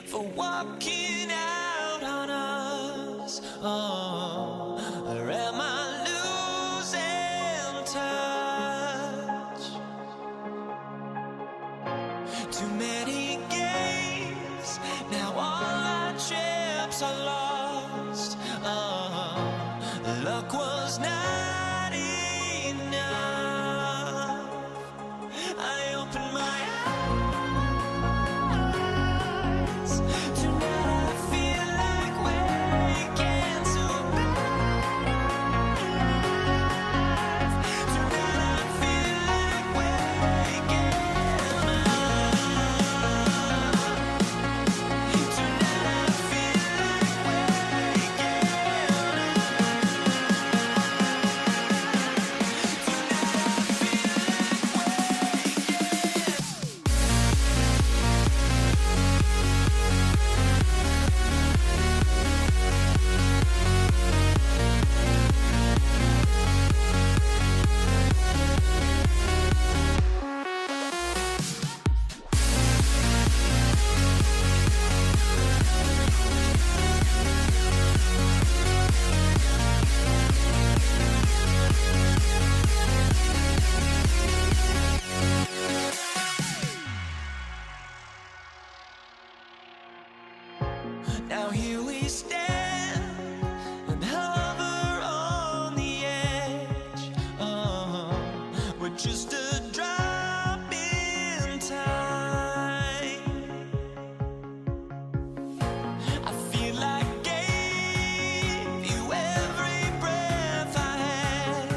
for walking out on us? Oh, or am I losing touch? Too many games, now all our chips are lost. Oh, luck was not enough. I opened my eyes. Tonight I feel like waking to life. Tonight I feel like waking up. Tonight I feel like waking now here we stand and hover on the edge. Oh, we're just a drop in time. I feel like I gave you every breath I had.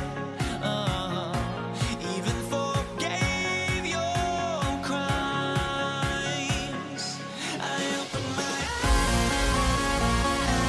Even forgave your crimes. I opened my eyes.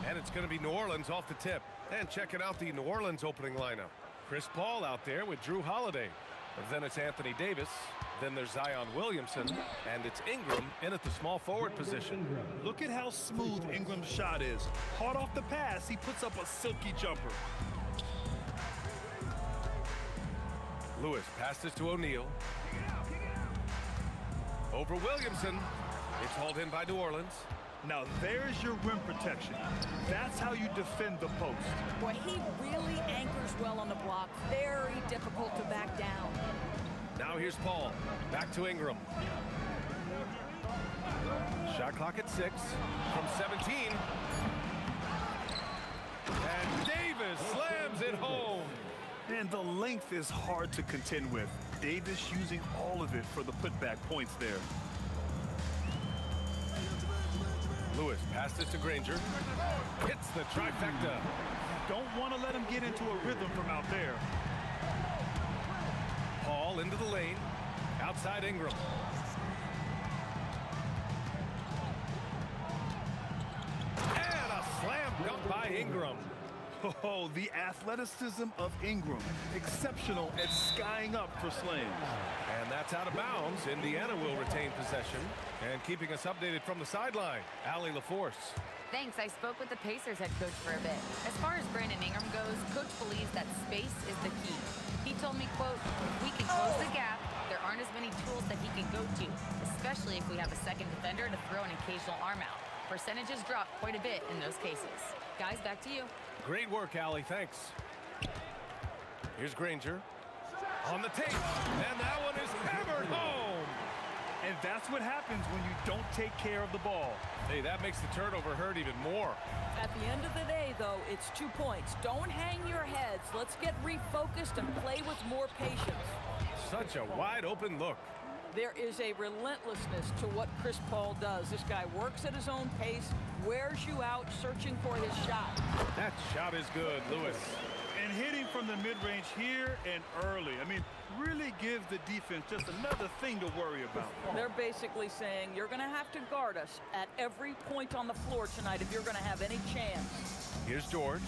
And it's going to be New Orleans off the tip. And checking out the New Orleans opening lineup. Chris Paul out there with Drew Holiday. And then it's Anthony Davis. Then there's Zion Williamson. And it's Ingram in at the small forward position. Look at how smooth Ingram's shot is. Hard off the pass, he puts up a silky jumper. Lewis passes to O'Neal. Over Williamson. It's hauled in by New Orleans. Now there's your rim protection. That's how you defend the post. Boy, he really anchors well on the block. Very difficult to back down. Now here's Paul. Back to Ingram. Shot clock at 6 from 17. And Davis slams it home. And the length is hard to contend with. Davis using all of it for the putback points there. Lewis passes to Granger. Hits the trifecta. Don't want to let him get into a rhythm from out there. Paul into the lane. Outside Ingram. And a slam dunk by Ingram. Oh, the athleticism of Ingram. Exceptional at skying up for slams. And that's out of bounds. Indiana will retain possession. And keeping us updated from the sideline, Allie LaForce. Thanks. I spoke with the Pacers head coach for a bit. As far as Brandon Ingram goes, coach believes that space is the key. He told me, quote, if we can close the gap, there aren't as many tools that he can go to, especially if we have a second defender to throw an occasional arm out. Percentages drop quite a bit in those cases. Guys, back to you. Great work, Allie. Thanks. Here's Granger. On the tape. And that one is hammered home. And that's what happens when you don't take care of the ball. Hey, that makes the turnover hurt even more. At the end of the day, though, it's 2 points. Don't hang your heads. Let's get refocused and play with more patience. Such a wide open look. There is a relentlessness to what Chris Paul does. This guy works at his own pace, wears you out, searching for his shot. That shot is good, Lewis. And hitting from the mid-range here and early. I mean, really gives the defense just another thing to worry about. They're basically saying you're going to have to guard us at every point on the floor tonight if you're going to have any chance. Here's George,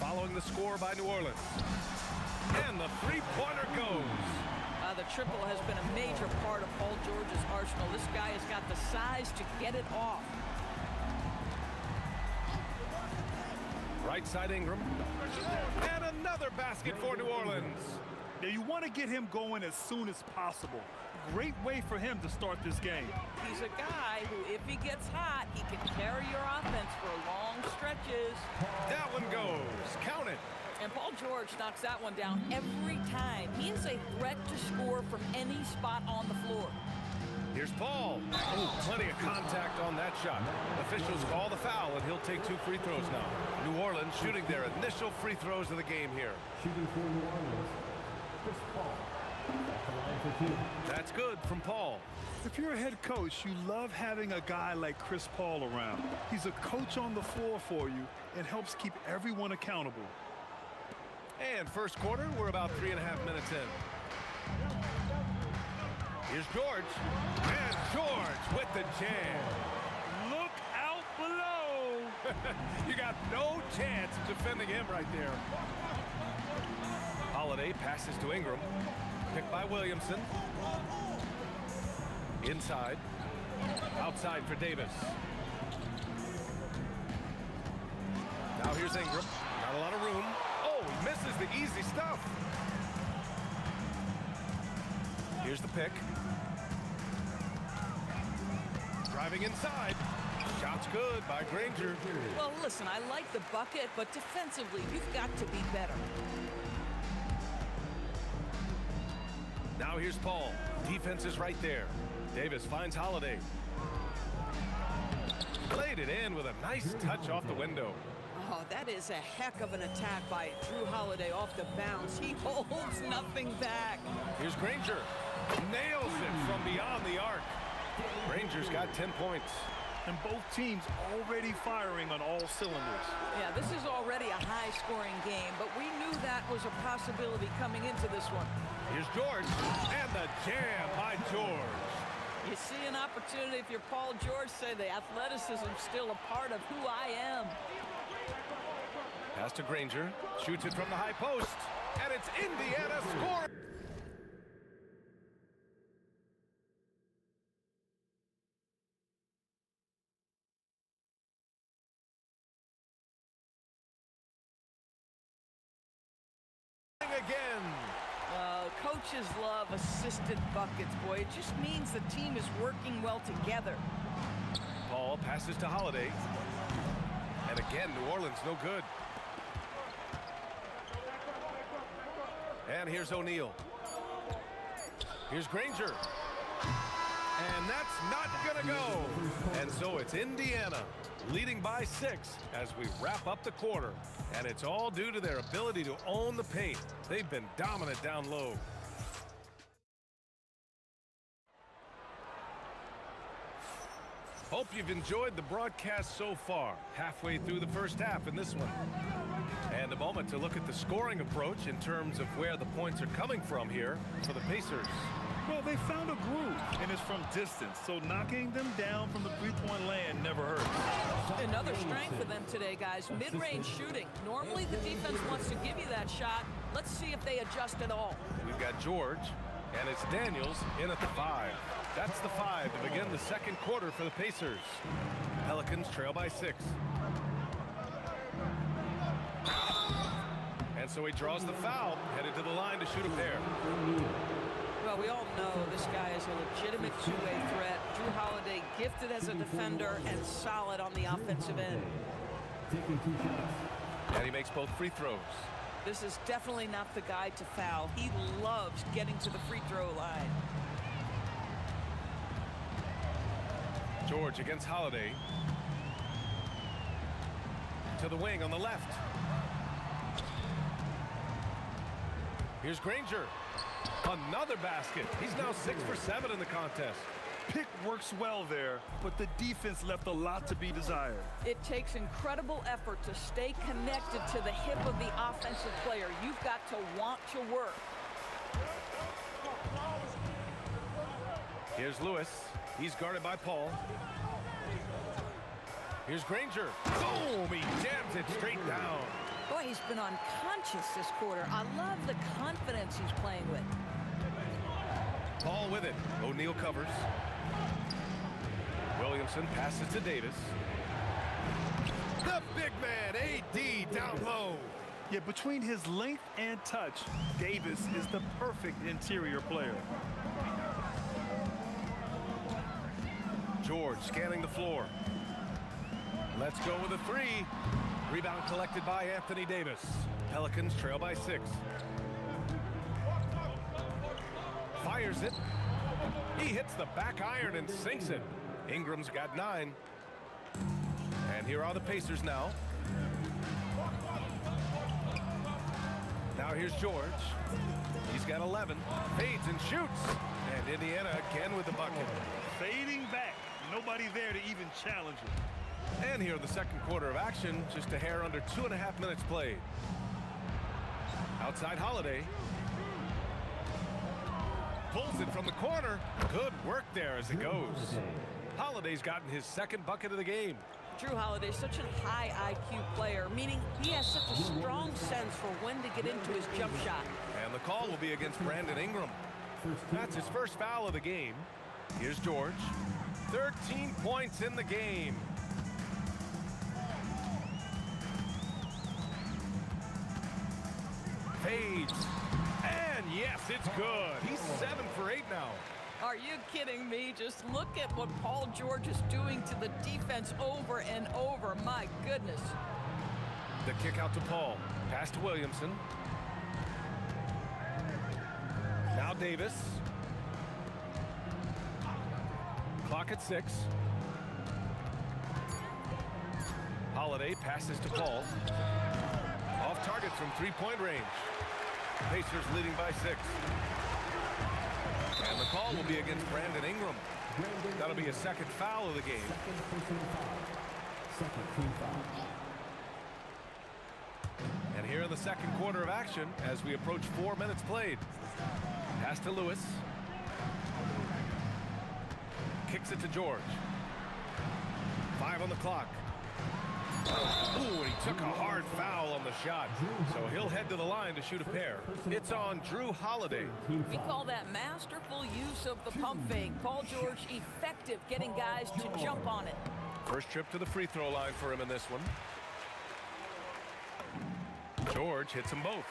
following the score by New Orleans. And the three-pointer goes. The triple has been a major part of Paul George's arsenal. This guy has got the size to get it off. Right side Ingram. And another basket for New Orleans. Now you want to get him going as soon as possible. Great way for him to start this game. He's a guy who, if he gets hot, he can carry your offense for long stretches. That one goes. Count it. And Paul George knocks that one down every time. He is a threat to score from any spot on the floor. Here's Paul. Oh, plenty of contact on that shot. Officials call the foul, and he'll take 2 free throws now. New Orleans shooting their initial free throws of the game here. Shooting for New Orleans, Chris Paul. That's good from Paul. If you're a head coach, you love having a guy like Chris Paul around. He's a coach on the floor for you and helps keep everyone accountable. And first quarter, we're about 3.5 minutes in. Here's George. And George with the jam. Look out below. You got no chance of defending him right there. Holiday passes to Ingram. Picked by Williamson. Inside. Outside for Davis. Now here's Ingram. Not a lot of room. Oh, he misses the easy stuff. Here's the pick. Driving inside. Shot's good by Granger. Well, listen, I like the bucket, but defensively, you've got to be better. Now here's Paul. Defense is right there. Davis finds Holiday. Played it in with a nice touch off the window. Oh, that is a heck of an attack by Drew Holiday off the bounce. He holds nothing back. Here's Granger. Nails it from beyond the arc. Granger's got 10 points. And both teams already firing on all cylinders. Yeah, this is already a high-scoring game, but we knew that was a possibility coming into this one. Here's George. And the jam by George. You see an opportunity if you're Paul George, say the athleticism's still a part of who I am. Pass to Granger. Shoots it from the high post. And it's Indiana scoring. Again. Coaches love assisted buckets, boy. It just means the team is working well together. Paul passes to Holiday. And again, New Orleans no good. And here's O'Neal. Here's Granger. And that's not gonna go. And so it's Indiana leading by 6 as we wrap up the quarter. And it's all due to their ability to own the paint. They've been dominant down low. Hope you've enjoyed the broadcast so far. Halfway through the first half in this one. And a moment to look at the scoring approach in terms of where the points are coming from here for the Pacers. Well, they found a groove, and it's from distance, so knocking them down from the three-point land never hurts. Another strength for them today, guys. Mid-range shooting. Normally the defense wants to give you that shot. Let's see if they adjust at all. We've got George, and it's Daniels in at the 5. That's the 5 to begin the second quarter for the Pacers. Pelicans trail by 6. And so he draws the foul, headed to the line to shoot a pair. Well, we all know this guy is a legitimate two-way threat. Drew Holiday gifted as a defender and solid on the offensive end. And he makes both free throws. This is definitely not the guy to foul. He loves getting to the free throw line. George against Holiday. To the wing on the left. Here's Granger. Another basket. He's now 6 for 7 in the contest. Pick works well there, but the defense left a lot to be desired. It takes incredible effort to stay connected to the hip of the offensive player. You've got to want to work. Here's Lewis. He's guarded by Paul. Here's Granger. Boom! He jams it straight down. Boy, he's been unconscious this quarter. I love the confidence he's playing with. Paul with it. O'Neal covers. Williamson passes to Davis. The big man, AD, down low. Yet between his length and touch, Davis is the perfect interior player. George scanning the floor. Let's go with a 3. Rebound collected by Anthony Davis. Pelicans trail by 6. Fires it. He hits the back iron and sinks it. Ingram's got 9. And here are the Pacers now. Now Now here's George. He's got 11. Fades and shoots. And Indiana again with the bucket. Fading back. Nobody there to even challenge him. And here in the second quarter of action, just a hair under 2.5 minutes played. Outside Holiday. Pulls it from the corner. Good work there as it goes. Holiday's gotten his second bucket of the game. Drew Holiday is such a high IQ player, meaning he has such a strong sense for when to get into his jump shot. And the call will be against Brandon Ingram. That's his first foul of the game. Here's George. 13 points in the game. Fades. And yes, it's good. He's 7 for 8 now. Are you kidding me? Just look at what Paul George is doing to the defense over and over. My goodness. The kick out to Paul. Pass to Williamson. Now Davis. Clock at 6. Holiday passes to Paul. Off target from three-point range. Pacers leading by 6. And the call will be against Brandon Ingram. That'll be a second foul of the game. And here in the second quarter of action, as we approach 4 minutes played. Pass to Lewis. Kicks it to George. 5 on the clock. Ooh, and he took a hard foul on the shot. So he'll head to the line to shoot a pair. It's on Drew Holiday. We call that masterful use of the pump fake. Paul George effective getting guys to jump on it. First trip to the free throw line for him in this one. George hits them both.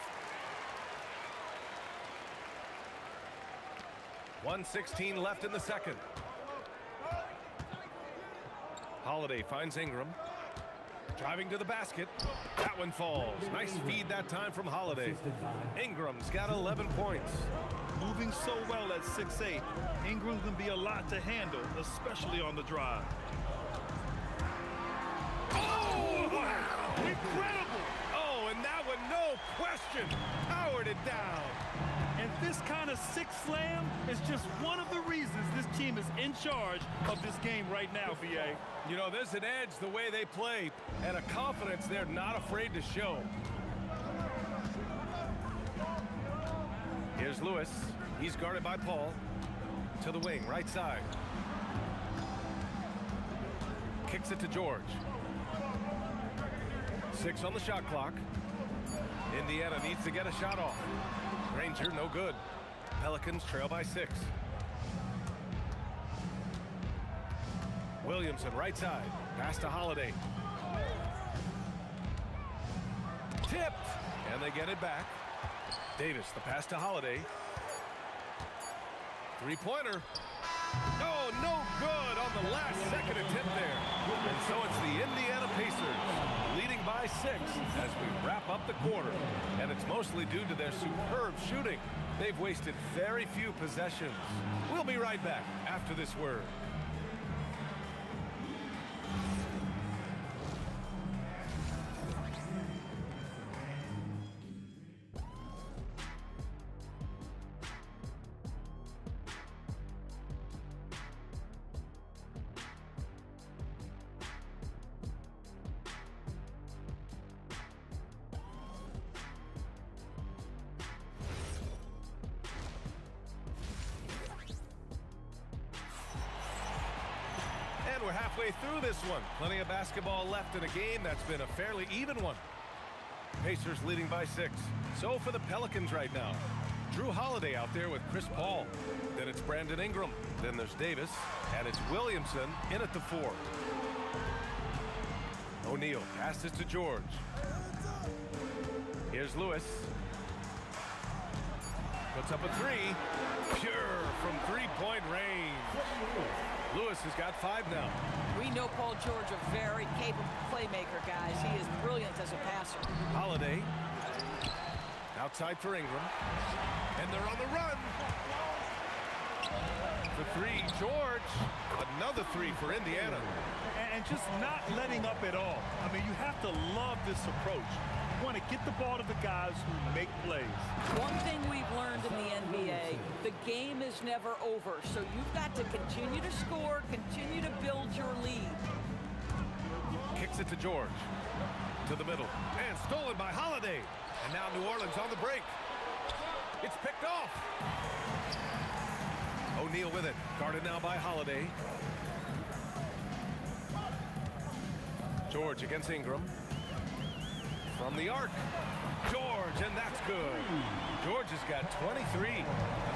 1:16 left in the second. Holiday finds Ingram. Driving to the basket. That one falls. Nice feed that time from Holiday. Ingram's got 11 points. Moving so well at 6'8", Ingram can be a lot to handle, especially on the drive. Oh, wow! Incredible! Oh, and that one, no question, powered it down. And this kind of six slam is just one of the reasons this team is in charge of this game right now, VA. You know, there's an edge the way they play and a confidence they're not afraid to show. Here's Lewis. He's guarded by Paul. To the wing, right side. Kicks it to George. 6 on the shot clock. Indiana needs to get a shot off. Ranger, no good. Pelicans trail by 6. Williamson, right side. Pass to Holiday. Tipped. And they get it back. Davis, the pass to Holiday. Three-pointer. Oh, no good on the last second attempt there. And so it's the Indiana Pacers leading by 6 as we wrap up the quarter. And it's mostly due to their superb shooting. They've wasted very few possessions. We'll be right back after this word. And we're halfway through this one. Plenty of basketball left in a game that's been a fairly even one. Pacers leading by 6. So for the Pelicans right now. Drew Holiday out there with Chris Paul. Then it's Brandon Ingram. Then there's Davis. And it's Williamson in at the 4. O'Neal passes to George. Here's Lewis. Puts up a 3. Pure from three-point range. Lewis has got 5 now. We know Paul George a very capable playmaker, guys. He is brilliant as a passer. Holiday. Outside for Ingram. And they're on the run. The 3, George. Another 3 for Indiana. And just not letting up at all. I mean, you have to love this approach. want to get the ball to the guys who make plays. One thing we've learned in the NBA, the game is never over. So you've got to continue to score, continue to build your lead. Kicks it to George. To the middle. And stolen by Holiday. And now New Orleans on the break. It's picked off. O'Neal with it. Guarded now by Holiday. George against Ingram. From the arc. George, and that's good. George has got 23.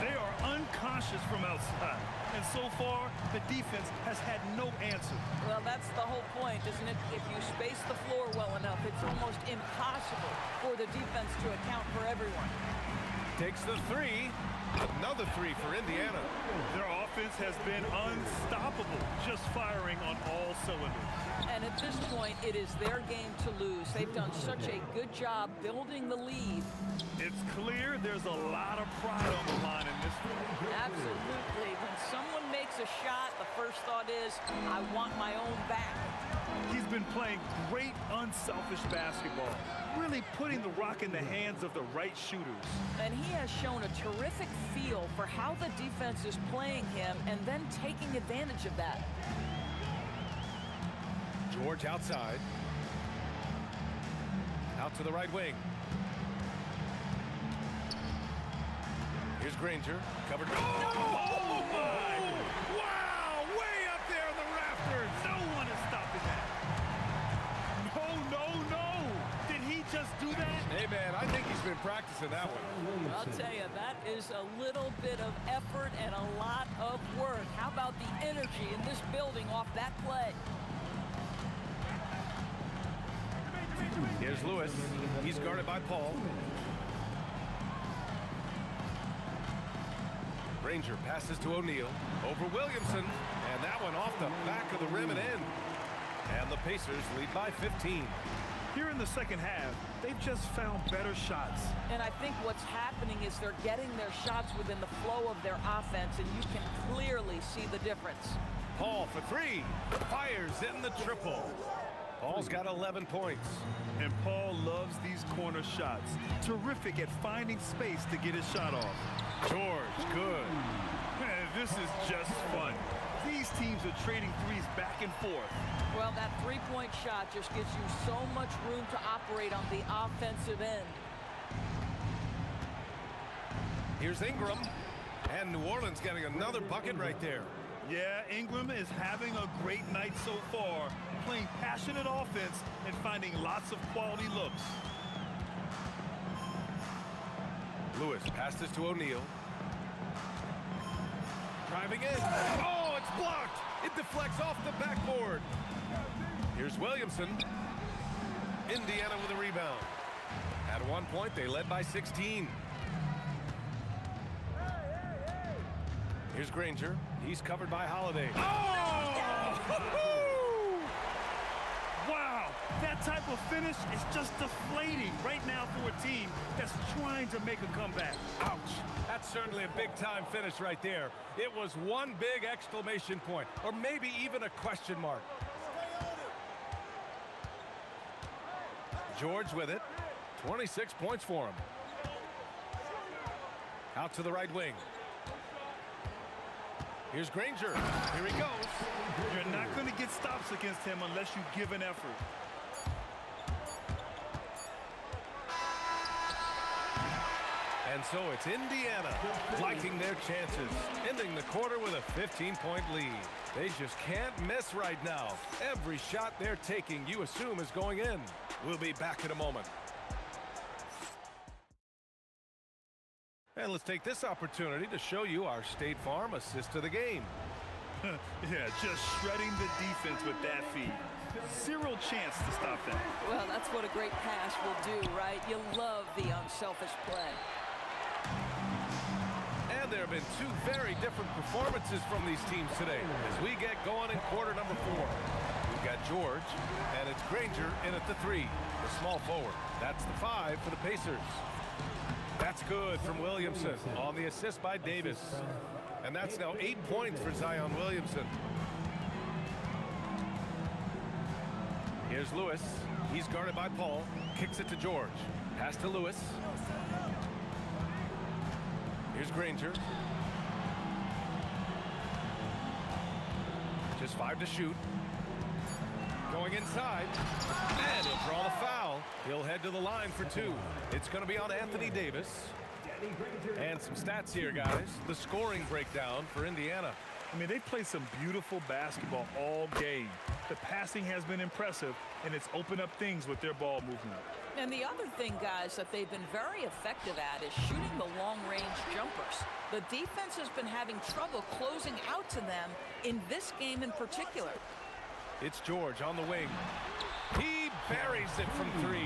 They are unconscious from outside. And so far, the defense has had no answer. Well, that's the whole point, isn't it? If you space the floor well enough, it's almost impossible for the defense to account for everyone. Takes the three. Another three for Indiana. Their offense has been unstoppable, just firing on all cylinders. And at this point, it is their game to lose. They've done such a good job building the lead. It's clear there's a lot of pride on the line in this one. Absolutely. When someone makes a shot, the first thought is, I want my own back. He's been playing great, unselfish basketball, really putting the rock in the hands of the right shooters. And he has shown a terrific feel for how the defense is playing him and then taking advantage of that. George outside. Out to the right wing. Here's Granger. Covered. Oh, my! Wow! Way up there in the rafters! No one is stopping that. No. Did he just do that? Hey, man, I think he's been practicing that one. I'll tell you, that is a little bit of effort and a lot of work. How about the energy in this building off that play? Here's Lewis. He's guarded by Paul. Granger passes to O'Neal. Over Williamson. And that one off the back of the rim and in. And the Pacers lead by 15. Here in the second half, they've just found better shots. And I think what's happening is they're getting their shots within the flow of their offense, and you can clearly see the difference. Paul for three. Fires in the triple. Paul's got 11 points. And Paul loves these corner shots. Terrific at finding space to get his shot off. George, good. Man, this is just fun. These teams are trading threes back and forth. Well, that three-point shot just gives you so much room to operate on the offensive end. Here's Ingram. And New Orleans getting another bucket right there. Yeah, Ingram is having a great night so far, playing passionate offense and finding lots of quality looks. Lewis passes to O'Neal. Driving in. Oh, it's blocked. It deflects off the backboard. Here's Williamson. Indiana with a rebound. At one point, they led by 16. Here's Granger. He's covered by Holiday. Oh! Wow, that type of finish is just deflating right now for a team that's trying to make a comeback. Ouch. That's certainly a big-time finish right there. It was one big exclamation point, or maybe even a question mark. George with it. 26 points for him. Out to the right wing. Here's Granger. Here he goes. You're not going to get stops against him unless you give an effort. And so it's Indiana liking their chances, ending the quarter with a 15-point lead. They just can't miss right now. Every shot they're taking, you assume, is going in. We'll be back in a moment. And let's take this opportunity to show you our State Farm assist to the game. Yeah, just shredding the defense with that feed. Zero chance to stop that. Well, that's what a great pass will do, right? You love the unselfish play. And there have been two very different performances from these teams today as we get going in quarter number 4. We've got George, and it's Granger in at the 3, the small forward. That's the 5 for the Pacers. That's good from Williamson on the assist by Davis. And that's now 8 points for Zion Williamson. Here's Lewis. He's guarded by Paul. Kicks it to George. Pass to Lewis. Here's Granger. Just 5 to shoot. Going inside. And he'll draw the foul. He'll head to the line for 2. It's going to be on Anthony Davis. And some stats here, guys. The scoring breakdown for Indiana. I mean, they play some beautiful basketball all game. The passing has been impressive, and it's opened up things with their ball movement. And the other thing, guys, that they've been very effective at is shooting the long-range jumpers. The defense has been having trouble closing out to them in this game in particular. It's George on the wing. He buries it from 3.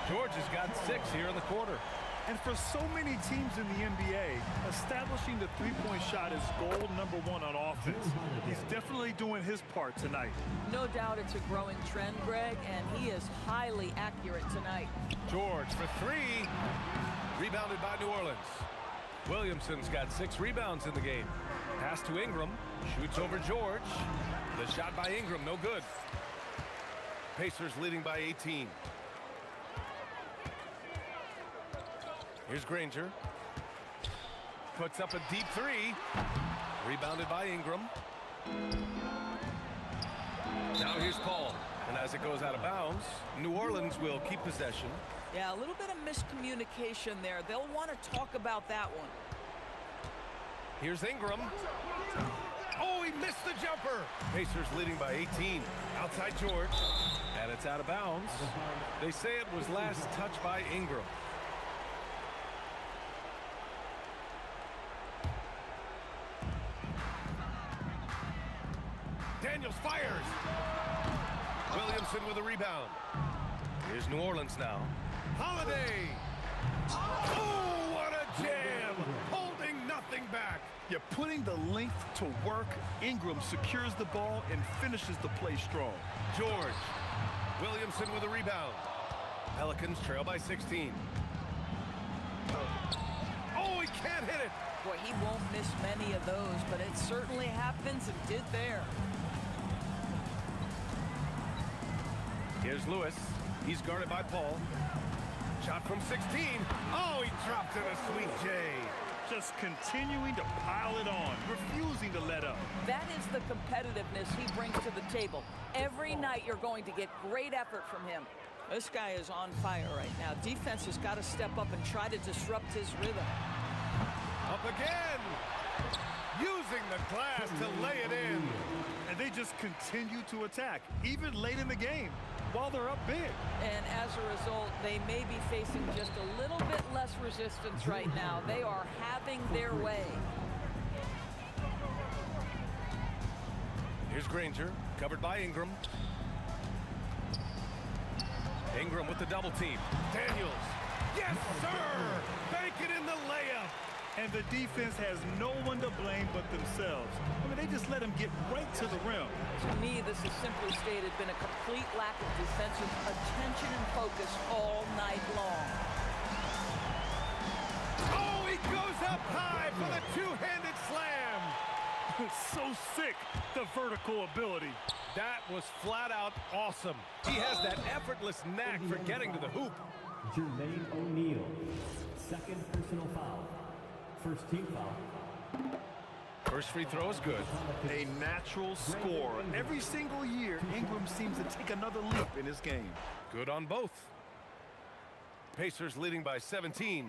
George has got 6 here in the quarter. And for so many teams in the NBA, establishing the three-point shot is goal number 1 on offense. He's definitely doing his part tonight. No doubt it's a growing trend, Greg, and he is highly accurate tonight. George for 3. Rebounded by New Orleans. Williamson's got 6 rebounds in the game. Pass to Ingram. Shoots over George. The shot by Ingram, no good. Pacers leading by 18. Here's Granger. Puts up a deep 3. Rebounded by Ingram. Now here's Paul. And as it goes out of bounds, New Orleans will keep possession. Yeah, a little bit of miscommunication there. They'll want to talk about that one. Here's Ingram. Oh, he missed the jumper. Pacers leading by 18. Outside George. And it's out of bounds. They say it was last touched by Ingram. Daniels fires. Williamson with a rebound. Here's New Orleans now. Holiday. Oh, what a jam. Holding nothing back. You're putting the length to work. Ingram secures the ball and finishes the play strong. George. Williamson with a rebound. Pelicans trail by 16. Oh, he can't hit it. Boy, he won't miss many of those, but it certainly happens and did there. Here's Lewis. He's guarded by Paul. Shot from 16. Oh, he dropped in a sweet J. Just continuing to pile it on, refusing to let up. That is the competitiveness he brings to the table. Every night you're going to get great effort from him. This guy is on fire right now. Defense has got to step up and try to disrupt his rhythm. Up again. Using the glass to lay it in. And they just continue to attack, even late in the game, while they're up big. And as a result, they may be facing just a little bit less resistance right now. They are having their way. Here's Granger, covered by Ingram. Ingram with the double team. Daniels. Yes, sir! Bank it in the layup. And the defense has no one to blame but themselves. I mean, they just let him get right to the rim. To me, this has simply stated been a complete lack of defensive attention and focus all night long. Oh, he goes up high for the two-handed slam. So sick, the vertical ability. That was flat out awesome. He has that effortless knack for getting to the hoop. Jermaine O'Neal, second personal foul. First team foul. First free throw is good. A natural scorer. Every single year, Ingram seems to take another leap in his game. Good on both. Pacers leading by 17.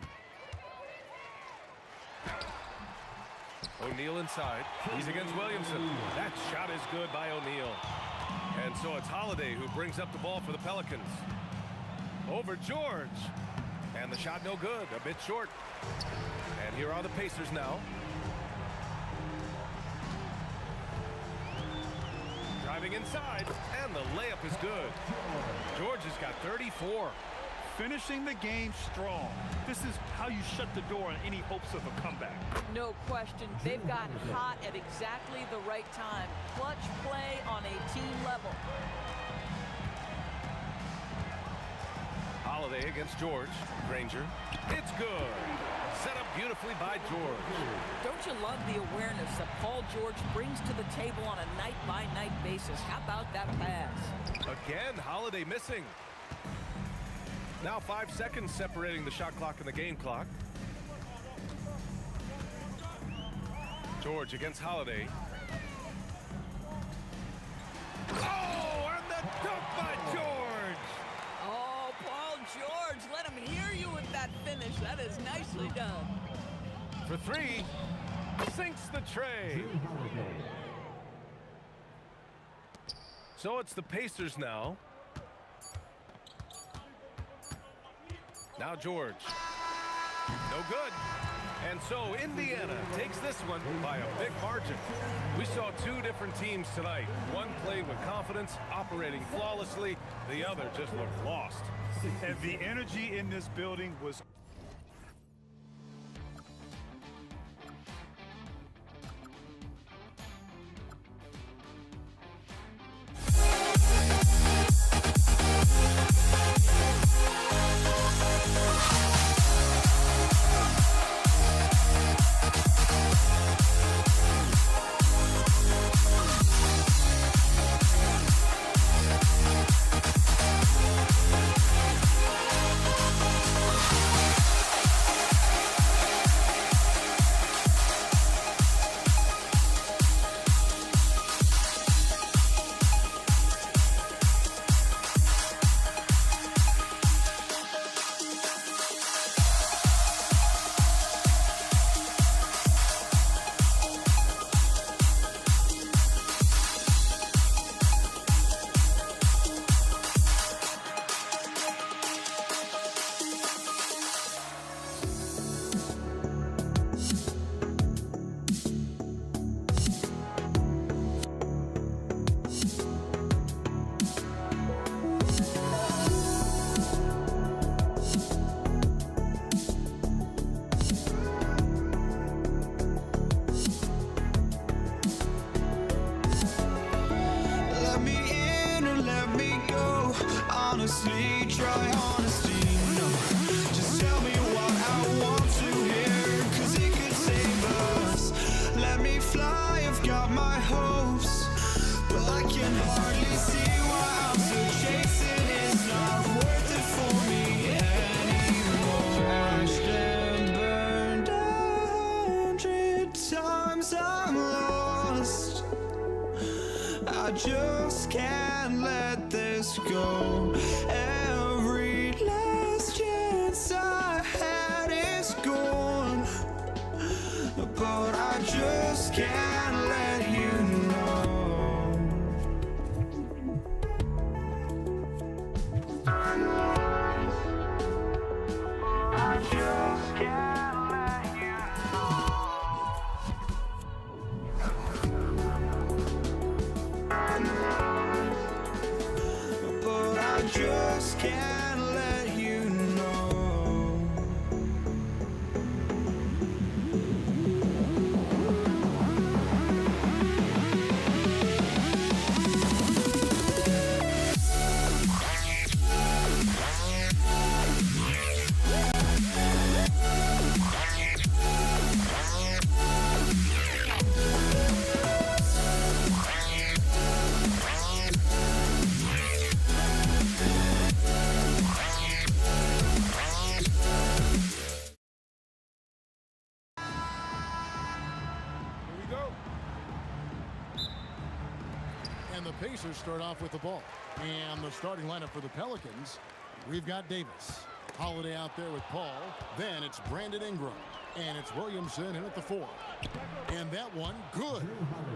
O'Neal inside. He's against Williamson. That shot is good by O'Neal. And so it's Holiday who brings up the ball for the Pelicans. Over George. And the shot no good, a bit short. And here are the Pacers now. Driving inside, and the layup is good. George has got 34. Finishing the game strong. This is how you shut the door on any hopes of a comeback. No question. They've got hot at exactly the right time. Clutch play on a team level. Holiday against George. Granger. It's good. Set up beautifully by George. Don't you love the awareness that Paul George brings to the table on a night-by-night basis? How about that pass? Again, Holiday missing. Now 5 seconds separating the shot clock and the game clock. George against Holiday. Oh, and the dunk by George! Oh, Paul George, let him hear you with that finish. That is nicely done. For three, sinks the tray. So it's the Pacers now. Now George. No good. And so Indiana takes this one by a big margin. We saw two different teams tonight. One played with confidence, operating flawlessly. The other just looked lost. And the energy in this building was Let me in or let me go. Honestly, try honesty. No, just tell me what I want to hear, 'cause it could save us. Let me fly, I've got my hopes, but I can hardly see why I'm still chasing. It's not worth it for me anymore. Crashed and burned 100 times, I'm lost. I just can't let this go. Every last chance I had is gone, but I just can't let you know. I just can't let you know. But I just can't let you know. Here we go. And the Pacers start off with the ball. And the starting lineup for the Pelicans, we've got Davis. Holiday out there with Paul. Then it's Brandon Ingram. And it's Williamson in at the 4. And that one, good.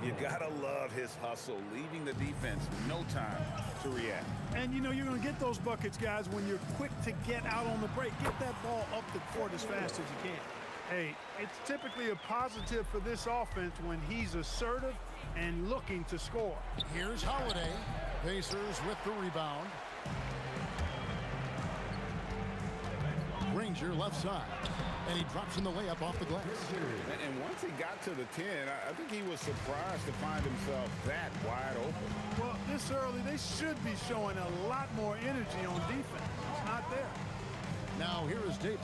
You gotta love his hustle, leaving the defense with no time to react. And you know you're going to get those buckets, guys, when you're quick to get out on the break. Get that ball up the court as fast as you can. Hey, it's typically a positive for this offense when he's assertive and looking to score. Here's Holiday. Pacers with the rebound. Granger left side. And he drops in the layup off the glass. And once he got to the 10, I think he was surprised to find himself that wide open. Well, this early, they should be showing a lot more energy on defense. It's not there. Now here is Davis.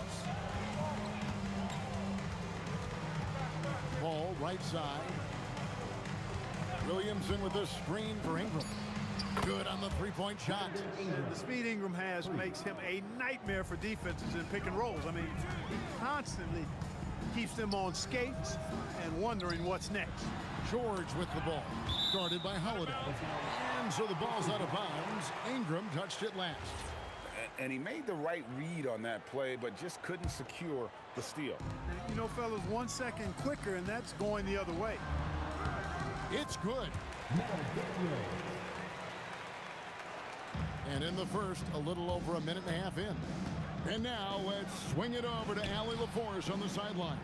Ball right side. Williamson with the screen for Ingram. Good on the three-point shot. The speed Ingram has makes him a nightmare for defenses in pick and rolls. I mean, he constantly keeps them on skates and wondering what's next. George with the ball. Guarded by Holiday. And so the ball's out of bounds. Ingram touched it last. And he made the right read on that play, but just couldn't secure the steal. You know, fellas, 1 second quicker, and that's going the other way. It's good. And in the first, a little over a minute and a half in. And now let's swing it over to Allie LaForce on the sideline.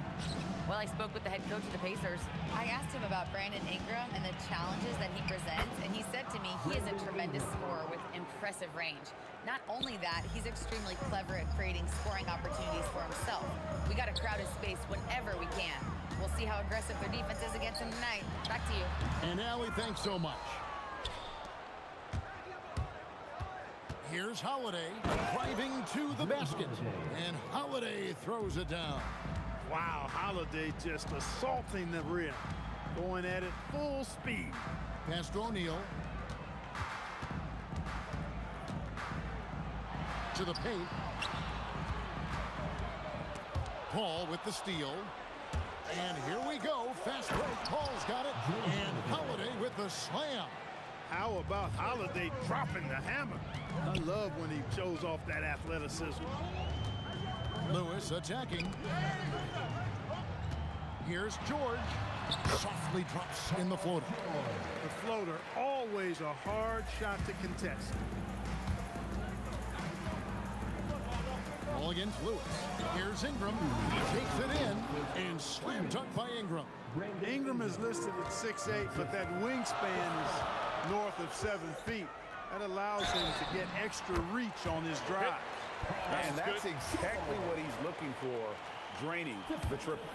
Well, I spoke with the head coach of the Pacers. I asked him about Brandon Ingram and the challenges that he presents, and he said to me he is a tremendous scorer with impressive range. Not only that, he's extremely clever at creating scoring opportunities for himself. We got to crowd his space whenever we can. We'll see how aggressive their defense is against him tonight. Back to you. And Allie, thanks so much. Here's Holiday driving to the basket. And Holiday throws it down. Wow, Holiday just assaulting the rim. Going at it full speed. Pass to O'Neal. To the paint. Paul with the steal. And here we go. Fast break. Paul's got it. And Holiday with the slam. How about Holiday dropping the hammer? I love when he shows off that athleticism. Lewis attacking. Here's George. Softly drops in the floater. The floater, always a hard shot to contest. Ball against Lewis. Here's Ingram. He takes it in and slam dunk by Ingram. Ingram is listed at 6'8", but that wingspan is north of 7 feet. That allows him to get extra reach on his drive. And that's exactly what he's looking for, draining the triple.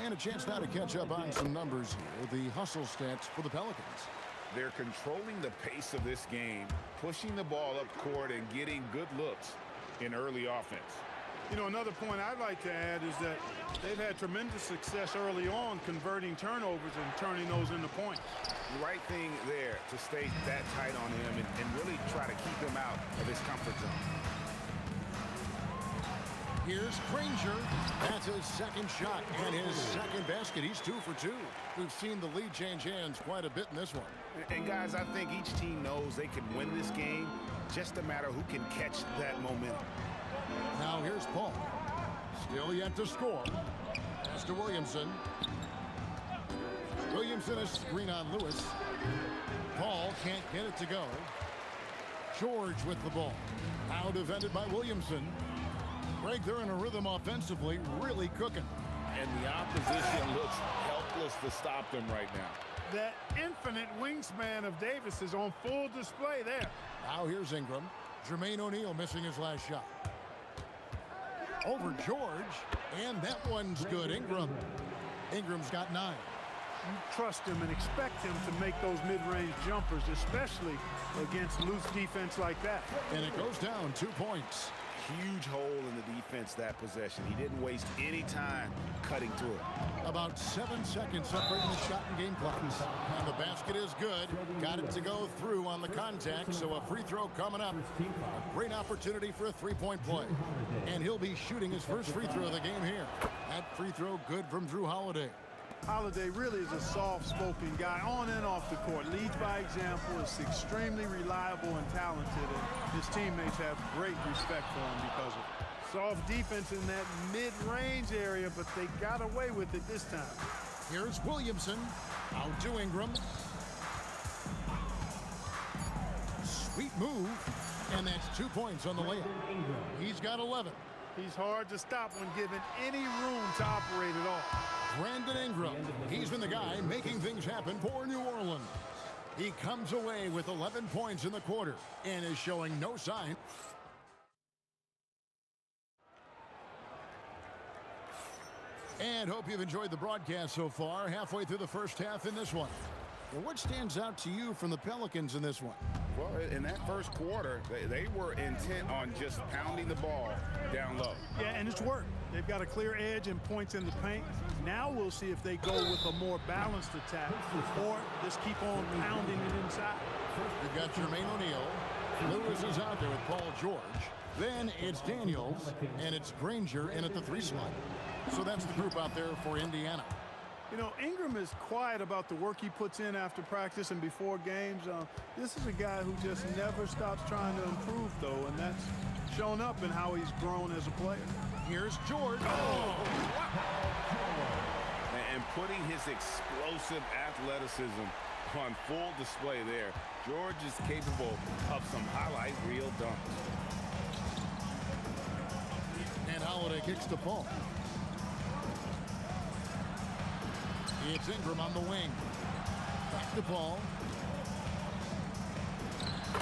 And a chance now to catch up on some numbers here. The hustle stats for the Pelicans. They're controlling the pace of this game, pushing the ball up court and getting good looks in early offense. You know, another point I'd like to add is that they've had tremendous success early on converting turnovers and turning those into points. The right thing there to stay that tight on him and really try to keep him out of his comfort zone. Here's Granger. That's his second shot and his second basket. He's 2 for 2. We've seen the lead change hands quite a bit in this one. And guys, I think each team knows they can win this game. Just a matter who can catch that momentum. Now here's Paul. Still yet to score. Pass to Williamson. Williamson is screen on Lewis. Paul can't get it to go. George with the ball. Now defended by Williamson. Greg, they're in a rhythm offensively, really cooking. And the opposition looks helpless to stop them right now. That infinite wingspan of Davis is on full display there. Now here's Ingram. Jermaine O'Neal missing his last shot. Over George, and that one's good. Ingram's got 9. You trust him and expect him to make those mid-range jumpers, especially against loose defense like that. And it goes down 2 points. Huge hole in the defense that possession. He didn't waste any time cutting through it. About 7 seconds separating the shot and game clock. And the basket is good. Got it to go through on the contact, so a free throw coming up. A great opportunity for a three-point play. And he'll be shooting his first free throw of the game here. That free throw good from Drew Holiday. Holiday really is a soft-spoken guy on and off the court. Leads by example, is extremely reliable and talented, and his teammates have great respect for him because of it. Soft defense in that mid-range area, but they got away with it this time. Here's Williamson. Out to Ingram. Sweet move. And that's 2 points on the layup. He's got 11. He's hard to stop when given any room to operate at all. Brandon Ingram. He's been the guy making things happen for New Orleans. He comes away with 11 points in the quarter and is showing no sign. And hope you've enjoyed the broadcast so far. Halfway through the first half in this one. Well, what stands out to you from the Pelicans in this one? Well, in that first quarter, they were intent on just pounding the ball down low. Yeah, and it's worked. They've got a clear edge and points in the paint. Now we'll see if they go with a more balanced attack or just keep on pounding it inside. You've got Jermaine O'Neal. Lewis is out there with Paul George. Then it's Daniels, and it's Granger in at the 3 slot. So that's the group out there for Indiana. You know, Ingram is quiet about the work he puts in after practice and before games. This is a guy who just never stops trying to improve, though, and that's shown up in how he's grown as a player. Here's George. And putting his explosive athleticism on full display there. George is capable of some highlight reel dunks. And Holiday kicks to Paul. It's Ingram on the wing. Back to Paul.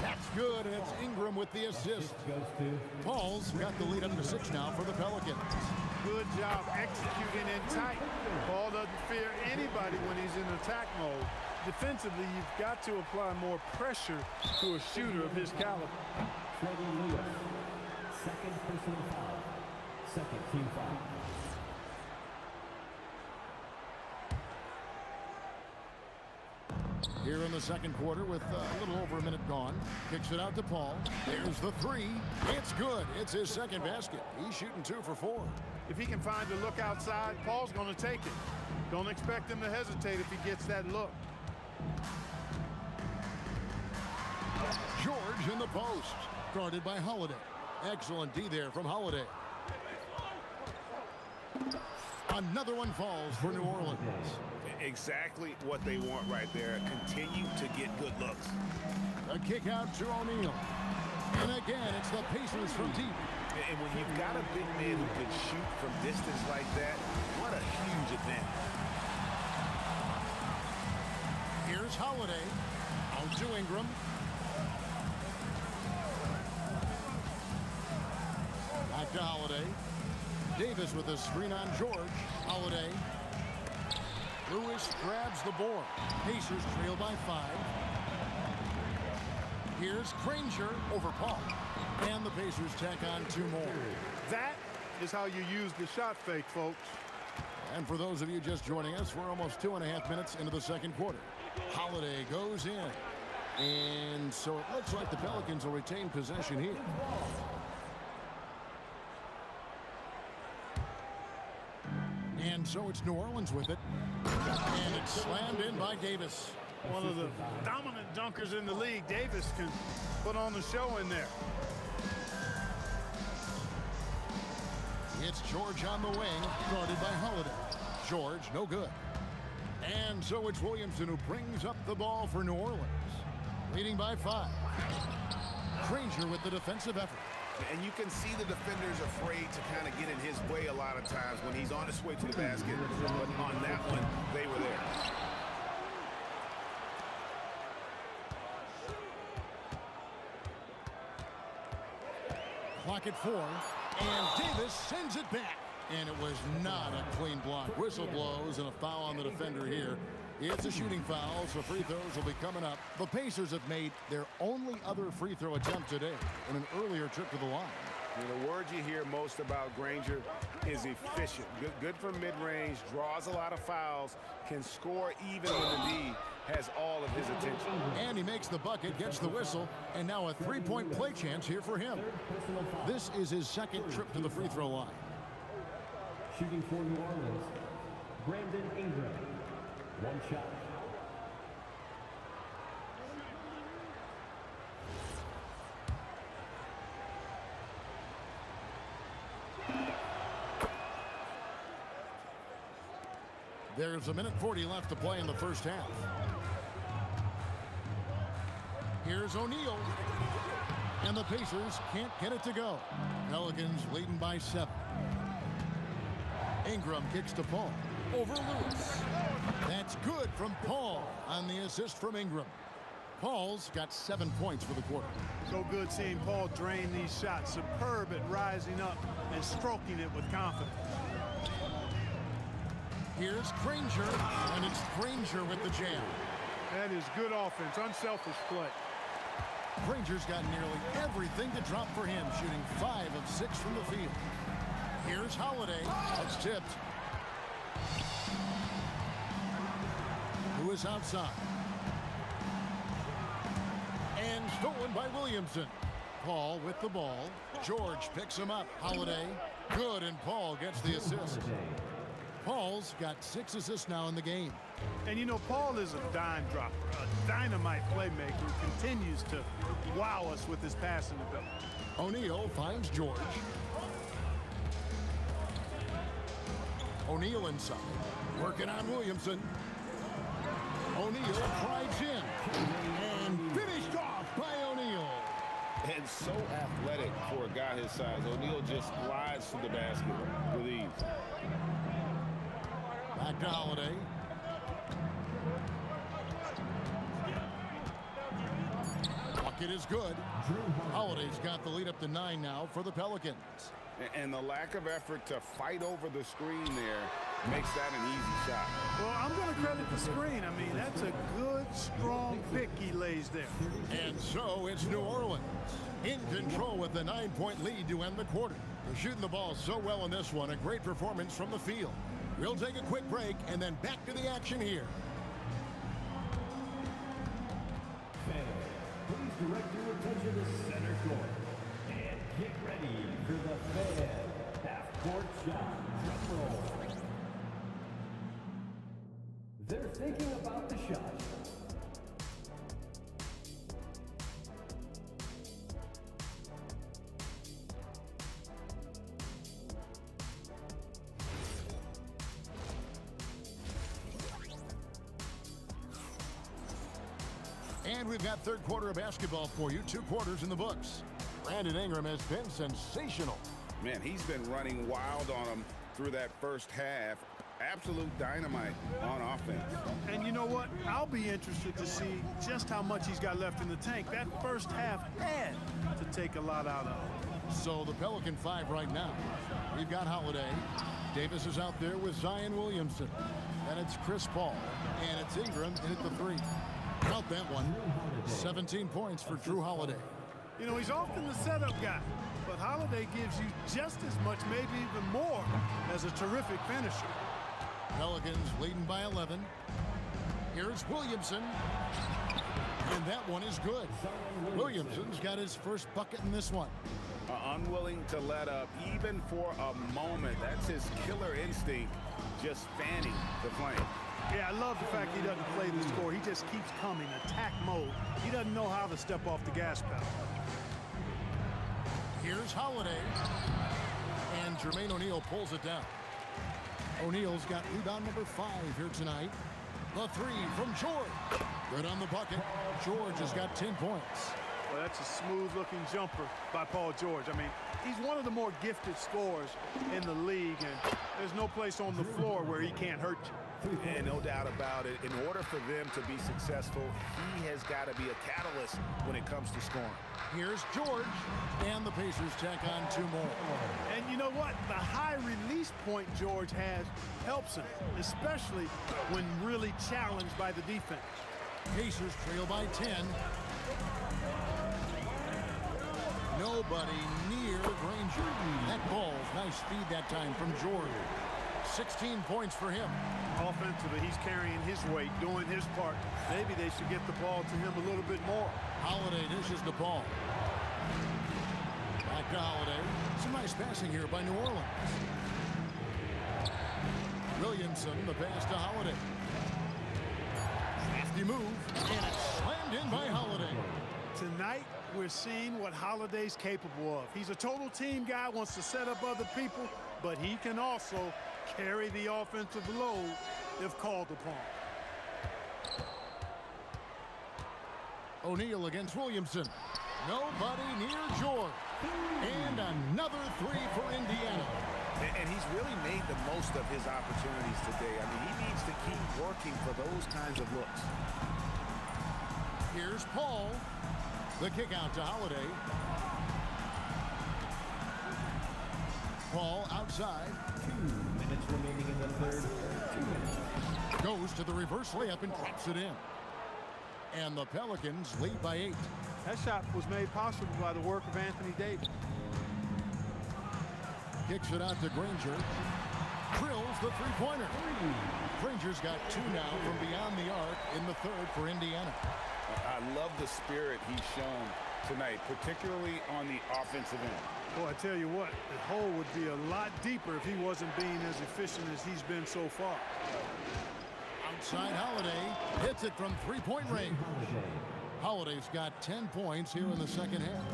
That's good, and it's Ingram with the assist. Paul's got the lead up to 6 now for the Pelicans. Good job executing in tight. Paul doesn't fear anybody when he's in attack mode. Defensively, you've got to apply more pressure to a shooter of his caliber. Lewis, second personal foul. Second team foul. Here in the second quarter with a little over a minute gone. Kicks it out to Paul. There's the 3. It's good. It's his second basket. He's shooting 2 for 4. If he can find a look outside, Paul's going to take it. Don't expect him to hesitate if he gets that look. George in the post. Guarded by Holiday. Excellent D there from Holiday. Another one falls for New Orleans. Exactly what they want right there. Continue to get good looks. A kick out to O'Neal. And again, it's the Pacers from deep. And when you've got a big man who can shoot from distance like that, what a huge advantage. Here's Holiday. Out to Ingram. Back to Holiday. Davis with a screen on George. Holiday. Lewis grabs the board. Pacers trail by 5. Here's Granger over Paul. And the Pacers tack on 2 more. That is how you use the shot fake, folks. And for those of you just joining us, we're almost 2.5 minutes into the second quarter. Holiday goes in. And so it looks like the Pelicans will retain possession here. And so it's New Orleans with it. And it's slammed in by Davis. One of the dominant dunkers in the league. Davis can put on the show in there. It's George on the wing, guarded by Holiday. George, no good. And so it's Williamson who brings up the ball for New Orleans. Leading by 5. Granger with the defensive effort. And you can see the defenders afraid to kind of get in his way a lot of times when he's on his way to the basket. But on that one, they were there. Clock at 4. And Davis sends it back. And it was not a clean block. Whistle blows and a foul on the defender here. It's a shooting foul, so free throws will be coming up. The Pacers have made their only other free throw attempt today in an earlier trip to the line. The word you hear most about Granger is efficient. Good from mid-range, draws a lot of fouls, can score even when the D has all of his attention. And he makes the bucket, gets the whistle, and now a 3-point play chance here for him. This is his second trip to the free throw line. Shooting for New Orleans, Brandon Ingram. 1 shot. There's 1:40 left to play in the first half. Here's O'Neal. And the Pacers can't get it to go. Pelicans leading by 7. Ingram kicks to Paul. Over Lewis. That's good from Paul on the assist from Ingram. Paul's got 7 points for the quarter. So good seeing Paul drain these shots. Superb at rising up and stroking it with confidence. Here's Granger, and it's Granger with the jam. That is good offense, unselfish play. Granger's got nearly everything to drop for him, shooting 5 of 6 from the field. Here's Holiday. That's tipped. Who is outside? And stolen by Williamson. Paul with the ball. George picks him up. Holiday. Good, and Paul gets the assist. Paul's got 6 assists now in the game. And you know, Paul is a dime dropper, a dynamite playmaker who continues to wow us with his passing ability. O'Neal finds George. O'Neal inside. Working on Williamson. O'Neal drives in. And finished off by O'Neal. And so athletic for a guy his size. O'Neal just glides to the basket with ease. Back to Holiday. Bucket is good. Holiday's got the lead up to 9 now for the Pelicans. And the lack of effort to fight over the screen there makes that an easy shot. Well, I'm going to credit the screen. I mean, that's a good, strong pick he lays there. And so it's New Orleans in control with the 9-point lead to end the quarter. They're shooting the ball so well in this one. A great performance from the field. We'll take a quick break and then back to the action here. Fans, please direct your attention to center court. And get ready for the fan half-court shot. Drum roll. They're thinking about the shot. And we've got third quarter of basketball for you. 2 quarters in the books. Brandon Ingram has been sensational. Man, he's been running wild on him through that first half. Absolute dynamite on offense. And you know what? I'll be interested to see just how much he's got left in the tank. That first half had to take a lot out of him. So the Pelican 5 right now. We've got Holiday. Davis is out there with Zion Williamson. Then it's Chris Paul. And it's Ingram in at the 3. Count that one. 17 points for Drew Holiday. You know, he's often the setup guy, but Holiday gives you just as much, maybe even more, as a terrific finisher. Pelicans leading by 11. Here's Williamson. And that one is good. Williamson's got his first bucket in this one. Unwilling to let up even for a moment. That's his killer instinct, just fanning the flame. Yeah, I love the fact he doesn't play the score. He just keeps coming, attack mode. He doesn't know how to step off the gas pedal. Here's Holiday. And Jermaine O'Neal pulls it down. O'Neal's got rebound number 5 here tonight. The 3 from George. Good on the bucket. George has got 10 points. Well, that's a smooth-looking jumper by Paul George. I mean, he's one of the more gifted scorers in the league, and there's no place on the floor where he can't hurt you. And no doubt about it, in order for them to be successful, he has got to be a catalyst when it comes to scoring. Here's George, and the Pacers tack on 2 more. And you know what? The high release point George has helps him, especially when really challenged by the defense. Pacers trail by 10. Nobody near Granger. That ball, nice feed that time from George. 16 points for him. Offensively, he's carrying his weight, doing his part. Maybe they should get the ball to him a little bit more. Holiday dishes the ball. Back to Holiday. Some nice passing here by New Orleans. Williamson, the pass to Holiday. Crafty move, and it's slammed in by Holiday. Tonight, we're seeing what Holiday's capable of. He's a total team guy, wants to set up other people, but he can also carry the offensive load if called upon. O'Neal against Williamson. Nobody near George. And another 3 for Indiana. And he's really made the most of his opportunities today. I mean, he needs to keep working for those kinds of looks. Here's Paul. The kick out to Holiday. Paul outside. 2 minutes remaining in the third. 2 minutes. Goes to the reverse layup and drops it in. And the Pelicans lead by 8. That shot was made possible by the work of Anthony Davis. Kicks it out to Granger. Drills the three-pointer. Granger's got 2 now from beyond the arc in the third for Indiana. I love the spirit he's shown tonight, particularly on the offensive end. Boy, I tell you what, the hole would be a lot deeper if he wasn't being as efficient as he's been so far. Outside Holiday hits it from three-point range. Holiday's got 10 points here in the second half.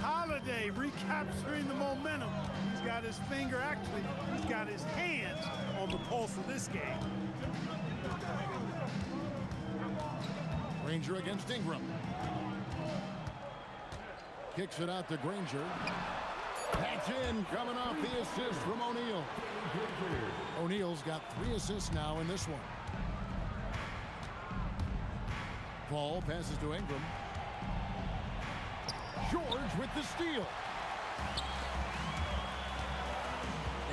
Holiday recapturing the momentum. He's got his finger, actually, he's got his hands on the pulse of this game. Granger against Ingram. Kicks it out to Granger. That's in, coming off the assist from O'Neal. O'Neal's got 3 assists now in this one. Paul passes to Ingram. George with the steal.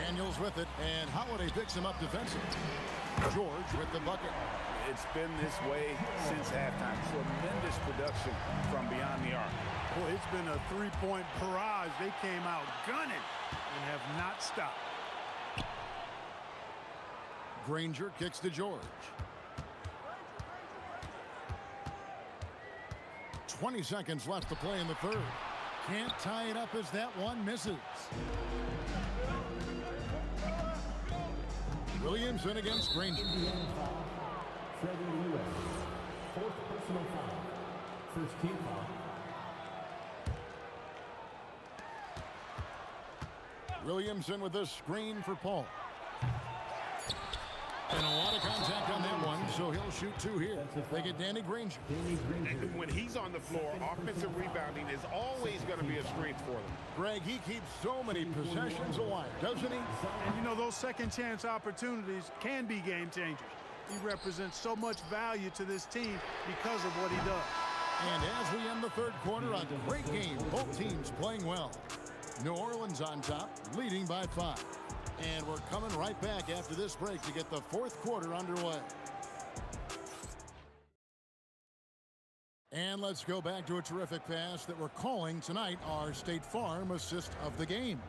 Daniels with it, and Holiday picks him up defensively. George with the bucket. It's been this way since halftime. Tremendous production from beyond the arc. Boy, it's been a three-point barrage. They came out gunning and have not stopped. Granger kicks to George. 20 seconds left to play in the third. Can't tie it up as that one misses. Williamson against Granger. Trevor Lewis, 4th personal foul. First team foul. Williamson with a screen for Paul. And a lot of contact on that one, so he'll shoot 2 here. They get Danny Granger. And when he's on the floor, offensive rebounding is always going to be a strength for them. Greg, he keeps so many possessions alive, doesn't he? And you know, those second chance opportunities can be game changers. He represents so much value to this team because of what he does. And as we end the third quarter, a great game. Both teams playing well. New Orleans on top, leading by 5. And we're coming right back after this break to get the fourth quarter underway. And let's go back to a terrific pass that we're calling tonight our State Farm assist of the game.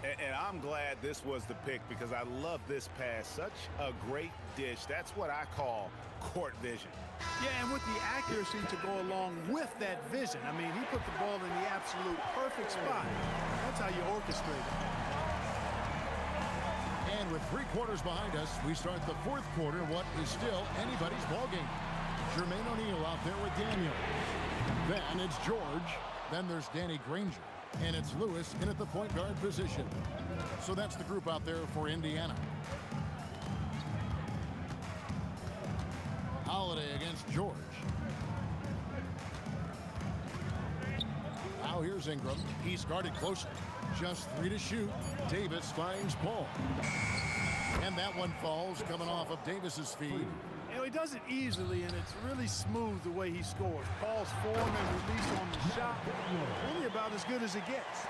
And I'm glad this was the pick because I love this pass. Such a great dish. That's what I call court vision. Yeah, and with the accuracy to go along with that vision. I mean, he put the ball in the absolute perfect spot. That's how you orchestrate it. And with 3 quarters behind us, we start the fourth quarter, what is still anybody's ball game. Jermaine O'Neal out there with Daniel. Then it's George. Then there's Danny Granger. And it's Lewis in at the point guard position. So that's the group out there for Indiana. Holiday against George. Now here's Ingram. He's guarded closely. Just 3 to shoot. Davis finds Paul. And that one falls coming off of Davis's feed. You know, he does it easily, and it's really smooth the way he scores. Paul's form and release on the shot, really about as good as it gets.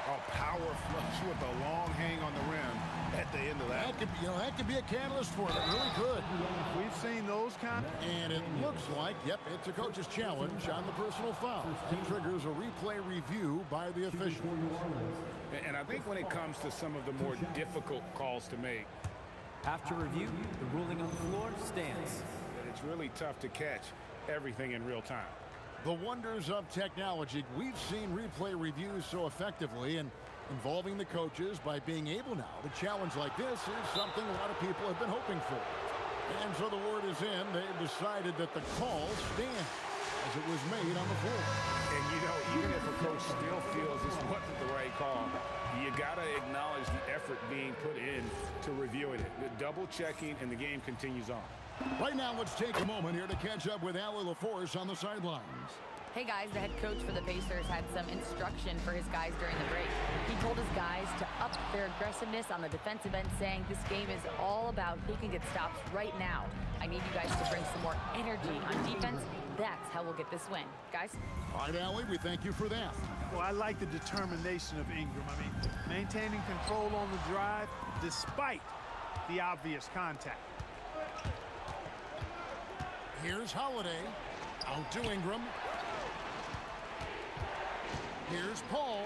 A power flush with a long hang on the rim at the end of that. That could be a catalyst for it. It really could. We've seen those kind of... And it looks like, yep, it's a coach's challenge on the personal foul. It triggers a replay review by the official. And I think when it comes to some of the more difficult calls to make, after review, the ruling on the floor stands. it's really tough to catch everything in real time. The wonders of technology. We've seen replay reviews so effectively and involving the coaches by being able now to challenge like this is something a lot of people have been hoping for. And so the word is in. They've decided that the call stands as it was made on the floor. And you know, even if a coach still feels this wasn't the right call, you got to acknowledge the effort being put in to reviewing it. The double checking, and the game continues on. Right now, let's take a moment here to catch up with Allie LaForce on the sidelines. Hey guys, the head coach for the Pacers had some instruction for his guys during the break. He told his guys to up their aggressiveness on the defensive end, saying this game is all about who can get stops right now. I need you guys to bring some more energy on defense. That's how we'll get this win. Guys? All right, Allie, we thank you for that. Well, I like the determination of Ingram. I mean, maintaining control on the drive despite the obvious contact. Here's Holiday. Out to Ingram. Here's Paul.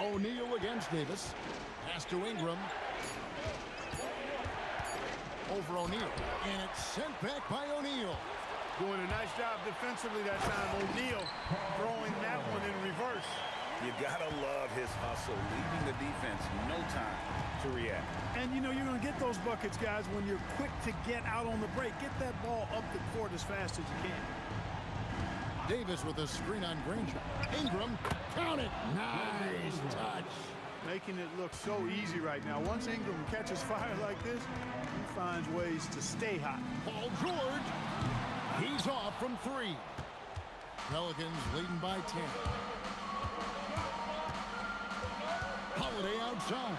O'Neal against Davis. Pass to Ingram. Over O'Neal. And it's sent back by O'Neal. Doing a nice job defensively that time. O'Neal throwing that one in reverse. You gotta love his hustle, leaving the defense no time to react. And you know you're going to get those buckets, guys, when you're quick to get out on the break. Get that ball up the court as fast as you can. Davis with a screen on Granger. Ingram, count it. Nice touch. Making it look so easy right now. Once Ingram catches fire like this, he finds ways to stay hot. Paul George. He's off from 3. Pelicans leading by 10. Holiday outside.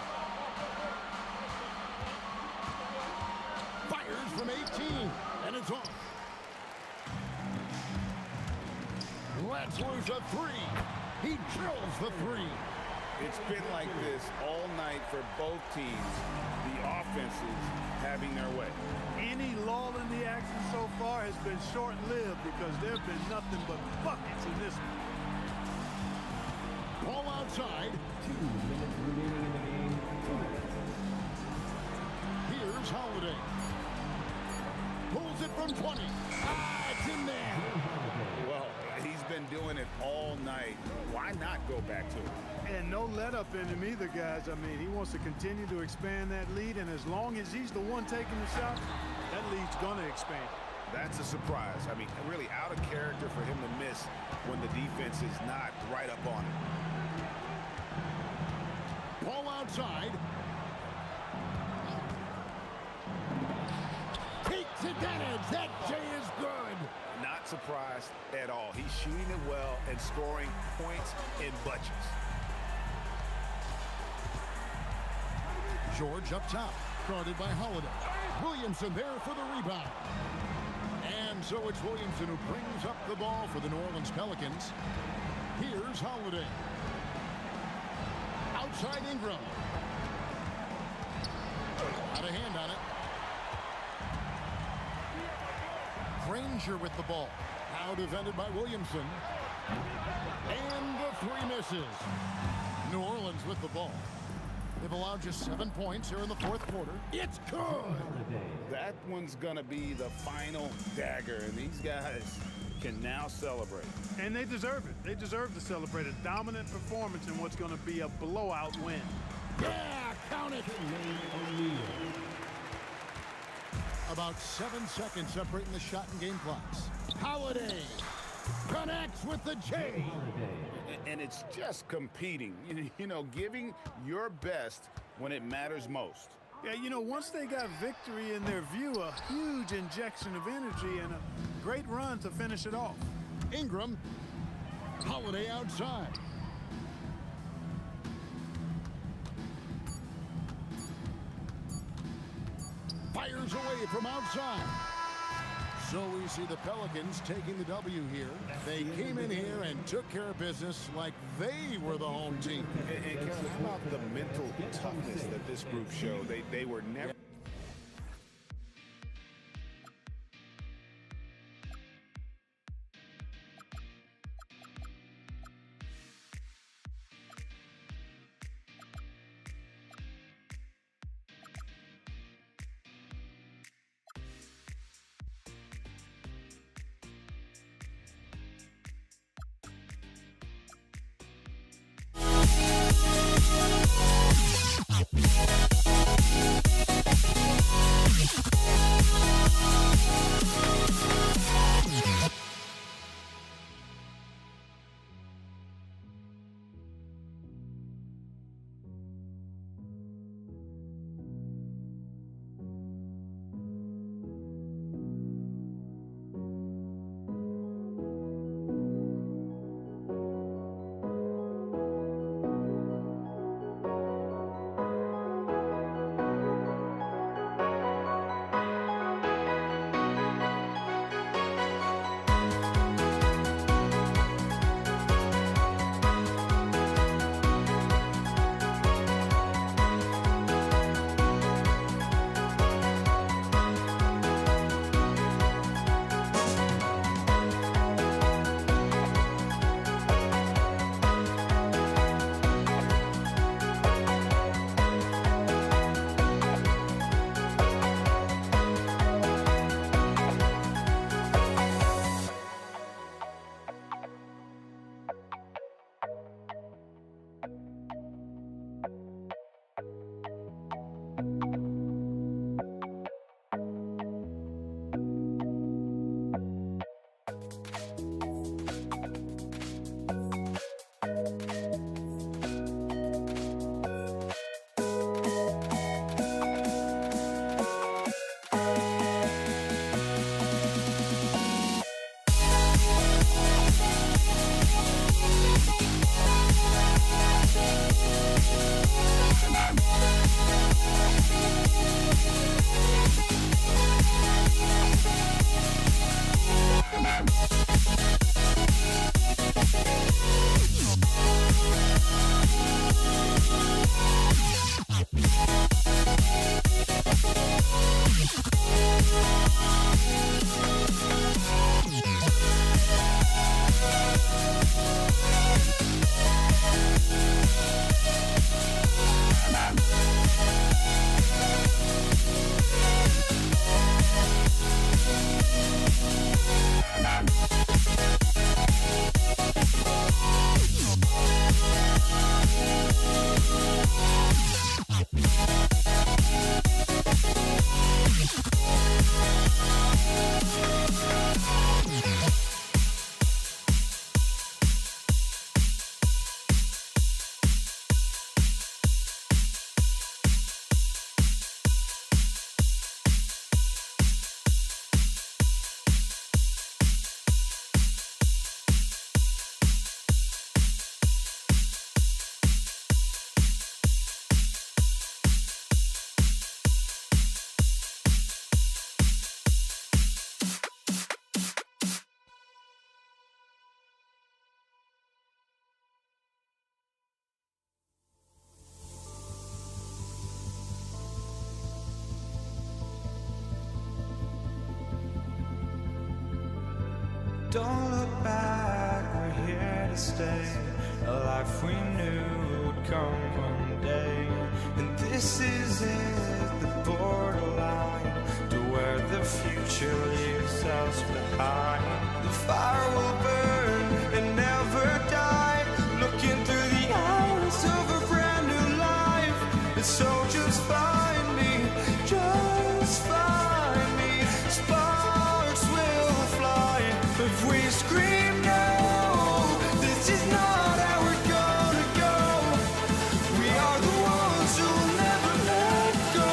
Fires from 18. And it's off. Lets loose a 3. He drills the 3. It's been like this all night for both teams. The offenses having their way. Any lull in the action so far has been short-lived because there have been nothing but buckets in this one. Ball outside. 2 minutes remaining in the game. 2 minutes. Here's Holiday. Pulls it from 20. It's in there. Well, he's been doing it all night. Why not go back to it? And no let-up in him either, guys. I mean, he wants to continue to expand that lead, and as long as he's the one taking the shots, that lead's going to expand. That's a surprise. I mean, really out of character for him to miss when the defense is not right up on him. Ball outside. Takes advantage. That J is good. Not surprised at all. He's shooting it well and scoring points in bunches. George up top, guarded by Holiday. Williamson there for the rebound. And so it's Williamson who brings up the ball for the New Orleans Pelicans. Here's Holiday. Outside Ingram. Got a hand on it. Granger with the ball. Now defended by Williamson. And the 3 misses. New Orleans with the ball. They've allowed just 7 points here in the 4th quarter. It's good. That one's going to be the final dagger, and these guys can now celebrate. And they deserve it. They deserve to celebrate a dominant performance in what's going to be a blowout win. Yeah, count it. About 7 seconds separating the shot and game clocks. Holiday connects with the J. And it's just competing, you know, giving your best when it matters most. Yeah, you know, once they got victory in their view, a huge injection of energy and a great run to finish it off. Ingram, Holiday outside. Fires away from outside. So we see the Pelicans taking the W here. They came in here and took care of business like they were the home team. And Kevin, how about the mental toughness that this group showed? They were never... Don't look back, we're here to stay. A life we knew would come one day. And this is it, the borderline to where the future leaves us behind. The fire will burn and never die, looking through the eyes of a brand new life. And so just find me, just find me. Sparks will fly if we scream no. This is not how we're gonna go. We are the ones who'll never let go.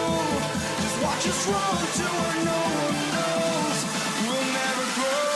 Just watch us run to where no one knows. We'll never grow.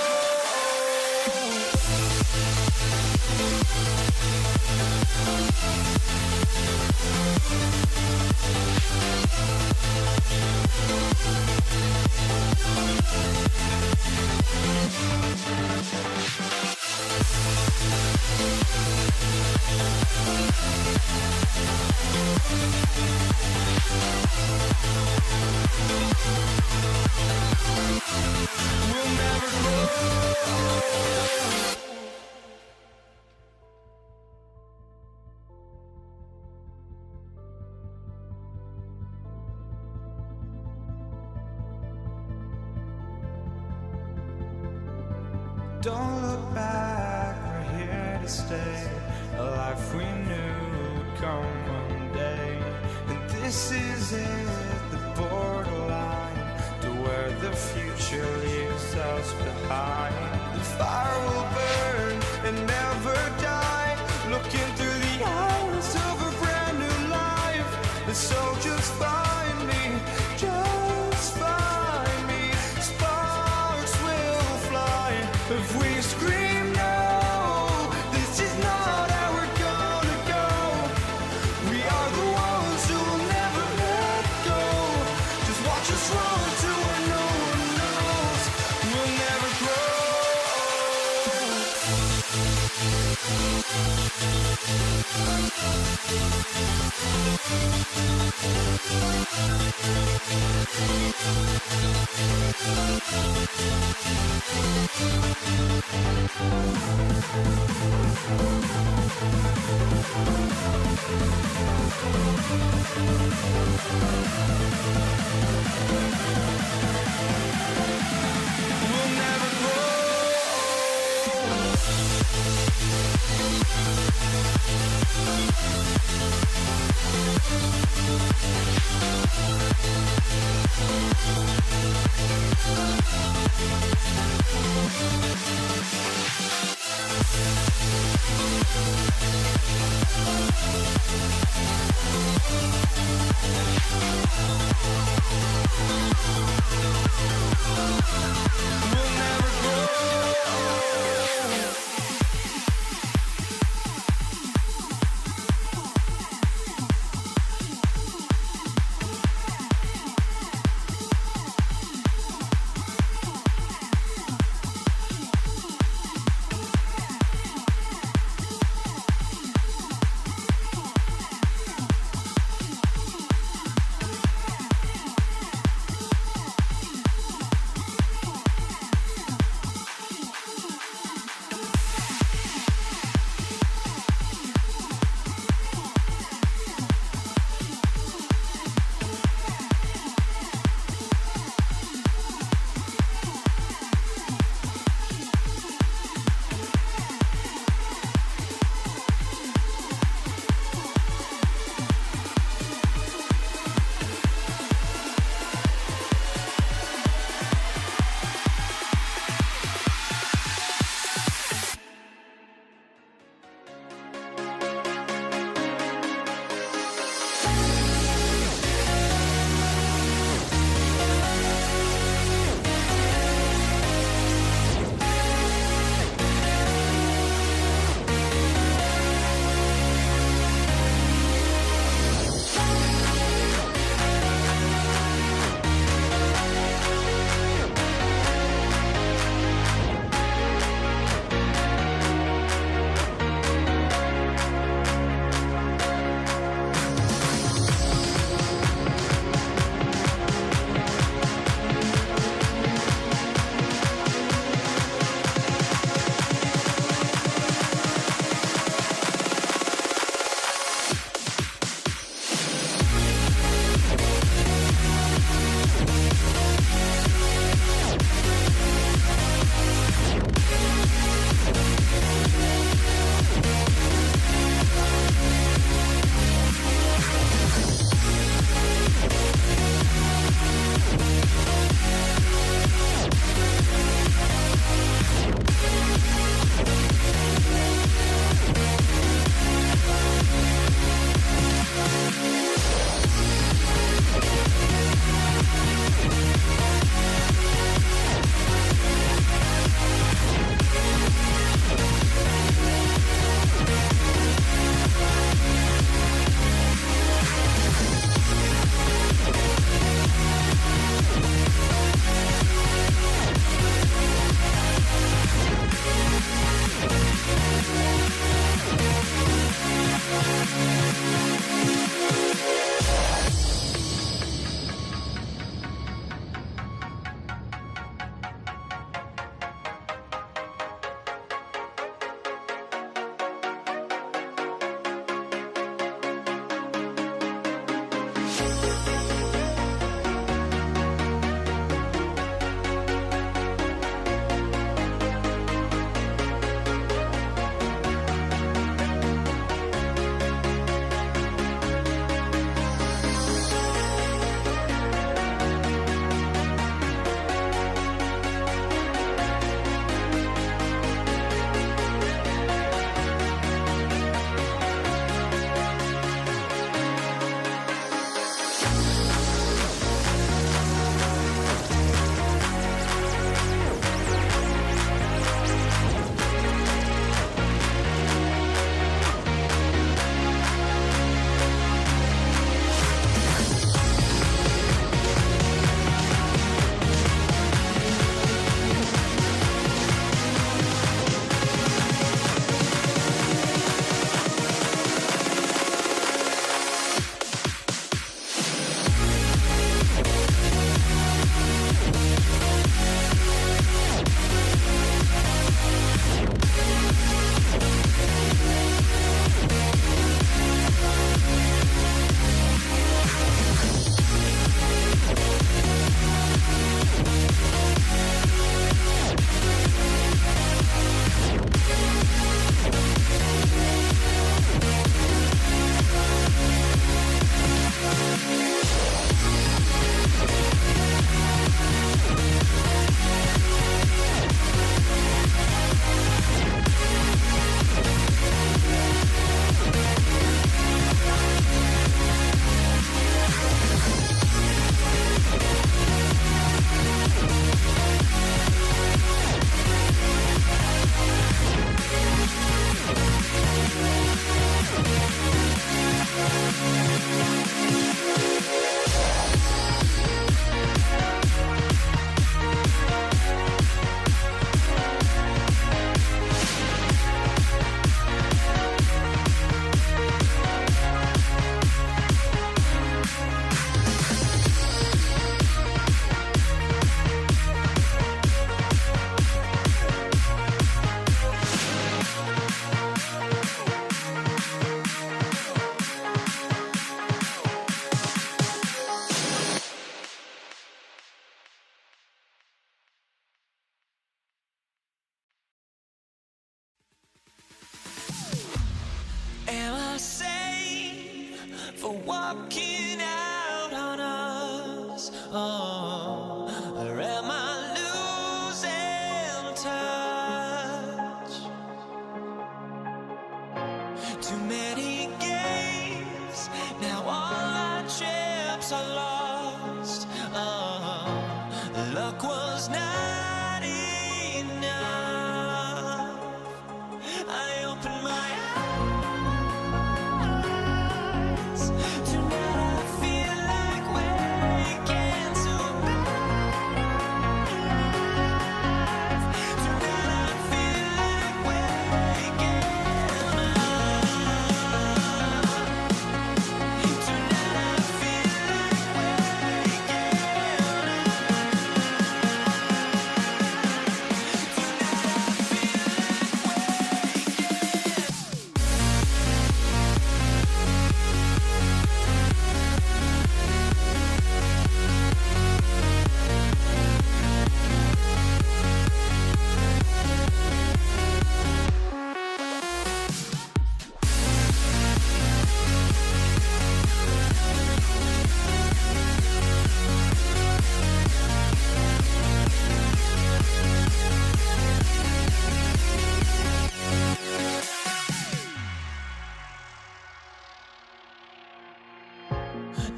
We'll never grow. Don't look back, we're here to stay. A life we knew would come one day. And this is it, the borderline to where the future leaves us behind. The fire will burn and never die, looking through the eyes of a brand new life. And so just find me, just find me. Sparks will fly if we scream no. This is not how we're gonna go. We are the ones who will never let go. Just watch us run to where no one knows. We'll never grow. We'll never grow. We'll never grow. walking out on us? Oh, or am I losing touch? Too many games, now all our chips are lost. Oh, luck was not enough. I opened my eyes. Tonight I feel like waking to life. Tonight I feel like waking up. Tonight I feel like waking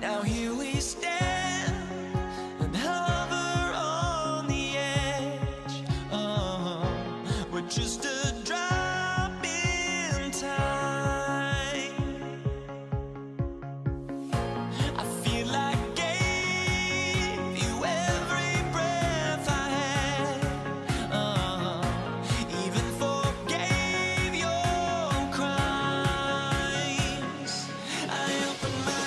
Now here we stand and hover on the edge. Oh, we're just a drop in time. I feel like I gave you every breath I had. Even forgave your crimes. I opened my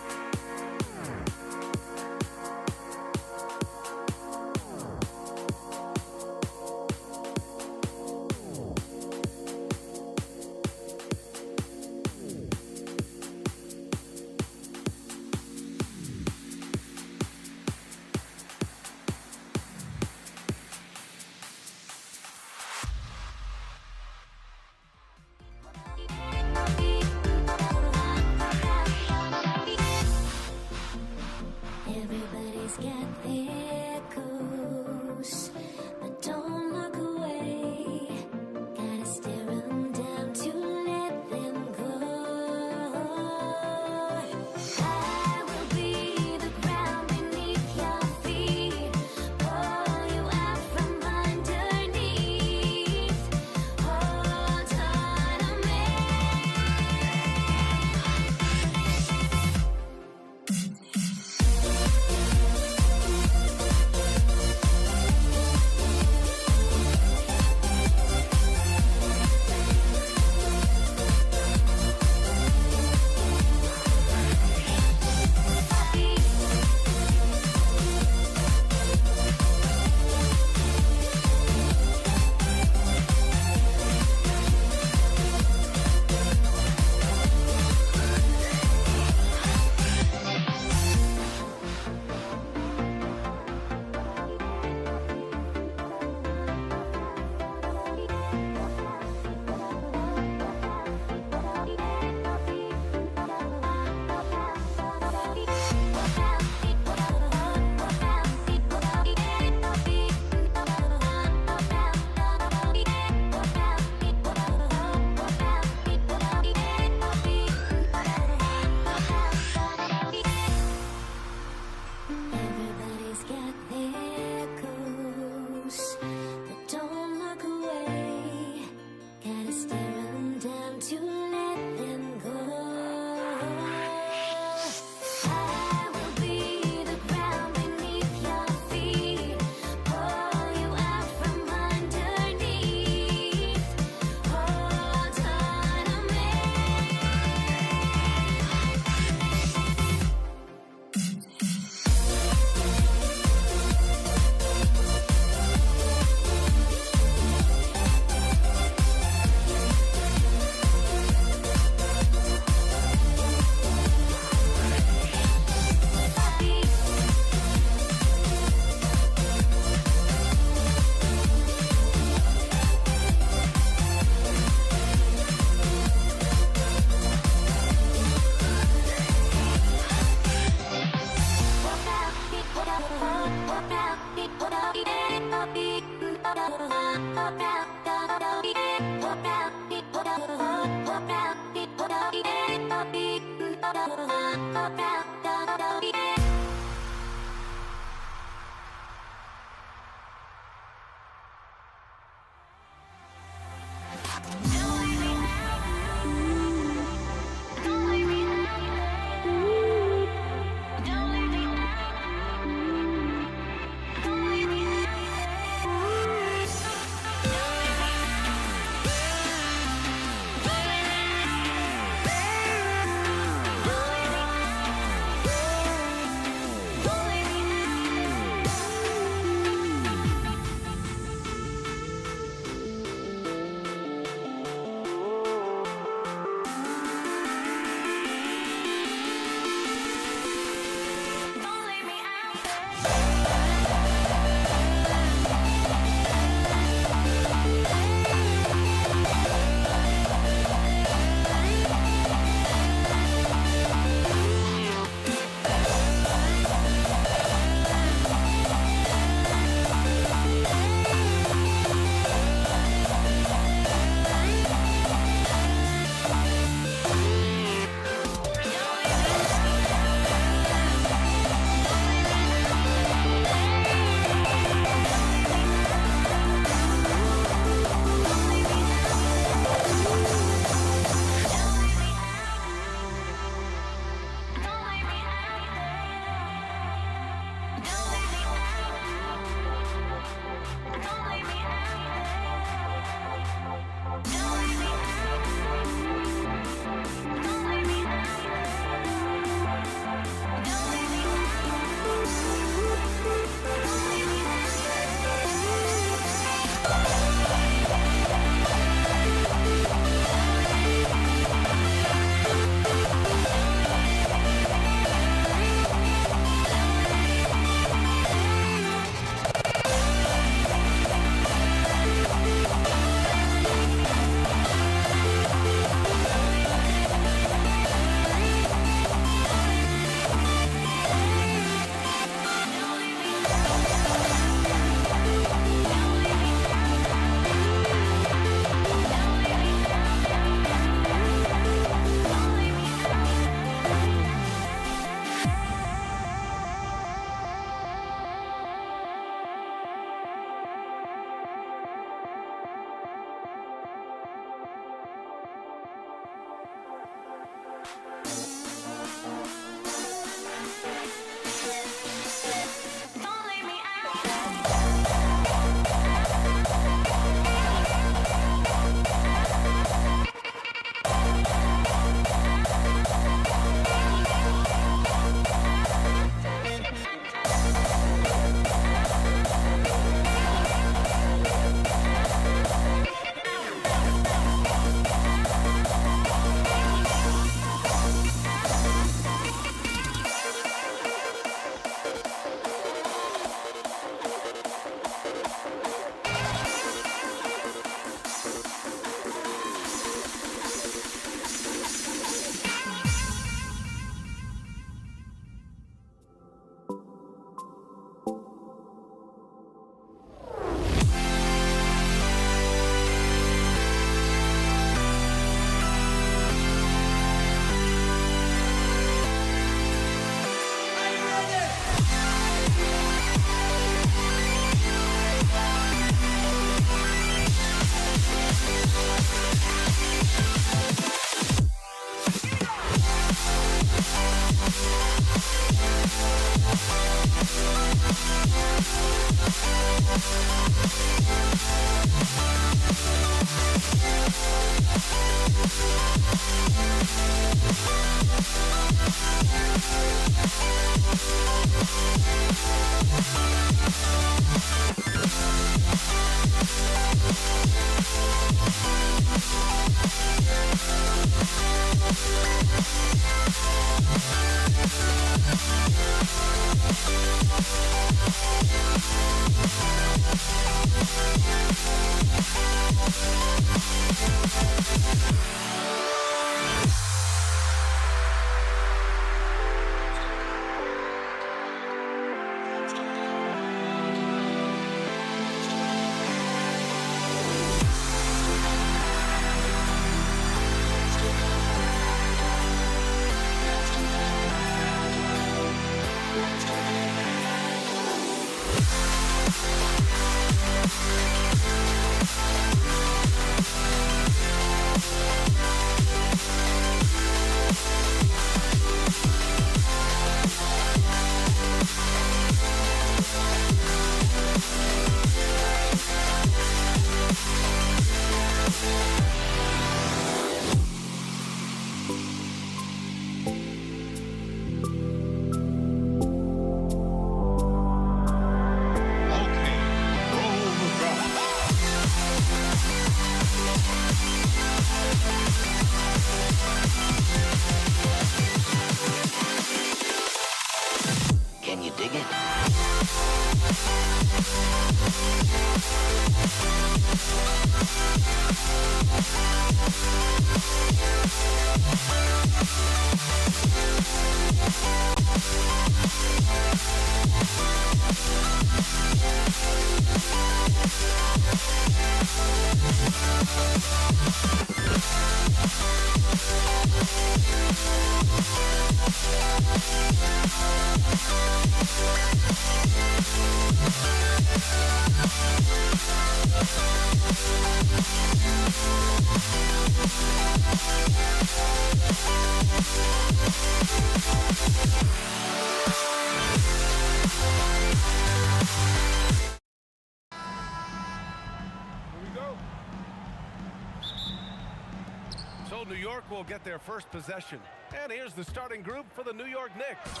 So New York will get their first possession. And here's the starting group for the New York Knicks.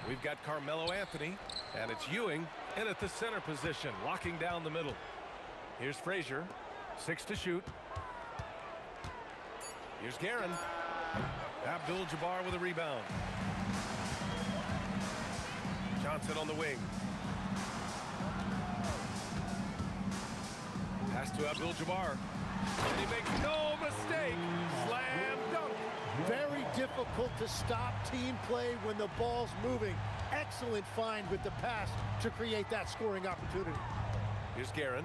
We've got Carmelo Anthony, and it's Ewing in at the center position, locking down the middle. Here's Frazier, 6 to shoot. Here's Guerin. Abdul-Jabbar with a rebound. Johnson on the wing. Pass to Abdul-Jabbar. And he makes no mistake. Slam dunk. Very difficult to stop team play when the ball's moving. Excellent find with the pass to create that scoring opportunity. Here's Guerin.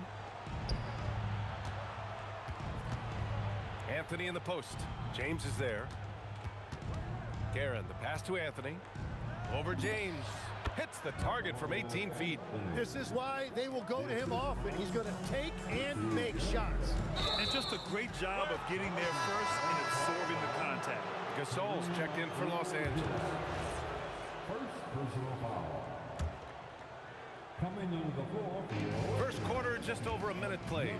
Anthony in the post. James is there. Guerin, the pass to Anthony. Over James. Hits the target from 18 feet. This is why they will go to him often. He's going to take and make shots. And just a great job of getting there first and absorbing the contact. Gasol's checked in for Los Angeles. First personal foul. Coming into the floor. First quarter, just over a minute played.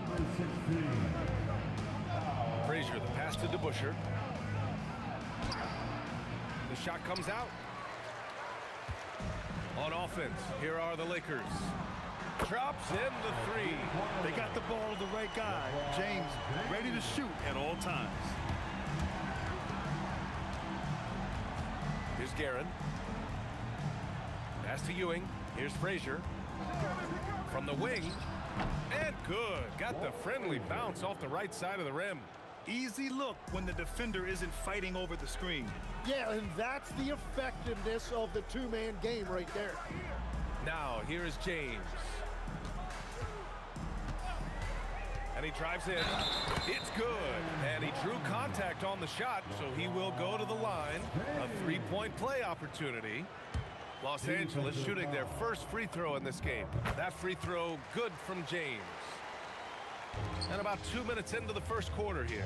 Frazier, the pass to DeBusschere. The shot comes out. On offense, here are the Lakers. Drops in the three. They got the ball to the right guy. James ready to shoot at all times. Here's Guerin. Pass to Ewing. Here's Frazier. From the wing. And good. Got the friendly bounce off the right side of the rim. Easy look when the defender isn't fighting over the screen. Yeah, and that's the effectiveness of the two-man game right there. Now, here is James. And he drives in. It's good. And he drew contact on the shot, so he will go to the line. A three-point play opportunity. Los Angeles shooting their first free throw in this game. That free throw good from James. And about 2 minutes into the first quarter here.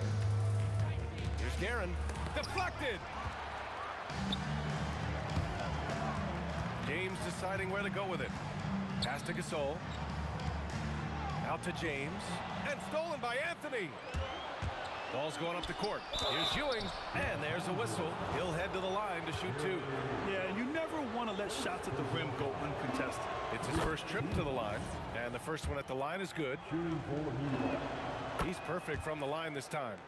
Here's Guerin. Deflected. James deciding where to go with it. Pass to Gasol. Out to James. And stolen by Anthony. Ball's going up the court. Here's Ewing. And there's a whistle. He'll head to the line to shoot two. Yeah, you never want to let shots at the rim go uncontested. It's his first trip to the line. And the first one at the line is good. He's perfect from the line this time.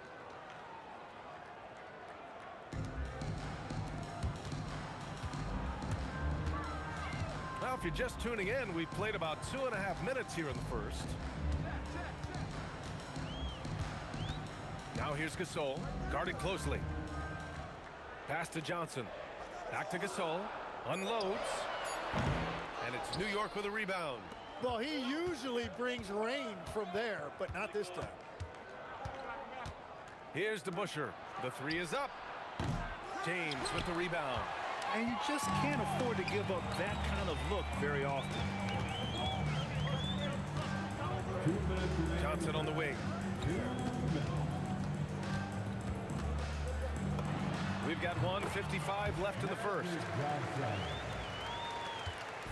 Now, if you're just tuning in, we've played about 2.5 minutes here in the first. Now here's Gasol, guarded closely. Pass to Johnson. Back to Gasol. Unloads. And it's New York with a rebound. Well, he usually brings rain from there, but not this time. Here's DeBusschere. The three is up. James with the rebound. And you just can't afford to give up that kind of look very often. Johnson on the wing. We've got 1:55 left in the first.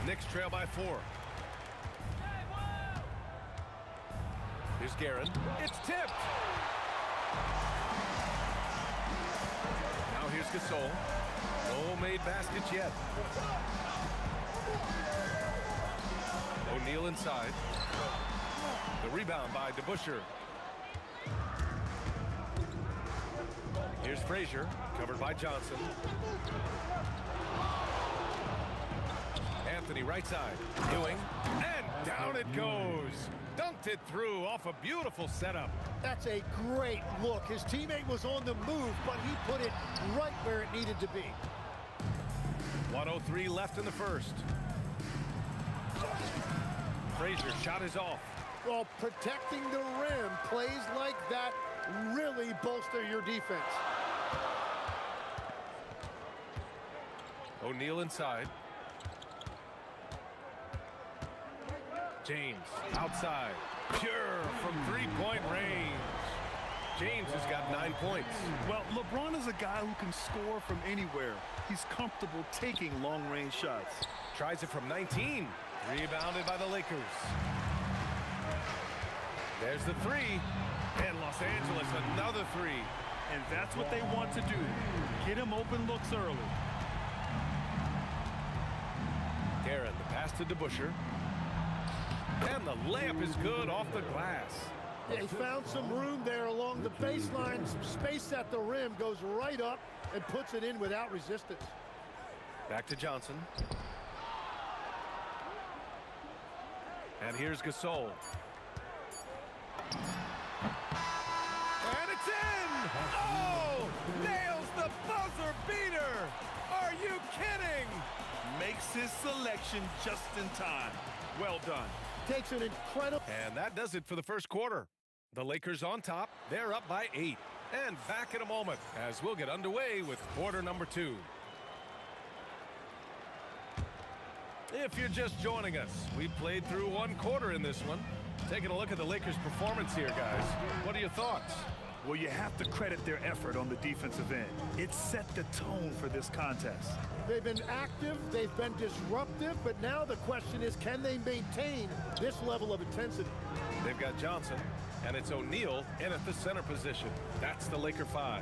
Knicks trail by 4. Here's Guerin. It's tipped. Now here's Gasol. No made baskets yet. O'Neal inside. The rebound by DeBusschere. Here's Frazier, covered by Johnson. Anthony right side. Ewing. And down it goes. Dunked it through off a beautiful setup. That's a great look. His teammate was on the move, but he put it right where it needed to be. 1:03 left in the first. Frazier shot is off. Well, protecting the rim, plays like that really bolster your defense. O'Neal inside. James, outside. Pure from three-point range. James has got 9 points. Well, LeBron is a guy who can score from anywhere. He's comfortable taking long-range shots. Tries it from 19. Rebounded by the Lakers. There's the three. And Los Angeles, another three. And that's what they want to do. Get him open looks early. Aaron, the pass to DeBusschere. And the layup is good off the glass. Yeah, he found some room there along the baseline. Some space at the rim, goes right up and puts it in without resistance. Back to Johnson. And here's Gasol. And it's in! Oh! Nails the buzzer beater! Are you kidding? Makes his selection just in time. Well done. Takes an incredible... And that does it for the first quarter. The Lakers on top. They're up by 8. And back in a moment as we'll get underway with quarter number 2. If you're just joining us, we played through one quarter in this one. Taking a look at the Lakers' performance here, guys. What are your thoughts? Well, you have to credit their effort on the defensive end. It set the tone for this contest. They've been active, they've been disruptive, but now the question is, can they maintain this level of intensity? They've got Johnson, and it's O'Neal in at the center position. That's the Laker 5.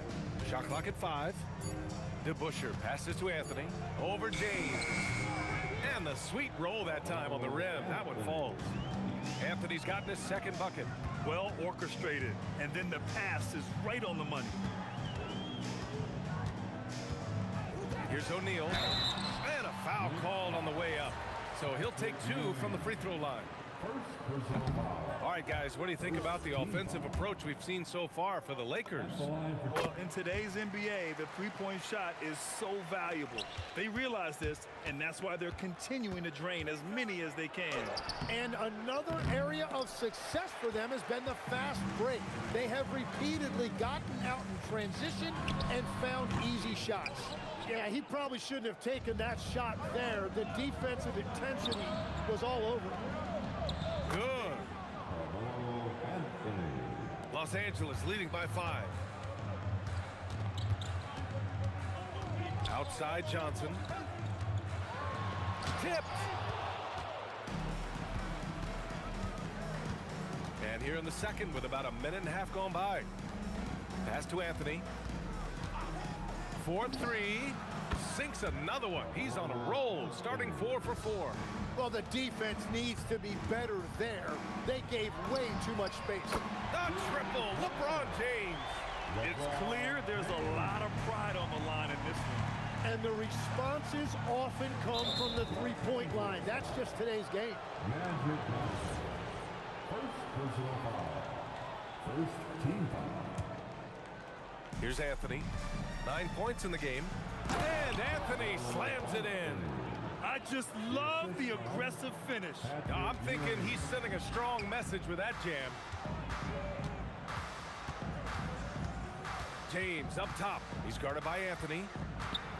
Shot clock at 5. DeBusschere passes to Anthony. Over James. And the sweet roll that time on the rim. That one falls. Anthony's gotten his second bucket. Well orchestrated, and then the pass is right on the money. Here's O'Neal. And a foul called on the way up. So he'll take 2 from the free throw line. All right, guys, what do you think about the offensive approach we've seen so far for the Lakers? Well, in today's NBA, the three-point shot is so valuable. They realize this, and that's why they're continuing to drain as many as they can. And another area of success for them has been the fast break. They have repeatedly gotten out in transition and found easy shots. Yeah, he probably shouldn't have taken that shot there. The defensive intensity was all over it. Good. Los Angeles leading by 5. Outside Johnson. Tipped. And here in the second with about a minute and a half gone by. Pass to Anthony. 4-3. Sinks another one. He's on a roll, starting 4 for 4. Well, the defense needs to be better there. They gave way too much space. The triple, LeBron James. It's clear there's a lot of pride on the line in this one. And the responses often come from the three-point line. That's just today's game. First personal foul. First team foul. Here's Anthony. 9 points in the game. And Anthony slams it in. I just love the aggressive finish. I'm thinking he's sending a strong message with that jam. James up top. He's guarded by Anthony.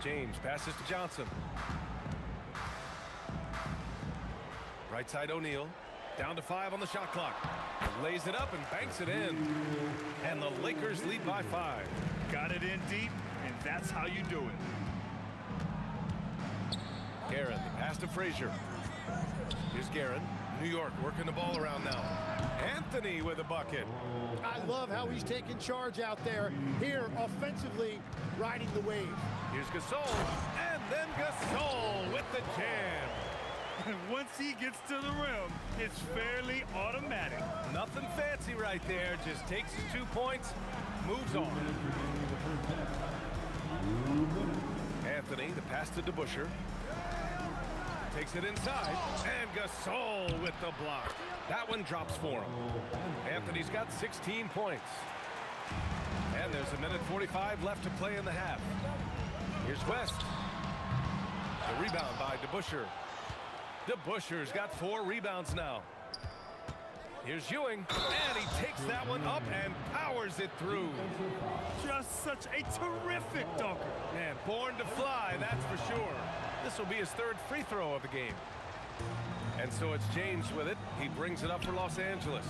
James passes to Johnson. Right side O'Neal. Down to 5 on the shot clock. Lays it up and banks it in. And the Lakers lead by 5. Got it in deep, and that's how you do it. Guerin, the pass to Frazier. Here's Guerin. New York working the ball around now. Anthony with a bucket. I love how he's taking charge out there. Here, offensively, riding the wave. Here's Gasol. And then Gasol with the jam. And once he gets to the rim, it's fairly automatic. Nothing fancy right there. Just takes his 2 points, moves on. Anthony, the pass to DeBusschere. Takes it inside, and Gasol with the block. That one drops for him. Anthony's got 16 points. And there's a minute 45 left to play in the half. Here's West. The rebound by DeBusschere. DeBusschere's got 4 rebounds now. Here's Ewing, and he takes that one up and powers it through. Just such a terrific dunker. Man, born to fly, that's for sure. This will be his 3rd free throw of the game. And so it's James with it. He brings it up for Los Angeles.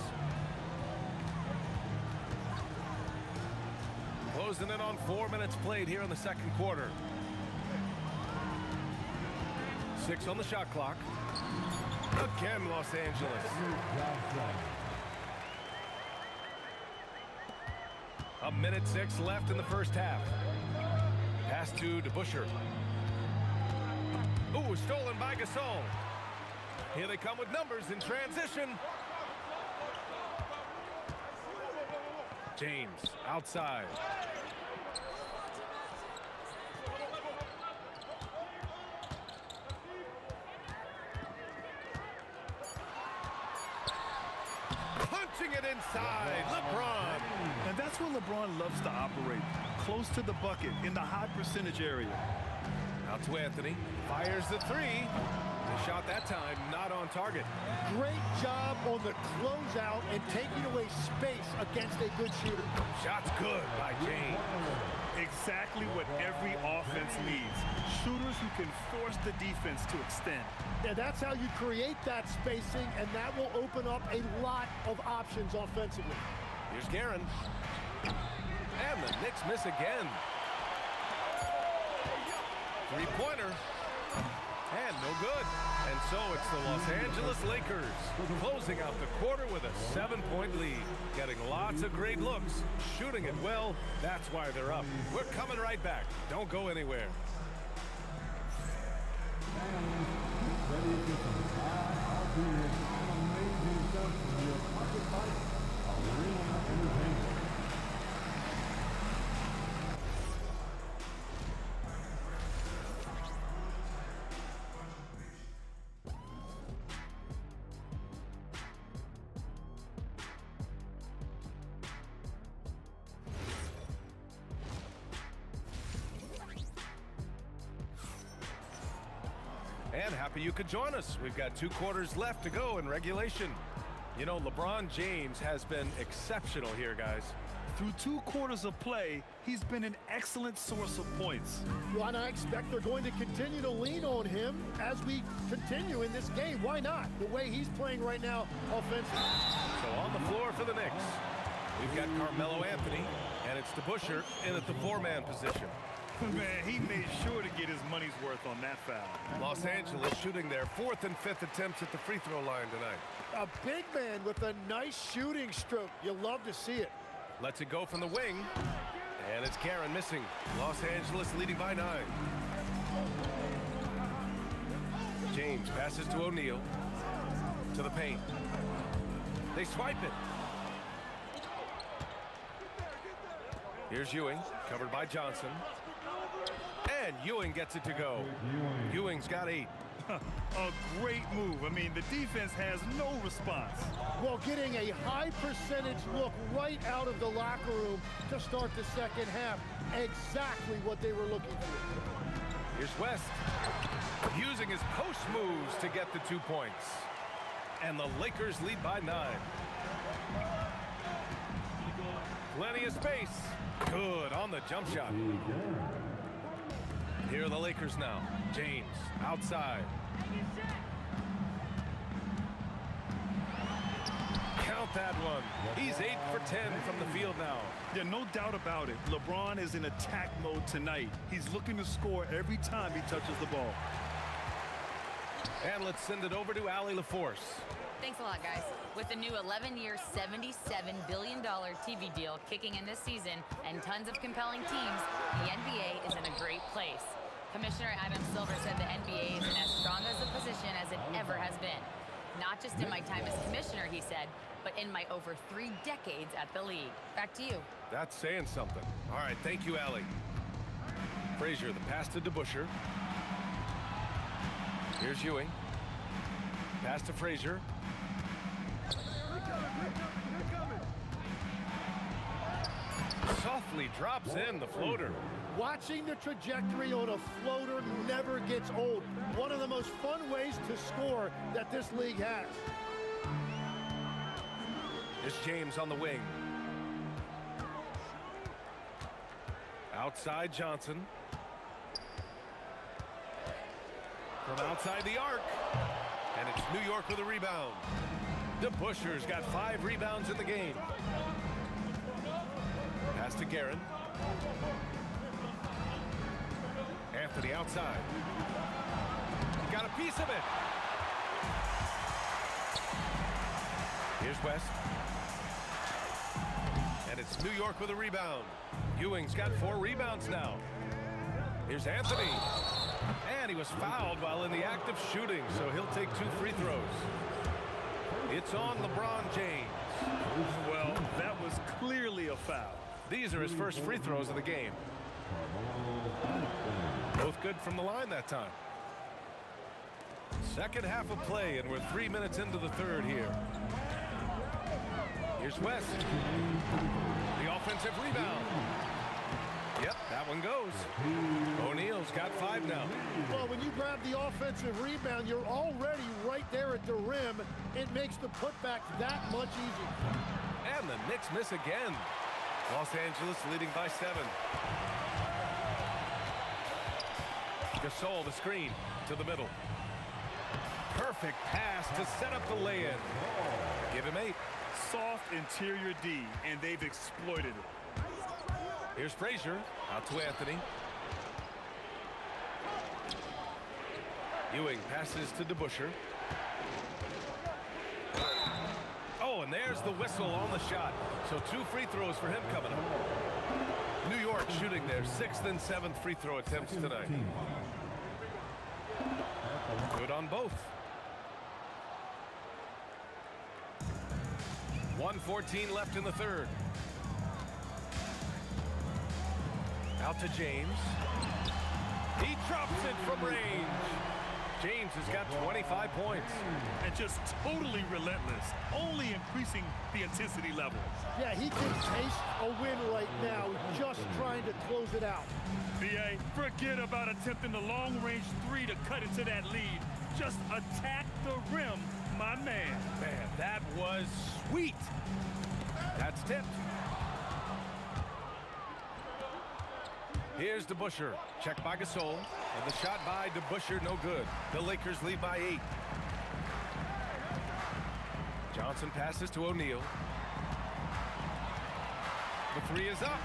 Closing in on 4 minutes played here in the second quarter. 6 on the shot clock. Again, Los Angeles. A minute 6 left in the first half. Pass to DeBusschere. Ooh, stolen by Gasol. Here they come with numbers in transition. James outside. Punching it inside, LeBron. And that's where LeBron loves to operate, close to the bucket in the high percentage area. Out to Anthony, fires the three. The shot that time not on target. Great job on the closeout and taking away space against a good shooter. Shot's good by James. Exactly what every offense needs. Shooters who can force the defense to extend. Yeah, that's how you create that spacing, and that will open up a lot of options offensively. Here's Guerin. And the Knicks miss again. Three-pointer. And no good. And so it's the Los Angeles Lakers closing out the quarter with a 7-point lead. Getting lots of great looks, shooting it well. That's why they're up. We're coming right back. Don't go anywhere. And happy you could join us. We've got 2 quarters left to go in regulation. You know, LeBron James has been exceptional here, guys. Through 2 quarters of play, he's been an excellent source of points. Well, and I expect they're going to continue to lean on him as we continue in this game. Why not? The way he's playing right now offensively. So on the floor for the Knicks, we've got Carmelo Anthony, and it's DeBusschere in at the 4-man position. Man, he made sure to get his money's worth on that foul. Los Angeles shooting their 4th and 5th attempts at the free throw line tonight. A big man with a nice shooting stroke. You love to see it. Lets it go from the wing, and it's Guerin missing. Los Angeles leading by 9. James passes to O'Neal, to the paint. They swipe it. Here's Ewing, covered by Johnson. And Ewing gets it to go. Ewing's got 8. A great move. I mean, the defense has no response. Well, getting a high percentage look right out of the locker room to start the second half. Exactly what they were looking for. Here's West, using his post moves to get the 2 points. And the Lakers lead by 9. Plenty of space. Good on the jump shot. Here are the Lakers now. James outside. Count that one. He's 8 for 10 from the field now. Yeah, no doubt about it. LeBron is in attack mode tonight. He's looking to score every time he touches the ball. And let's send it over to Allie LaForce. Thanks a lot, guys. With the new 11-year, $77 billion TV deal kicking in this season and tons of compelling teams, the NBA is in a great place. Commissioner Adam Silver said the NBA is in as strong as a position as it ever has been. Not just in my time as commissioner, he said, but in my over 3 decades at the league. Back to you. That's saying something. All right, thank you, Allie. Frazier, the pass to DeBusschere. Here's Ewing. Pass to Frazier. Softly drops in the floater. Watching the trajectory on a floater never gets old. One of the most fun ways to score that this league has. It's James on the wing. Outside Johnson. From outside the arc. And it's New York with a rebound. DeBuscher's got 5 rebounds in the game. Pass to Guerin. Anthony outside. He got a piece of it. Here's West. And it's New York with a rebound. Ewing's got 4 rebounds now. Here's Anthony. And he was fouled while in the act of shooting, so he'll take 2 free throws. It's on LeBron James. Well, that was clearly a foul. These are his first free throws of the game. Both good from the line that time. Second half of play, and we're 3 minutes into the third here. Here's West. The offensive rebound. Yep, that one goes. O'Neal's got 5 now. Well, when you grab the offensive rebound, you're already right there at the rim. It makes the putback that much easier. And the Knicks miss again. Los Angeles leading by 7. Gasol the screen to the middle. Perfect pass to set up the lay-in. Give him 8. Soft interior D, and they've exploited it. Here's Frazier, out to Anthony. Ewing passes to DeBuscher. Oh, and there's the whistle on the shot. So 2 free throws for him coming up. New York shooting their 6th and 7th free throw attempts tonight. Good on both. 1:14 left in the third. Out to James. He drops it from range. James has got 25 points. And just totally relentless, only increasing the intensity level. Yeah, he can taste a win right now, just trying to close it out. BA, forget about attempting the long-range 3 to cut into that lead. Just attack the rim, my man. Man, that was sweet. That's tipped. Here's DeBuscher. Checked by Gasol. And the shot by DeBuscher, no good. The Lakers lead by 8. Johnson passes to O'Neal. The 3 is up.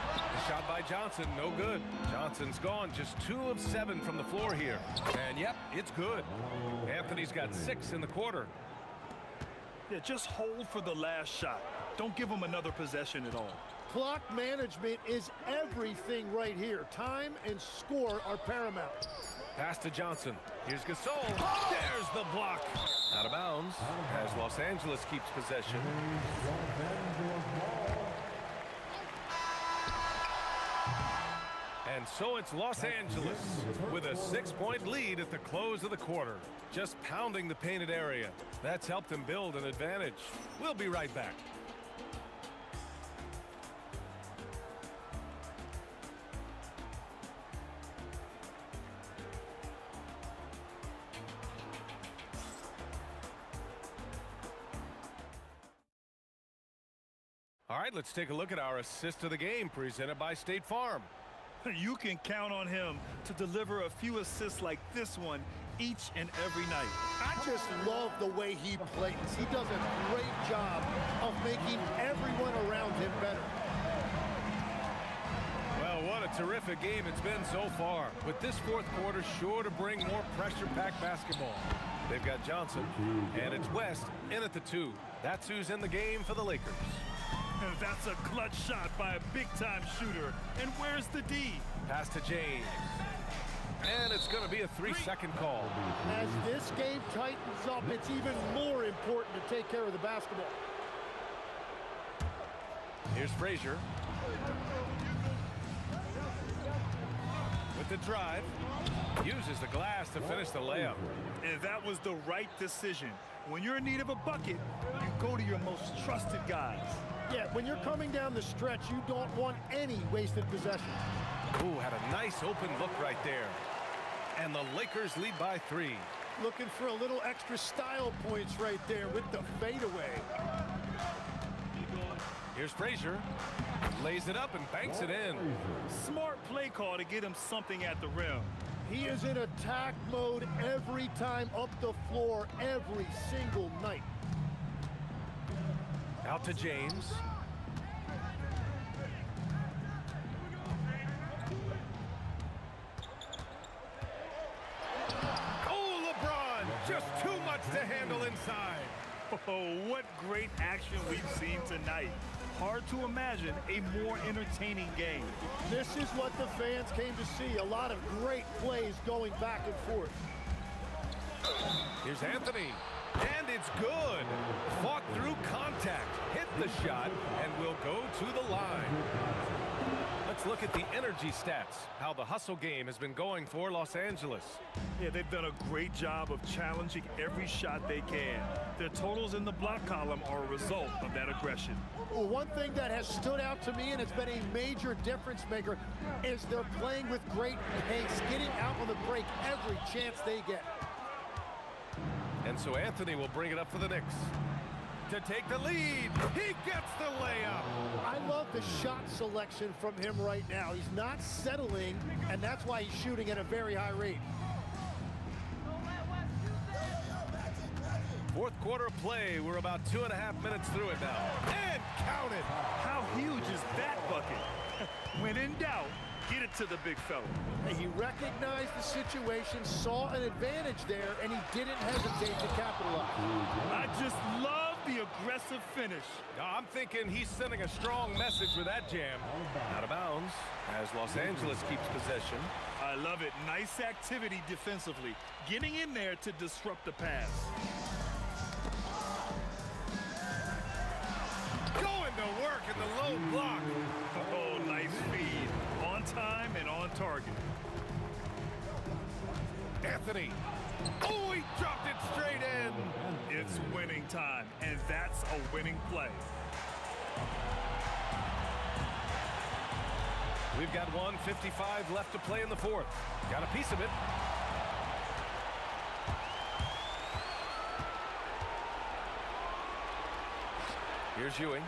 The shot by Johnson, no good. Johnson's gone, just 2 of 7 from the floor here. And yep, it's good. Anthony's got 6 in the quarter. Yeah, just hold for the last shot. Don't give him another possession at all. Clock management is everything right here. Time and score are paramount. Pass to Johnson. Here's Gasol. There's the block. Out of bounds as Los Angeles keeps possession. And so it's Los Angeles with a 6-point lead at the close of the quarter. Just pounding the painted area. That's helped them build an advantage. We'll be right back. All right, let's take a look at our assist of the game presented by State Farm. You can count on him to deliver a few assists like this one each and every night. I just love the way he plays. He does a great job of making everyone around him better. Well, what a terrific game it's been so far. With this fourth quarter sure to bring more pressure-packed basketball. They've got Johnson, and it's West in at the 2. That's who's in the game for the Lakers. And that's a clutch shot by a big-time shooter. And where's the D? Pass to James. And it's going to be a 3-second call. As this game tightens up, it's even more important to take care of the basketball. Here's Frazier. With the drive. Uses the glass to finish the layup. And that was the right decision. When you're in need of a bucket, you go to your most trusted guys. Yeah, when you're coming down the stretch, you don't want any wasted possession. Ooh, had a nice open look right there. And the Lakers lead by 3. Looking for a little extra style points right there with the fadeaway. Here's Frazier. Lays it up and banks it in. Smart play call to get him something at the rim. He is in attack mode every time up the floor, every single night. Out to James. Oh, LeBron! Just too much to handle inside. Oh, what great action we've seen tonight. Hard to imagine a more entertaining game. This is what the fans came to see. A lot of great plays going back and forth. Here's Anthony. And it's good. Fought through contact, hit the shot, and will go to the line. Let's look at the energy stats, how the hustle game has been going for Los Angeles. Yeah, they've done a great job of challenging every shot they can. Their totals in the block column are a result of that aggression. Well, one thing that has stood out to me, and it's been a major difference maker, is they're playing with great pace, getting out on the break every chance they get. And so Anthony will bring it up for the Knicks. To take the lead, he gets the layup. I love the shot selection from him right now. He's not settling, and that's why he's shooting at a very high rate. Fourth quarter play, we're about 2.5 minutes through it now. And count it. How huge is that bucket? When in doubt, get it to the big fella. He recognized the situation, saw an advantage there, and he didn't hesitate to capitalize. I just love the aggressive finish. I'm thinking he's sending a strong message with that jam. Out of bounds as Los Angeles keeps possession. I love it. Nice activity defensively. Getting in there to disrupt the pass. Going to work in the low block. Oh, nice feed. On time and on target. Anthony. Oh, he dropped it straight in. It's winning time, and that's a winning play. We've got 1:55 left to play in the fourth. Got a piece of it. Here's Ewing.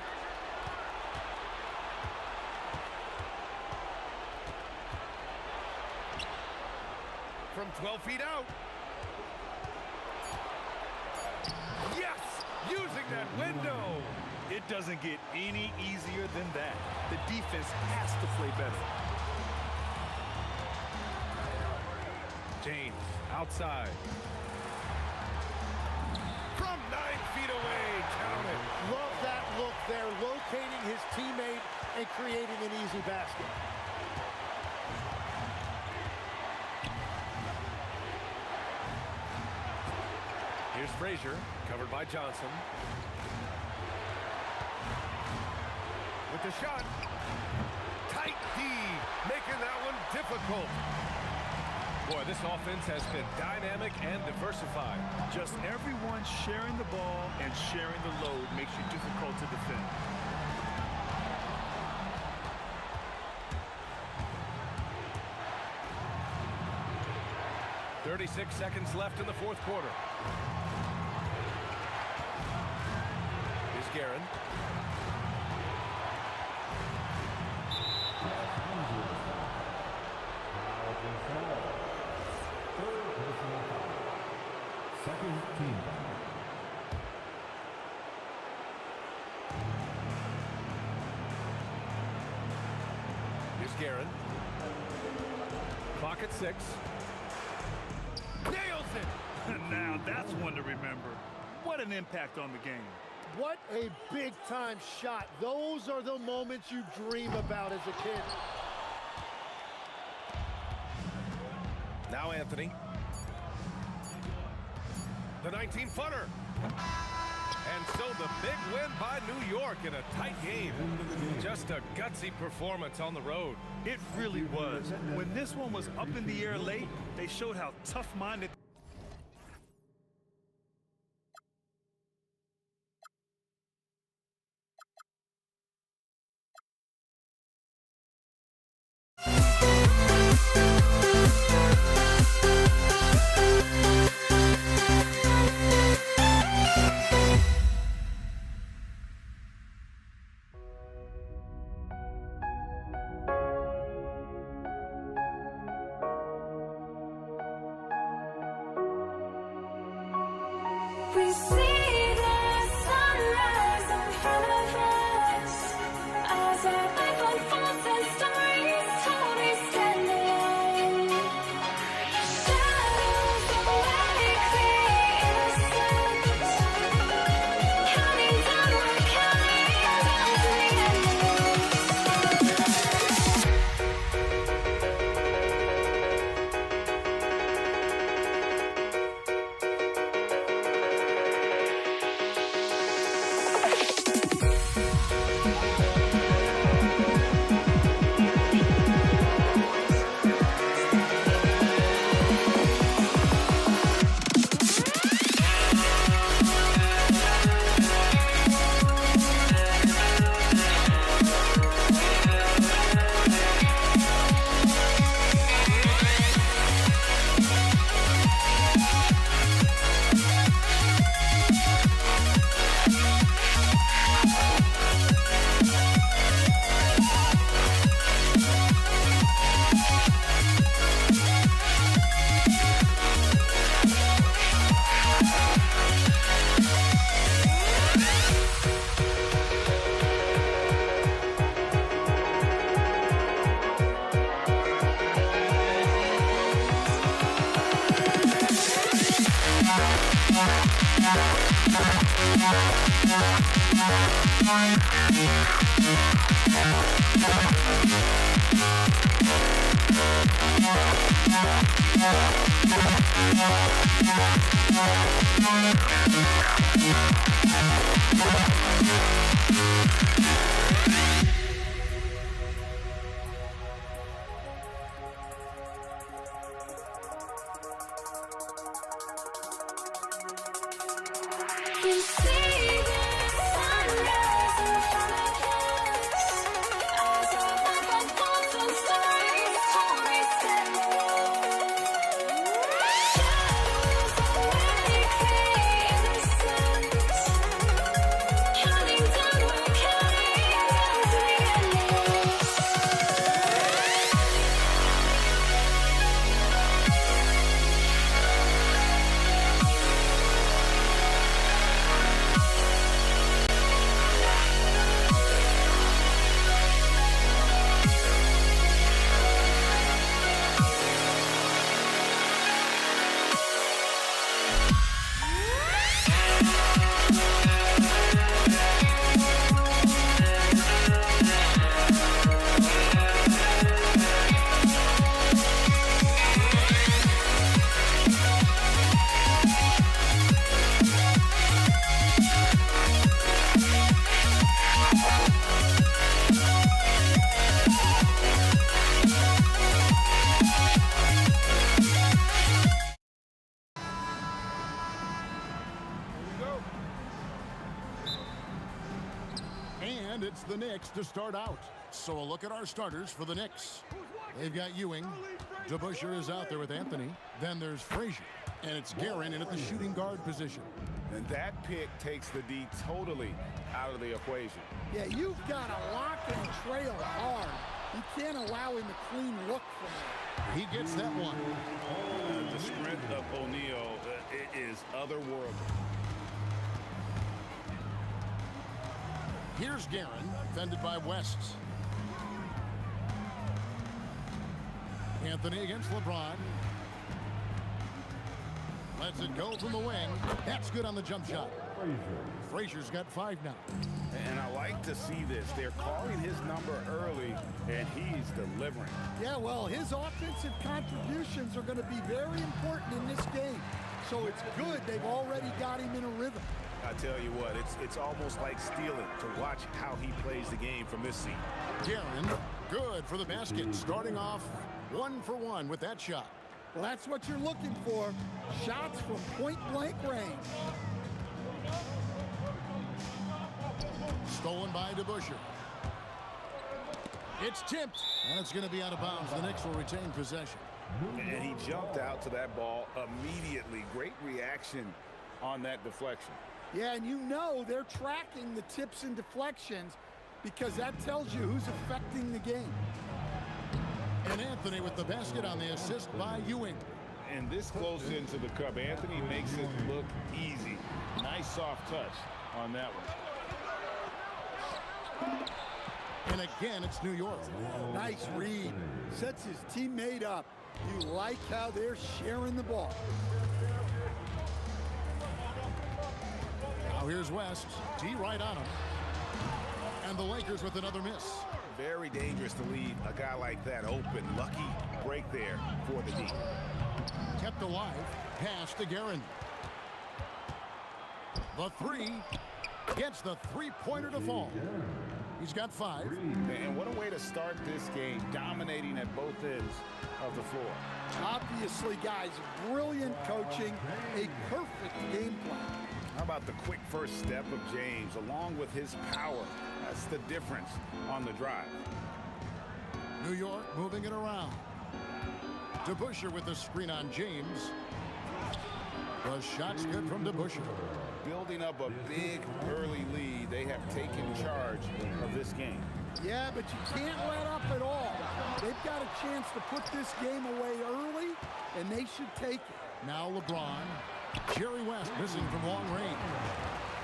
From 12 feet out. Yes! Using that window. It doesn't get any easier than that. The defense has to play better. James outside. From 9 feet away. Count it. Love that look there, locating his teammate and creating an easy basket. Here's Frazier, covered by Johnson. With the shot. Tight D, making that one difficult. Boy, this offense has been dynamic and diversified. Just everyone sharing the ball and sharing the load makes you difficult to defend. .36 seconds left in the fourth quarter. Here's Guerin. Second team. Here's Guerin. Clock at 6. Nails it! Now that's one to remember. What an impact on the game. What a big-time shot. Those are the moments you dream about as a kid. Now Anthony. The 19-footer. And so the big win by New York in a tight game. Just a gutsy performance on the road. It really was. When this one was up in the air late, they showed how tough-minded We see the sunrise in front of us as our life unfolds and stories told we stand alone. Shadows awake the innocence, counting down, we're counting down to the end. We see the sunrise in front of us as our life unfolds and stories told we stand alone. Shadows awake the innocence, counting down, we're counting down to the end. And it's the Knicks to start out. So a look at our starters for the Knicks. They've got Ewing. DeBusschere is out there with Anthony. Then there's Frazier. And it's Guerin in at the shooting guard position. And that pick takes the D totally out of the equation. Yeah, you've got to lock and trail hard. You can't allow him a clean look from there. He gets that one. The sprint of O'Neal is otherworldly. Here's Guerin, defended by West. Anthony against LeBron. Lets it go from the wing. That's good on the jump shot. Frazier's got 5 now. And I like to see this. They're calling his number early, and he's delivering. Yeah, well, his offensive contributions are going to be very important in this game. So it's good they've already got him in a rhythm. I tell you what, it's almost like stealing to watch how he plays the game from this seat. Guerin, good for the basket. Starting off 1 for 1 with that shot. Well, that's what you're looking for. Shots from point-blank range. Stolen by DeBusschere. It's tipped, and it's going to be out of bounds. The Knicks will retain possession. And he jumped out to that ball immediately. Great reaction on that deflection. Yeah, and you know they're tracking the tips and deflections because that tells you who's affecting the game. And Anthony with the basket on the assist by Ewing. And this close into the cup, Anthony makes it look easy. Nice soft touch on that one. And again, it's New York. Nice read. Sets his teammate up. You like how they're sharing the ball. Now here's West. D right on him. And the Lakers with another miss. Very dangerous to leave a guy like that open. Lucky break there for the D. Kept alive. Pass to Guerin. The three. Gets the three-pointer to fall. He's got 5. And what a way to start this game, dominating at both ends of the floor. Obviously, guys, brilliant coaching, a perfect game plan. How about the quick first step of James, along with his power? That's the difference on the drive. New York moving it around. DeBusschere with the screen on James. The shot's good from DeBusschere. Building up a big early lead, they have taken charge of this game. Yeah, but you can't let up at all. They've got a chance to put this game away early, and they should take it. Now LeBron. Jerry West missing from long range.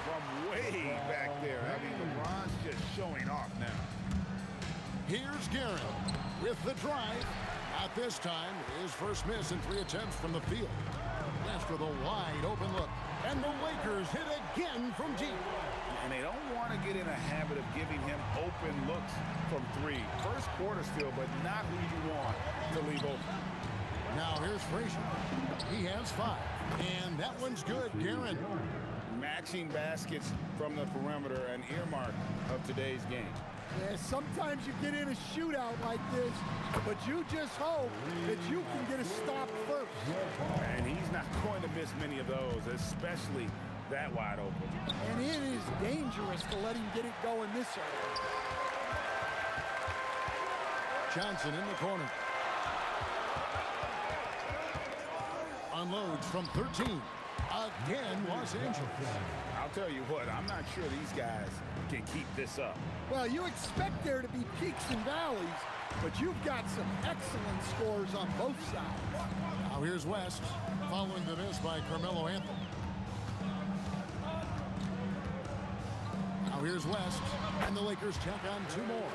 From way back there. I mean, LeBron's just showing off now. Here's Guerin with the drive. At this time, his first miss in 3 attempts from the field. West with a wide open look. And the Lakers hit again from deep. And they don't want to get in a habit of giving him open looks from 3. First quarter still, but not who you want to leave open. Now here's Frazier. He has 5. And that one's good, Guerin. Matching baskets from the perimeter, an earmark of today's game. Yeah, sometimes you get in a shootout like this, but you just hope that you can get a stop first. And he's not going to miss many of those, especially that wide open. And it is dangerous to let him get it going this early. Johnson in the corner. Unloads from 13. Again, Los Angeles. I'll tell you what, I'm not sure these guys can keep this up. Well, you expect there to be peaks and valleys, but you've got some excellent scores on both sides. Now here's West, following the miss by Carmelo Anthony. Now here's West, and the Lakers check on 2 more.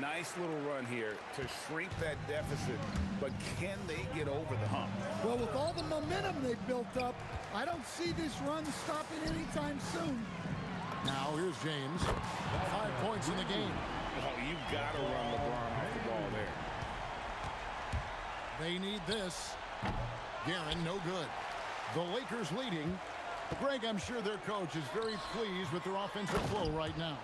Nice little run here to shrink that deficit, but can they get over the hump? Well, with all the momentum they've built up, I don't see this run stopping anytime soon. Now here's James. 5 points in the game. Oh, you've got to run LeBron off the ball there. They need this. Guerin, no good. The Lakers leading. Greg, I'm sure their coach is very pleased with their offensive flow right now.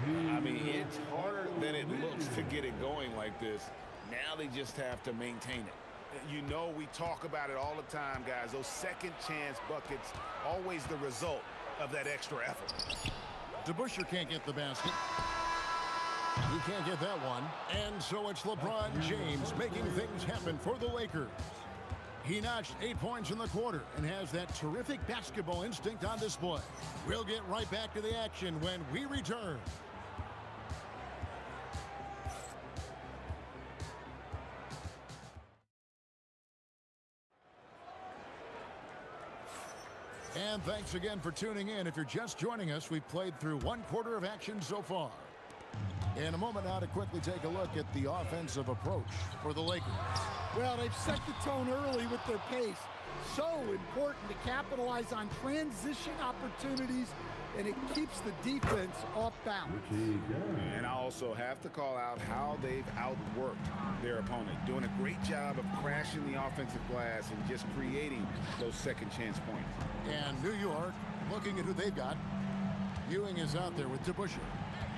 I mean, it's harder than it looks to get it going like this. Now they just have to maintain it. You know, we talk about it all the time, guys. Those second chance buckets, always the result of that extra effort. DeBusschere can't get the basket. He can't get that one. And so it's LeBron James making things happen for the Lakers. He notched 8 points in the quarter and has that terrific basketball instinct on display. We'll get right back to the action when we return. And thanks again for tuning in. If you're just joining us, we've played through 1 quarter of action so far. In a moment now to quickly take a look at the offensive approach for the Lakers. Well, they've set the tone early with their pace. So important to capitalize on transition opportunities, and it keeps the defense off balance. And I also have to call out how they've outworked their opponent, doing a great job of crashing the offensive glass and just creating those second chance points. And New York, looking at who they've got. Ewing is out there with DeBusschere.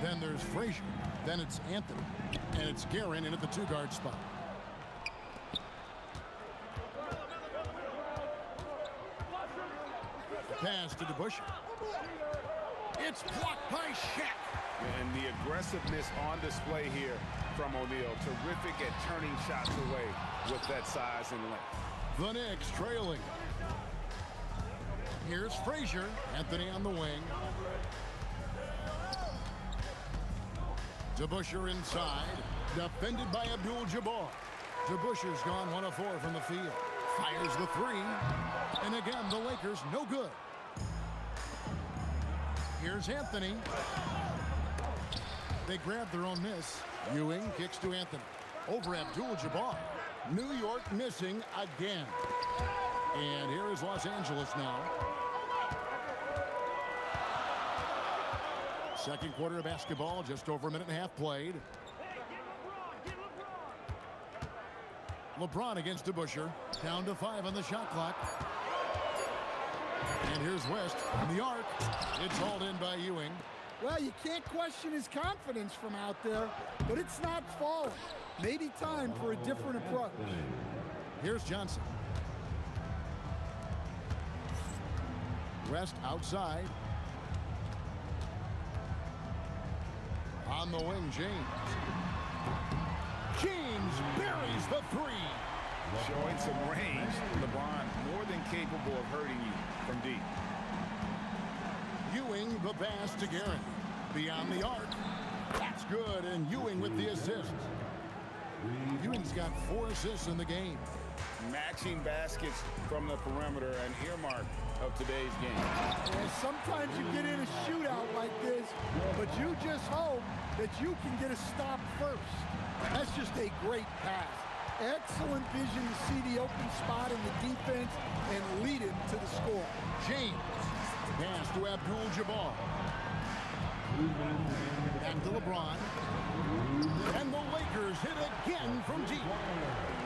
Then there's Frazier. Then it's Anthony. And it's Guerin in at the 2-guard spot. Pass to DeBusschere. It's blocked by Shaq. And the aggressiveness on display here from O'Neal. Terrific at turning shots away with that size and length. The Knicks trailing. Here's Frazier. Anthony on the wing. DeBusschere inside. Defended by Abdul-Jabbar. DeBusschere's gone 1 of 4 from the field. Fires the three. And again, the Lakers no good. Here's Anthony. They grab their own miss. Ewing kicks to Anthony. Over Abdul-Jabbar. New York missing again. And here is Los Angeles now. Second quarter of basketball, just over a minute and a half played. LeBron against DeBusschere. Down to 5 on the shot clock. And here's West from the arc. It's hauled in by Ewing. Well, you can't question his confidence from out there, but it's not falling. Maybe time for a different approach. Here's Johnson. West outside. On the wing, James. James buries the three. Showing some range. LeBron more than capable of hurting you from deep. Ewing the pass to Garrett. Beyond the arc. That's good, and Ewing with the assist. Ewing's got 4 assists in the game. Matching baskets from the perimeter, an earmark of today's game. And sometimes you get in a shootout like this, but you just hope that you can get a stop first. That's just a great pass. Excellent vision to see the open spot in the defense and lead him to the score. James. Pass to Abdul-Jabbar. Back to LeBron. And the Lakers hit again from deep.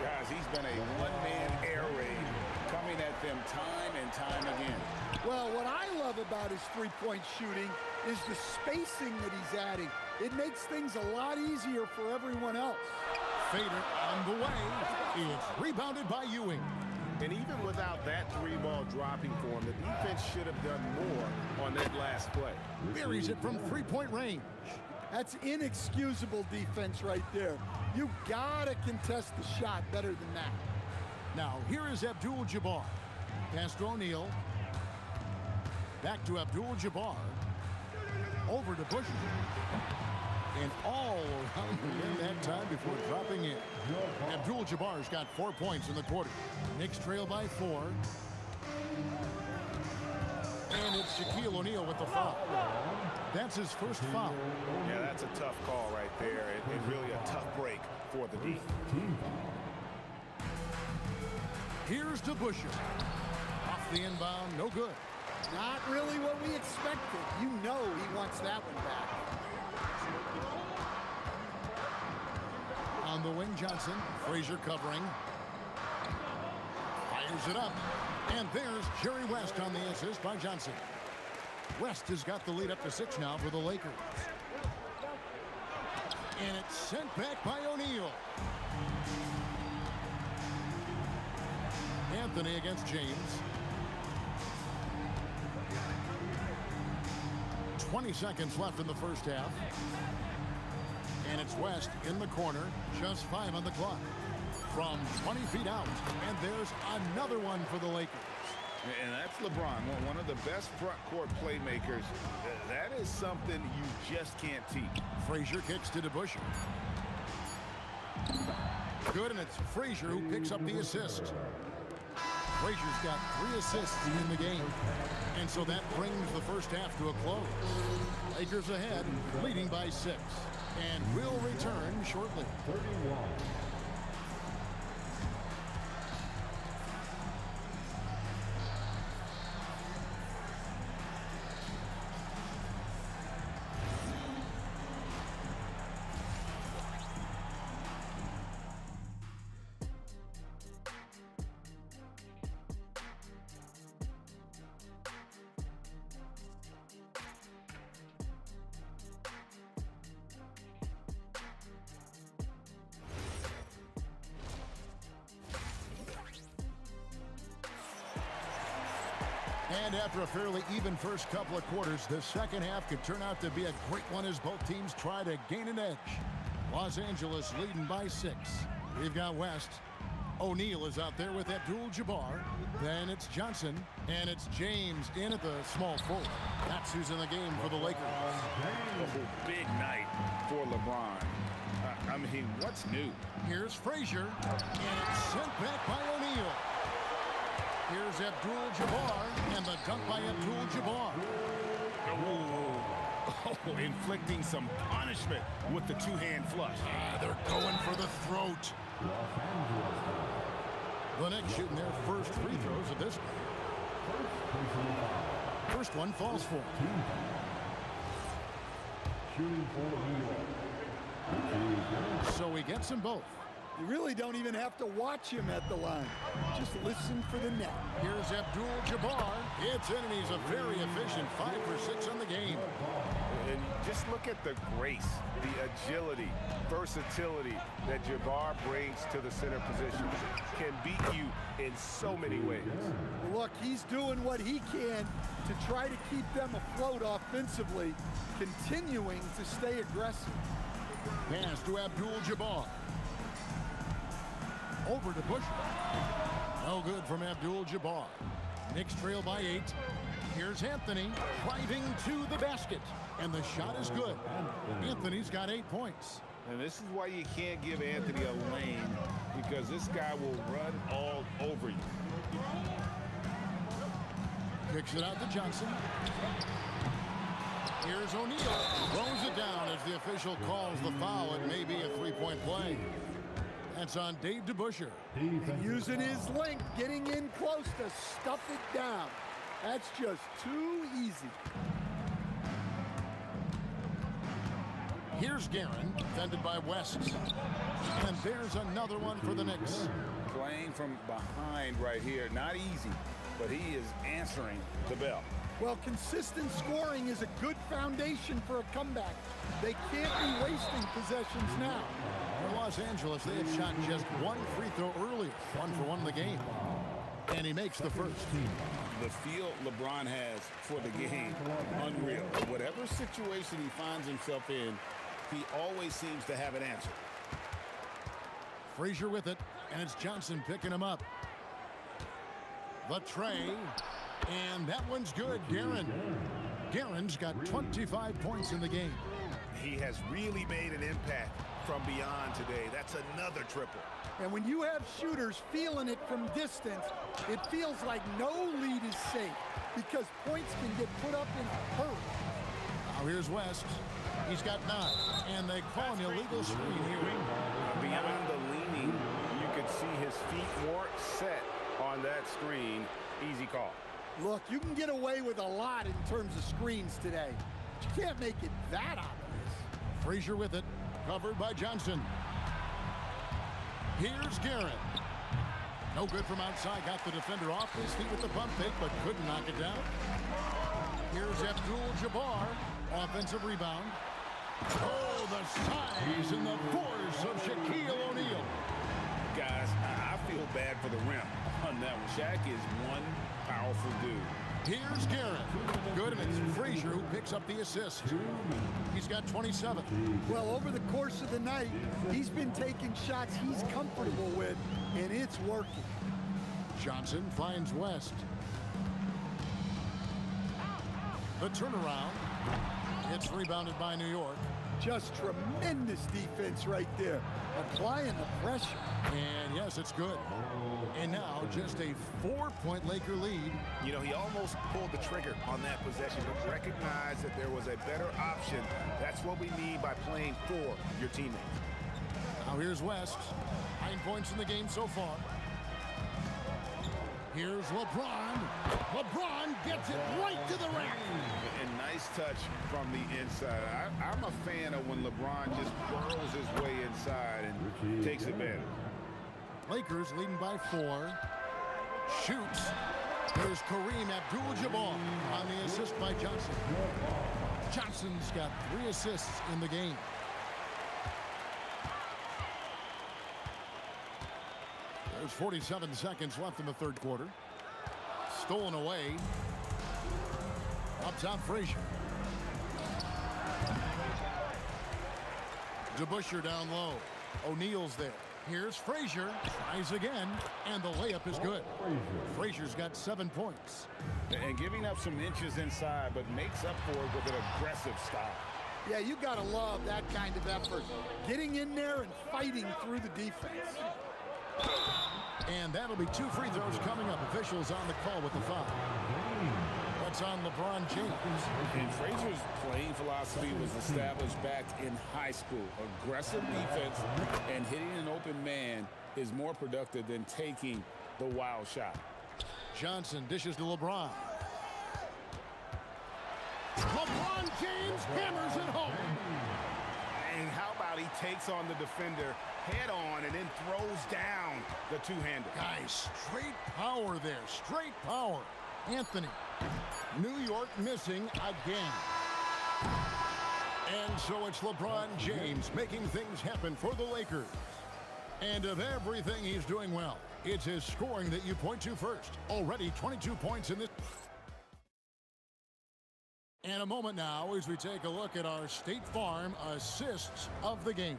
Guys, he's been a one-man air raid coming at them time and time again. Well, what I love about his three-point shooting is the spacing that he's adding. It makes things a lot easier for everyone else. Fader on the way. It's rebounded by Ewing. And even without that 3-ball dropping for him, the defense should have done more on that last play. Buries it from 3-point range. That's inexcusable defense right there. You gotta contest the shot better than that. Now, here is Abdul-Jabbar. Pass to O'Neal. Back to Abdul-Jabbar. Over to Bush. And all around the rim that time before dropping in. Abdul-Jabbar's got 4 points in the quarter. Knicks trail by 4. And it's Shaquille O'Neal with the foul. That's his first foul. Yeah, that's a tough call right there. And really a tough break for the D. Here's DeBusschere. Off the inbound, no good. Not really what we expected. You know he wants that one back. On the wing, Johnson. Frazier covering. Fires it up. And there's Jerry West on the assist by Johnson. West has got the lead up to 6 now for the Lakers. And it's sent back by O'Neal. Anthony against James. 20 seconds left in the first half. And it's West in the corner, just 5 on the clock. From 20 feet out, and there's another one for the Lakers. And that's LeBron, one of the best front court playmakers. That is something you just can't teach. Frazier kicks to DeBusschere. Good, and it's Frazier who picks up the assist. Frazier's got 3 assists in the game. And so that brings the first half to a close. Lakers ahead, leading by 6. And will return shortly. 31. And after a fairly even first couple of quarters, the second half could turn out to be a great one as both teams try to gain an edge. Los Angeles leading by 6. We've got West. O'Neal is out there with Abdul-Jabbar. Then it's Johnson. And it's James in at the small forward. That's who's in the game for the Lakers. A big night for LeBron. I mean, what's new? Here's Frazier. And it's sent back by O'Neal. Here's Abdul-Jabbar, and the dunk by Abdul-Jabbar. Oh, inflicting some punishment with the two-hand flush. They're going for the throat. The Knicks shooting their first free throws of this game. First one falls for him. Shooting for New York. So he gets them both. You really don't even have to watch him at the line. Just listen for the net. Here's Abdul-Jabbar. It's in, and he's a very efficient 5 for 6 on the game. And just look at the grace, the agility, versatility that Jabbar brings to the center position. Can beat you in so many ways. Well, look, he's doing what he can to try to keep them afloat offensively, continuing to stay aggressive. Pass to Abdul-Jabbar. Over to Busher. No good from Abdul-Jabbar. Knicks trail by 8. Here's Anthony driving to the basket. And the shot is good. Anthony's got 8 points. And this is why you can't give Anthony a lane, because this guy will run all over you. Kicks it out to Johnson. Here's O'Neal. Throws it down as the official calls the foul. It may be a 3-point play. That's on Dave DeBusschere. And using his length, getting in close to stuff it down. That's just too easy. Here's Guerin, defended by West. And there's another one for the Knicks. Playing from behind right here, not easy, but he is answering the bell. Well, consistent scoring is a good foundation for a comeback. They can't be wasting possessions now. For Los Angeles, they had shot just 1 free throw earlier. 1 for 1 in the game. And he makes the first. The feel LeBron has for the game, unreal. Whatever situation he finds himself in, he always seems to have an answer. Frazier with it, and it's Johnson picking him up. The tray, and that one's good. Guerin's got 25 points in the game. He has really made an impact from beyond today. That's another triple. And when you have shooters feeling it from distance, it feels like no lead is safe because points can get put up in a hurry. Now here's West. He's got 9, and they call an illegal screen here. Beyond the leaning, you could see his feet more set on that screen. Easy call. Look, you can get away with a lot in terms of screens today. But you can't make it that obvious. Frazier with it, covered by Johnson. Here's Guerin. No good from outside. Got the defender off his feet with the pump fake, but couldn't knock it down. Here's Abdul-Jabbar. Offensive rebound. Oh, the size and the force of Shaquille O'Neal. Guys, I feel bad for the rim on that one. Shaq is one powerful dude. Here's Guerin. Good, and it's Frazier who picks up the assist. He's got 27. Well, over the course of the night, he's been taking shots he's comfortable with, and it's working. Johnson finds West. The turnaround. It's rebounded by New York. Just tremendous defense right there, applying the pressure. And yes, it's good. And now just a 4-point Laker lead. You know, he almost pulled the trigger on that possession, but recognized that there was a better option. That's what we need by playing for your teammates. Now here's West. 9 points in the game so far. Here's LeBron. LeBron gets it right to the rack. And nice touch from the inside. I'm a fan of when LeBron just whirls his way inside and takes advantage. Lakers leading by 4. Shoots. There's Kareem Abdul-Jabbar on the assist by Johnson. Johnson's got 3 assists in the game. There's 47 seconds left in the third quarter. Stolen away. Up top, Frazier. DeBusschere down low. O'Neal's there. Here's Frazier. Tries again, and the layup is good. Frazier's got 7 points. And giving up some inches inside, but makes up for it with an aggressive style. Yeah, you got to love that kind of effort. Getting in there and fighting through the defense. And that'll be 2 free throws coming up. Officials on the call with the foul. That's on LeBron James. And Frazier's playing philosophy was established back in high school. Aggressive defense and hitting an open man is more productive than taking the wild shot. Johnson dishes to LeBron. LeBron James hammers it home. And how about he takes on the defender head on and then throws down the two-hander. Guys, straight power there. Straight power. Anthony. New York missing again. And so it's LeBron James making things happen for the Lakers. And of everything he's doing well, it's his scoring that you point to first. Already 22 points in this. And a moment now as we take a look at our State Farm assists of the game.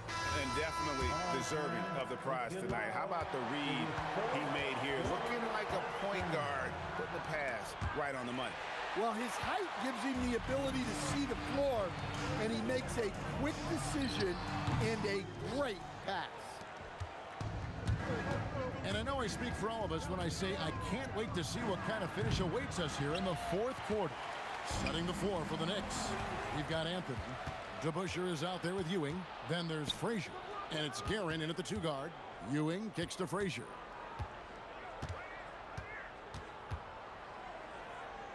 And definitely deserving of the prize tonight. How about the read he made here? Looking like a point guard, putting the pass right on the money. Well, his height gives him the ability to see the floor, and he makes a quick decision and a great pass. And I know I speak for all of us when I say I can't wait to see what kind of finish awaits us here in the 4th quarter. Setting the floor for the Knicks. We've got Anthony. DeBusschere is out there with Ewing. Then there's Frazier. And it's Guerin in at the 2 guard. Ewing kicks to Frazier.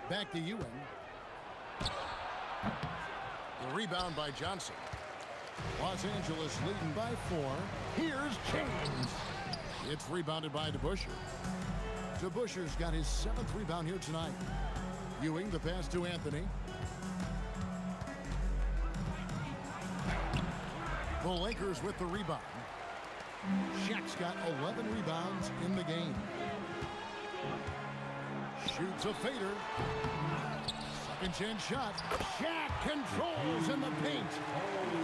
Back to Ewing. The rebound by Johnson. Los Angeles leading by 4. Here's James. It's rebounded by DeBusschere. DeBusschere's got his 7th rebound here tonight. Ewing, the pass to Anthony. The Lakers with the rebound. Shaq's got 11 rebounds in the game. Shoots a fader. Second chance shot. Shaq controls in the paint.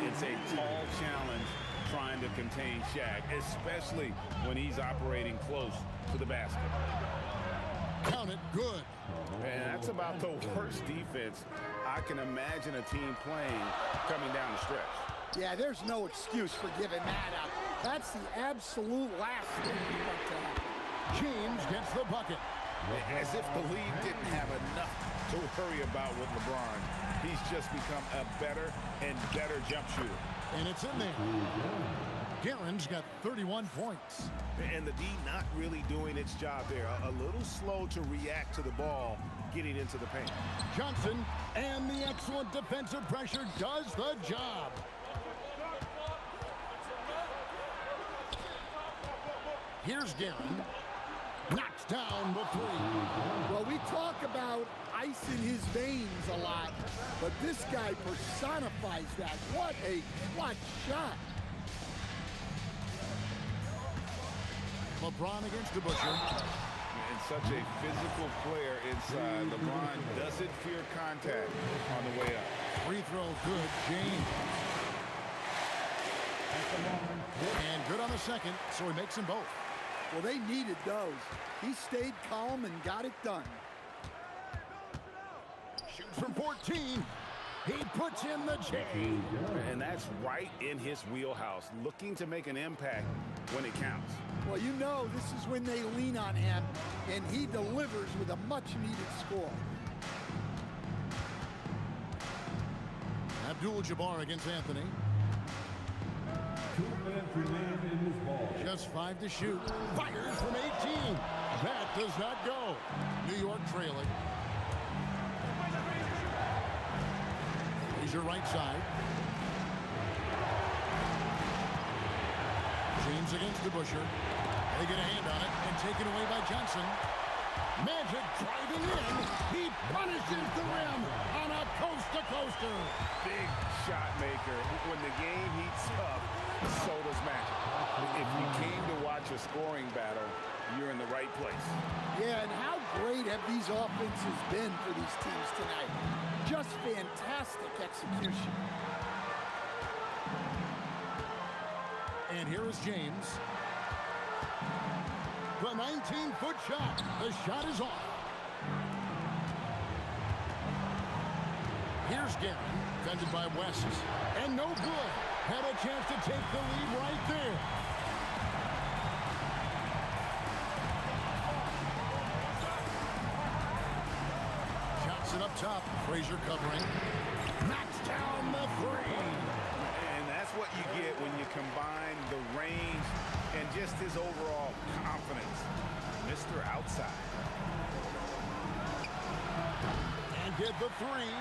It's a tall challenge trying to contain Shaq, especially when he's operating close to the basket. Count it, good. And that's about the worst defense I can imagine a team playing coming down the stretch. Yeah, there's no excuse for giving that up. That's the absolute last thing you want to happen. James gets the bucket. As if the league didn't have enough to worry about with LeBron. He's just become a better and better jump shooter. And it's in there. Guerin's got 31 points. And the D not really doing its job there. A little slow to react to the ball getting into the paint. Johnson and the excellent defensive pressure does the job. Here's Guerin. Knocks down the 3. Well, we talk about ice in his veins a lot, but this guy personifies that. What a clutch shot. LeBron against DeBusschere. And such a physical player inside. LeBron doesn't fear contact on the way up. Free throw good, James. And good on the second, so he makes them both. Well, they needed those. He stayed calm and got it done. Shoots from 14. He puts in the J. And that's right in his wheelhouse, looking to make an impact when it counts. Well, you know this is when they lean on him, and he delivers with a much-needed score. Abdul-Jabbar against Anthony. 2 minutes remain in this ball. Just 5 to shoot. Fires from 18. That does not go. New York trailing. Here's your right side. James against DeBusschere. They get a hand on it and taken away by Johnson. Magic driving in. He punishes the rim on a coast-to-coaster. Big shot maker. When the game heats up, so does Magic. If you came to watch a scoring battle, you're in the right place. Yeah, and how great have these offenses been for these teams tonight? Just fantastic execution. And here is James. The 19-foot shot. The shot is off. Here's Guerin, defended by West. And no good. Had a chance to take the lead right there. it up top. Frazier covering. Knocks down the three. And that's what you get when you combine the range and just his overall confidence. Mr. Outside. And get the three.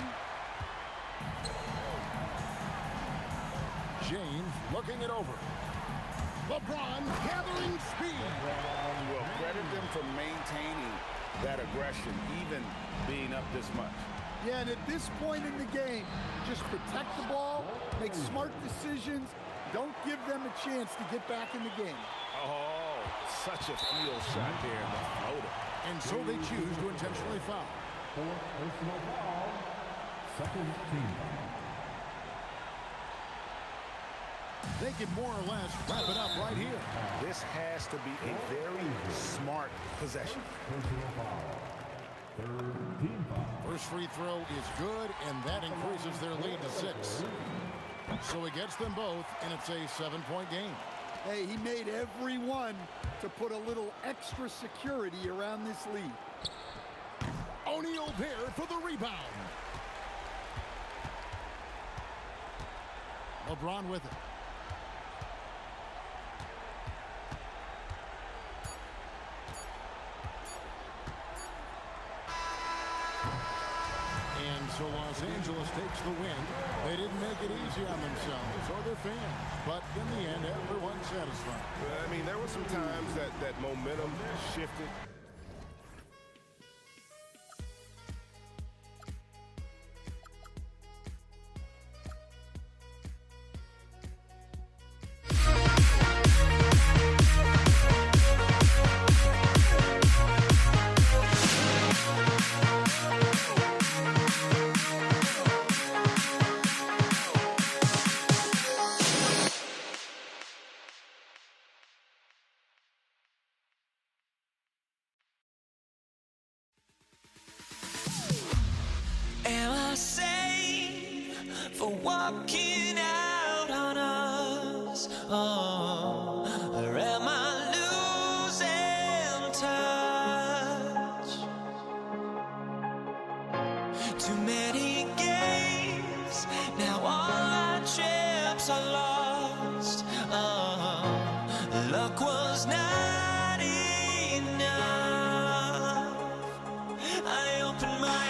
James looking it over. LeBron gathering speed. Well, credit them for maintaining that aggression, even being up this much. Yeah, and at this point in the game, just protect the ball, make smart decisions, don't give them a chance to get back in the game. Oh, such a field shot there, the floater. And so they choose to intentionally foul. Fourth personal foul. Second team foul. They can more or less wrap it up right here. This has to be a very smart possession. Personal foul. Third team foul. First free throw is good, and that increases their lead to 6. So he gets them both, and it's a 7-point game. Hey, he made every one to put a little extra security around this lead. O'Neal there for the rebound. LeBron with it. And so Los Angeles takes the win. They didn't make it easy on themselves or their fans, but in the end, everyone's satisfied. I mean, there were some times that momentum shifted. Am I safe for walking out on us? Oh, or am I losing touch? Too many games, now all our trips are lost. Oh, luck was not enough. I opened my eyes.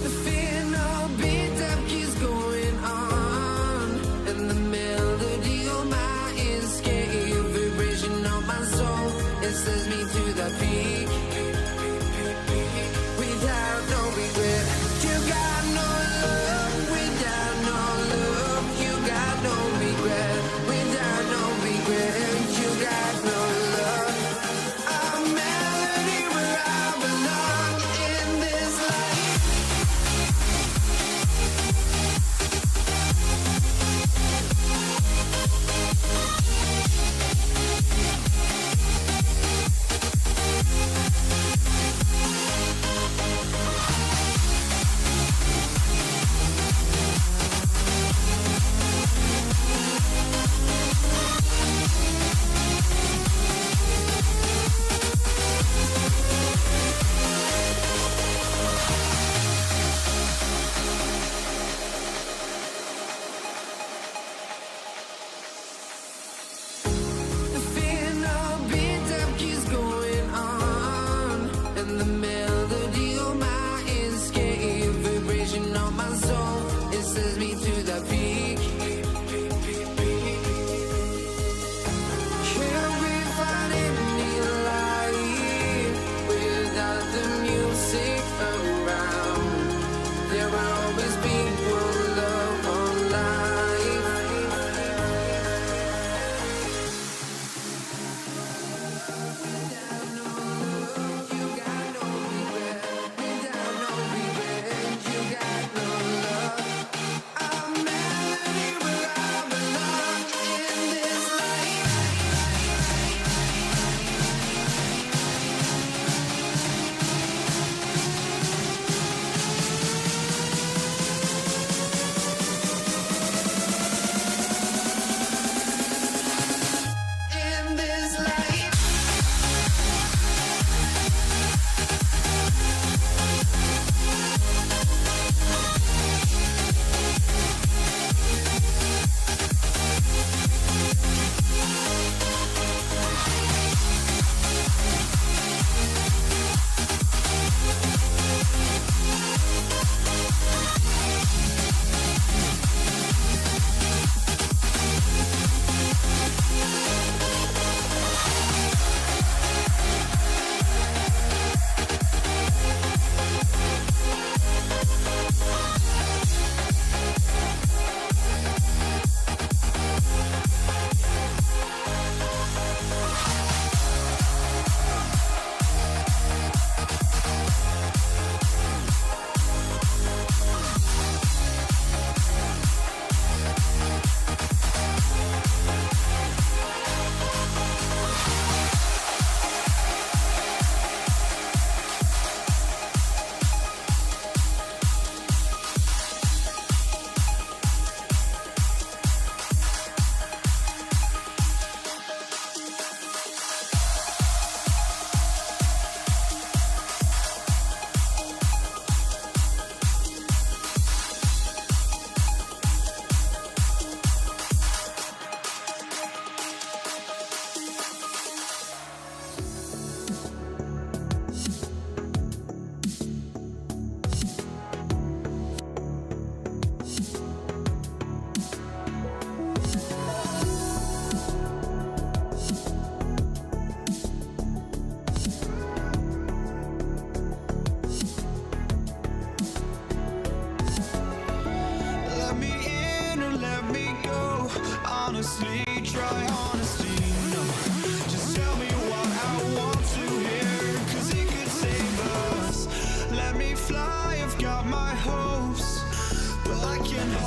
The fear no beat up keeps going on, and the melody on my ears, scary vibration on my soul. It sends me to the peak without no regret. You got no love without no love. You got no regret without no regret. You got no love. A melody where I belong in this life.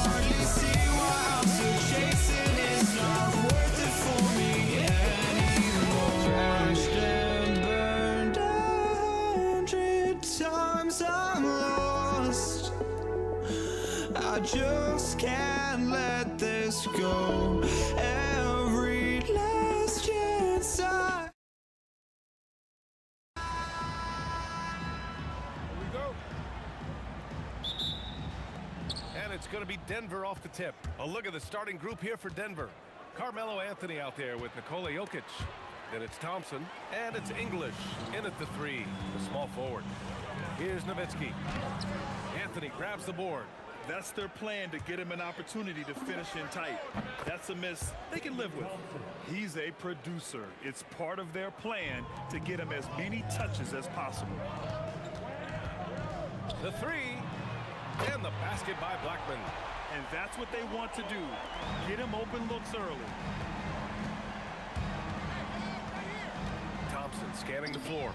hardly see why I'm still chasing. It's not worth it for me anymore. Crashed and burned 100 times I'm lost. I just can't let this go. Every last chance I... And it's going to be Denver off the tip. A look at the starting group here for Denver. Carmelo Anthony out there with Nikola Jokic. Then it's Thompson, and it's English in at the 3, the small forward. Here's Nowitzki. Anthony grabs the board. That's their plan, to get him an opportunity to finish in tight. That's a miss they can live with. He's a producer. It's part of their plan to get him as many touches as possible. The 3, and the basket by Blackman. And that's what they want to do. Get him open looks early. Thompson scanning the floor.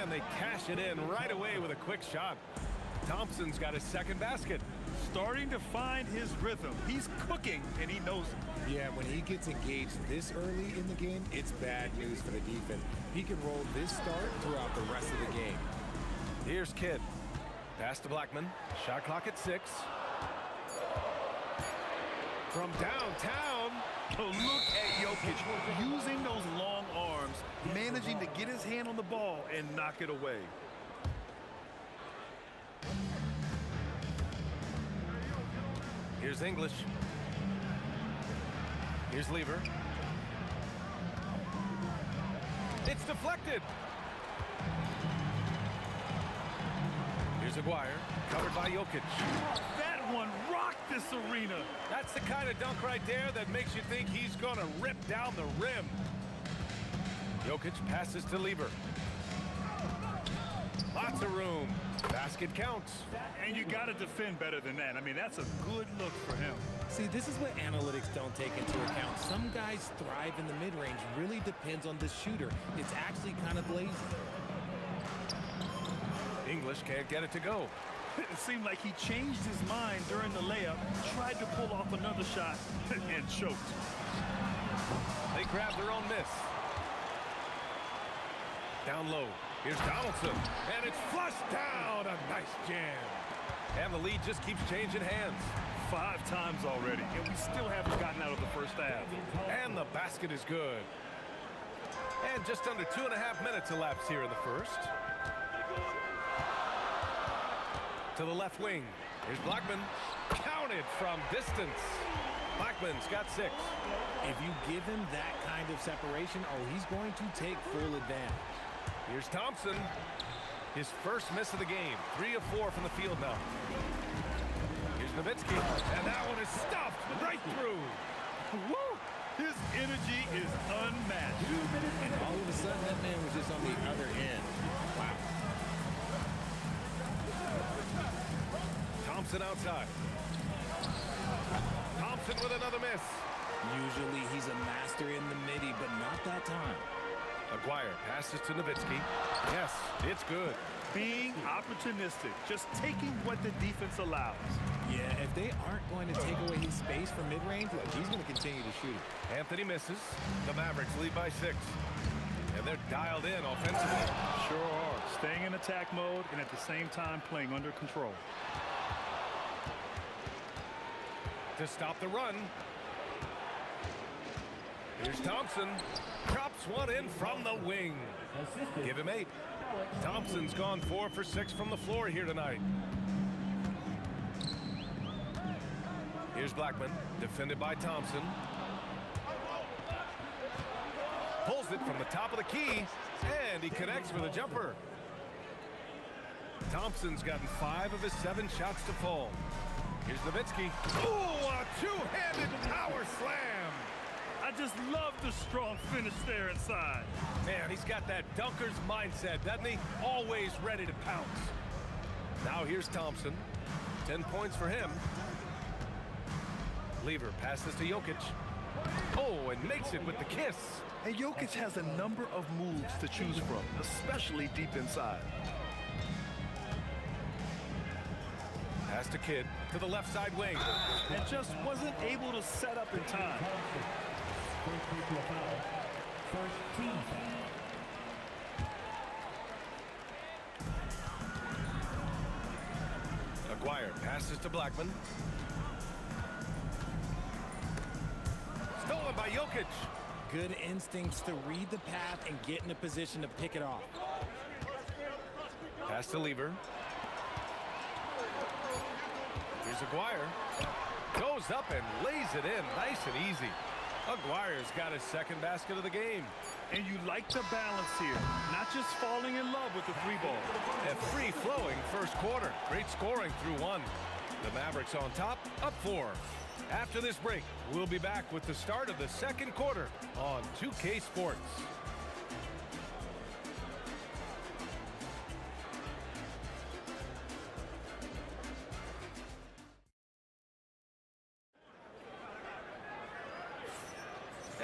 And they cash it in right away with a quick shot. Thompson's got his second basket. Starting to find his rhythm. He's cooking, and he knows it. Yeah, when he gets engaged this early in the game, it's bad news for the defense. He can roll this start throughout the rest of the game. Here's Kidd. Pass to Blackman. Shot clock at 6. From downtown. Oh, look at Jokic using those long arms, managing to get his hand on the ball and knock it away. Here's English. Here's Lever. It's deflected. Here's Aguirre, covered by Jokic. That one rocked this arena. That's the kind of dunk right there that makes you think he's going to rip down the rim. Jokic passes to Lever. Lots of room. Basket counts. And you got to defend better than that. I mean, that's a good look for him. See, this is what analytics don't take into account. Some guys thrive in the mid-range. Really depends on the shooter. It's actually kind of lazy. English can't get it to go. It seemed like he changed his mind during the layup, tried to pull off another shot, and choked. They grab their own miss. Down low. Here's Donaldson. And it's flushed down. A nice jam. And the lead just keeps changing hands. 5 times already, and we still haven't gotten out of the first half. And the basket is good. And just under 2.5 minutes elapsed here in the first. To the left wing. Here's Blackman. Counted from distance. Blackman's got 6. If you give him that kind of separation, he's going to take full advantage. Here's Thompson. His first miss of the game. 3 of 4 from the field now. Here's Nowitzki. And that one is stuffed right through. Woo! His energy is unmatched. 2 minutes, and all of a sudden that man was just on the other end. Wow. Thompson outside. Thompson with another miss. Usually he's a master in the midi, but not that time. Aguirre passes to Nowitzki. Yes, it's good. Being opportunistic, just taking what the defense allows. Yeah, if they aren't going to take away his space from mid-range, look, he's going to continue to shoot it. Anthony misses. The Mavericks lead by 6. And they're dialed in offensively. Sure are. Staying in attack mode and at the same time playing under control. To stop the run. Here's Thompson. Drops one in from the wing. Give him 8. Thompson's gone 4 for 6 from the floor here tonight. Here's Blackman, defended by Thompson. Pulls it from the top of the key, and he connects with a jumper. Thompson's gotten 5 of his 7 shots to fall. Here's Nowitzki. Ooh, a two-handed power slam. I just love the strong finish there inside. Man, he's got that dunker's mindset, doesn't he? Always ready to pounce. Now here's Thompson. 10 points for him. Lever passes to Jokic. Oh, and makes it with the kiss. And Jokic has a number of moves to choose from, especially deep inside. Pass to Kidd to the left side wing. And just wasn't able to set up in time. First team foul. Aguirre passes to Blackman. Stolen by Jokic. Good instincts to read the path and get in a position to pick it off. Pass to Lever. Here's Aguirre. Goes up and lays it in nice and easy. Aguirre's got his second basket of the game. And you like the balance here. Not just falling in love with the three ball. A free-flowing first quarter. Great scoring through one. The Mavericks on top, up 4. After this break, we'll be back with the start of the second quarter on 2K Sports.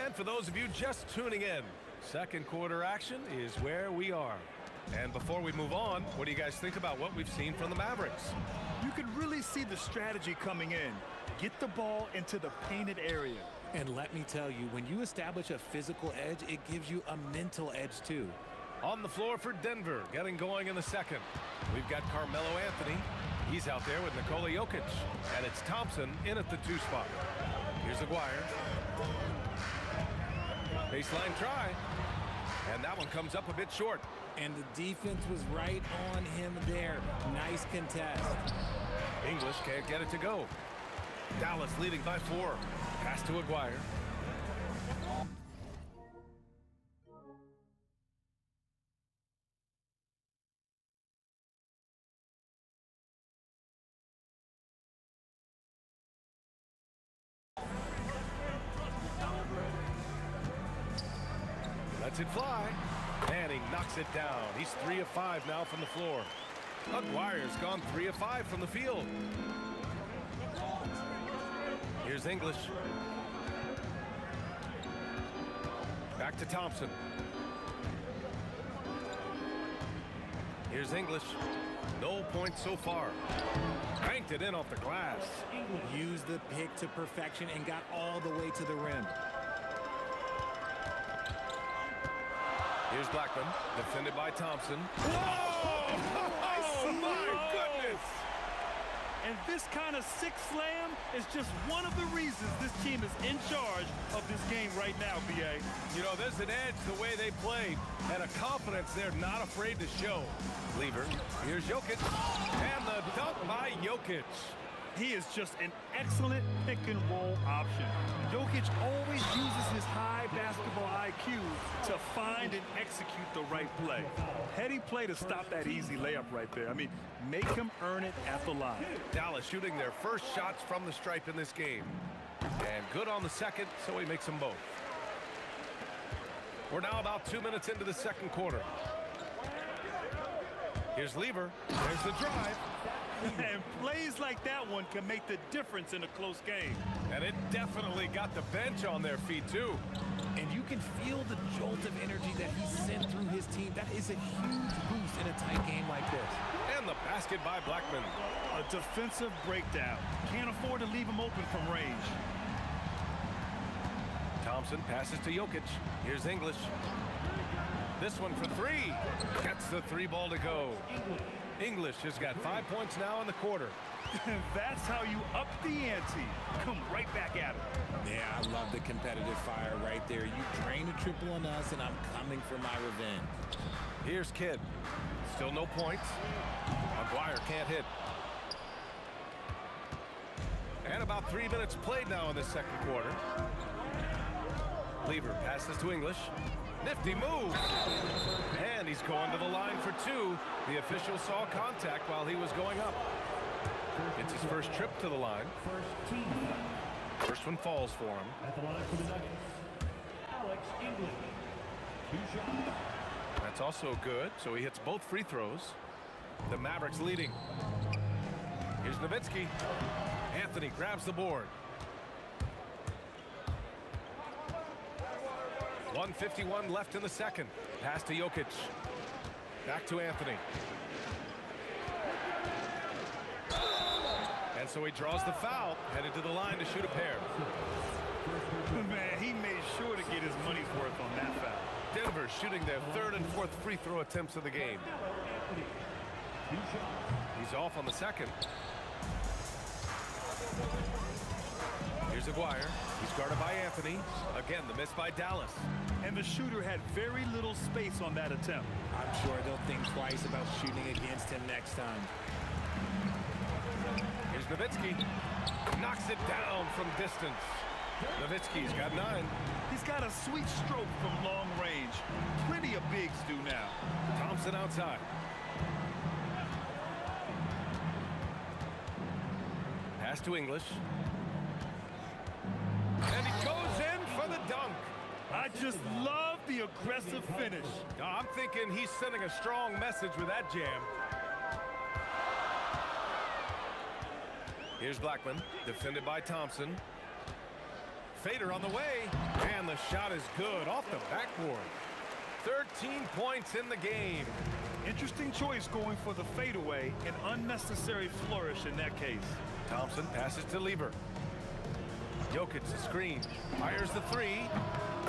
And for those of you just tuning in, second quarter action is where we are. And before we move on, what do you guys think about what we've seen from the Mavericks? You can really see the strategy coming in. Get the ball into the painted area. And let me tell you, when you establish a physical edge, it gives you a mental edge too. On the floor for Denver, getting going in the second. We've got Carmelo Anthony. He's out there with Nikola Jokic. And it's Thompson in at the 2 spot. Here's Aguirre. Baseline try. And that one comes up a bit short. And the defense was right on him there. Nice contest. English can't get it to go. Dallas leading by 4. Pass to Aguirre. Lets it fly. And he knocks it down. He's 3 of 5 now from the floor. Aguirre's gone 3 of 5 from the field. Here's English. Back to Thompson. Here's English. No points so far. Banked it in off the glass. Used the pick to perfection and got all the way to the rim. Here's Blackman, defended by Thompson. Whoa! Oh, my goodness! And this kind of sick slam is just one of the reasons this team is in charge of this game right now, B.A. You know, there's an edge the way they play and a confidence they're not afraid to show. Lever, here's Jokic, and the dunk by Jokic. He is just an excellent pick-and-roll option. Jokic always uses his high basketball IQ to find and execute the right play. Heady play to stop that easy layup right there. I mean, make him earn it at the line. Dallas shooting their first shots from the stripe in this game. And good on the second, so he makes them both. We're now about 2 minutes into the second quarter. Here's Lever. There's the drive. And plays like that one can make the difference in a close game. And it definitely got the bench on their feet, too. And you can feel the jolt of energy that he sent through his team. That is a huge boost in a tight game like this. And the basket by Blackman. A defensive breakdown. Can't afford to leave him open from range. Thompson passes to Jokic. Here's English. This one for 3. Gets the 3 ball to go. English has got 5 points now in the quarter. That's how you up the ante. Come right back at it. Yeah, I love the competitive fire right there. You drain a triple on us, and I'm coming for my revenge. Here's Kidd. Still no points. Aguirre can't hit. And about 3 minutes played now in the second quarter. Lever passes to English. Nifty move. And he's going to the line for 2. The official saw contact while he was going up. It's his first trip to the line. First one falls for him. At the line for the Nuggets, Alex English. 2 shots. That's also good, so he hits both free throws. The Mavericks leading. Here's Nowitzki. Anthony grabs the board. 1:51 left in the second. Pass to Jokic. Back to Anthony. And so he draws the foul, headed to the line to shoot a pair. Man, he made sure to get his money's worth on that foul. Denver shooting their third and fourth free throw attempts of the game. He's off on the second. Here's Aguirre. He's guarded by Anthony. Again, the miss by Dallas. And the shooter had very little space on that attempt. I'm sure they'll think twice about shooting against him next time. Here's Nowitzki. Knocks it down from distance. Nowitzki's got 9. He's got a sweet stroke from long range. Plenty of bigs do now. Thompson outside. Pass to English. And he goes in for the dunk. I just love the aggressive finish. I'm thinking he's sending a strong message with that jam. Here's Blackman, defended by Thompson. Fader on the way, and the shot is good off the backboard. 13 points in the game. Interesting choice going for the fadeaway, an unnecessary flourish in that case. Thompson passes to Lieber. Jokic the screen, fires the 3.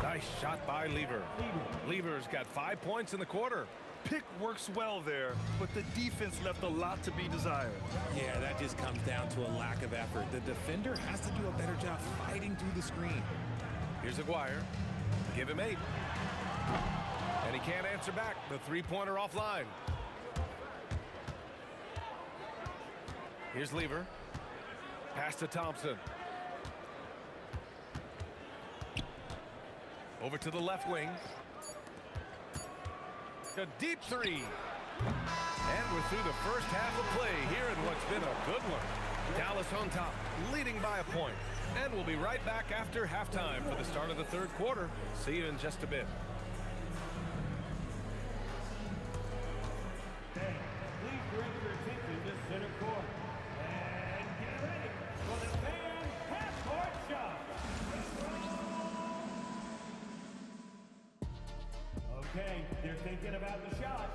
Nice shot by Lieber. Lieber's got 5 points in the quarter. Pick works well there, but the defense left a lot to be desired. Yeah, that just comes down to a lack of effort. The defender has to do a better job fighting through the screen. Here's Aguirre. Give him 8. And he can't answer back. The three-pointer offline. Here's Lieber. Pass to Thompson. Over to the left wing. A deep 3. And we're through the first half of play here in what's been a good one. Dallas on top, leading by a point. And we'll be right back after halftime for the start of the third quarter. See you in just a bit. Okay, please direct your attention to center court. And get ready for the fan half-court shot. Okay, they're thinking about the shot.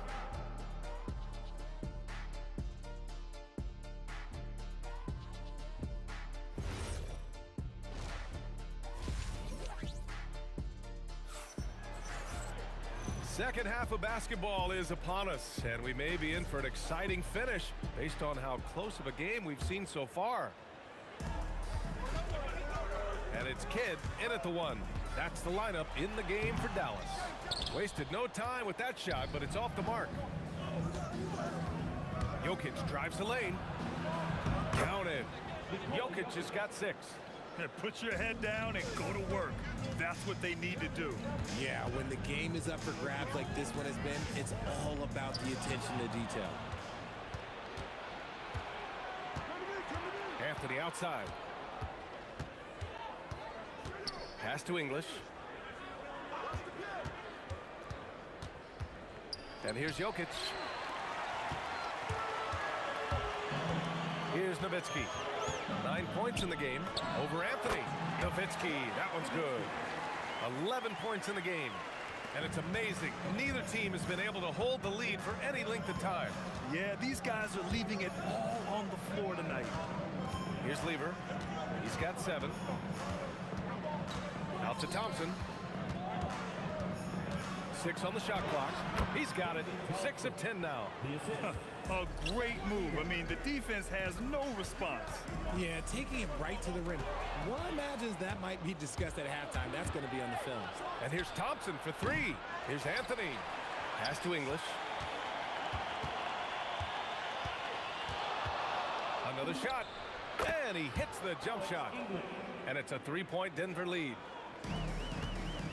Second half of basketball is upon us, and we may be in for an exciting finish based on how close of a game we've seen so far. And it's Kidd in at the 1. That's the lineup in the game for Dallas. Wasted no time with that shot, but it's off the mark. Jokic drives the lane. Counted. Jokic has got 6. Put your head down and go to work. That's what they need to do. Yeah, when the game is up for grabs like this one has been, it's all about the attention to detail. Anthony outside. Pass to English. And here's Jokic. Here's Nowitzki. 9 points in the game over Anthony. Nowitzki, that one's good. 11 points in the game. And it's amazing. Neither team has been able to hold the lead for any length of time. Yeah, these guys are leaving it all on the floor tonight. Here's Lieber. He's got 7. Out to Thompson. 6 on the shot clock. He's got it. 6 of 10 now. A great move. I mean, the defense has no response. Yeah, taking it right to the rim. One imagines that might be discussed at halftime. That's going to be on the film. And here's Thompson for 3. Here's Anthony. Pass to English. Another shot. And he hits the jump shot. And it's a 3-point Denver lead.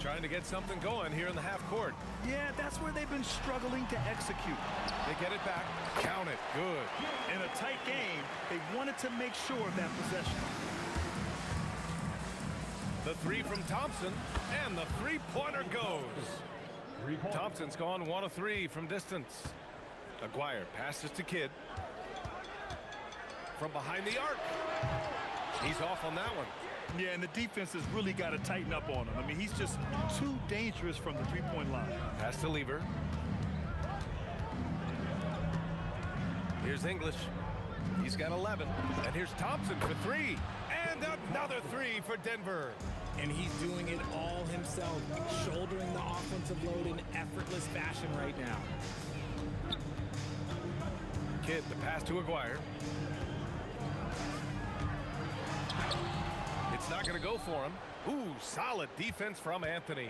Trying to get something going here in the half court. Yeah, that's where they've been struggling to execute. They get it back. Count it. Good. In a tight game, they wanted to make sure of that possession. The 3 from Thompson, and the three-pointer goes. Thompson's gone 1 of 3 from distance. Aguirre passes to Kidd. From behind the arc. He's off on that one. Yeah, and the defense has really got to tighten up on him. I mean, he's just too dangerous from the three-point line. Pass to Lieber. Here's English. He's got 11. And here's Thompson for 3. And another 3 for Denver. And he's doing it all himself, shouldering the offensive load in effortless fashion right now. Kidd, the pass to Aguirre. It's not going to go for him. Ooh, solid defense from Anthony.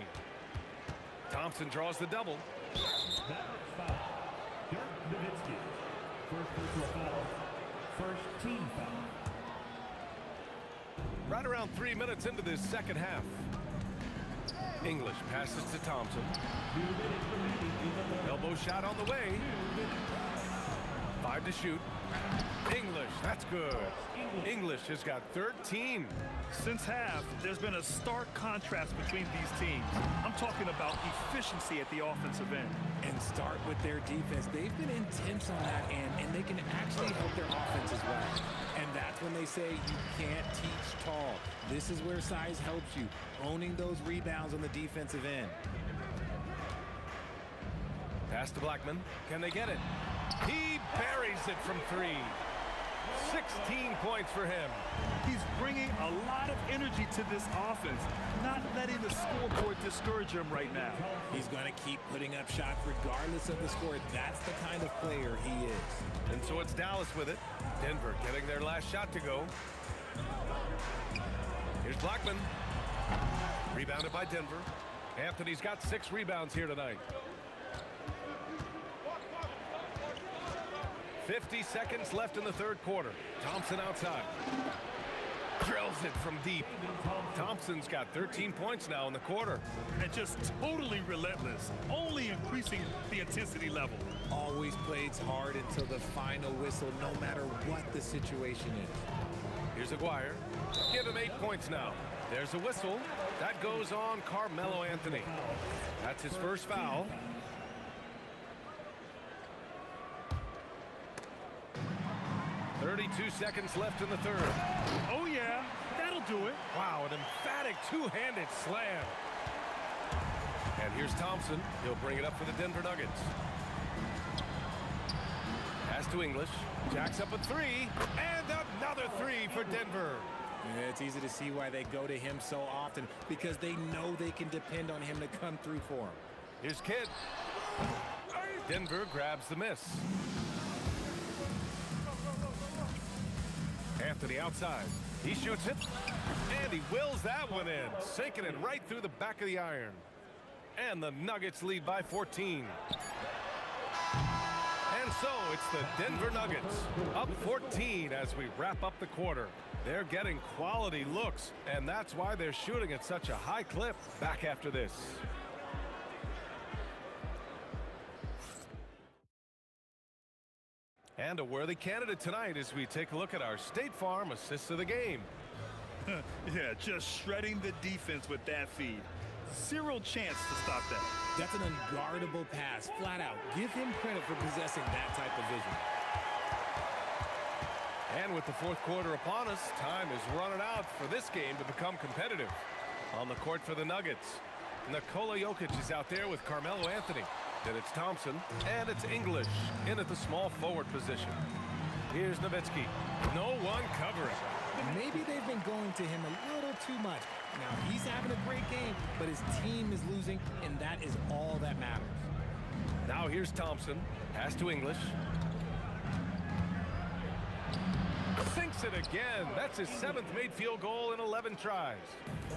Thompson draws the double. First team foul. Right around 3 minutes into this second half. English passes to Thompson. Elbow shot on the way. 5 to shoot. English, that's good. English has got 13. Since half, there's been a stark contrast between these teams. I'm talking about efficiency at the offensive end. And start with their defense. They've been intense on that end, and they can actually help their offense as well. And that's when they say you can't teach tall. This is where size helps you, owning those rebounds on the defensive end. Pass to Blackman. Can they get it? He buries it from 3. 16 points for him. He's bringing a lot of energy to this offense, not letting the scoreboard discourage him right now. He's going to keep putting up shots regardless of the score. That's the kind of player he is. And so it's Dallas with it. Denver getting their last shot to go. Here's Blackman. Rebounded by Denver. Anthony's got 6 rebounds here tonight. 50 seconds left in the third quarter. Thompson outside. Drills it from deep. Thompson's got 13 points now in the quarter. And just totally relentless, only increasing the intensity level. Always plays hard until the final whistle, no matter what the situation is. Here's Aguirre. Give him 8 points now. There's a whistle. That goes on Carmelo Anthony. That's his first foul. .32 seconds left in the third. Oh, yeah, that'll do it. Wow, an emphatic two-handed slam. And here's Thompson. He'll bring it up for the Denver Nuggets. Pass to English. Jacks up a 3. And another 3 for Denver. Yeah, it's easy to see why they go to him so often, because they know they can depend on him to come through for them. Here's Kidd. Denver grabs the miss. Anthony outside. He shoots it. And he wills that one in, sinking it right through the back of the iron. And the Nuggets lead by 14. And so it's the Denver Nuggets up 14 as we wrap up the quarter. They're getting quality looks, and that's why they're shooting at such a high clip. Back after this. And a worthy candidate tonight as we take a look at our State Farm assists of the game. Yeah, just shredding the defense with that feed. Zero chance to stop that. That's an unguardable pass, flat out. Give him credit for possessing that type of vision. And with the fourth quarter upon us, time is running out for this game to become competitive. On the court for the Nuggets, Nikola Jokic is out there with Carmelo Anthony. Then it's Thompson, and it's English in at the small forward position. Here's Nowitzki. No one covering. Maybe they've been going to him a little too much. Now, he's having a great game, but his team is losing, and that is all that matters. Now here's Thompson. Pass to English. Sinks it again. That's his 7th made field goal in 11 tries.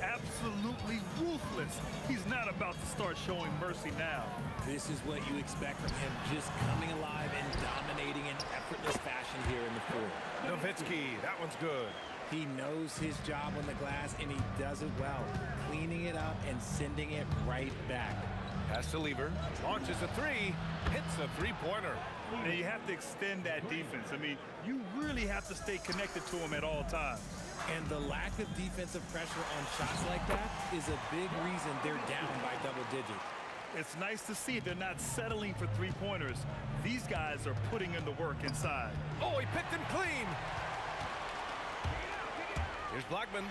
Absolutely ruthless. He's not about to start showing mercy now. This is what you expect from him, just coming alive and dominating in effortless fashion here in the fourth. Nowitzki, that one's good. He knows his job on the glass, and he does it well, cleaning it up and sending it right back. Pass to Lever, launches a 3, hits a 3-pointer. Now you have to extend that defense. I mean, you really have to stay connected to him at all times. And the lack of defensive pressure on shots like that is a big reason they're down by double digits. It's nice to see they're not settling for three-pointers. These guys are putting in the work inside. Oh, he picked him clean. Here's Blackman.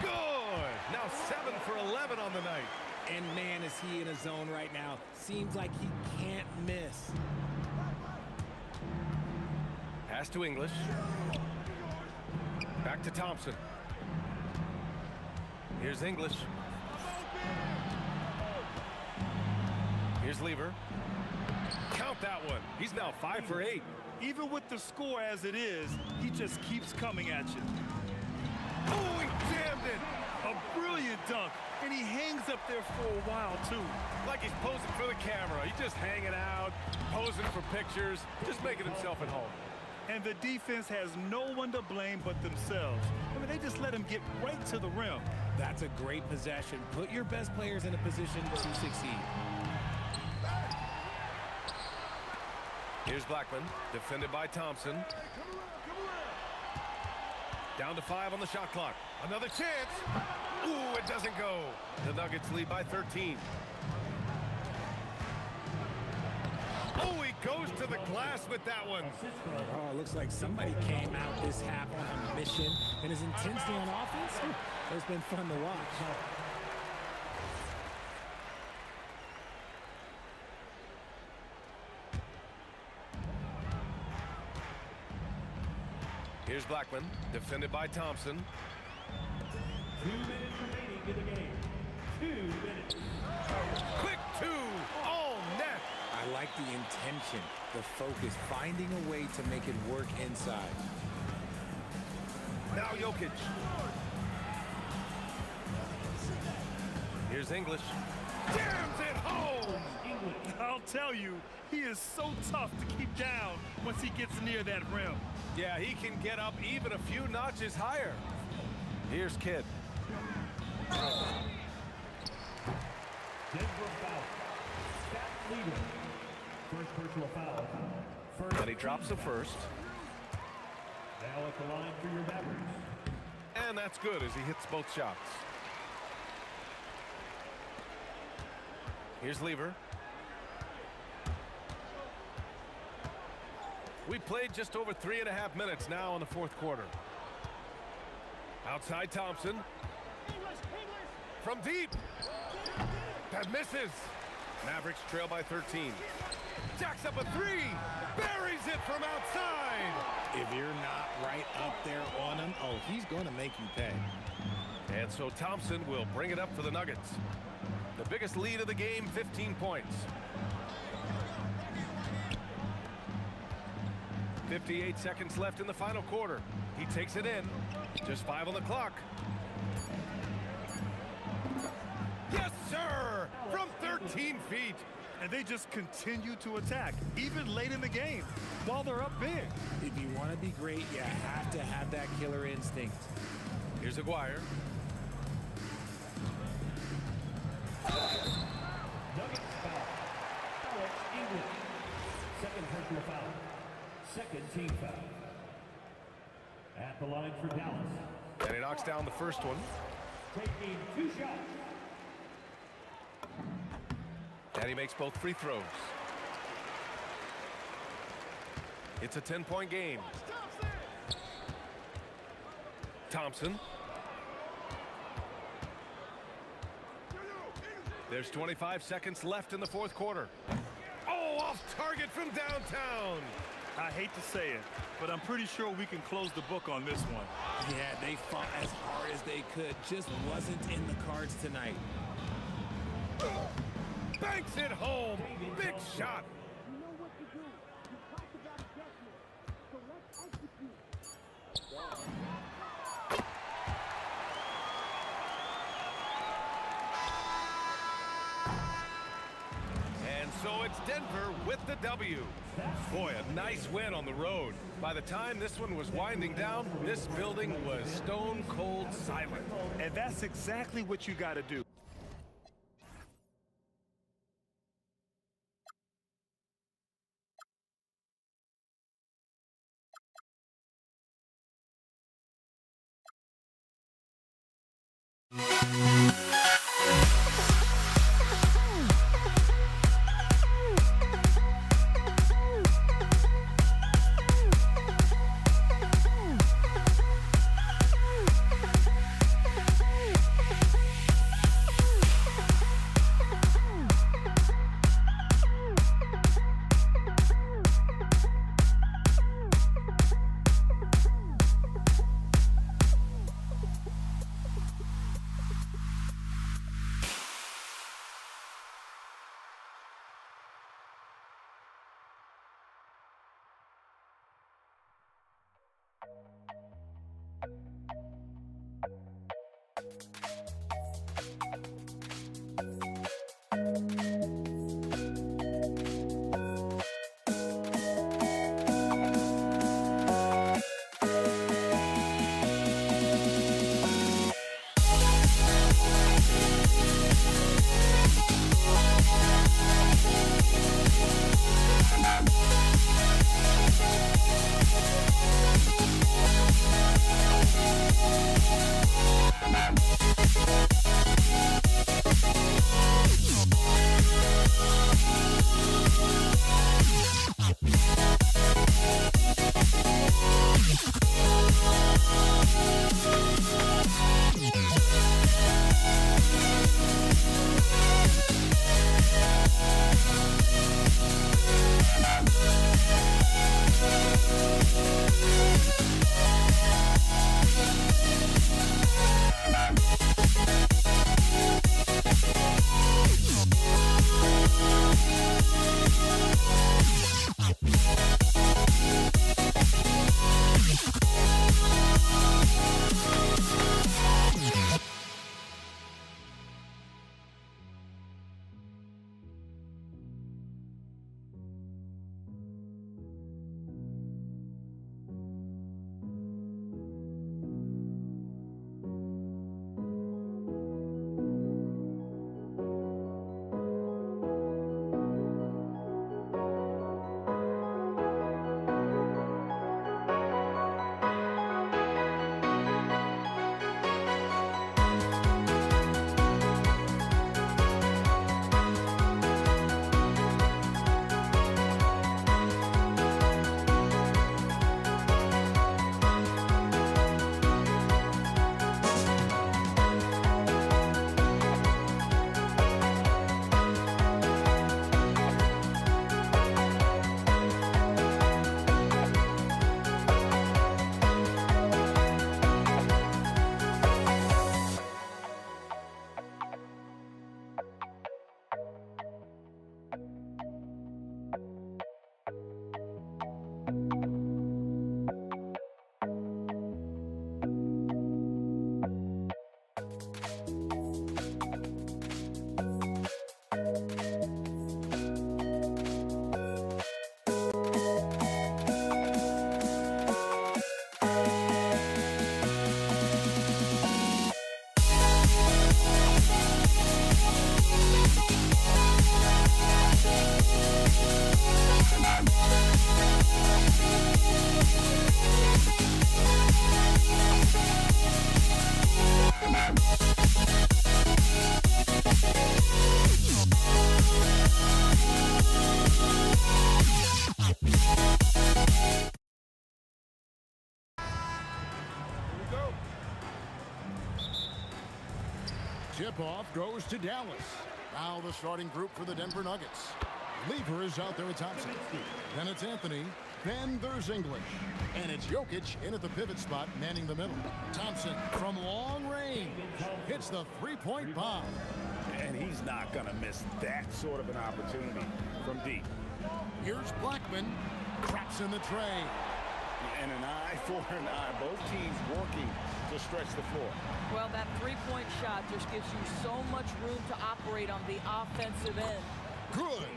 Good. Now 7 for 11 on the night. And man, is he in a zone right now. Seems like he can't miss. Pass to English. Back to Thompson. Here's English. Here's Lever. Count that one. He's now 5 for 8. Even with the score as it is, he just keeps coming at you. Oh, he jammed it. A brilliant dunk, and he hangs up there for a while, too. Like he's posing for the camera. He's just hanging out, posing for pictures, just making himself at home. And the defense has no one to blame but themselves. I mean, they just let him get right to the rim. That's a great possession. Put your best players in a position to succeed. Here's Blackman, defended by Thompson. Down to 5 on the shot clock. Another chance. Ooh, it doesn't go. The Nuggets lead by 13. Oh, he goes to the glass with that one. Oh, it looks like somebody came out this half on a mission. And his intensity on offense, it's been fun to watch. Here's Blackman, defended by Thompson. 2 minutes remaining in the game. 2 minutes. Quick 2, all net. I like the intention, the focus, finding a way to make it work inside. Now Jokic. Here's English. Jams it home. I'll tell you, he is so tough to keep down once he gets near that rim. Yeah, he can get up even a few notches higher. Here's Kidd. Denver foul. Stat leader. First personal foul. And he drops the first. Now at the line for your Mavericks. And that's good as he hits both shots. Here's Lever. We played just over 3.5 minutes now in the fourth quarter. Outside Thompson. From deep. That misses. Mavericks trail by 13. Jacks up a 3. Buries it from outside. If you're not right up there on him, oh, he's going to make you pay. And so Thompson will bring it up for the Nuggets. The biggest lead of the game, 15 points. 58 seconds left in the final quarter. He takes it in. Just 5 on the clock. Yes, sir! From 13 feet. And they just continue to attack, even late in the game, while they're up big. If you want to be great, you have to have that killer instinct. Here's Aguirre. Nuggets foul. Alex English. Second personal foul. Second team foul. At the line for Dallas. And he knocks down the first one. Taking 2 shots. And he makes both free throws. It's a 10-point game. Thompson. There's 25 seconds left in the fourth quarter. Oh, off target from downtown. I hate to say it, but I'm pretty sure we can close the book on this one. Yeah, they fought as hard as they could. Just wasn't in the cards tonight. Banks it home. Big shot. You know what to do. You talked about adjustment. So let's execute. And so it's Denver with the W. Boy, a nice win on the road. By the time this one was winding down, this building was stone cold silent. And that's exactly what you got to do. Tip-off goes to Dallas. Now the starting group for the Denver Nuggets. Lever is out there with Thompson. Then it's Anthony. Then there's English. And it's Jokic in at the pivot spot, manning the middle. Thompson from long range hits the three-point bomb. And he's not going to miss that sort of an opportunity from deep. Here's Blackman. Traps in the tray. And an eye for an eye. Both teams working to stretch the floor. Well, that three-point shot just gives you so much room to operate on the offensive end. Good.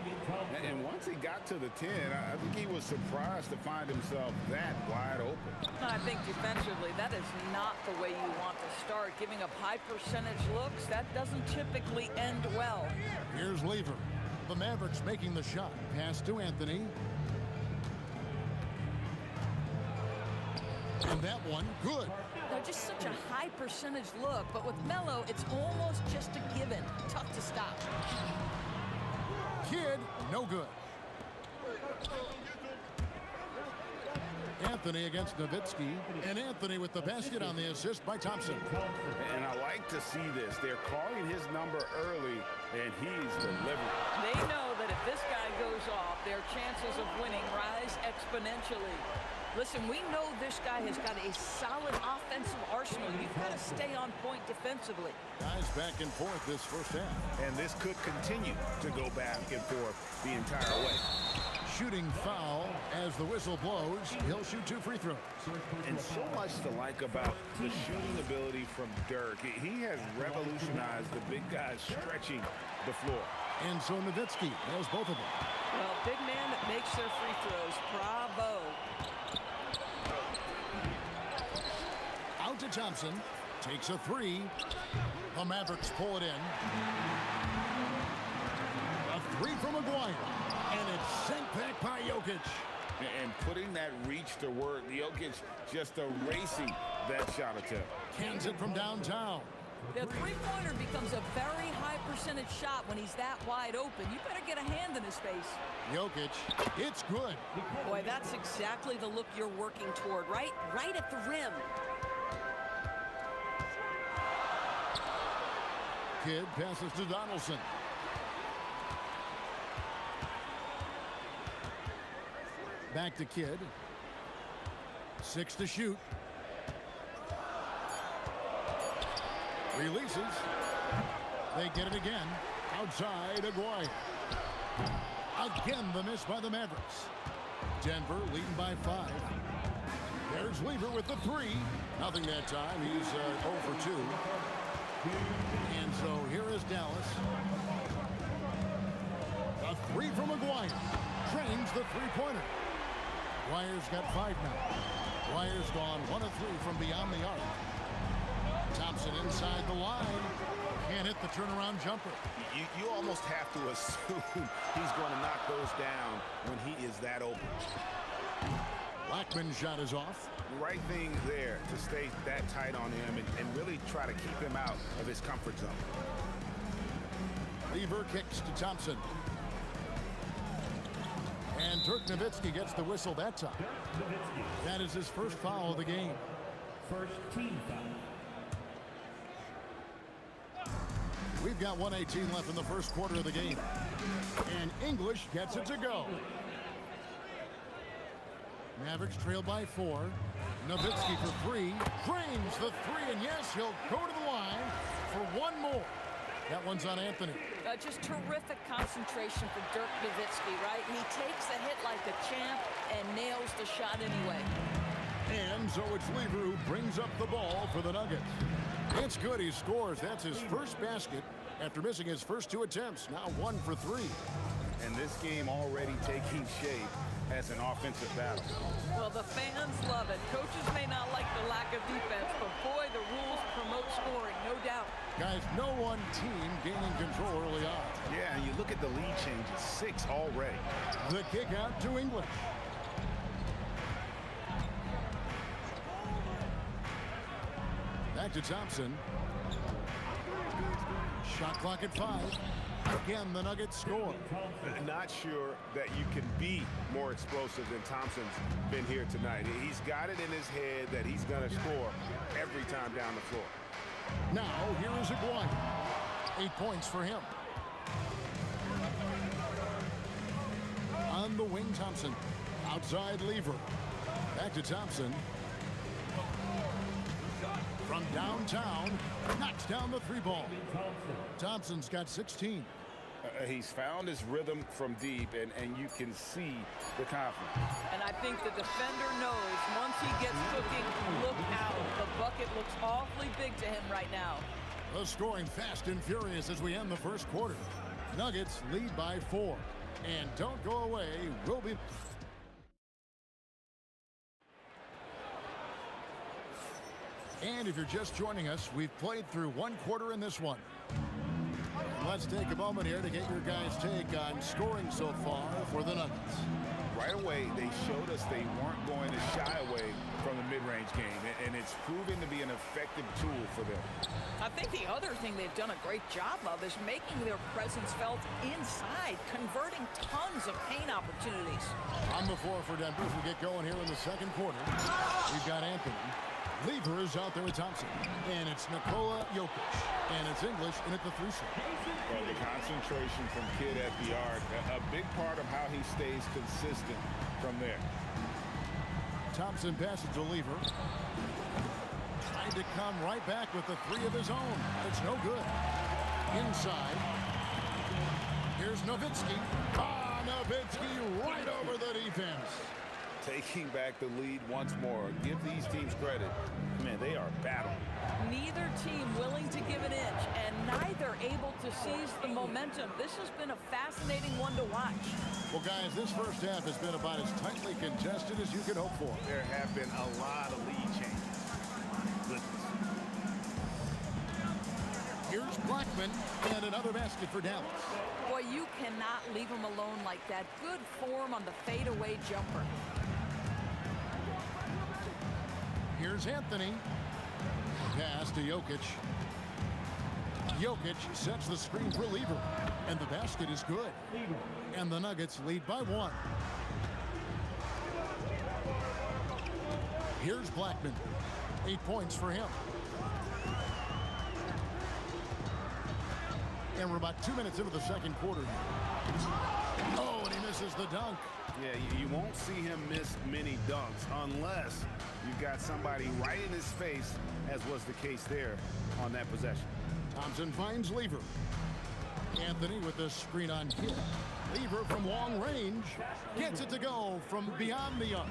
And once he got to the 10, I think he was surprised to find himself that wide open. I think defensively, that is not the way you want to start. Giving up high percentage looks, that doesn't typically end well. Here's Lever. The Mavericks making the shot. Pass to Anthony. And that one, good. They're just such a high percentage look, but with Melo, it's almost just a given. Tough to stop. Kid, no good. Anthony against Nowitzki, and Anthony with the basket on the assist by Thompson. And I like to see this. They're calling his number early, and he's delivering. They know that if this guy goes off, their chances of winning rise exponentially. Listen, we know this guy has got a solid offensive arsenal. You've got to stay on point defensively. Guys back and forth this first half. And this could continue to go back and forth the entire way. Shooting foul as the whistle blows. He'll shoot 2 free throws. And so much to like about the shooting ability from Dirk. He has revolutionized the big guys stretching the floor. And so Nowitzki has both of them. Well, big man that makes their free throws. Bravo. Out to Thompson. Takes a 3. The Mavericks pull it in. A 3 from Maguire. And it's sent back by Jokic. And putting that reach to work, Jokic just erasing that shot attempt. Cans it from downtown. The three-pointer becomes a very high percentage shot when he's that wide open. You better get a hand in his face. Jokic, it's good. Boy, that's exactly the look you're working toward, right? Right at the rim. Kidd passes to Donaldson. Back to Kidd. 6 to shoot. Releases. They get it again. Outside, Aguirre. Again, the miss by the Mavericks. Denver leading by 5. There's Lever with the 3. Nothing that time. He's 0 for 2. And so here is Dallas. A 3 from Aguirre. Trains the three-pointer. Dwyer's got 5 now. Dwyer's gone 1 of 3 from beyond the arc. Thompson inside the line. Can't hit the turnaround jumper. You almost have to assume he's going to knock those down when he is that open. Blackman's shot is off. Right thing there to stay that tight on him and really try to keep him out of his comfort zone. Lever kicks to Thompson. And Dirk Nowitzki gets the whistle that time. That is his first foul of the game. First team foul. We've got 1:18 left in the first quarter of the game. And English gets it to go. Mavericks trail by 4. Nowitzki for 3. Drains the 3, and yes, he'll go to the line for 1 more. That one's on Anthony. Just terrific concentration for Dirk Nowitzki, right? He takes the hit like a champ and nails the shot anyway. And so it's Lever who brings up the ball for the Nuggets. It's good. He scores. That's his first basket after missing his first 2 attempts. Now 1 for 3. And this game already taking shape as an offensive battle. Well, the fans love it. Coaches may not like the lack of defense, but boy, the rules promote scoring, no doubt. Guys, no one team gaining control early on. Yeah, and you look at the lead changes, 6 already. The kick out to English. Back to Thompson. Shot clock at 5. Again, the Nuggets score. Not sure that you can be more explosive than Thompson's been here tonight. He's got it in his head that he's going to score every time down the floor. Now, here is Aguirre. 8 points for him. On the wing, Thompson. Outside, Lever. Back to Thompson. From downtown, knocks down the 3 ball. Thompson's got 16. He's found his rhythm from deep, and you can see the confidence. And I think the defender knows once he gets cooking, look out. The bucket looks awfully big to him right now. The scoring fast and furious as we end the first quarter. Nuggets lead by 4. And don't go away, we'll be... And if you're just joining us, we've played through 1 quarter in this one. Let's take a moment here to get your guys' take on scoring so far for the Nuggets. Right away, they showed us they weren't going to shy away from the mid-range game, and it's proven to be an effective tool for them. I think the other thing they've done a great job of is making their presence felt inside, converting tons of paint opportunities. On the floor for Denver as we get going here in the second quarter. We've got Anthony. Lever is out there with Thompson. And it's Nikola Jokic. And it's English in at the 3 slot. Well, the concentration from Kidd at the arc, a big part of how he stays consistent from there. Thompson passes to Lever. Trying to come right back with the 3 of his own. It's no good. Inside. Here's Nowitzki. Nowitzki right over the defense. Taking back the lead once more. Give these teams credit. Man, they are battling. Neither team willing to give an inch, and neither able to seize the momentum. This has been a fascinating one to watch. Well, guys, this first half has been about as tightly contested as you could hope for. There have been a lot of lead changes. Goodness. Here's Blackman, and another basket for Dallas. Boy, you cannot leave him alone like that. Good form on the fadeaway jumper. Here's Anthony. Pass to Jokic. Jokic sets the screen for Lever. And the basket is good. And the Nuggets lead by 1. Here's Blackman. 8 points for him. And we're about 2 minutes into the second quarter. Oh, and he misses the dunk. Yeah, you won't see him miss many dunks unless you've got somebody right in his face, as was the case there on that possession. Thompson finds Lever. Anthony with the screen on Kidd. Lever from long range gets it to go from beyond the arc.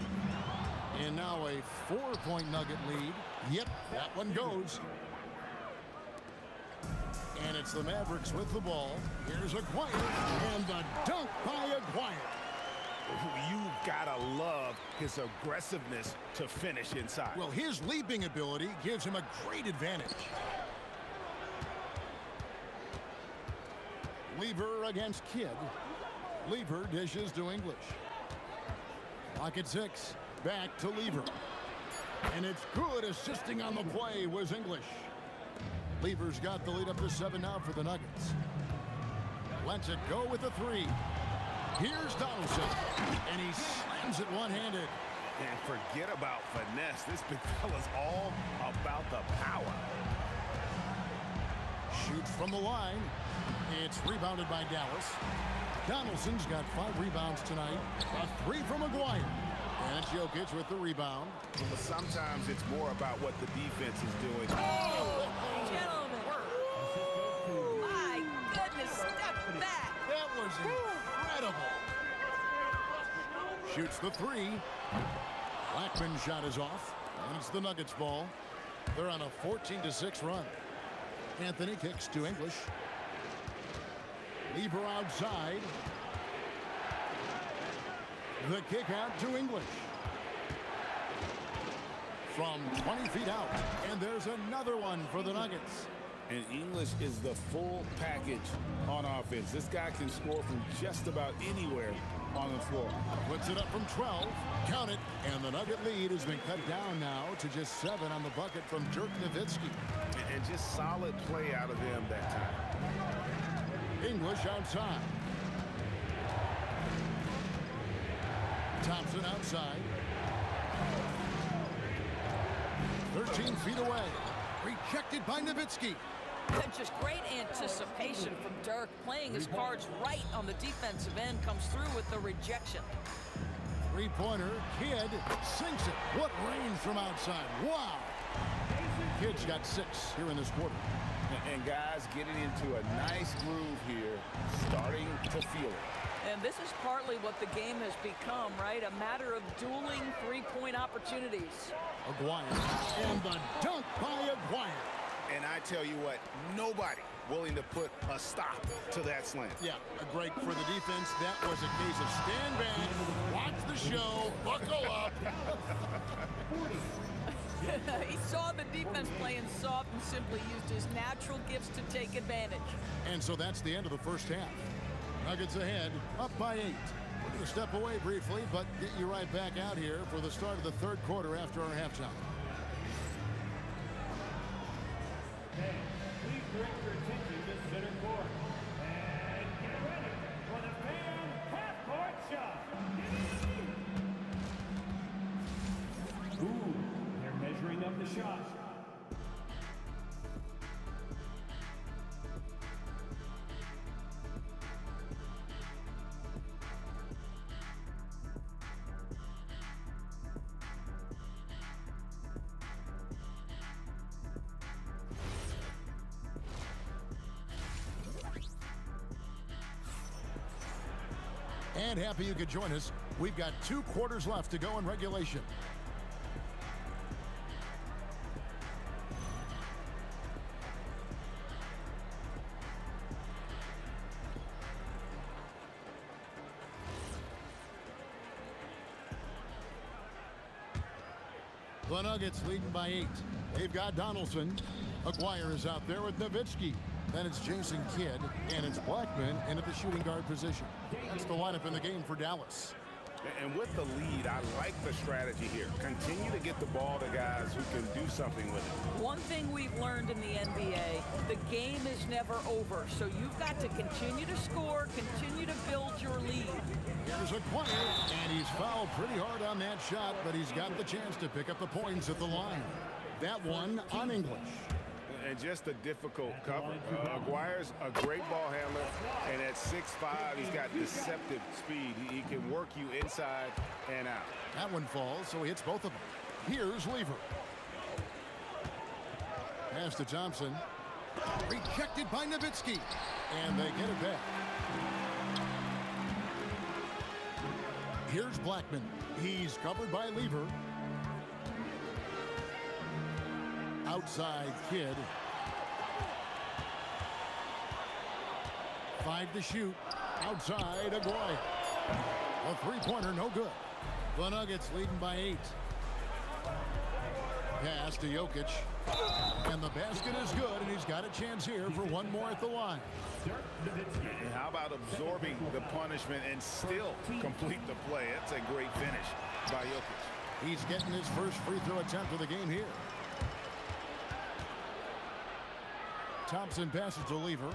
And now a 4-point Nugget lead. Yep, that one goes. And it's the Mavericks with the ball. Here's Aguirre, and the dunk by Aguirre. You've got to love his aggressiveness to finish inside. Well, his leaping ability gives him a great advantage. Lever against Kidd. Lever dishes to English. Clock at 6. Back to Lever. And it's good. Assisting on the play was English. Lever's got the lead up to 7 now for the Nuggets. Lets it go with the 3. Here's Donaldson, and he slams it one-handed. And forget about finesse. This big fella's all about the power. Shoots from the line. It's rebounded by Dallas. Donaldson's got 5 rebounds tonight. A 3 from Aguirre. And it's Jokic with the rebound. But sometimes it's more about what the defense is doing. Oh, gentlemen. Ooh, my goodness, step back. That was incredible. Shoots the 3. Blackman's shot is off. And it's the Nuggets ball. They're on a 14-6 run. Anthony kicks to English. Lever outside. The kick out to English. From 20 feet out. And there's another one for the Nuggets. And English is the full package on offense. This guy can score from just about anywhere on the floor. Puts it up from 12. Count it. And the Nugget lead has been cut down now to just 7 on the bucket from Dirk Nowitzki. And just solid play out of them that time. English outside. Thompson outside. 13 feet away. Rejected by Nowitzki. And just great anticipation from Dirk, playing his cards right on the defensive end, comes through with the rejection. Three-pointer, Kidd sinks it. What range from outside. Wow. Kidd's got 6 here in this quarter. And guys getting into a nice groove here, starting to feel it. And this is partly what the game has become, right? A matter of dueling three-point opportunities. Aguirre, and the dunk by Aguirre. And I tell you what, nobody willing to put a stop to that slam. Yeah, great for the defense. That was a case of stand back, watch the show, buckle up. He saw the defense playing soft and simply used his natural gifts to take advantage. And so that's the end of the first half. Nuggets ahead, up by 8. We're going to step away briefly, but get you right back out here for the start of the third quarter after our halftime. Please direct your attention to center court. And get ready for the fan half-court shot. Ooh, they're measuring up the shot. And happy you could join us. We've got 2 quarters left to go in regulation. The Nuggets leading by 8. They've got Donaldson. Aguirre is out there with Nowitzki. Then it's Jason Kidd, and it's Blackman in at the shooting guard position. That's the lineup in the game for Dallas. And with the lead, I like the strategy here. Continue to get the ball to guys who can do something with it. One thing we've learned in the NBA, the game is never over. So you've got to continue to score, continue to build your lead. Here's Aguirre, and he's fouled pretty hard on that shot, but he's got the chance to pick up the points at the line. That one on English. And just a difficult cover. Aguirre's a great ball handler, and at 6'5", he's got deceptive speed. He can work you inside and out. That one falls, so he hits both of them. Here's Lever. Pass to Thompson. Rejected by Nowitzki. And they get it back. Here's Blackman. He's covered by Lever. Outside Kidd. 5 to shoot. Outside Aguirre. A three-pointer, no good. The Nuggets leading by 8. Pass to Jokic. And the basket is good, and he's got a chance here for one more at the line. And how about absorbing the punishment and still complete the play? That's a great finish by Jokic. He's getting his first free throw attempt of the game here. Thompson passes to Lever.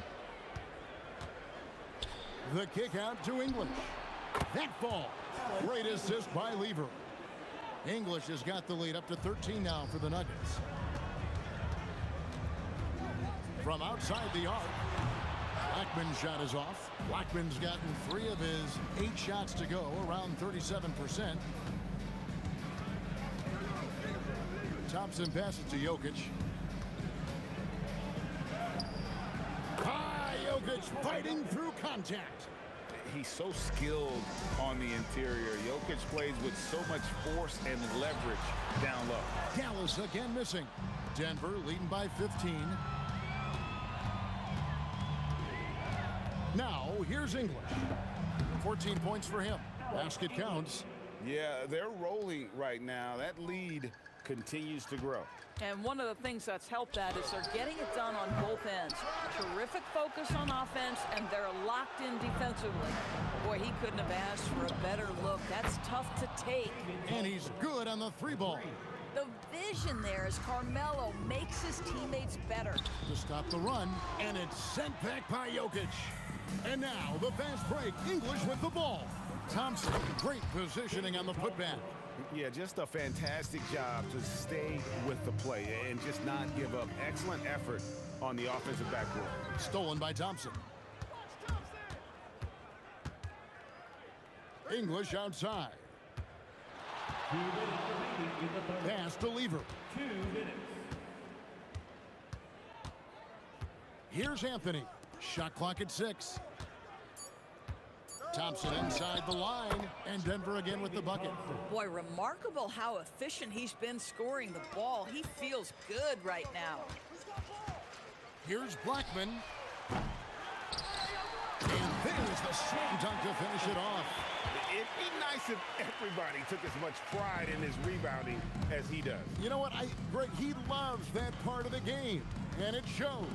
The kick out to English. That ball. Great assist by Lever. English has got the lead up to 13 now for the Nuggets. From outside the arc. Blackman's shot is off. Blackman's gotten 3 of his 8 shots to go, around 37%. Thompson passes to Jokic. Jokic fighting through contact. He's so skilled on the interior. Jokic plays with so much force and leverage down low. Dallas again missing. Denver leading by 15. Now here's English. 14 points for him. Basket counts. Yeah, they're rolling right now. That lead continues to grow. And one of the things that's helped that is they're getting it done on both ends. Terrific focus on offense, and they're locked in defensively. Boy, he couldn't have asked for a better look. That's tough to take. And he's good on the 3-ball. The vision there as Carmelo makes his teammates better. To stop the run, and it's sent back by Jokic. And now the fast break. English with the ball. Thompson, great positioning on the putback. Yeah, just a fantastic job to stay with the play and just not give up. Excellent effort on the offensive backboard. Stolen by Thompson. English outside. Pass to Lever. 2 minutes. Here's Anthony. Shot clock at 6. Thompson inside the line, and Denver again with the bucket. Boy, remarkable how efficient he's been scoring the ball. He feels good right now. Here's Blackman. And there's the slam dunk to finish it off. It'd be nice if everybody took as much pride in his rebounding as he does. You know what, Greg, he loves that part of the game, and it shows.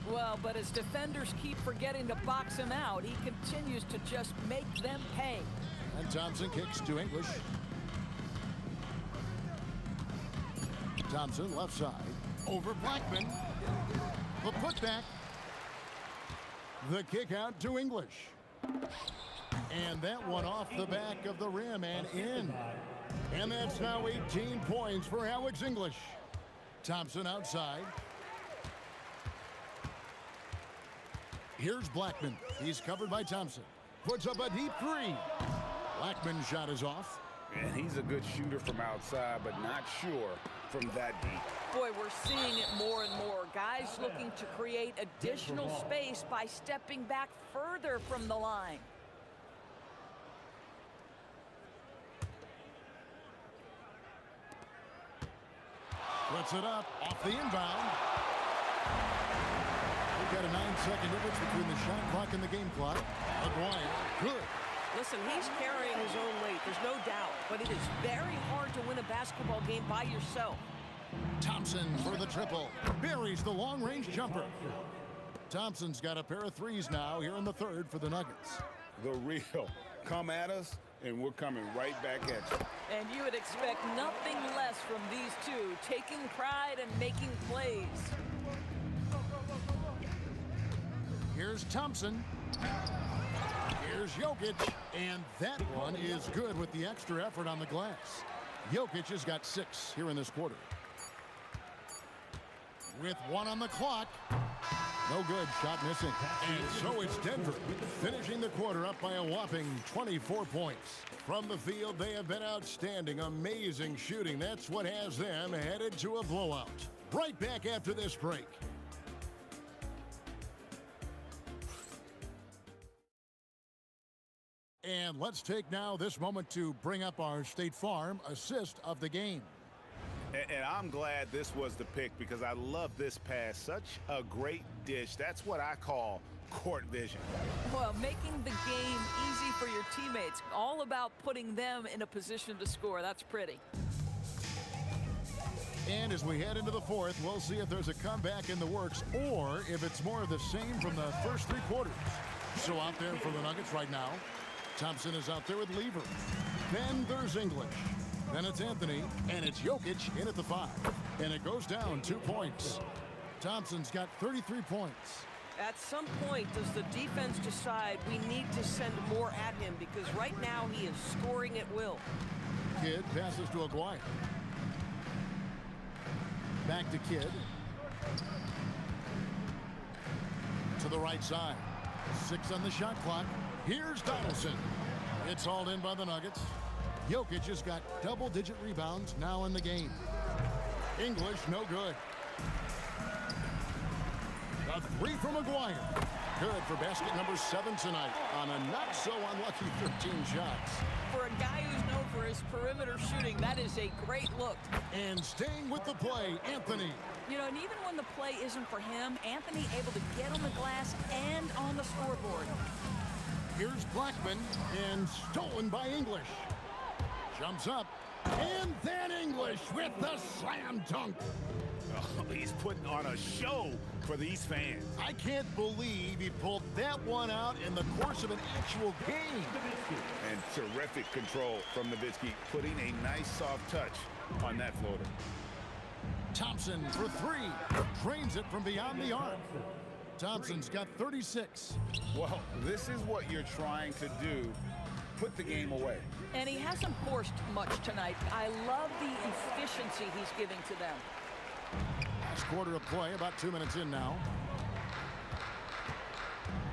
Well, but as defenders keep forgetting to box him out, he continues to just make them pay. And Thompson kicks to English. Thompson left side. Over Blackman. The putback. The kick out to English. And that one off the back of the rim and in. And that's now 18 points for Alex English. Thompson outside. Here's Blackman. He's covered by Thompson. Puts up a deep 3. Blackman's shot is off. And he's a good shooter from outside, but not sure from that deep. Boy, we're seeing it more and more. Guys looking to create additional space by stepping back further from the line. Puts it up off the inbound. We've got a 9-second difference between the shot clock and the game clock. Aguirre, good. Listen, he's carrying his own weight, there's no doubt, but it is very hard to win a basketball game by yourself. Thompson for the triple. Buries the long-range jumper. Thompson's got a pair of threes now here in the third for the Nuggets. The real. Come at us, and we're coming right back at you. And you would expect nothing less from these two, taking pride and making plays. Here's Thompson. Here's Jokic. And that one is good with the extra effort on the glass. Jokic has got 6 here in this quarter. With 1 on the clock. No good. Shot missing. And so it's Denver finishing the quarter up by a whopping 24 points. From the field, they have been outstanding. Amazing shooting. That's what has them headed to a blowout. Right back after this break. And let's take now this moment to bring up our State Farm assist of the game. And I'm glad this was the pick because I love this pass. Such a great dish. That's what I call court vision. Well, making the game easy for your teammates. All about putting them in a position to score. That's pretty. And as we head into the fourth, we'll see if there's a comeback in the works or if it's more of the same from the first 3 quarters. So out there for the Nuggets right now, Thompson is out there with Lever. Then there's English. Then it's Anthony, and it's Jokic in at the 5. And it goes down 2 points. Thompson's got 33 points. At some point, does the defense decide we need to send more at him? Because right now he is scoring at will. Kidd passes to Aguirre. Back to Kidd. To the right side. 6 on the shot clock. Here's Donaldson. It's hauled in by the Nuggets. Jokic has got double-digit rebounds now in the game. English, no good. A 3 from Aguirre. Good for basket number 7 tonight on a not-so-unlucky 13 shots. For a guy who's known for his perimeter shooting, that is a great look. And staying with the play, Anthony. You know, and even when the play isn't for him, Anthony able to get on the glass and on the scoreboard. Here's Blackman, and stolen by English. Jumps up, and then English with the slam dunk. Oh, he's putting on a show for these fans. I can't believe he pulled that one out in the course of an actual game. And terrific control from Nowitzki, putting a nice soft touch on that floater. Thompson for 3, drains it from beyond the arc. Thompson's got 36. Well, this is what you're trying to do put the game away. And he hasn't forced much tonight. I love the efficiency he's giving to them. Last quarter of play, about 2 minutes in now.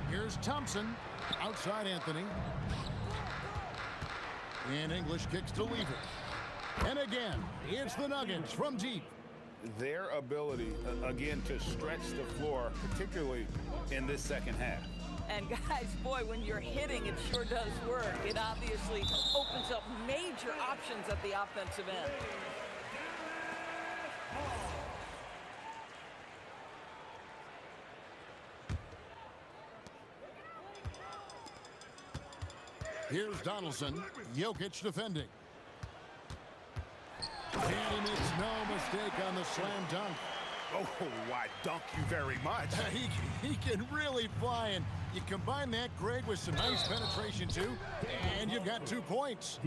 Here's Thompson. Outside Anthony. And English kicks to leave it. And again, it's the Nuggets from deep. Their ability, again, to stretch the floor, particularly in this second half. And guys, boy, when you're hitting, it sure does work. It obviously opens up major options at the offensive end. Here's Donaldson. Jokic defending. And he makes no mistake on the slam dunk. Oh, why, dunk you very much. He can really fly, and you combine that, Greg, with some nice penetration, too, and you've got 2 points.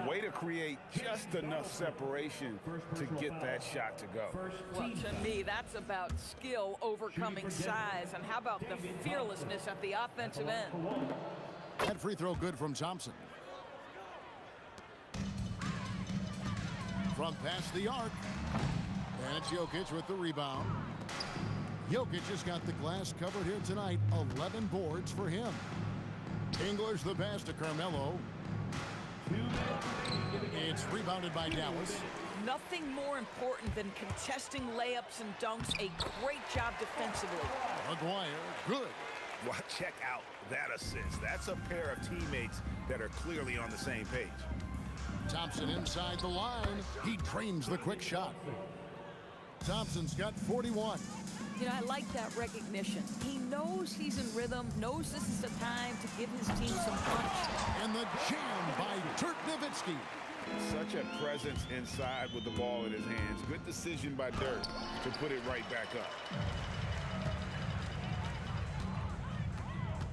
Way to create just enough separation to get that shot to go. Well, to me, that's about skill overcoming size. And how about the fearlessness at the offensive end? That free throw good from Thompson. From past the arc. And it's Jokic with the rebound. Jokic has got the glass covered here tonight. 11 boards for him. English the pass to Carmelo. It's rebounded by Dallas. Nothing more important than contesting layups and dunks. A great job defensively. Maguire, good. Well, check out that assist. That's a pair of teammates that are clearly on the same page. Thompson inside the line. He drains the quick shot. Thompson's got 41. You know, I like that recognition. He knows he's in rhythm, knows this is the time to give his team some punch. And the jam by Dirk Nowitzki. Such a presence inside with the ball in his hands. Good decision by Dirk to put it right back up.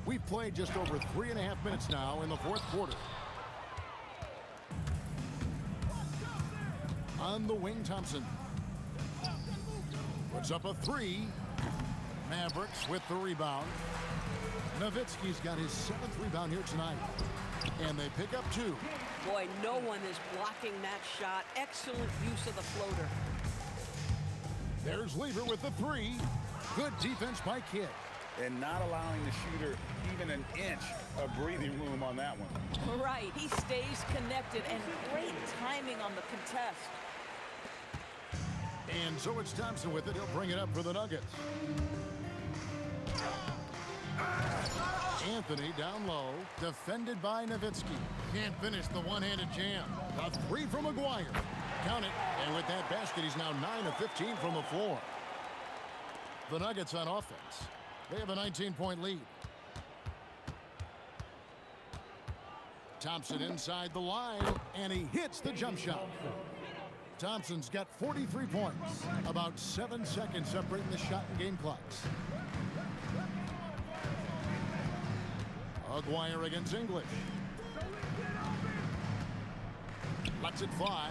We've played just over 3.5 minutes now in the fourth quarter. On the wing, Thompson. Puts up a 3. Mavericks with the rebound. Nowitzki's got his 7th rebound here tonight. And they pick up 2. Boy, no one is blocking that shot. Excellent use of the floater. There's Lever with the 3. Good defense by Kidd. And not allowing the shooter even an inch of breathing room on that one. Right, he stays connected, and great timing on the contest. And so it's Thompson with it. He'll bring it up for the Nuggets. Anthony down low, defended by Nowitzki. Can't finish the one-handed jam. A 3 from Maguire. Count it. And with that basket, he's now 9 of 15 from the floor. The Nuggets on offense. They have a 19-point lead. Thompson inside the line, and he hits the jump shot. Thompson's got 43 points. About 7 seconds separating the shot and game clocks. Maguire against English. Lets it fly,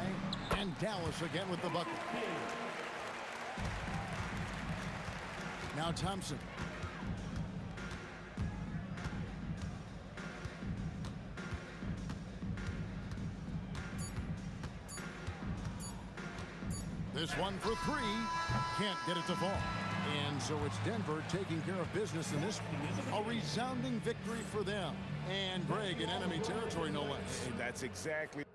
and Dallas again with the bucket. Now Thompson. This one for 3. Can't get it to fall. And so it's Denver taking care of business in this one. A resounding victory for them. And Greg in enemy territory, no less. And that's exactly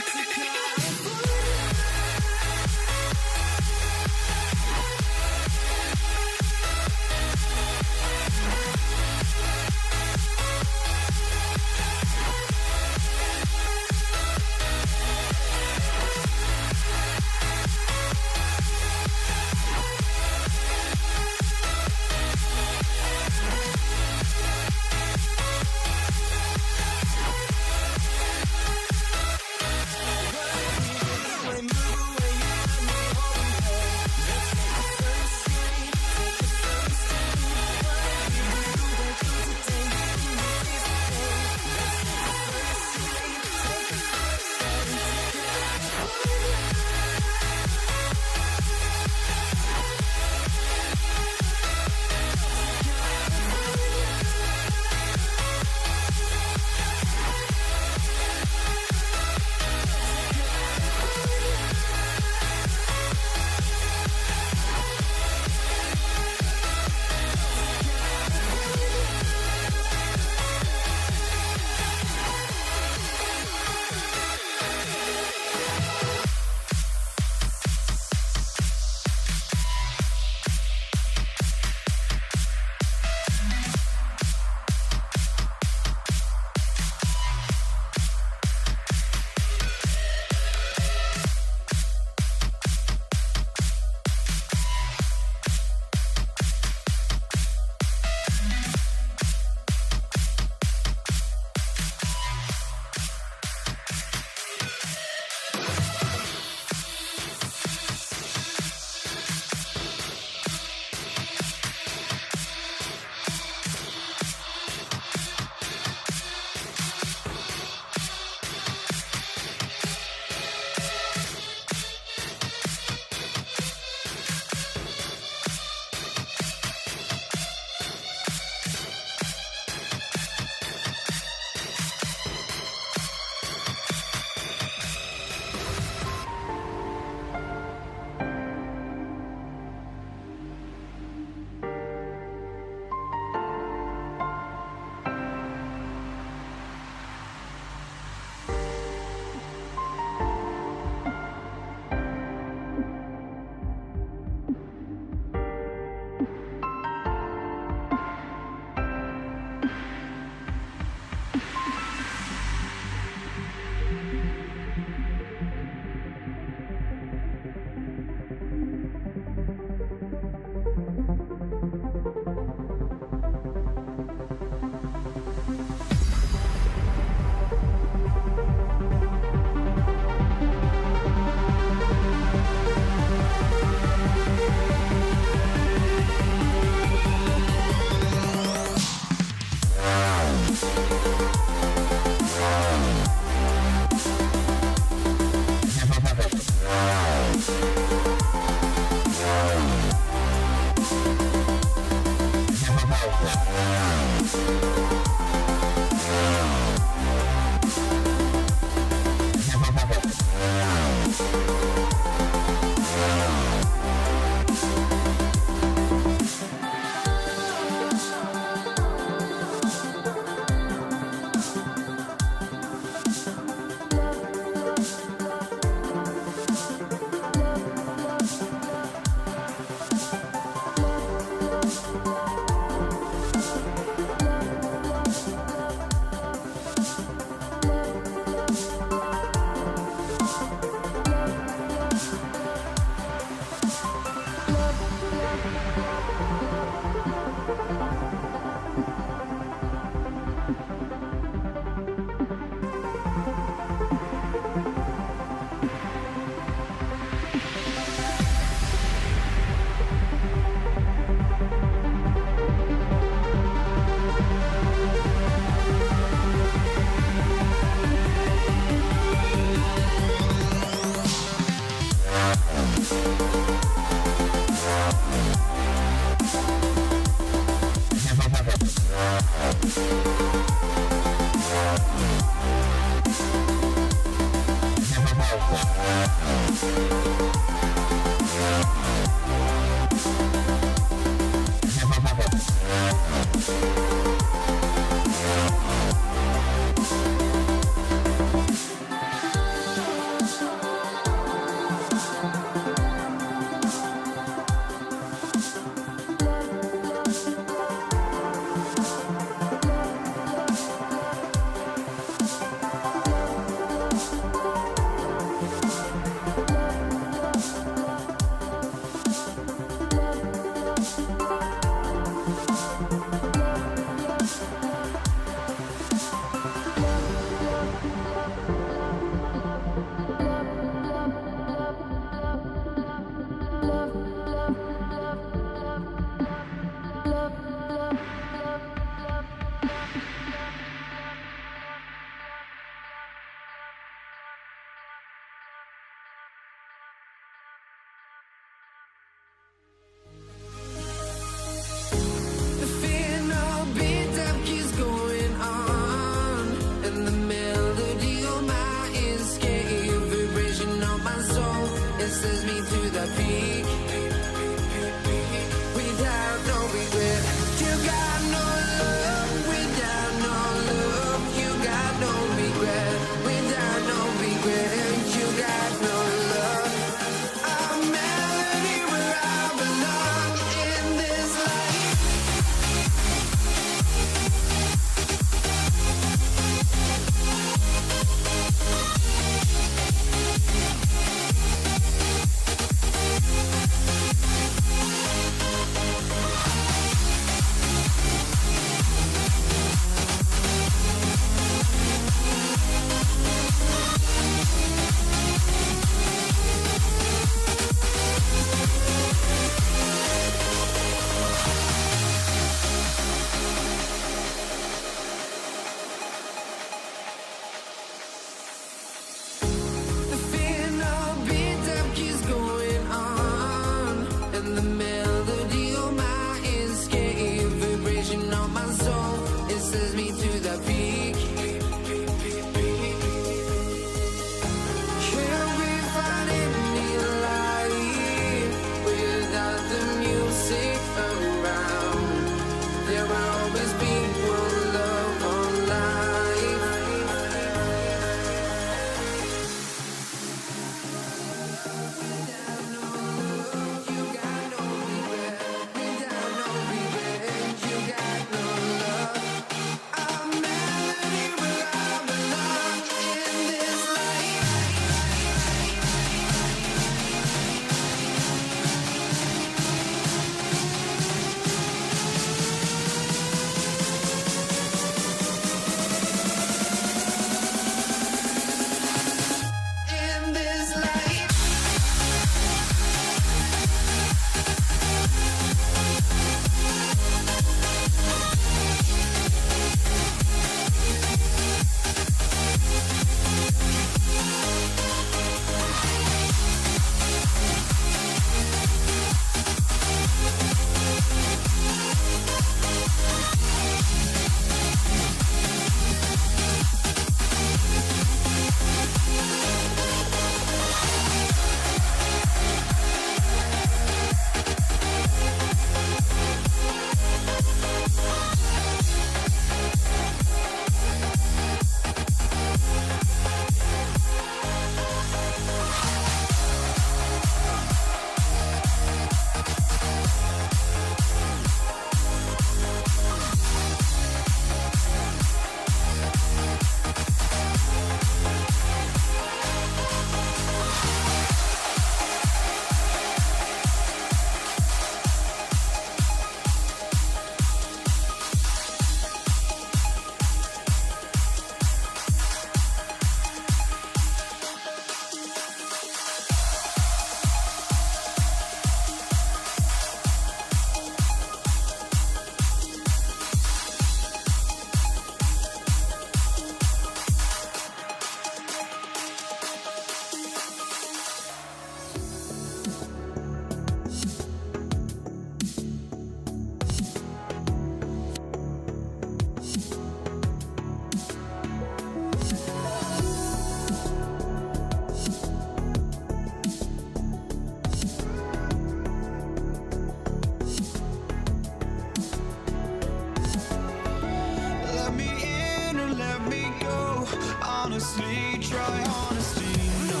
honestly, try honesty. No,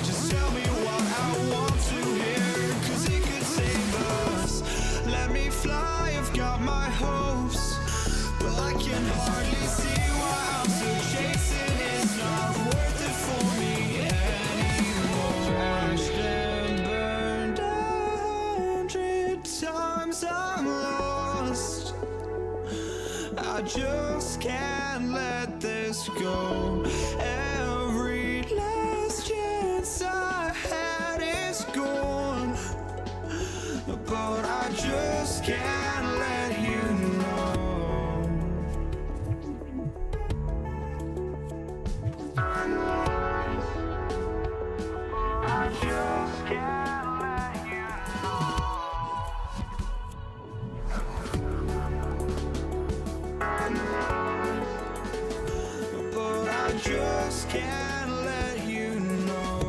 just tell me what I want to hear, 'cause it could save us. Let me fly, I've got my hopes, but I can hardly see why I'm still chasing. It's not worth it for me anymore. Crashed and burned 100 times, I'm lost. I just can't let this go. Every last chance I had is gone, but I just can't let you know. I just can't let you know. But I just can't let you know.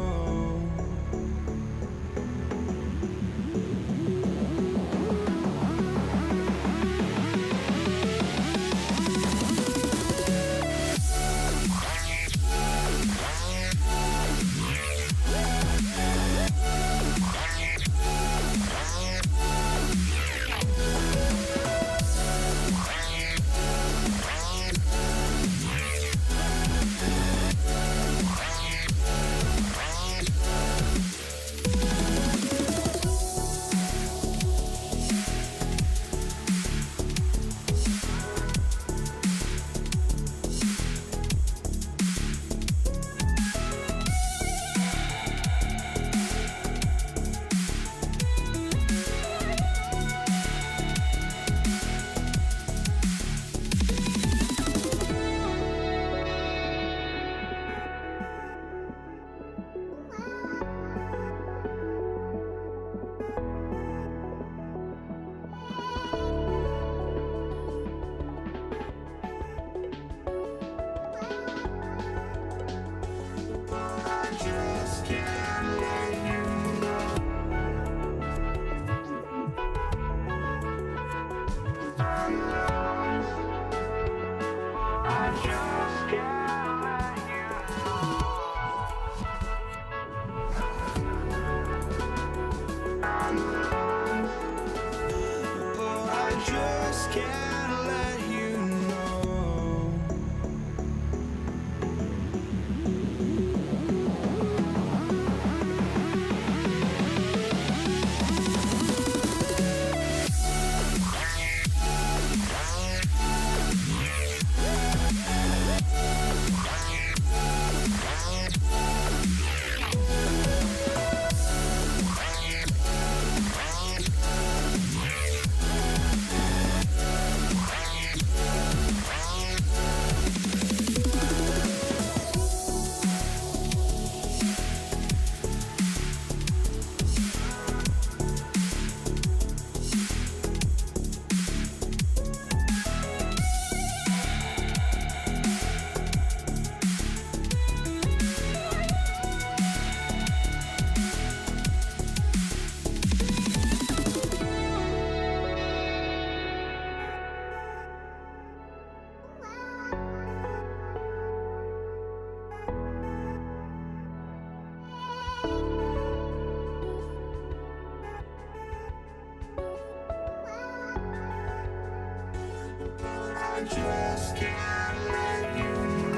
just can't let you know.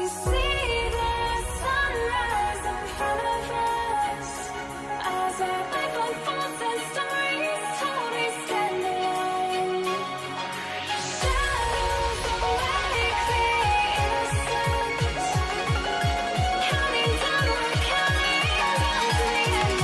We see the sunrise in front of us as our life unfolds and stories told. We stand alone. Shadows awake the innocent, counting down, we're counting down to the end.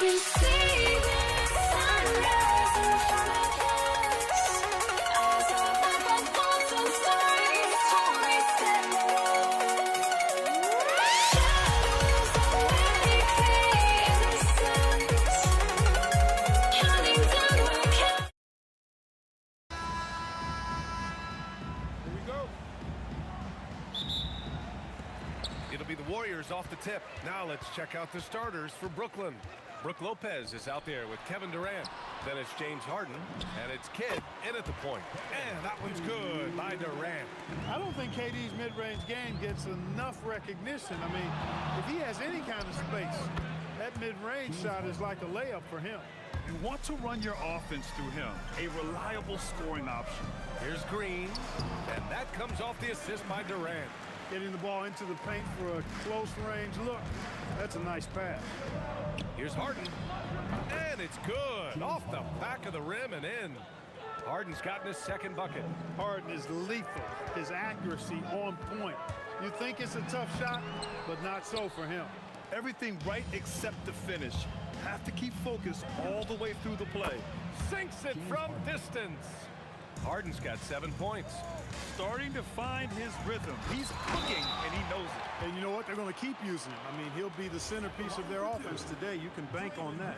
We see the sunrise in front of us as our life unfolds and stories told. We stand alone. Shadows awake the innocent, counting down, we're counting. Here we go. It'll be the Warriors off the tip. Now let's check out the starters for Brooklyn. Brooke Lopez is out there with Kevin Durant. Then it's James Harden, and it's Kidd in at the point. And that one's good by Durant. I don't think KD's mid-range game gets enough recognition. I mean, if he has any kind of space, that mid-range shot is like a layup for him. You want to run your offense through him, a reliable scoring option. Here's Green, and that comes off the assist by Durant. Getting the ball into the paint for a close-range look. That's a nice pass. Here's Harden, and it's good. Off the back of the rim and in. Harden's gotten his second bucket. Harden is lethal. His accuracy on point. You think it's a tough shot, but not so for him. Everything right except the finish. Have to keep focused all the way through the play. Sinks it from distance. Harden's got 7 points. Starting to find his rhythm. He's cooking, and he knows it. And you know what? They're going to keep using him. I mean, he'll be the centerpiece of their offense today. You can bank on that.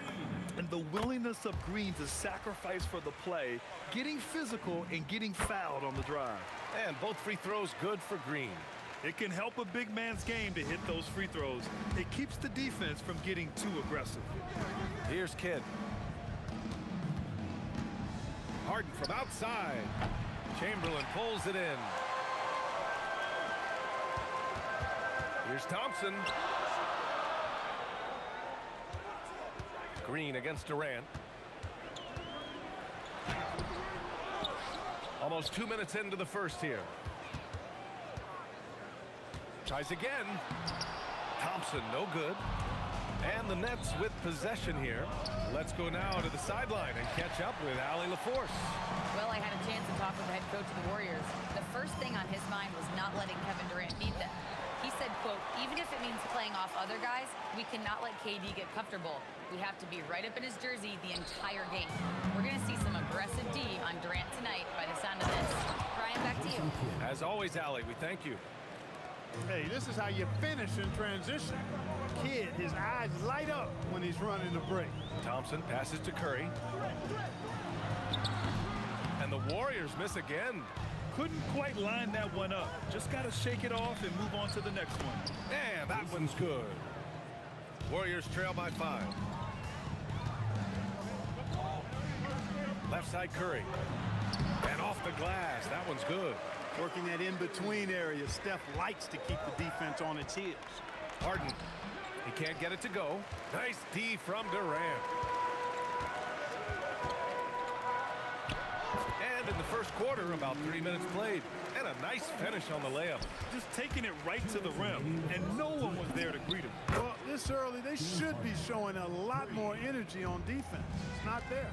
And the willingness of Green to sacrifice for the play, getting physical and getting fouled on the drive. And both free throws good for Green. It can help a big man's game to hit those free throws. It keeps the defense from getting too aggressive. Here's Kidd. Harden from outside. Chamberlain pulls it in. Here's Thompson. Green against Durant. Almost 2 minutes into the first here. Tries again. Thompson, no good. And the Nets with possession here. Let's go now to the sideline and catch up with Allie LaForce. Well, I had a chance to talk with the head coach of the Warriors. The first thing on his mind was not letting Kevin Durant beat them. He said, quote, even if it means playing off other guys, we cannot let KD get comfortable. We have to be right up in his jersey the entire game. We're going to see some aggressive D on Durant tonight by the sound of this. Brian, back to you. As always, Allie, we thank you. Hey, this is how you finish in transition. Kidd, his eyes light up when he's running the break. Thompson passes to Curry. And the Warriors miss again. Couldn't quite line that one up. Just got to shake it off and move on to the next one. And that one's good. Warriors trail by 5. Left side Curry. And off the glass. That one's good. Working that in-between area. Steph likes to keep the defense on its heels. Harden. He can't get it to go. Nice D from Durant. And in the first quarter, about 3 minutes played. And a nice finish on the layup. Just taking it right to the rim, and no one was there to greet him. Well, this early, they should be showing a lot more energy on defense. It's not there.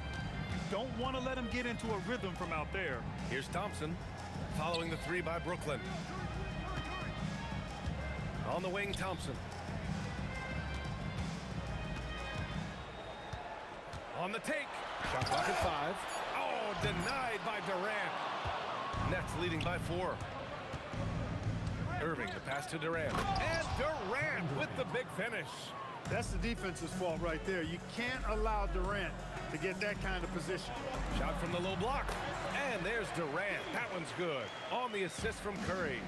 Don't want to let him get into a rhythm from out there. Here's Thompson, following the 3 by Brooklyn. On the wing, Thompson. On the take. Shot clock at 5. Oh, denied by Durant. Nets leading by 4. Irving, the pass to Durant. And Durant with the big finish. That's the defense's fault right there. You can't allow Durant to get that kind of position. Shot from the low block. And there's Durant. That one's good. On the assist from Curry.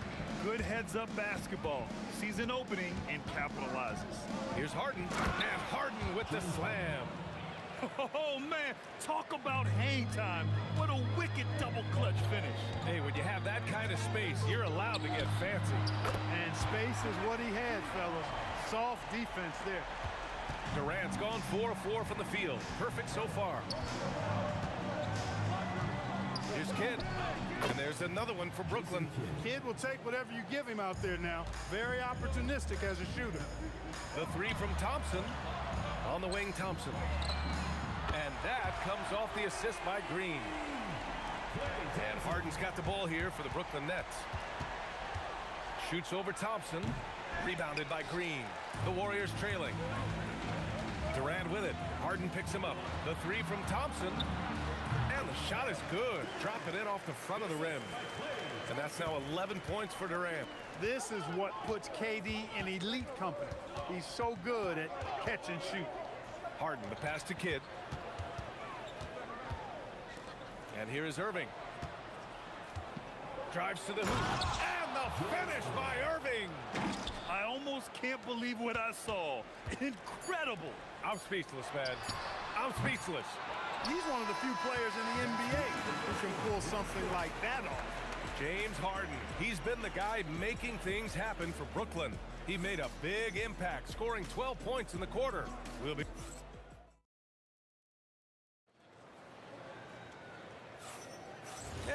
Good heads-up basketball. Sees an opening and capitalizes. Here's Harden. And Harden with the slam. Oh, man, talk about hang time. What a wicked double clutch finish. Hey, when you have that kind of space, you're allowed to get fancy. And space is what he had, fellas. Soft defense there. Durant's gone 4 of 4 from the field. Perfect so far. Here's Kidd. And there's another one for Brooklyn. Kidd will take whatever you give him out there now. Very opportunistic as a shooter. The 3 from Thompson. On the wing, Thompson. And that comes off the assist by Green. And Harden's got the ball here for the Brooklyn Nets. Shoots over Thompson. Rebounded by Green. The Warriors trailing. Durant with it. Harden picks him up. The 3 from Thompson. And the shot is good. Dropping it off the front of the rim. And that's now 11 points for Durant. This is what puts KD in elite company. He's so good at catch and shoot. Harden, the pass to Kidd. And here is Irving. Drives to the hoop. And the finish by Irving. I almost can't believe what I saw. Incredible. I'm speechless, man. I'm speechless. He's one of the few players in the NBA who can pull something like that off. James Harden. He's been the guy making things happen for Brooklyn. He made a big impact, scoring 12 points in the quarter. We'll be...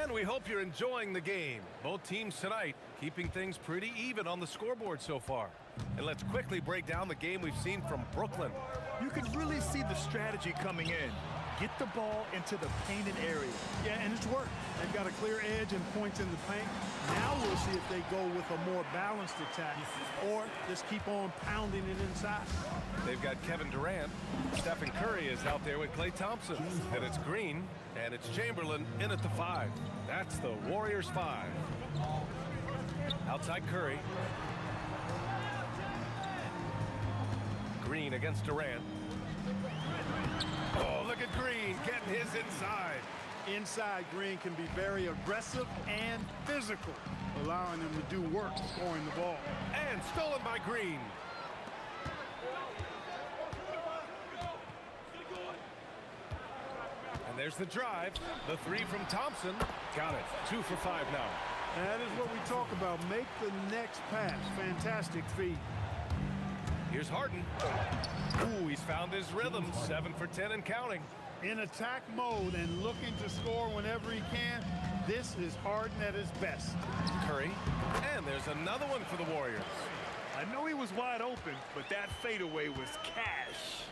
And we hope you're enjoying the game. Both teams tonight keeping things pretty even on the scoreboard so far. And let's quickly break down the game we've seen from Brooklyn. You can really see the strategy coming in. Get the ball into the painted area. Yeah, and it's worked. They've got a clear edge and points in the paint. Now we'll see if they go with a more balanced attack or just keep on pounding it inside. They've got Kevin Durant. Stephen Curry is out there with Klay Thompson. And it's Green, and it's Chamberlain in at the 5. That's the Warriors 5. Outside Curry. Green against Durant. Oh, look at Green getting his inside. Inside, Green can be very aggressive and physical, allowing them to do work scoring the ball. And stolen by Green. And there's the drive. The 3 from Thompson. Got it. 2 for 5 now. That is what we talk about. Make the next pass. Fantastic feed. Here's Harden. Ooh, he's found his rhythm. 7 for 10 and counting. In attack mode and looking to score whenever he can. This is Harden at his best. Curry. And there's another one for the Warriors. I know he was wide open, but that fadeaway was cash.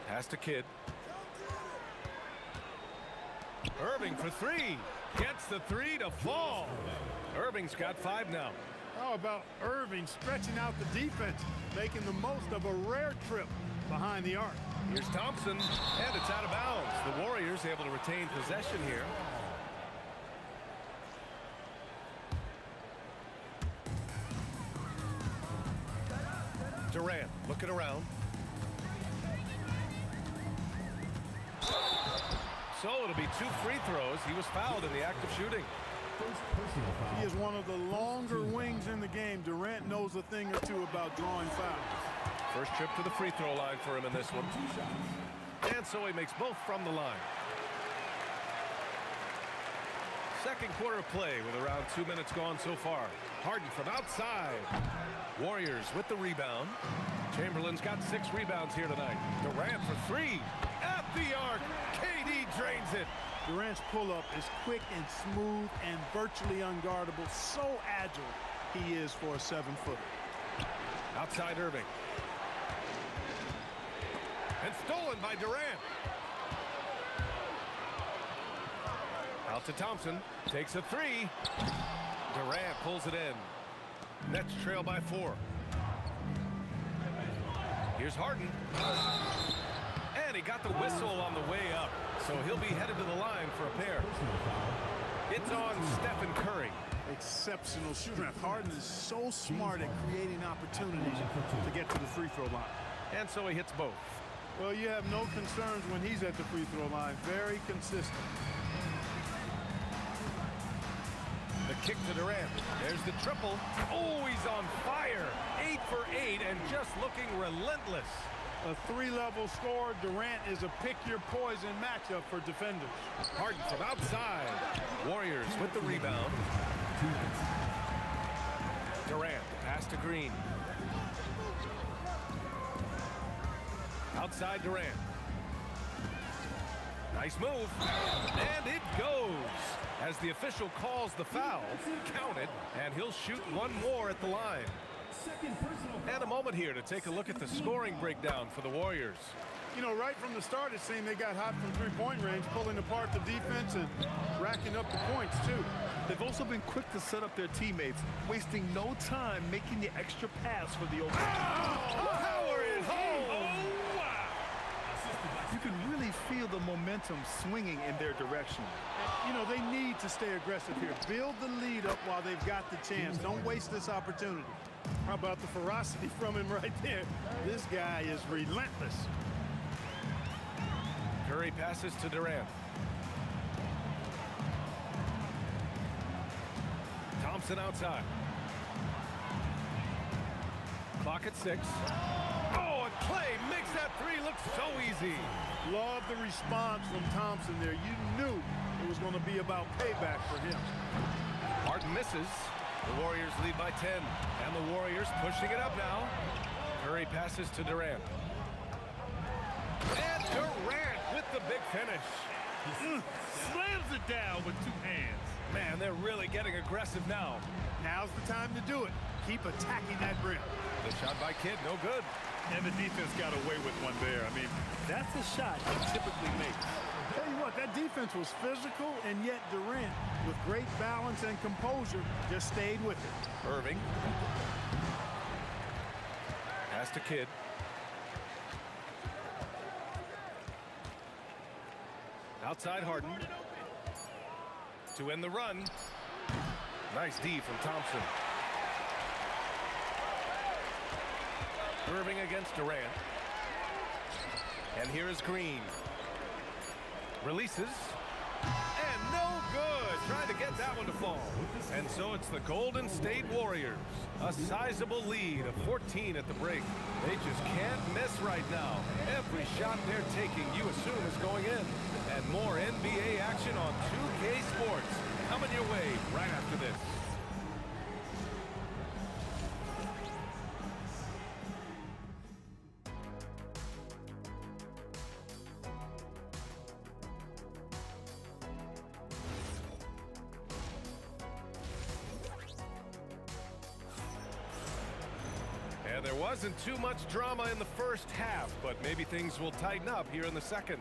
Pass to Kidd. Irving for 3. Gets the 3 to fall. Irving's got 5 now. How about Irving stretching out the defense, making the most of a rare trip behind the arc. Here's Thompson, and it's out of bounds. The Warriors able to retain possession here. Durant looking around. So it'll be 2 free throws. He was fouled in the act of shooting. He is one of the longer wings in the game. Durant knows a thing or two about drawing fouls. First trip to the free throw line for him in this one. And so he makes both from the line. Second quarter of play with around 2 minutes gone so far. Harden from outside. Warriors with the rebound. Chamberlain's got 6 rebounds here tonight. Durant for 3. At the arc. KD drains it. Durant's pull-up is quick and smooth and virtually unguardable. So agile he is for a 7-footer. Outside Irving. And stolen by Durant. Out to Thompson. Takes a 3. Durant pulls it in. Nets trail by 4. Here's Harden. And he got the whistle on the way up. So he'll be headed to the line for a pair. It's on Stephen Curry. Exceptional strength. Harden is so smart at creating opportunities to get to the free throw line. And so he hits both. Well, you have no concerns when he's at the free throw line. Very consistent. The kick to Durant. There's the triple. Oh, he's on fire. 8 for 8 and just looking relentless. A 3-level score. Durant is a pick-your-poison matchup for defenders. Harden from outside. Warriors with the rebound. Durant, pass to Green. Outside Durant. Nice move. And it goes. As the official calls the foul, counted, and he'll shoot one more at the line. And a moment here to take a look at the scoring breakdown for the Warriors. You know, right from the start, it seemed they got hot from three-point range, pulling apart the defense and racking up the points, too. They've also been quick to set up their teammates, wasting no time making the extra pass for the open. Power it home! Oh, wow! You can really feel the momentum swinging in their direction. You know, they need to stay aggressive here. Build the lead up while they've got the chance. Don't waste this opportunity. How about the ferocity from him right there? This guy is relentless. Curry passes to Durant. Thompson outside. Clock at 6. Oh, and Clay makes that 3 look so easy. Love the response from Thompson there. You knew it was going to be about payback for him. Harden misses. The Warriors lead by 10. And the Warriors pushing it up now. Curry passes to Durant. And Durant with the big finish. Slams it down with 2 hands. Man, they're really getting aggressive now. Now's the time to do it. Keep attacking that rim. The shot by Kidd, no good. And the defense got away with one there. I mean, that's a shot he typically makes. Tell you what, that defense was physical, and yet Durant, with great balance and composure, just stayed with it. Irving. Pass to Kidd. Outside Harden. To end the run. Nice D from Thompson. Irving against Durant. And here is Green. Releases. And no good. Trying to get that one to fall. And so it's the Golden State Warriors. A sizable lead of 14 at the break. They just can't miss right now. Every shot they're taking, you assume, is going in. And more NBA action on 2K Sports. Coming your way right after this. And there wasn't too much drama in the first half, but maybe things will tighten up here in the second.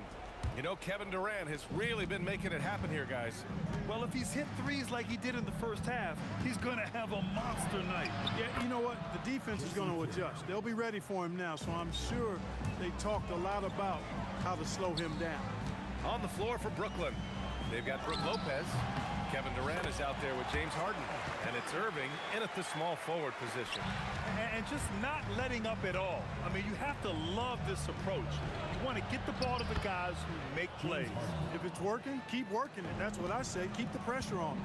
You know, Kevin Durant has really been making it happen here, guys. Well, if he's hit 3s like he did in the first half, he's going to have a monster night. Yeah, you know what? The defense is going to adjust. They'll be ready for him now, so I'm sure they talked a lot about how to slow him down. On the floor for Brooklyn, they've got Brook Lopez. Kevin Durant is out there with James Harden. And it's Irving in at the small forward position. And just not letting up at all. I mean, you have to love this approach. You want to get the ball to the guys who make plays. If it's working, keep working it. That's what I say. Keep the pressure on.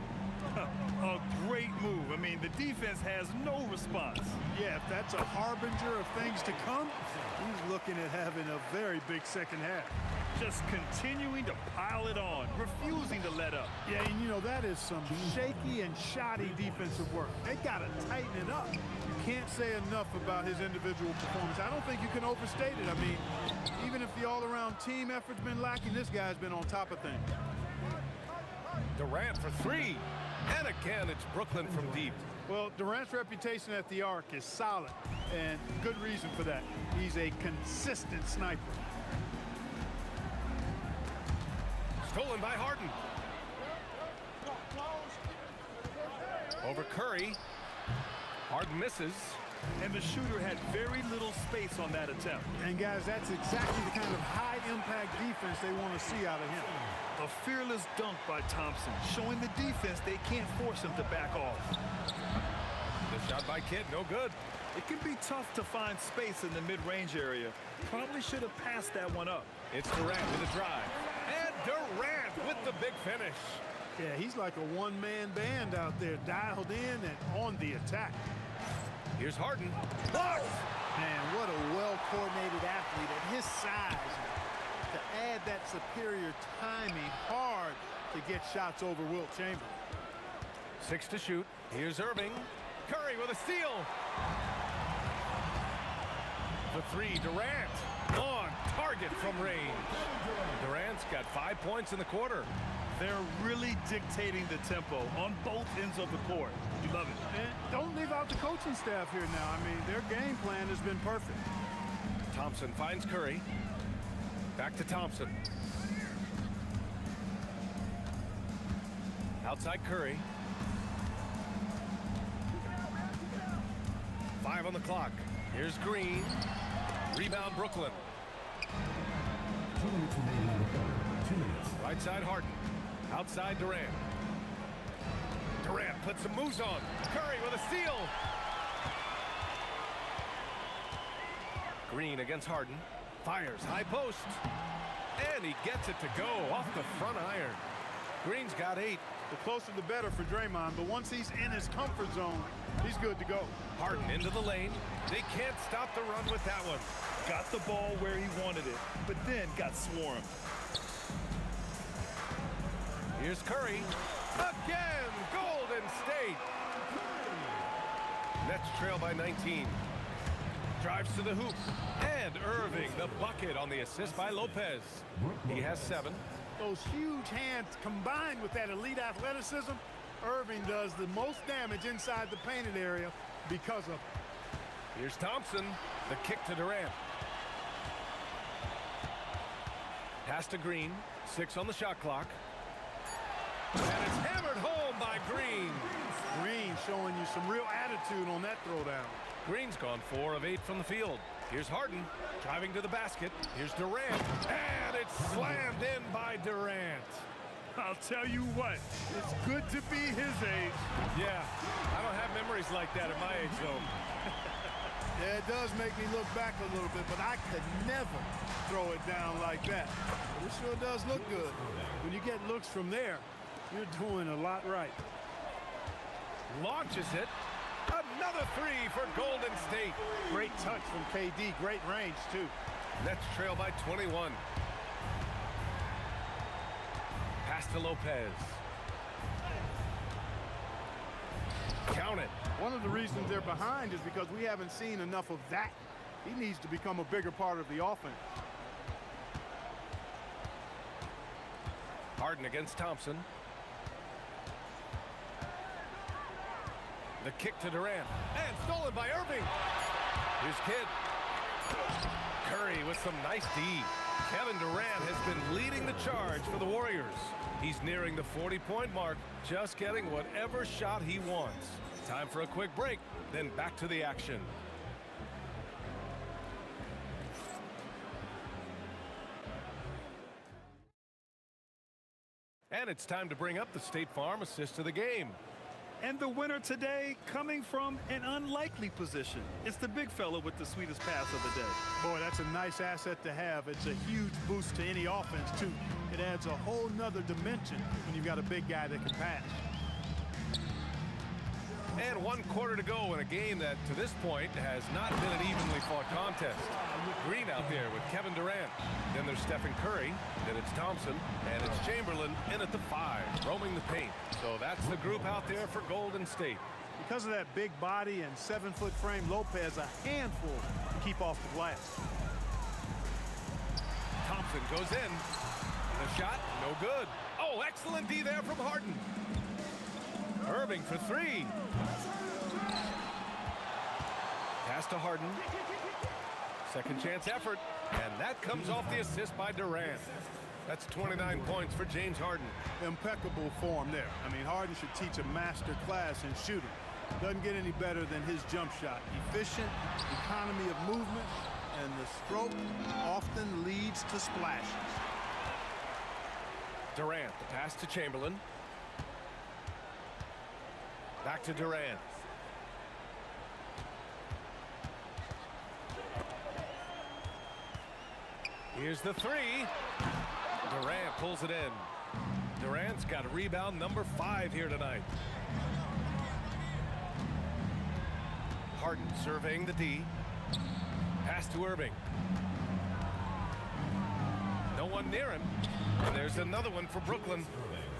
A great move. I mean, the defense has no response. Yeah, if that's a harbinger of things to come, he's looking at having a very big second half. Just continuing to pile it on, refusing to let up. Yeah, and you know, that is some shaky and shoddy defensive work. They got to tighten it up. You can't say enough about his individual performance. I don't think you can overstate it. I mean, even if the all-around team effort's been lacking, this guy's been on top of things. Durant for three. And again, it's Brooklyn from deep. Well, Durant's reputation at the arc is solid, and good reason for that. He's a consistent sniper. Stolen by Harden. Over Curry. Harden misses. And the shooter had very little space on that attempt. And guys, that's exactly the kind of high-impact defense they want to see out of him. A fearless dunk by Thompson, showing the defense they can't force him to back off. The shot by Kidd, no good. It can be tough to find space in the mid-range area. Probably should have passed that one up. It's Durant with a drive. And Durant with the big finish. Yeah, he's like a one-man band out there, dialed in and on the attack. Here's Harden. Blocked! Man, what a well-coordinated athlete at his size. To add that superior timing, hard to get shots over Wilt Chamberlain. 6 to shoot. Here's Irving. Curry with a steal. The three, Durant. On target from range. Durant's got 5 points in the quarter. They're really dictating the tempo on both ends of the court. You love it. And don't leave out the coaching staff here now. I mean, their game plan has been perfect. Thompson finds Curry. Back to Thompson. Outside Curry. 5 on the clock. Here's Green. Rebound Brooklyn. 2 minutes remaining in the third. 2 minutes. Right side Harden. Outside Durant. Durant puts some moves on. Curry with a steal. Green against Harden. Fires high post. And he gets it to go off the front iron. Green's got 8. The closer the better for Draymond, but once he's in his comfort zone, he's good to go. Harden into the lane. They can't stop the run with that one. Got the ball where he wanted it, but then got swarmed. Here's Curry. Again, Golden State. Nets trail by 19. Drives to the hoop. And Irving, the bucket on the assist by Lopez. He has 7. Those huge hands combined with that elite athleticism, Irving does the most damage inside the painted area because of it. Here's Thompson. The kick to Durant. Pass to Green. 6 on the shot clock. And it's hammered home by Green. Green showing you some real attitude on that throwdown. Green's gone 4 of 8 from the field. Here's Harden driving to the basket. Here's Durant. And it's slammed in by Durant. I'll tell you what, it's good to be his age. Yeah, I don't have memories like that at my age, though. Yeah, it does make me look back a little bit, but I could never throw it down like that. But it sure does look good. When you get looks from there, you're doing a lot right. Launches it. Another 3 for Golden State. Great touch from KD. Great range, too. Nets trail by 21. Pass to Lopez. Count it. One of the reasons they're behind is because we haven't seen enough of that. He needs to become a bigger part of the offense. Harden against Thompson. The kick to Durant. And stolen by Irving. Here's Kidd. Curry with some nice D. Kevin Durant has been leading the charge for the Warriors. He's nearing the 40-point mark, just getting whatever shot he wants. Time for a quick break, then back to the action. And it's time to bring up the State Farm assist of the game. And the winner today coming from an unlikely position. It's the big fella with the sweetest pass of the day. Boy, that's a nice asset to have. It's a huge boost to any offense, too. It adds a whole nother dimension when you've got a big guy that can pass. And 1 quarter to go in a game that, to this point, has not been an evenly fought contest. Green out there with Kevin Durant. Then there's Stephen Curry. Then it's Thompson. And it's Chamberlain in at the 5, roaming the paint. So that's the group out there for Golden State. Because of that big body and 7-foot frame, Lopez a handful to keep off the glass. Thompson goes in. The shot, no good. Oh, excellent D there from Harden. Irving for 3. Pass to Harden. Second chance effort. And that comes off the assist by Durant. That's 29 points for James Harden. Impeccable form there. I mean, Harden should teach a master class in shooting. Doesn't get any better than his jump shot. Efficient, economy of movement, and the stroke often leads to splashes. Durant, the pass to Chamberlain. Back to Durant. Here's the 3. Durant pulls it in. Durant's got rebound number 5 here tonight. Harden surveying the D. Pass to Irving. No one near him. And there's another one for Brooklyn.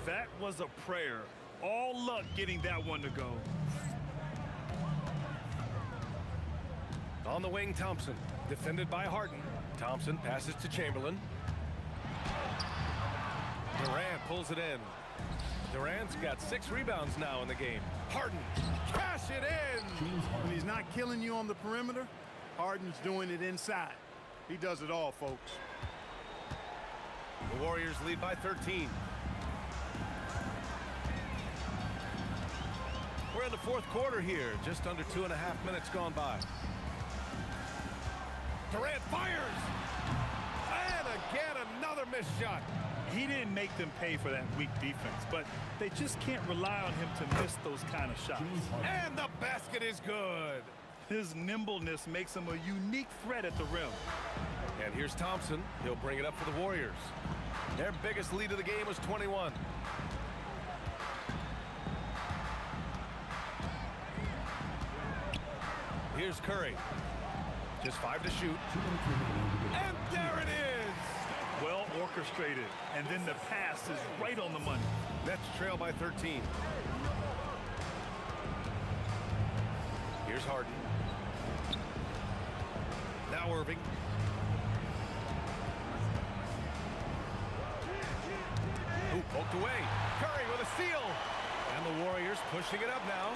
That was a prayer. All luck getting that one to go. On the wing, Thompson. Defended by Harden. Thompson passes to Chamberlain. Durant pulls it in. Durant's got 6 rebounds now in the game. Harden, cash it in! When he's not killing you on the perimeter, Harden's doing it inside. He does it all, folks. The Warriors lead by 13. We're in the 4th quarter here, just under 2.5 minutes gone by. Durant fires! And again, another missed shot. He didn't make them pay for that weak defense, but they just can't rely on him to miss those kind of shots. And the basket is good. His nimbleness makes him a unique threat at the rim. And here's Thompson. He'll bring it up for the Warriors. Their biggest lead of the game was 21. Here's Curry. Just 5 to shoot. And there it is! Well orchestrated. And then the pass is right on the money. Nets trail by 13. Here's Harden. Now Irving. Ooh, poked away. Curry with a steal. And the Warriors pushing it up now.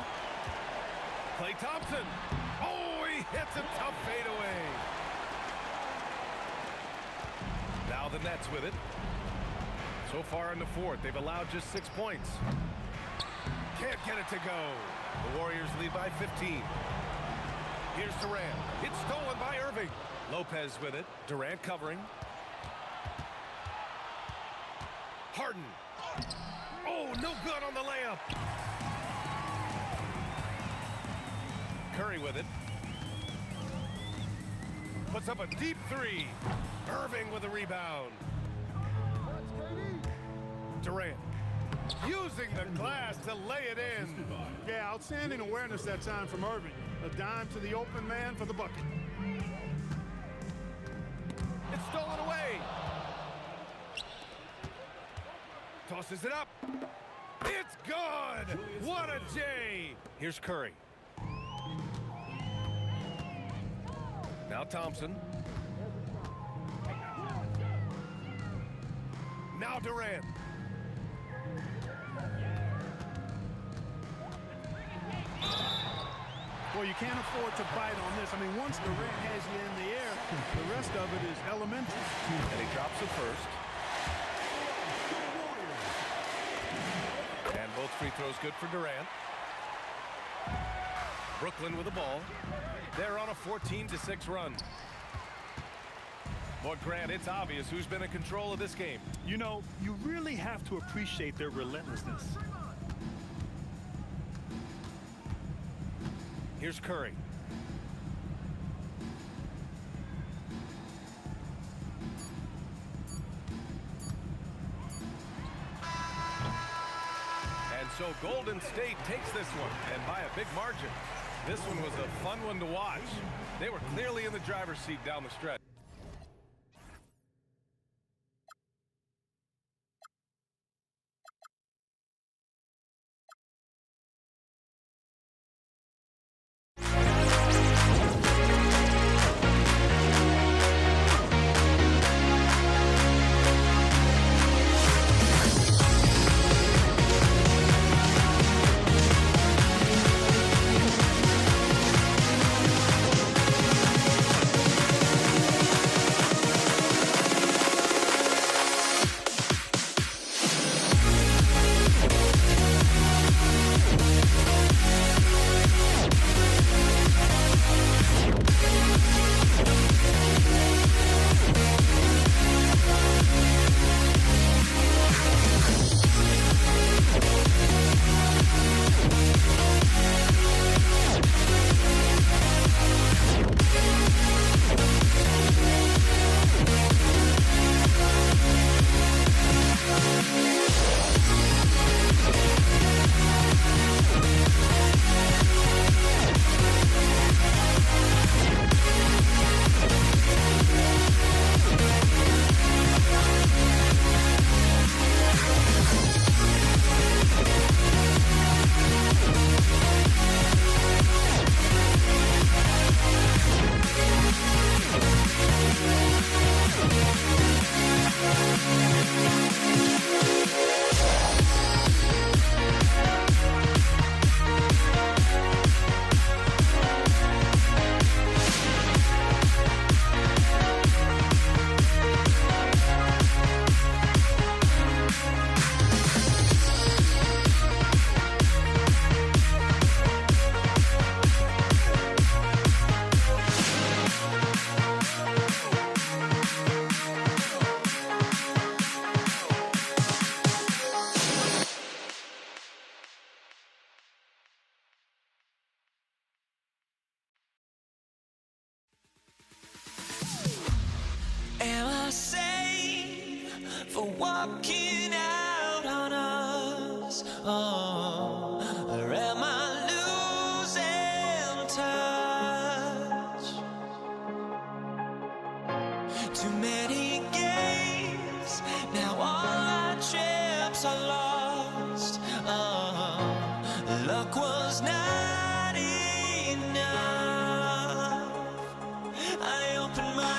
Klay Thompson. Oh, he hits a tough fadeaway. Now the Nets with it. So far in the 4th, they've allowed just 6 points. Can't get it to go. The Warriors lead by 15. Here's Durant. It's stolen by Irving. Lopez with it. Durant covering. Harden. Oh, no good on the layup. Curry with it. Puts up a deep 3. Irving with a rebound. Durant using the glass to lay it in. Yeah, outstanding awareness that time from Irving. A dime to the open man for the bucket. It's stolen away. Tosses it up. It's good. What a J. Here's Curry. Now Thompson. Now Durant. Well, you can't afford to bite on this. I mean, once Durant has you in the air, the rest of it is elementary. And he drops it first. And both free throws good for Durant. Brooklyn with the ball. They're on a 14-6 run. Well, Grant, it's obvious who's been in control of this game. You know, you really have to appreciate their relentlessness. Here's Curry. And so Golden State takes this one, and by a big margin. This one was a fun one to watch. They were clearly in the driver's seat down the stretch. Am I safe for walking out on us? Oh, or am I losing touch? Too many games, now all our chips are lost. Oh, luck was not enough. I opened my eyes.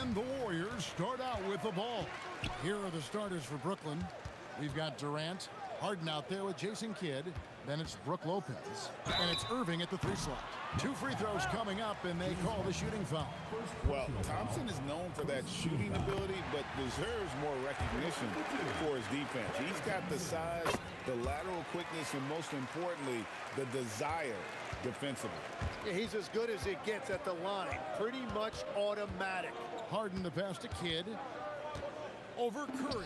And the Warriors start out with the ball. Here are the starters for Brooklyn. We've got Durant, Harden out there with Jason Kidd. Then it's Brook Lopez. And it's Irving at the 3 slot. 2 free throws coming up, and they call the shooting foul. Well, Thompson is known for that shooting ability, but deserves more recognition for his defense. He's got the size, the lateral quickness, and most importantly, the desire defensively. Yeah, he's as good as it gets at the line. Pretty much automatic. Harden the pass to Kidd. Over Curry.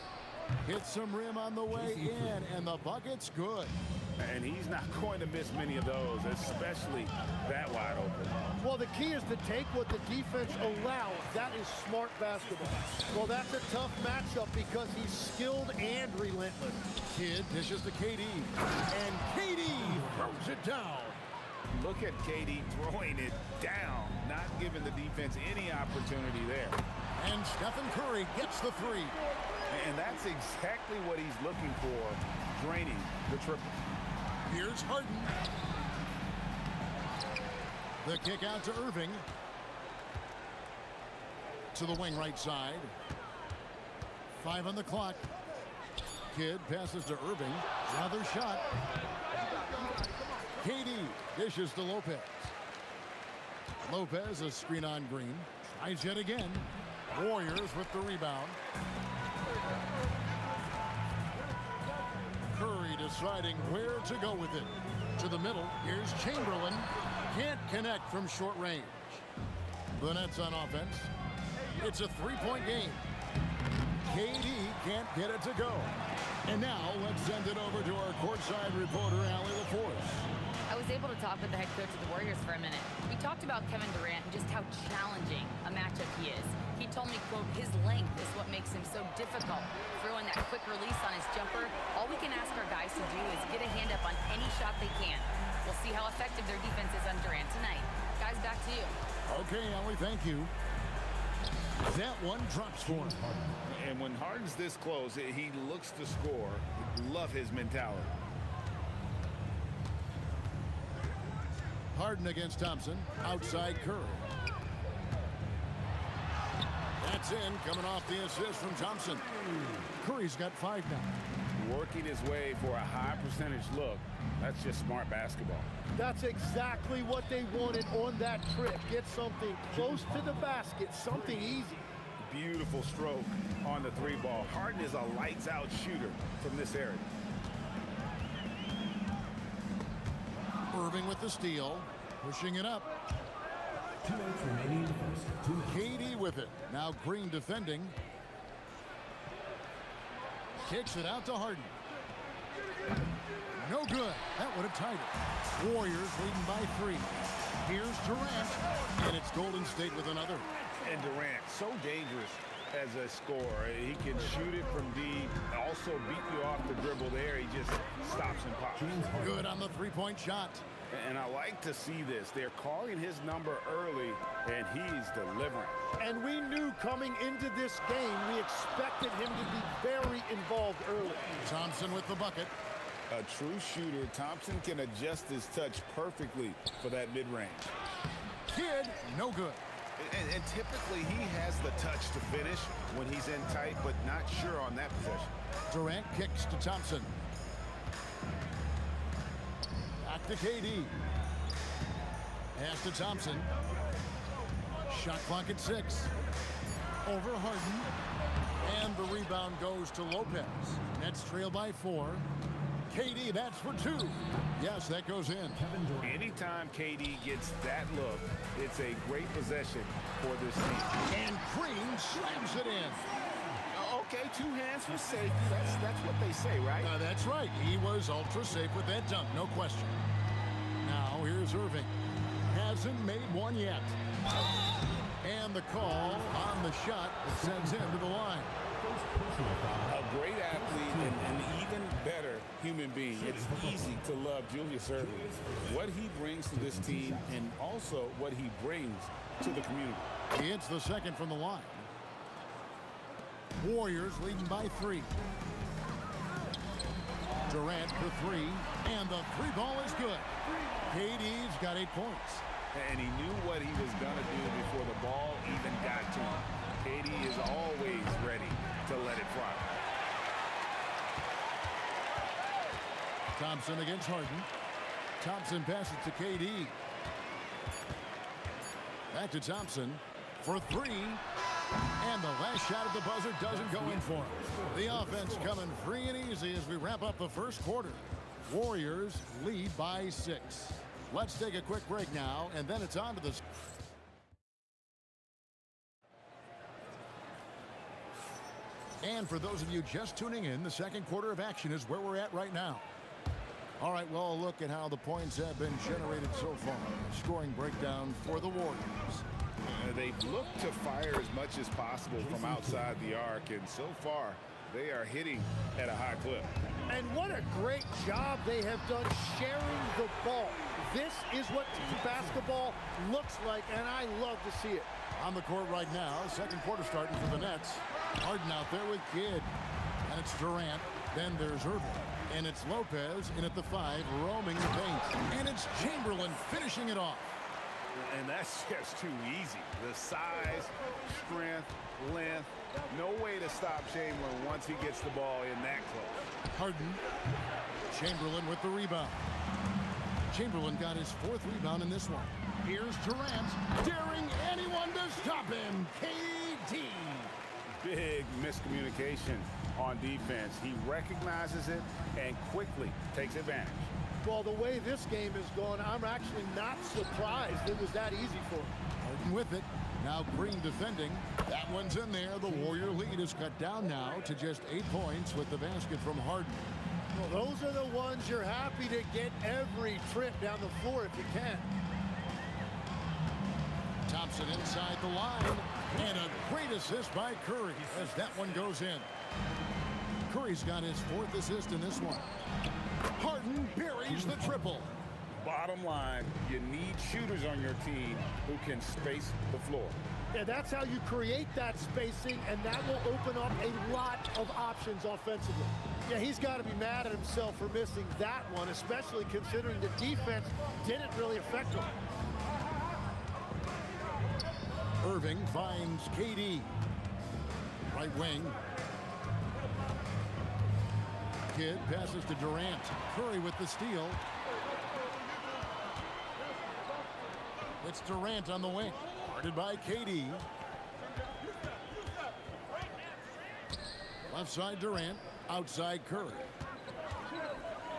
Hits some rim on the way in, and the bucket's good. And he's not going to miss many of those, especially that wide open. Well, the key is to take what the defense allows. That is smart basketball. Well, that's a tough matchup because he's skilled and relentless. Kidd dishes to KD, and KD throws it down. Look at KD throwing it down, not giving the defense any opportunity there. And Stephen Curry gets the 3. And that's exactly what he's looking for, draining the triple. Here's Harden. The kick out to Irving. To the wing right side. 5 on the clock. Kidd passes to Irving. Another shot. KD dishes to Lopez. Lopez, a screen on Green. Tries yet again. Warriors with the rebound. Curry deciding where to go with it. To the middle. Here's Chamberlain. Can't connect from short range. The Nets on offense. It's a 3-point game. KD can't get it to go. And now let's send it over to our courtside reporter, Allie LaForce. I was able to talk with the head coach of the Warriors for a minute. We talked about Kevin Durant and just how challenging a matchup he is. He told me, quote, his length is what makes him so difficult. Throwing that quick release on his jumper, all we can ask our guys to do is get a hand up on any shot they can. We'll see how effective their defense is on Durant tonight. Guys, back to you. Okay, Allie, thank you. That one drops for him. And when Harden's this close, he looks to score. Love his mentality. Harden against Thompson. Outside Curry. That's in, coming off the assist from Thompson. Curry's got 5 now. Working his way for a high percentage look. That's just smart basketball. That's exactly what they wanted on that trip. Get something close to the basket, something easy. Beautiful stroke on the 3 ball. Harden is a lights-out shooter from this area. Irving with the steal, pushing it up. 2 minutes remaining in the first. KD with it. Now Green defending. Kicks it out to Harden. No good. That would have tied it. Warriors leading by 3. Here's Durant, and it's Golden State with another. And Durant, so dangerous as a scorer. He can shoot it from deep, also beat you off the dribble there. He just stops and pops. Good on the 3-point shot. And I like to see this. They're calling his number early, and he's delivering. And we knew coming into this game, we expected him to be very involved early. Thompson with the bucket. A true shooter, Thompson can adjust his touch perfectly for that mid-range. Kidd, no good. And typically he has the touch to finish when he's in tight, but not sure on that possession. Durant kicks to Thompson. Back to KD. Pass to Thompson. Shot clock at 6. Over Harden. And the rebound goes to Lopez. Nets trail by 4. KD, that's for 2. Yes, that goes in. Anytime KD gets that look, it's a great possession for this team. And Green slams it in. Okay, 2 hands for safety. That's what they say, right? That's right. He was ultra safe with that dunk, no question. Now here's Irving. Hasn't made one yet. And the call on the shot that sends him to the line. A great athlete and an even better human being. It's easy to love Julius Irving. What he brings to this team and also what he brings to the community. He hits the second from the line. Warriors leading by 3. Durant for 3. And the 3 ball is good. KD's got 8 points. And he knew what he was going to do before the ball even got to him. KD is always ready to let it fly. Thompson against Harden. Thompson passes to KD. Back to Thompson for three. And the last shot of the buzzer doesn't go in for him. The offense coming free and easy as we wrap up the first quarter. Warriors lead by 6. Let's take a quick break now, and then it's on to the... And for those of you just tuning in, the second quarter of action is where we're at right now. All right, well, look at how the points have been generated so far. Scoring breakdown for the Warriors. They've looked to fire as much as possible from outside the arc, and so far, they are hitting at a high clip. And what a great job they have done sharing the ball. This is what team basketball looks like, and I love to see it. On the court right now, second quarter starting for the Nets. Harden out there with Kidd. And it's Durant. Then there's Irving. And it's Lopez in at the 5, roaming the paint. And it's Chamberlain finishing it off. And that's just too easy. The size, strength, length. No way to stop Chamberlain once he gets the ball in that close. Harden. Chamberlain with the rebound. Chamberlain got his 4th rebound in this one. Here's Durant, daring anyone to stop him. KD. Big miscommunication on defense. He recognizes it and quickly takes advantage. Well, the way this game is going, I'm actually not surprised it was that easy for him. Harden with it. Now Green defending. That one's in there. The Warrior lead is cut down now to just 8 points with the basket from Harden. Well, those are the ones you're happy to get every trip down the floor if you can. Thompson inside the line. And a great assist by Curry as that one goes in. Curry's got his 4th assist in this one. Harden buries the triple. Bottom line, you need shooters on your team who can space the floor. Yeah, that's how you create that spacing, and that will open up a lot of options offensively. Yeah, he's got to be mad at himself for missing that one, especially considering the defense didn't really affect him. Irving finds KD. Right wing. Kidd passes to Durant. Curry with the steal. It's Durant on the wing. Guarded by KD. Left side Durant. Outside Curry.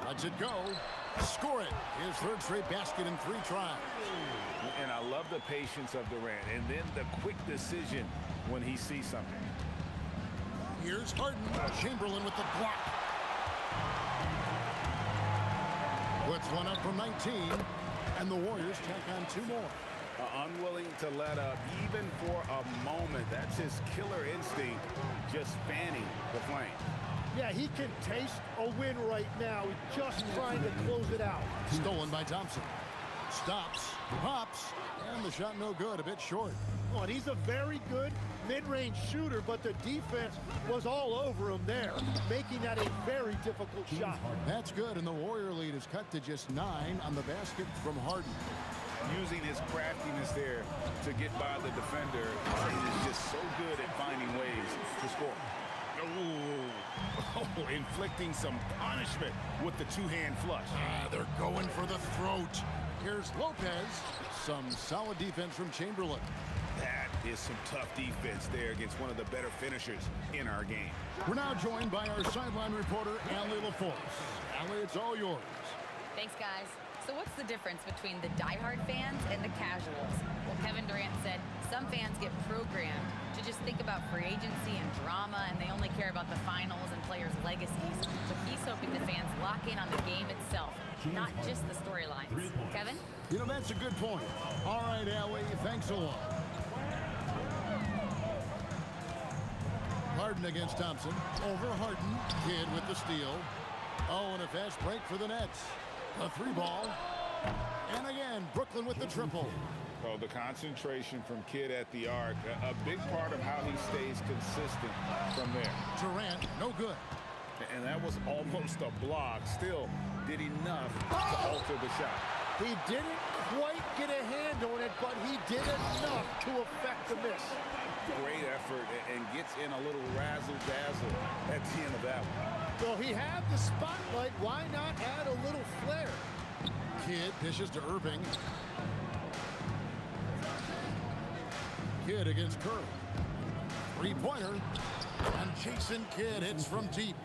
Lets it go. Score it. His 3rd straight basket in 3 tries. And I love the patience of Durant. And then the quick decision when he sees something. Here's Harden. Chamberlain with the block. Puts one up from 19. And the Warriors tack on 2 more. Unwilling to let up even for a moment. That's his killer instinct, just fanning the flame. Yeah, he can taste a win right now. He's just trying to close it out. Stolen by Thompson. Stops, pops, and the shot no good, a bit short. Oh, and he's a very good mid-range shooter, but the defense was all over him there, making that a very difficult shot. That's good, and the Warrior lead is cut to just 9 on the basket from Harden. Using his craftiness there to get by the defender. He is just so good at finding ways to score. Oh, inflicting some punishment with the 2-hand flush. They're going for the throat. Here's Lopez. Some solid defense from Chamberlain. That is some tough defense there against one of the better finishers in our game. We're now joined by our sideline reporter, Allie LaForce. Allie, it's all yours. Thanks, guys. So what's the difference between the diehard fans and the casuals? Well, Kevin Durant said some fans get programmed to just think about free agency and drama, and they only care about the finals and players' legacies. But he's hoping the fans lock in on the game itself, not just the storylines. Kevin? You know, that's a good point. All right, Allie, thanks a lot. Harden against Thompson. Over Harden. Kidd with the steal. Oh, and a fast break for the Nets. A 3 ball. And again, Brooklyn with the triple. Oh, the concentration from Kidd at the arc. A big part of how he stays consistent from there. Durant, no good. And that was almost a block. Still did enough to alter the shot. He didn't quite get a hand on it, but he did enough to affect the miss. Great effort and gets in a little razzle-dazzle at the end of that one. Well, he had the spotlight. Why not add a little flair? Kidd dishes to Irving. Kidd against Curry. Three-pointer. And Jason Kidd hits from deep.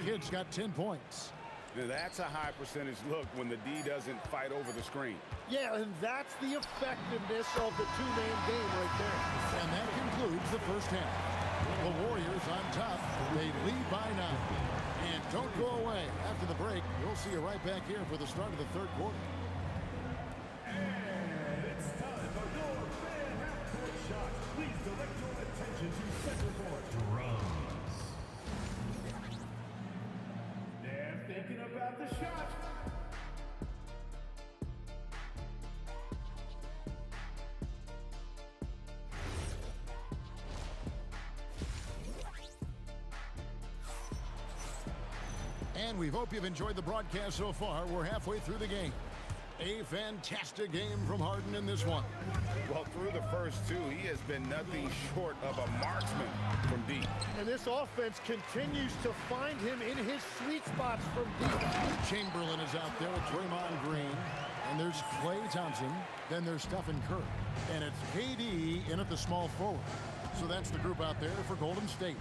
Kidd's got 10 points. Now, that's a high percentage look when the D doesn't fight over the screen. Yeah, and that's the effectiveness of the two-man game right there. And that concludes the first half. The Warriors on top. They lead by 9. And don't go away. After the break, we'll see you right back here for the start of the third quarter. And it's time for your fan half-court shot. Please direct your attention to center court. Drums. They're thinking about the shot. And we hope you've enjoyed the broadcast so far. We're halfway through the game. A fantastic game from Harden in this one. Well, through the first two, he has been nothing short of a marksman from deep. And this offense continues to find him in his sweet spots from deep. Chamberlain is out there with Draymond Green. And there's Klay Thompson. Then there's Stephen Curry. And it's KD in at the small forward. So that's the group out there for Golden State.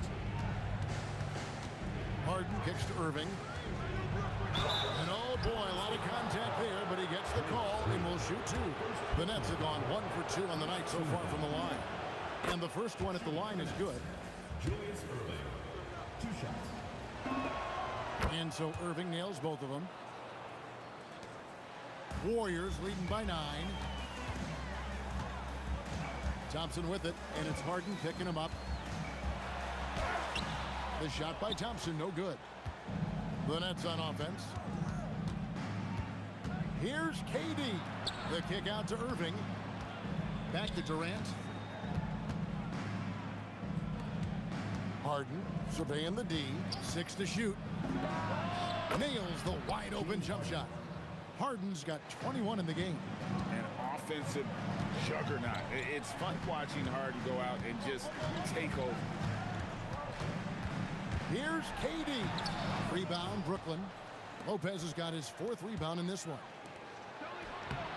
Harden kicks to Irving. And oh boy, a lot of contact there, but he gets the call and will shoot two. The Nets have gone 1 for 2 on the night so far from the line. And the first one at the line is good. Julius Irving. 2 shots. And so Irving nails both of them. Warriors leading by 9. Thompson with it, and it's Harden picking him up. The shot by Thompson, no good. The Nets on offense. Here's KD. The kick out to Irving. Back to Durant. Harden surveying the D. 6 to shoot. Nails the wide open jump shot. Harden's got 21 in the game. An offensive juggernaut. It's fun watching Harden go out and just take over. Here's KD. Rebound, Brooklyn. Lopez has got his 4th rebound in this one.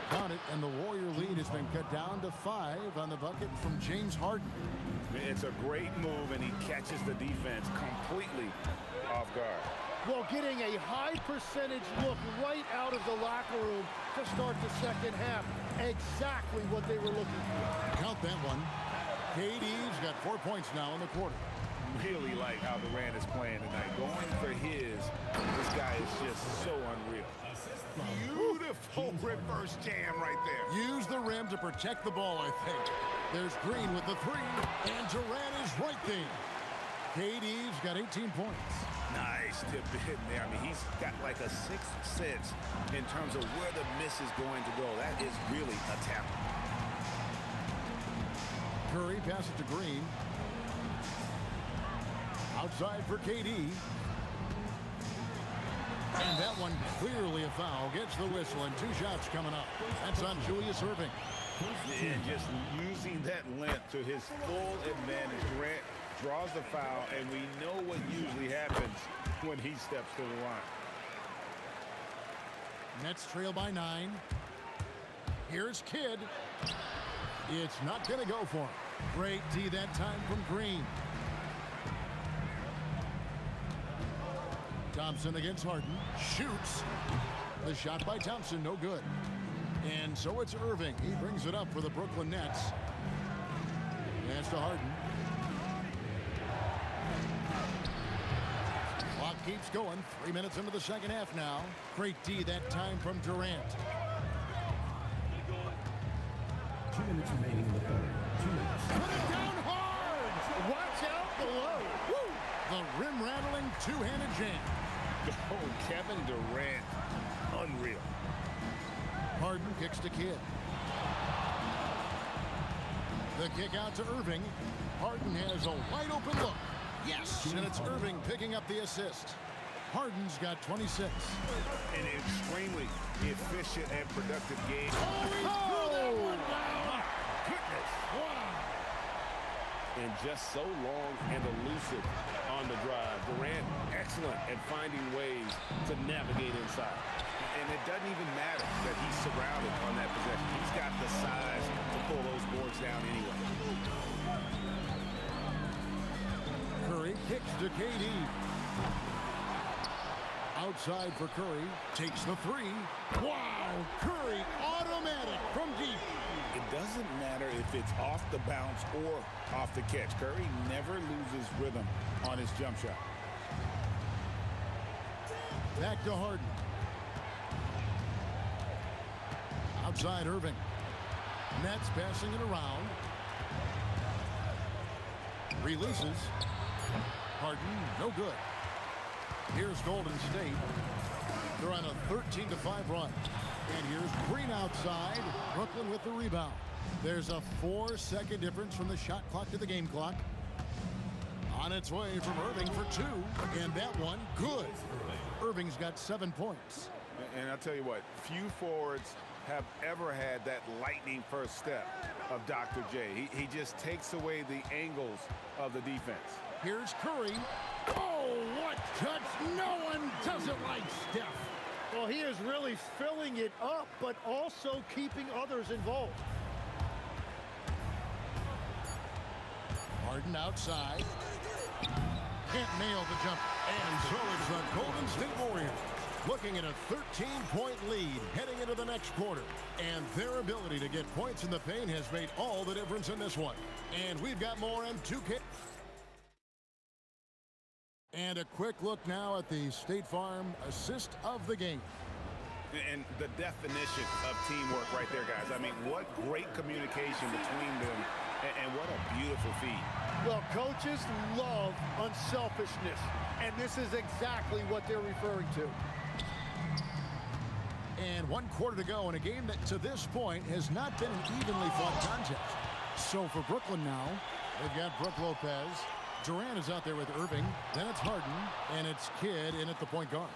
Count it, and the Warrior lead has been cut down to 5 on the bucket from James Harden. It's a great move, and he catches the defense completely off guard. Well, getting a high percentage look right out of the locker room to start the second half. Exactly what they were looking for. Count that one. KD's got 4 points now in the quarter. Really like how Durant is playing tonight. Going for his, this guy is just so unreal. Beautiful reverse jam right there. Use the rim to protect the ball, I think. There's Green with the 3, and Durant is right there. KD's got 18 points. Nice tip in there. I mean, he's got like a 6th sense in terms of where the miss is going to go. That is really a talent. Curry passes to Green. Outside for KD. And that one clearly a foul. Gets the whistle, and 2 shots coming up. That's on Julius Irving. And just using that length to his full advantage. Durant draws the foul, and we know what usually happens when he steps to the line. Nets trail by 9. Here's Kidd. It's not going to go for him. Great D that time from Green. Thompson against Harden. Shoots. The shot by Thompson, no good. And so it's Irving. He brings it up for the Brooklyn Nets. Pass to Harden. Clock keeps going. 3 minutes into the second half now. Great D that time from Durant. 2 minutes remaining in the third. 2 minutes. Put it down hard! Watch out below. Woo! The rim-rattling two-handed jam. Oh, Kevin Durant. Unreal. Harden kicks to Kidd. The kick out to Irving. Harden has a wide open look. Yes, and it's Irving picking up the assist. Harden's got 26. An extremely efficient and productive game. Oh! My goodness. And just so long and elusive on the drive. Durant, excellent at finding ways to navigate inside. And it doesn't even matter that he's surrounded on that possession. He's got the size to pull those boards down anyway. Curry kicks to KD. Outside for Curry. Takes the three. Wow! Curry automatic from deep. It doesn't matter if it's off the bounce or off the catch. Curry never loses rhythm on his jump shot. Back to Harden. Outside Irving. Nets passing it around. Releases. Harden, no good. Here's Golden State. They're on a 13-5 run. And here's Green outside. Brooklyn with the rebound. There's a 4-second difference from the shot clock to the game clock. On its way from Irving for two. And that one, good. Irving's got 7 points. And I'll tell you what, few forwards have ever had that lightning first step of Dr. J. He just takes away the angles of the defense. Here's Curry. Oh, what touch. No one does it like Steph. Well, he is really filling it up, but also keeping others involved. Harden outside. Can't nail the jump. And so it's the Golden State Warriors looking at a 13-point lead heading into the next quarter. And their ability to get points in the paint has made all the difference in this one. And we've got more on 2K. And a quick look now at the State Farm assist of the game. And the definition of teamwork right there, guys. I mean, what great communication between them, and what a beautiful feed. Well, coaches love unselfishness, and this is exactly what they're referring to. And 1 quarter to go in a game that to this point has not been an evenly fought contest. So for Brooklyn now, they've got Brook Lopez. Durant is out there with Irving. Then it's Harden, and it's Kidd in at the point guard.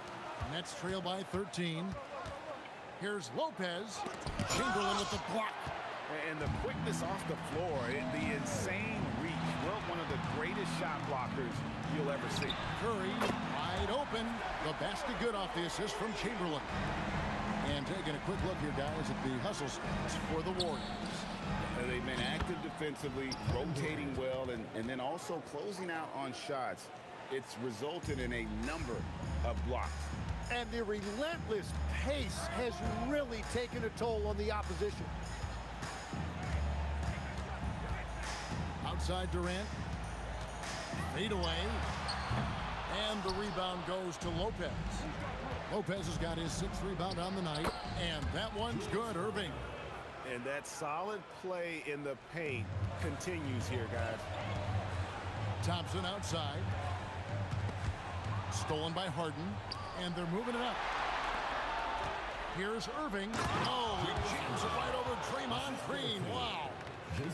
Nets trail by 13. Here's Lopez. Chamberlain with the block. And the quickness off the floor, the insane reach. Well, one of the greatest shot blockers you'll ever see. Curry wide open. The basket good off the assist from Chamberlain. And taking a quick look here, guys, at the hustle stats for the Warriors. They've been active defensively, rotating well, and then also closing out on shots. It's resulted in a number of blocks. And the relentless pace has really taken a toll on the opposition. Outside Durant. Fade away. And the rebound goes to Lopez. Lopez has got his 6th rebound on the night. And that one's good, Irving. And that solid play in the paint continues here, guys. Thompson outside. Stolen by Harden. And they're moving it up. Here's Irving. Oh, he jams it right over Draymond Green. Wow.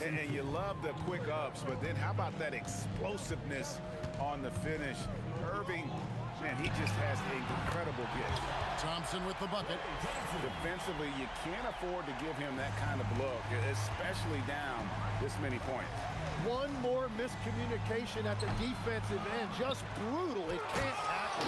And you love the quick ups, but then how about that explosiveness on the finish? Irving, man, he just has an incredible gift. Thompson with the bucket. Defensively, you can't afford to give him that kind of look, especially down this many points. One more miscommunication at the defensive end. Just brutal. It can't happen.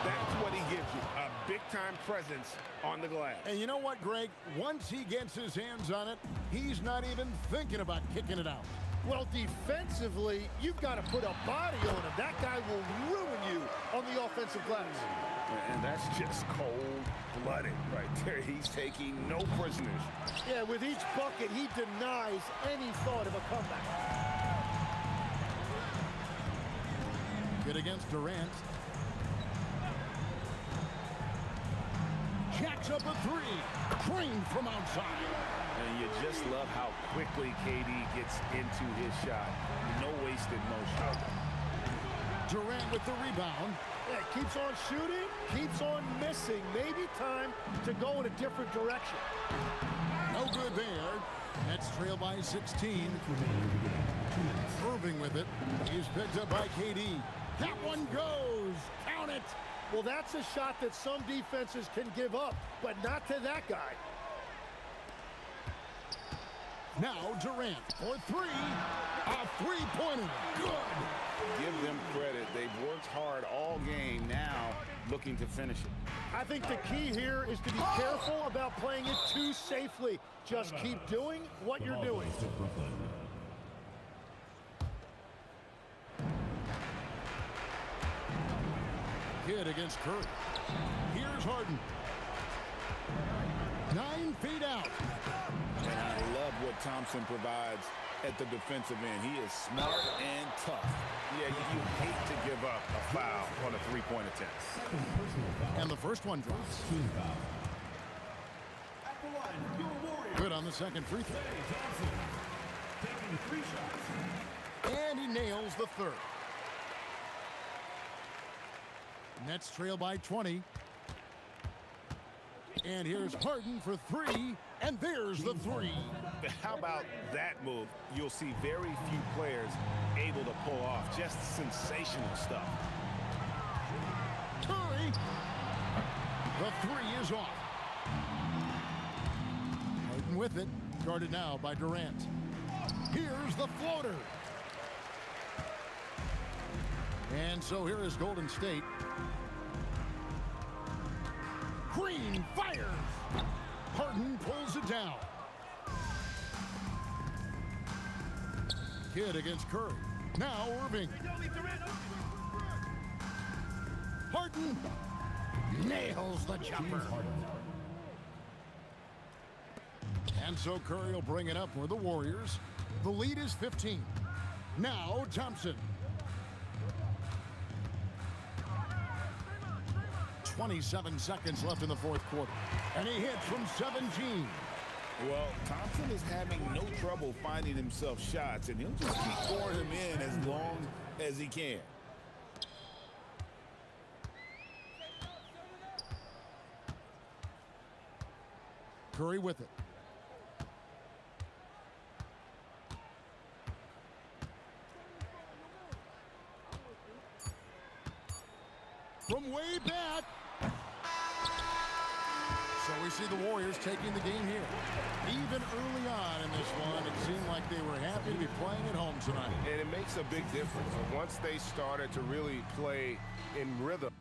That's what he gives you, a big-time presence on the glass. And you know what, Greg? Once he gets his hands on it, he's not even thinking about kicking it out. Well, defensively, you've got to put a body on him. That guy will ruin you on the offensive glass. And that's just cold-blooded right there. He's taking no prisoners. Yeah, with each bucket, he denies any thought of a comeback. Good against Durant. Jacks up a three. Green from outside. And you just love how quickly KD gets into his shot. No wasted motion. Durant with the rebound. Yeah, keeps on shooting, keeps on missing. Maybe time to go in a different direction. No good there. Nets trail by 16. Irving with it. He's picked up by KD. That one goes. Count it. Well, that's a shot that some defenses can give up, but not to that guy. Now Durant for three. A three-pointer. Good. Give them credit. They've worked hard all game, now looking to finish it. I think the key here is to be careful about playing it too safely. Just keep doing what you're doing. Kid against Curry. Here's Harden. 9 feet out. And I love what Thompson provides at the defensive end. He is smart and tough. Yeah, you hate to give up a foul on a three-point attempt. And the first one drops. Good on the second free throw. And he nails the third. Nets trail by 20. And here's Harden for three. And there's the three. How about that move? You'll see very few players able to pull off. Just sensational stuff. Curry. The three is off. Harden with it. Guarded now by Durant. Here's the floater. And so here is Golden State. Green fires. Harden pulls it down. Kidd against Curry. Now Irving. Harden nails the jumper. And so Curry will bring it up for the Warriors. The lead is 15. Now Thompson. 27 seconds left in the fourth quarter. And he hits from 17. Well, Thompson is having no trouble finding himself shots, and he'll just keep pouring them in as long as he can. Curry with it. From way back. So we see the Warriors taking the game here. Even early on in this one, it seemed like they were happy to be playing at home tonight. And it makes a big difference. Once they started to really play in rhythm.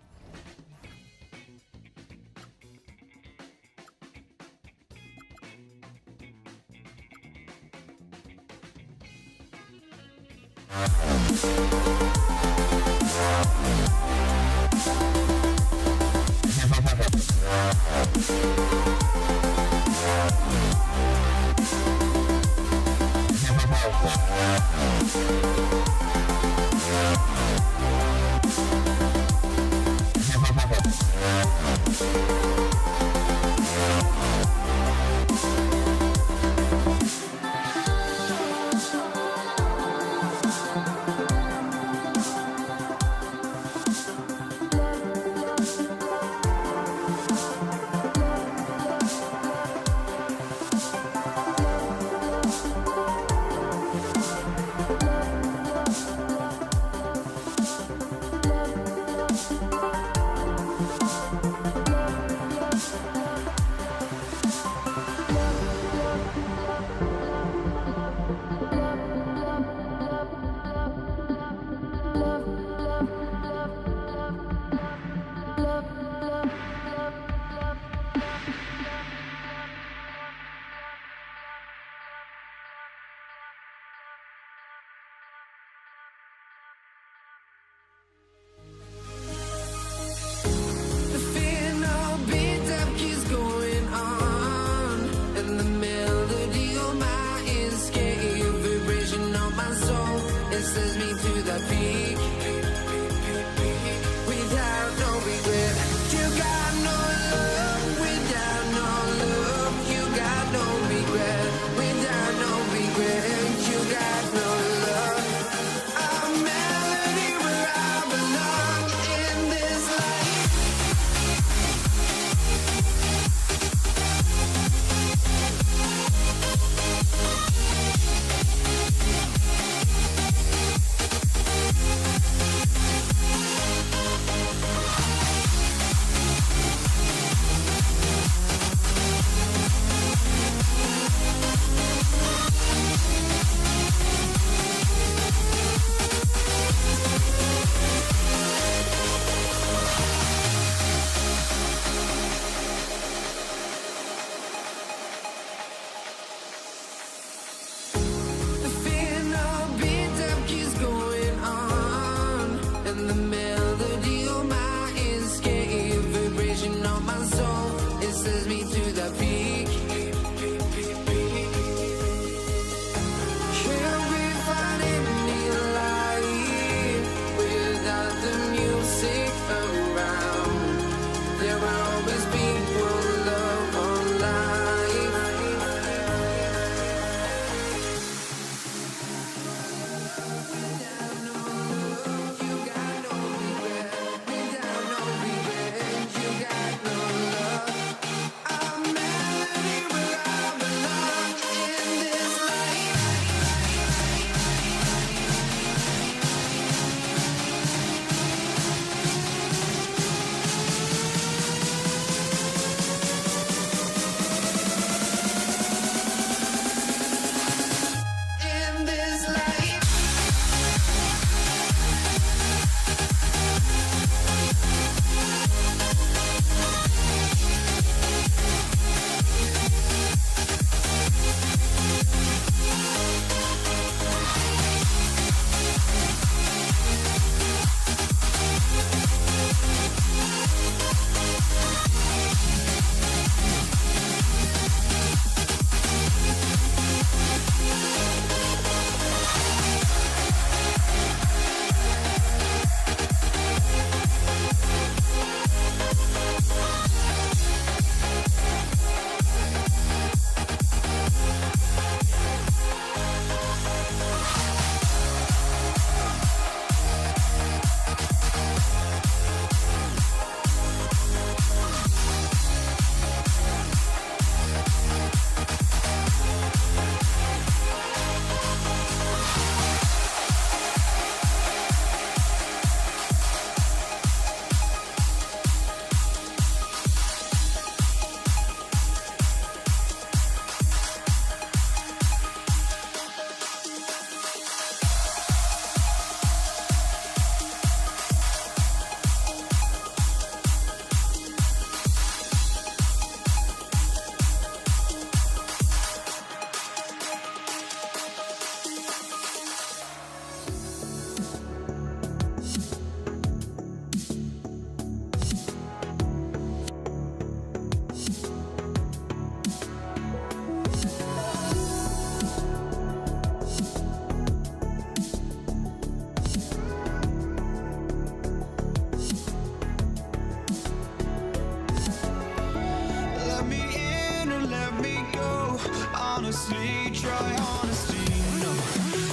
honestly, try honesty. No,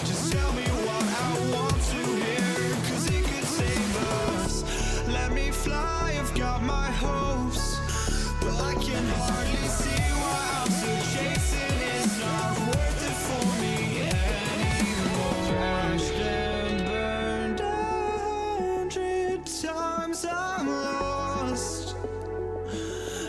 just tell me what I want to hear, 'cause it could save us. Let me fly, I've got my hopes, but I can hardly see why I'm still chasing. It's not worth it for me anymore. Crashed and burned 100 times, I'm lost.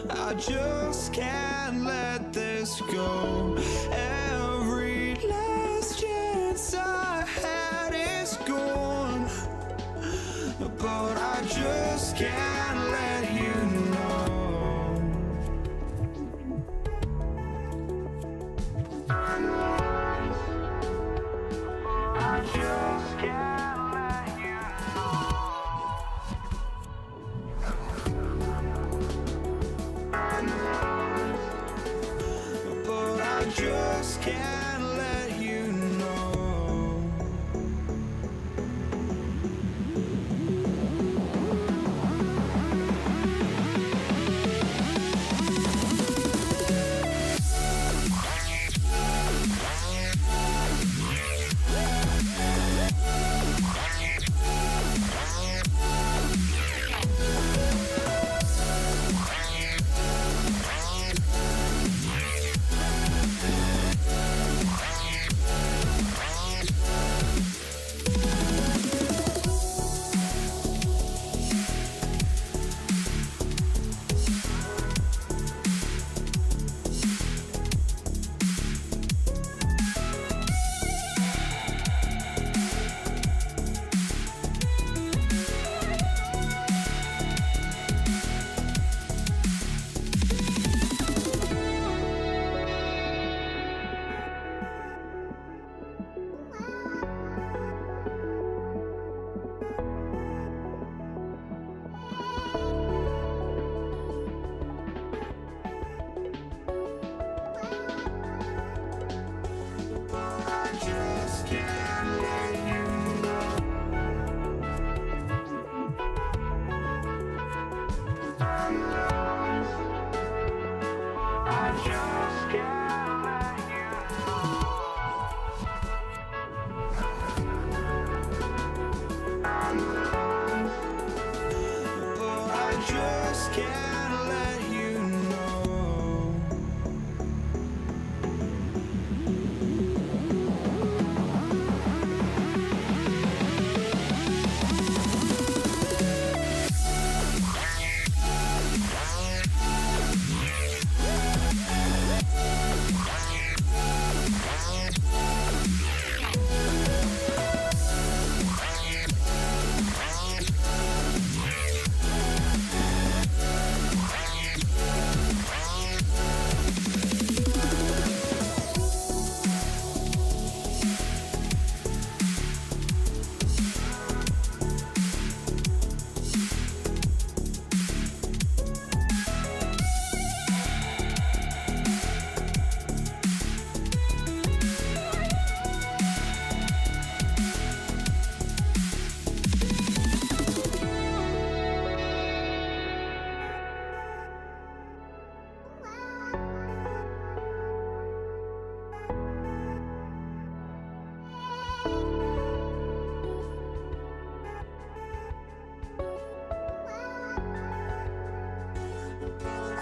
I just can't let this go. Every last chance I had is gone, but I just can't let you know. I just can't let you know. But I just can't let you know. I just can't let you know. I just can't let you know. But I just can't let you know.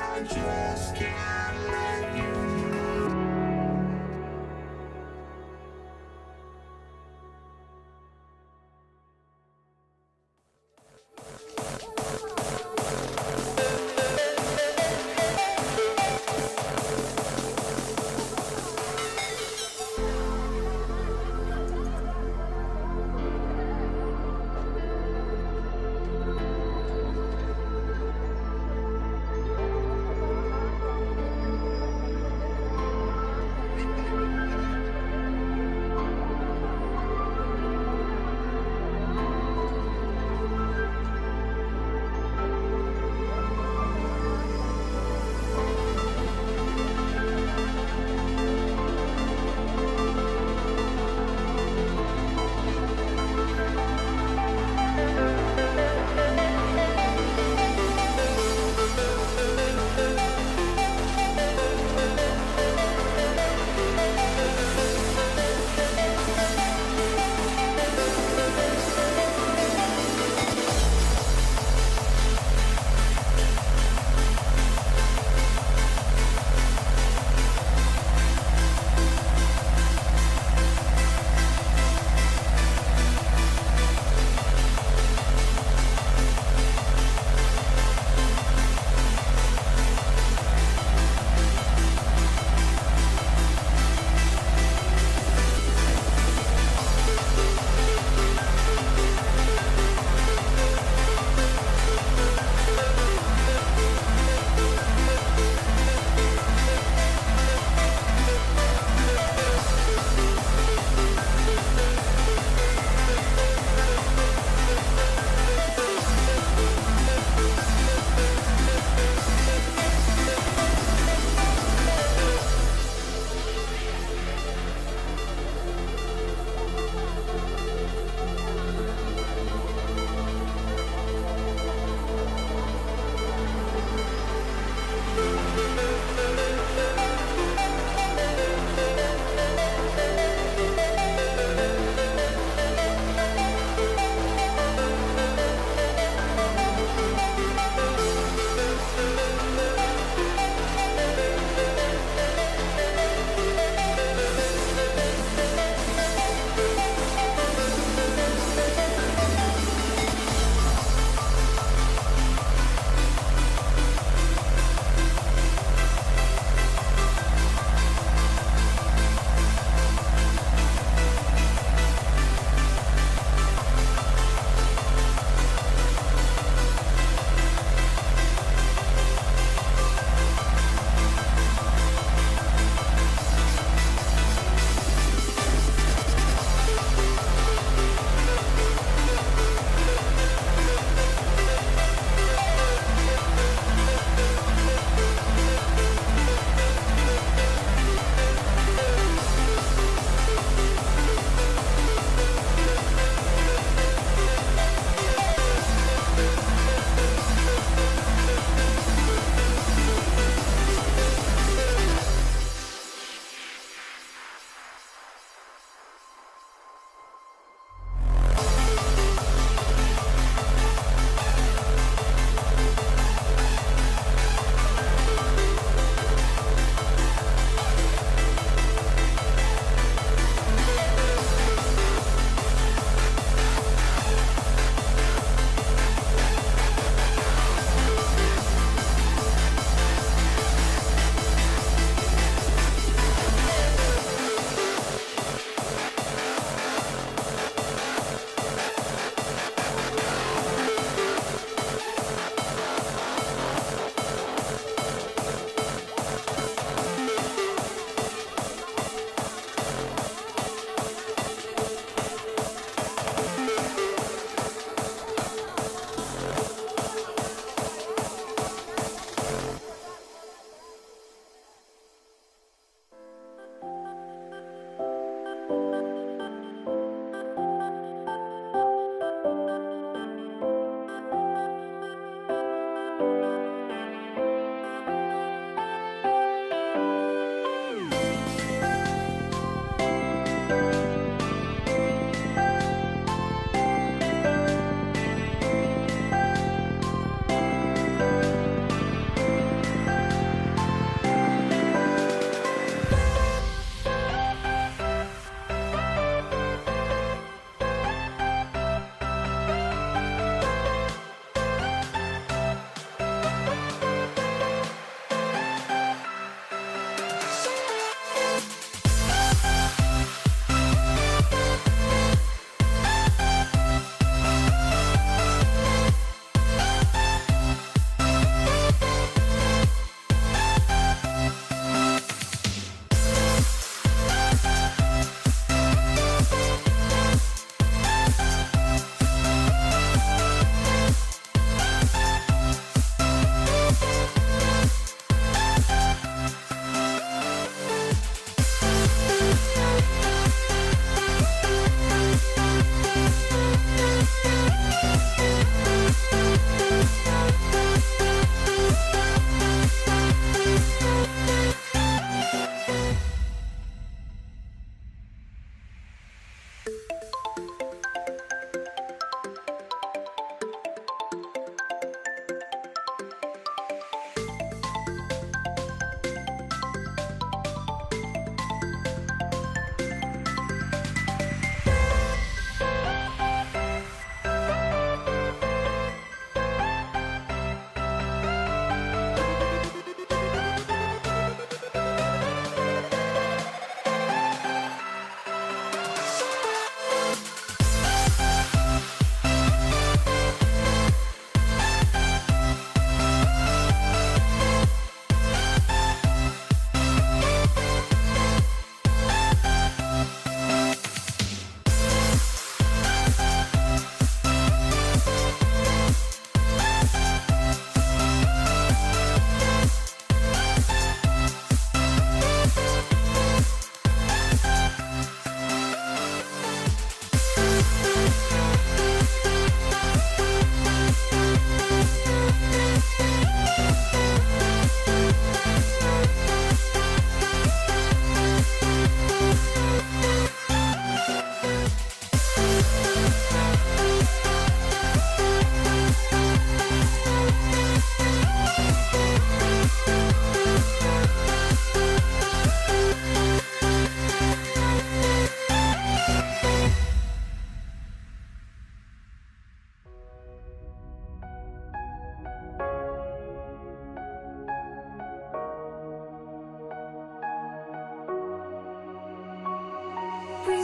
I just can't let you know.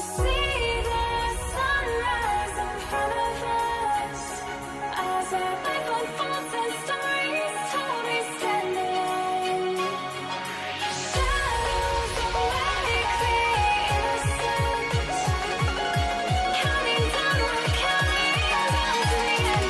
see the sunrise in front of us as our life unfolds and stories told we stand alone. Shadows awake the innocent, counting down, counting down to the end.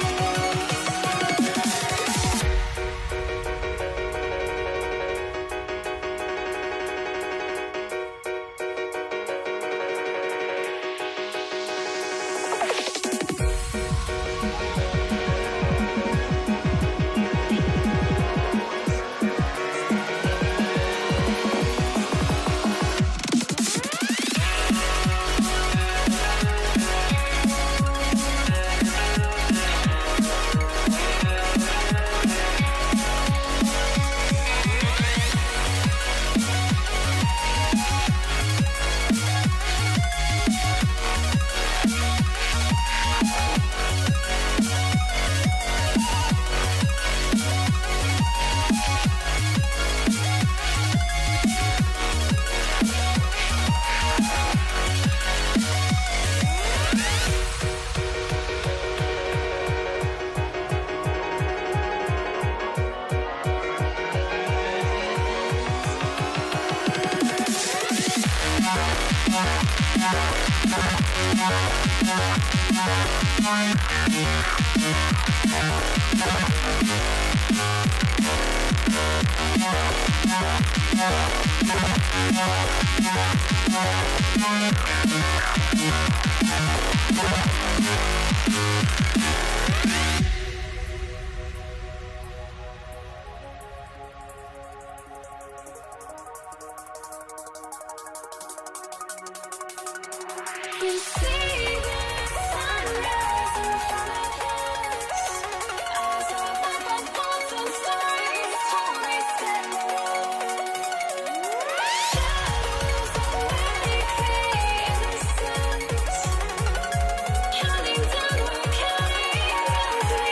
We see the sunrise in front of us as our life unfolds and stories told we stand alone. Shadows awake the innocent, counting down, we're counting down to the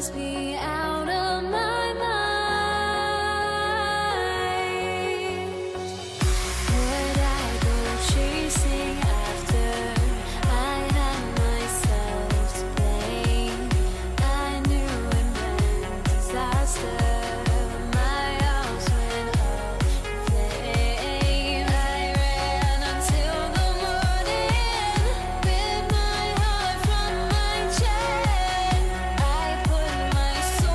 must be out of my mind. Would I go chasing after? I had myself to blame. I knew it meant disaster. My house went up in flame. I ran until the morning, bit my heart from my chest. I put my soul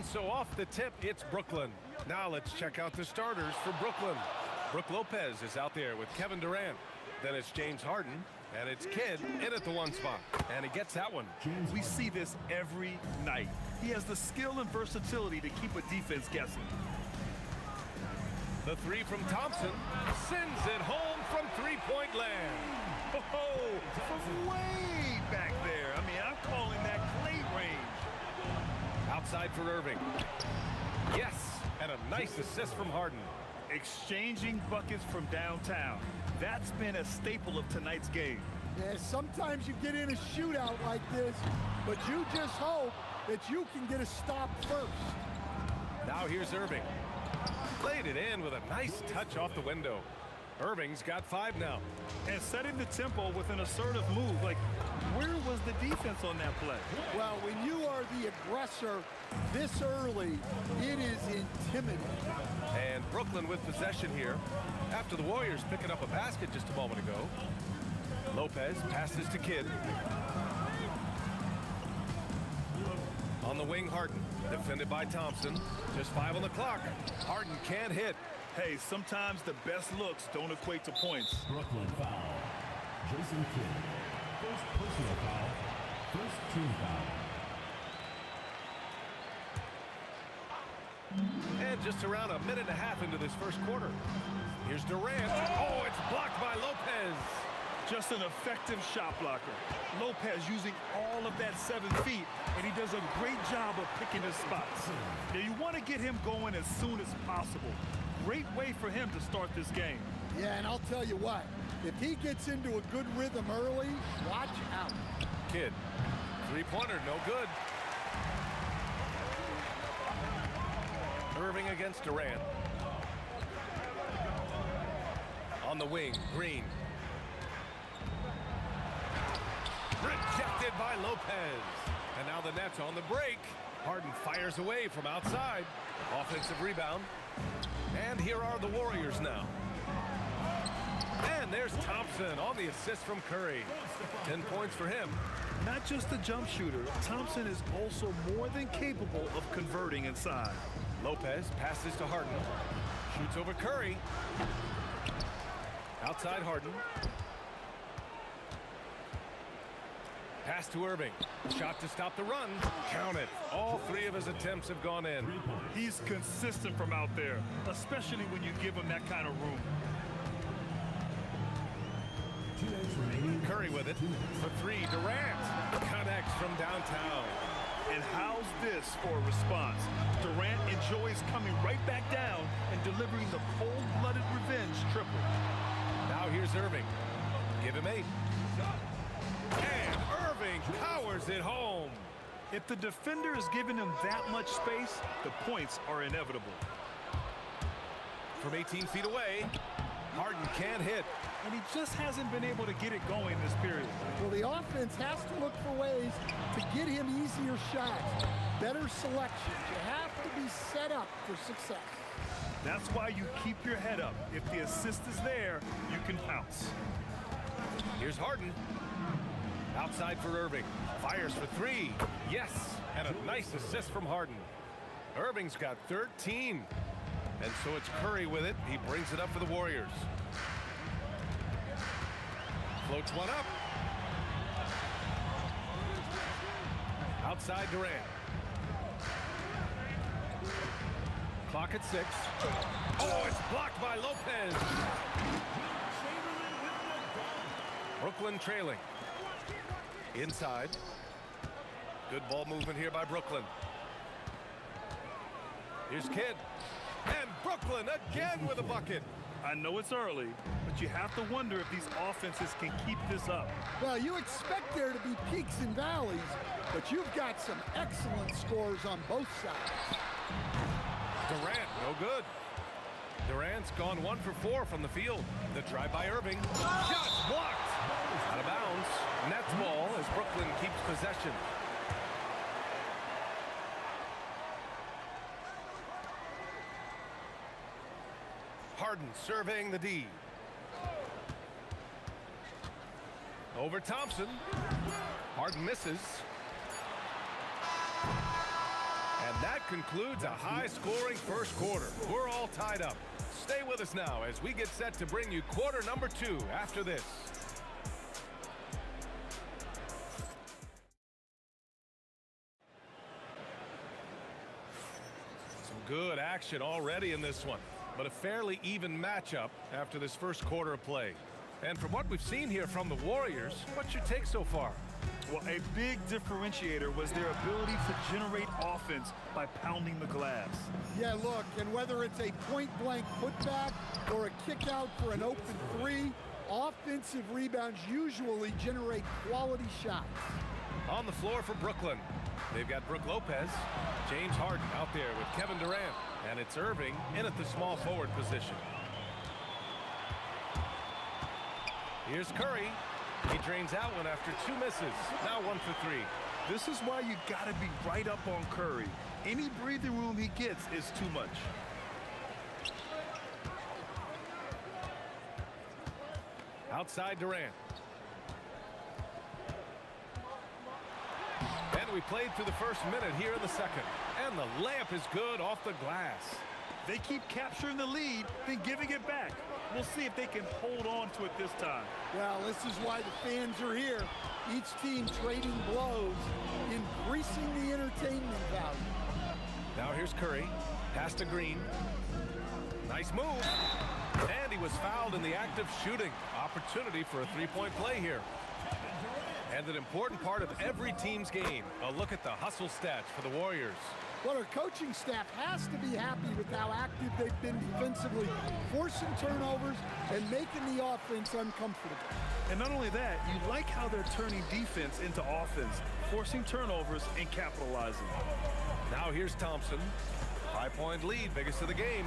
And so off the tip, it's Brooklyn. Now let's check out the starters for Brooklyn. Brooke Lopez is out there with Kevin Durant. Then it's James Harden, and it's Kidd in at the 1 spot. And he gets that one. We see this every night. He has the skill and versatility to keep a defense guessing. The 3 from Thompson sends it home from three-point land. Oh, from way back there. I mean, I'm calling that clay range. Outside for Irving. Yes, and a nice assist from Harden. Exchanging buckets from downtown. That's been a staple of tonight's game. Yeah, sometimes you get in a shootout like this, but you just hope that you can get a stop first. Now here's Irving. Played it in with a nice touch off the window. Irving's got 5 now. And setting the tempo with an assertive move. Like, where was the defense on that play? Well, when you are the aggressor this early, it is intimidating. And Brooklyn with possession here after the Warriors picking up a basket just a moment ago. Lopez passes to Kidd. On the wing, Harden, defended by Thompson. Just 5 on the clock. Harden can't hit. Hey, sometimes the best looks don't equate to points. Brooklyn foul. Jason Kidd. First personal foul. First team foul. And just around a minute and a half into this first quarter. Here's Durant. Oh, it's blocked by Lopez. Just an effective shot blocker. Lopez using all of that 7 feet, and he does a great job of picking his spots. Now, you want to get him going as soon as possible. Great way for him to start this game. Yeah, and I'll tell you what, if he gets into a good rhythm early, watch out. Kidd, 3-pointer, no good. Irving against Durant. On the wing, Green. Rejected by Lopez. And now the Nets on the break. Harden fires away from outside. Offensive rebound. And here are the Warriors now. And there's Thompson on the assist from Curry. 10 points for him. Not just a jump shooter, Thompson is also more than capable of converting inside. Lopez passes to Harden. Shoots over Curry. Outside Harden. Pass to Irving. Shot to stop the run. Count it. All 3 of his attempts have gone in. He's consistent from out there, especially when you give him that kind of room. Curry with it. For 3, Durant. Connects from downtown. And how's this for a response? Durant enjoys coming right back down and delivering the cold-blooded revenge triple. Now here's Irving. Give him 8. And Irving powers it home. If the defender is giving him that much space, the points are inevitable. From 18 feet away, Harden can't hit. And he just hasn't been able to get it going this period. Well, the offense has to look for ways to get him easier shots, better selections. You have to be set up for success. That's why you keep your head up. If the assist is there, you can pounce. Here's Harden. Outside for Irving. Fires for 3. Yes, and a nice assist from Harden. Irving's got 13. And so it's Curry with it. He brings it up for the Warriors. Floats one up. Outside Durant. Clock at 6. Oh, it's blocked by Lopez. Brooklyn trailing. Inside. Good ball movement here by Brooklyn. Here's Kidd. And Brooklyn again with a bucket. I know it's early, but you have to wonder if these offenses can keep this up. Well, you expect there to be peaks and valleys, but you've got some excellent scores on both sides. Durant, no good. Durant's gone 1 for 4 from the field. The drive by Irving. Shots blocked. Out of bounds. Nets ball as Brooklyn keeps possession. Harden surveying the D. Over Thompson. Harden misses. And that concludes a high-scoring first quarter. We're all tied up. Stay with us now as we get set to bring you quarter number 2 after this. Some good action already in this one, but a fairly even matchup after this first quarter of play. And from what we've seen here from the Warriors, what's your take so far? Well, a big differentiator was their ability to generate offense by pounding the glass. Yeah, look, and whether it's a point-blank putback or a kick out for an open three, offensive rebounds usually generate quality shots. On the floor for Brooklyn, they've got Brook Lopez, James Harden out there with Kevin Durant, and it's Irving in at the small forward position. Here's Curry. He drains out one after 2 misses. Now 1 for 3. This is why you got to be right up on Curry. Any breathing room he gets is too much. Outside Durant. And we played through the first minute here in the second. And the layup is good off the glass. They keep capturing the lead, then giving it back. We'll see if they can hold on to it this time. Well, this is why the fans are here. Each team trading blows, increasing the entertainment value. Now here's Curry. Pass to Green. Nice move. And he was fouled in the act of shooting. Opportunity for a three-point play here. And an important part of every team's game. A look at the hustle stats for the Warriors. Well, our coaching staff has to be happy with how active they've been defensively, forcing turnovers and making the offense uncomfortable. And not only that, you like how they're turning defense into offense, forcing turnovers and capitalizing. Now here's Thompson. 5-point lead, biggest of the game.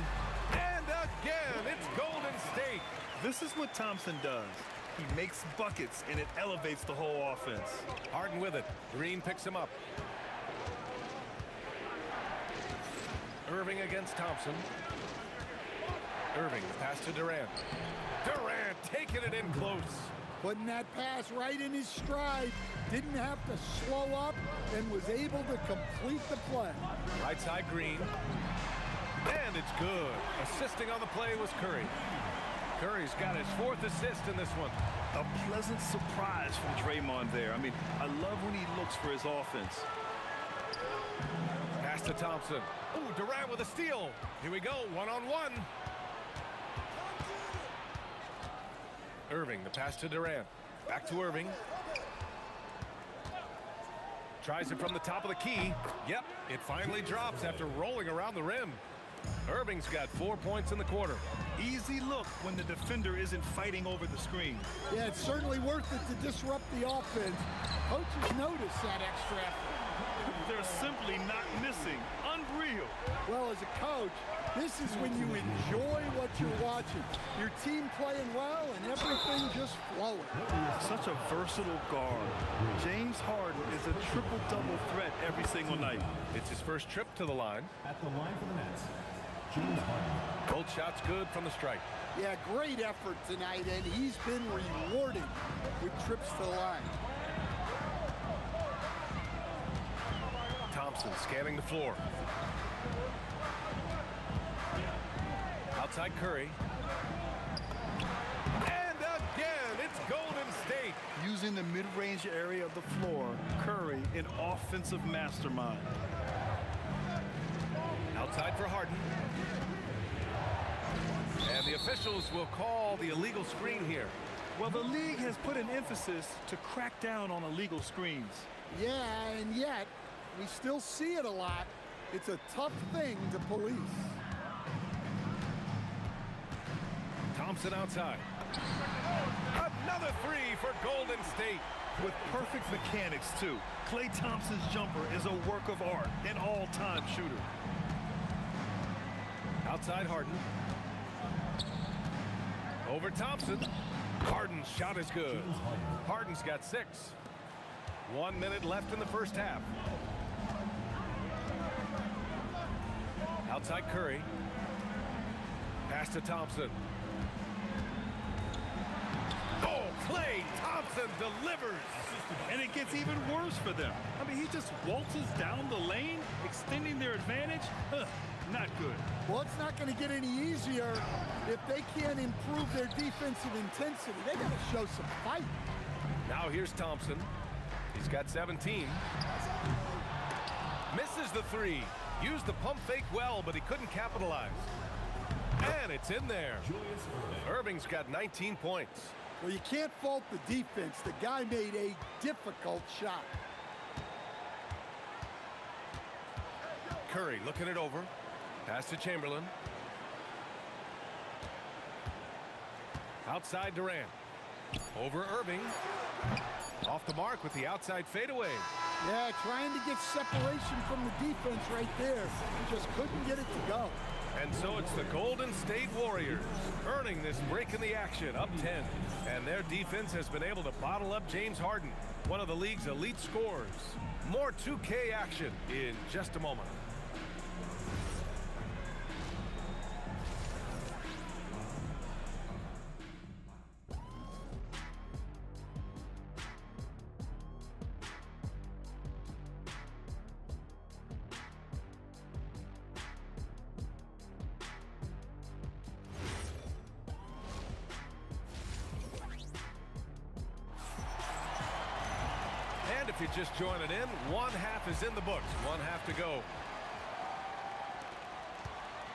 And again, it's Golden State. This is what Thompson does. He makes buckets, and it elevates the whole offense. Harden with it. Green picks him up. Irving against Thompson. Irving, the pass to Durant. Durant taking it in close. Putting that pass right in his stride. Didn't have to slow up and was able to complete the play. Right side Green. And it's good. Assisting on the play was Curry. Curry's got his 4th assist in this one. A pleasant surprise from Draymond there. I mean, I love when he looks for his offense. Pass to Thompson. Ooh, Durant with a steal. Here we go, one-on-one. Irving, the pass to Durant. Back to Irving. Tries it from the top of the key. Yep, it finally drops after rolling around the rim. Irving's got 4 points in the quarter. Easy look when the defender isn't fighting over the screen. Yeah, it's certainly worth it to disrupt the offense. Coaches notice that extra effort. They're simply not missing. Unreal. Well, as a coach, this is when you enjoy what you're watching. Your team playing well and everything just flowing. Such a versatile guard. James Harden is a triple-double threat every single night. It's his first trip to the line. At the line for the Nets, James Harden. Both shots good from the strike. Yeah, great effort tonight, and he's been rewarded with trips to the line. Thompson scanning the floor. Outside Curry. And again, it's Golden State. Using the mid-range area of the floor, Curry, an offensive mastermind. Outside for Harden. And the officials will call the illegal screen here. Well, the league has put an emphasis to crack down on illegal screens. Yeah, and yet, we still see it a lot. It's a tough thing to police. Thompson outside. Another 3 for Golden State. With perfect mechanics, too. Klay Thompson's jumper is a work of art, an all-time shooter. Outside Harden. Over Thompson. Harden's shot is good. Harden's got 6. 1 minute left in the first half. Outside Curry. Pass to Thompson. Oh, Klay Thompson delivers. And it gives gets even worse for them. I mean, he just waltzes down the lane, extending their advantage. Not good. Well, it's not going to get any easier if they can't improve their defensive intensity. They got to show some fight. Now here's Thompson. He's got 17. Misses the three. Used the pump fake well, but he couldn't capitalize. And it's in there. Irving's got 19 points. Well, you can't fault the defense. The guy made a difficult shot. Curry looking it over. Pass to Chamberlain. Outside Durant. Over Irving. Off the mark with the outside fadeaway. Yeah, trying to get separation from the defense right there. Just couldn't get it to go. And so it's the Golden State Warriors earning this break in the action, up 10. And their defense has been able to bottle up James Harden, one of the league's elite scorers. More 2K action in just a moment. And if you're just joining in, one half is in the books. One half to go.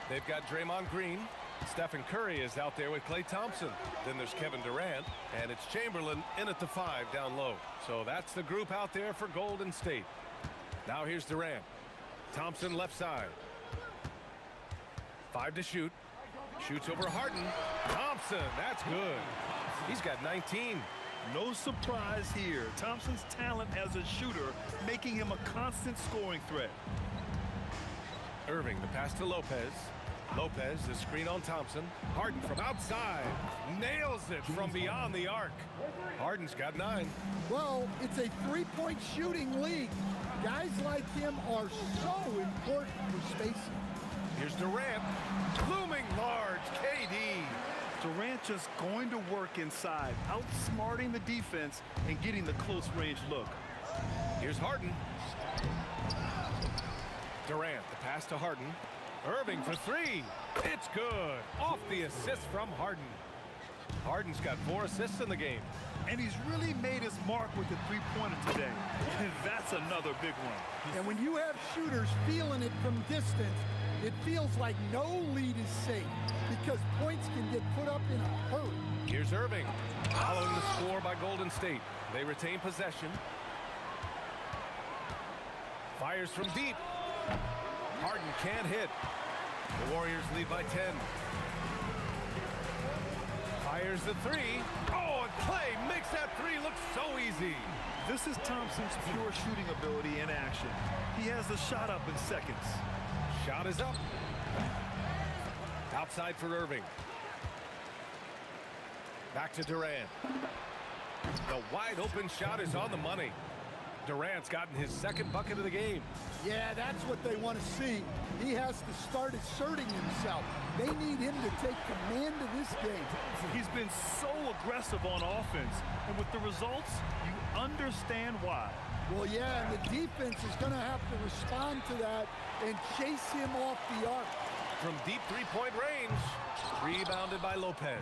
They've got Draymond Green. Stephen Curry is out there with Klay Thompson. Then there's Kevin Durant, and it's Chamberlain in at the 5 down low. So that's the group out there for Golden State. Now here's Durant. Thompson left side. 5 to shoot. Shoots over Harden. Thompson, that's good. He's got 19. No surprise here. Thompson's talent as a shooter making him a constant scoring threat. Irving, the pass to Lopez. Lopez, the screen on Thompson. Harden from outside. Nails it from beyond the arc. Harden's got 9. Well, it's a three-point shooting league. Guys like him are so important for spacing. Here's Durant. Looming large, KD. Durant just going to work inside, outsmarting the defense and getting the close-range look. Here's Harden. Durant, the pass to Harden. Irving for 3. It's good. Off the assist from Harden. Harden's got 4 assists in the game. And he's really made his mark with the three-pointer today. And that's another big one. And when you have shooters feeling it from distance, it feels like no lead is safe because points can get put up in a hurry. Here's Irving. Following the score by Golden State. They retain possession. Fires from deep. Harden can't hit. The Warriors lead by 10. Fires the 3. Oh, and Klay makes that 3 look so easy. This is Thompson's pure shooting ability in action. He has the shot up in seconds. Shot is up. Outside for Irving. Back to Durant. The wide open shot is on the money. Durant's gotten his 2nd bucket of the game. Yeah, that's what they want to see. He has to start asserting himself. They need him to take command of this game. He's been so aggressive on offense, and with the results, you understand why. Well, yeah, and the defense is going to have to respond to that and chase him off the arc. From deep 3-point range, rebounded by Lopez.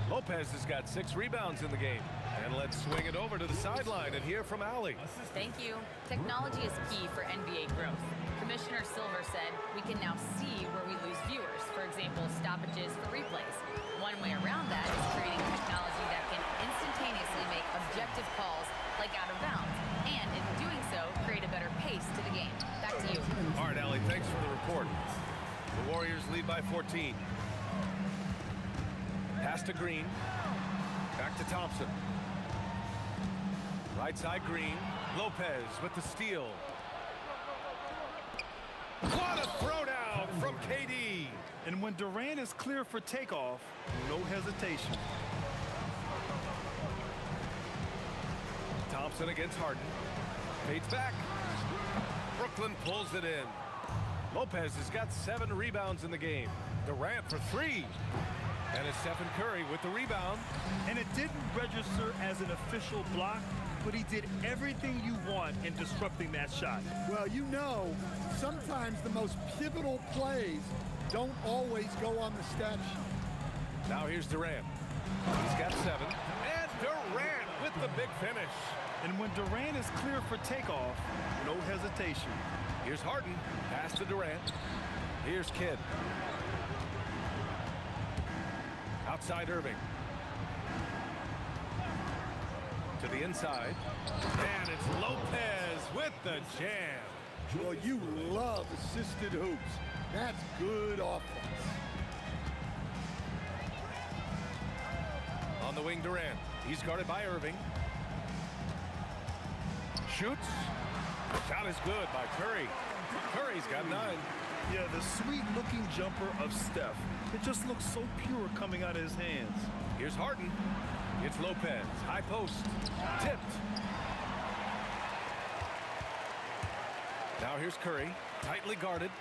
Lopez has got 6 rebounds in the game. And let's swing it over to the sideline and hear from Allie. Thank you. Technology is key for NBA growth. Commissioner Silver said we can now see where we lose viewers. For example, stoppages for replays. One way around that is creating technology that can instantaneously make objective calls like out of bounds. And in doing so, create a better pace to the game. Back to you. All right, Allie, thanks for the report. The Warriors lead by 14. Pass to Green. Back to Thompson. Right side Green. Lopez with the steal. What a throwdown from KD. And when Durant is clear for takeoff, no hesitation. Thompson against Harden. Fades back. Brooklyn pulls it in. Lopez has got 7 rebounds in the game. Durant for 3. And it's Stephen Curry with the rebound. And it didn't register as an official block, but he did everything you want in disrupting that shot. Well, you know, sometimes the most pivotal plays don't always go on the stat sheet. Now here's Durant. He's got 7. And Durant with the big finish. And when Durant is clear for takeoff, no hesitation. Here's Harden. Pass to Durant. Here's Kidd. Outside Irving. To the inside. And it's Lopez with the jam. Well, you love assisted hoops. That's good offense. On the wing, Durant. He's guarded by Irving. Shoots. Shot is good by Curry. Curry's got 9. Yeah, the sweet-looking jumper of Steph. It just looks so pure coming out of his hands. Here's Harden. It's Lopez. High post. Tipped. Now here's Curry. Tightly guarded.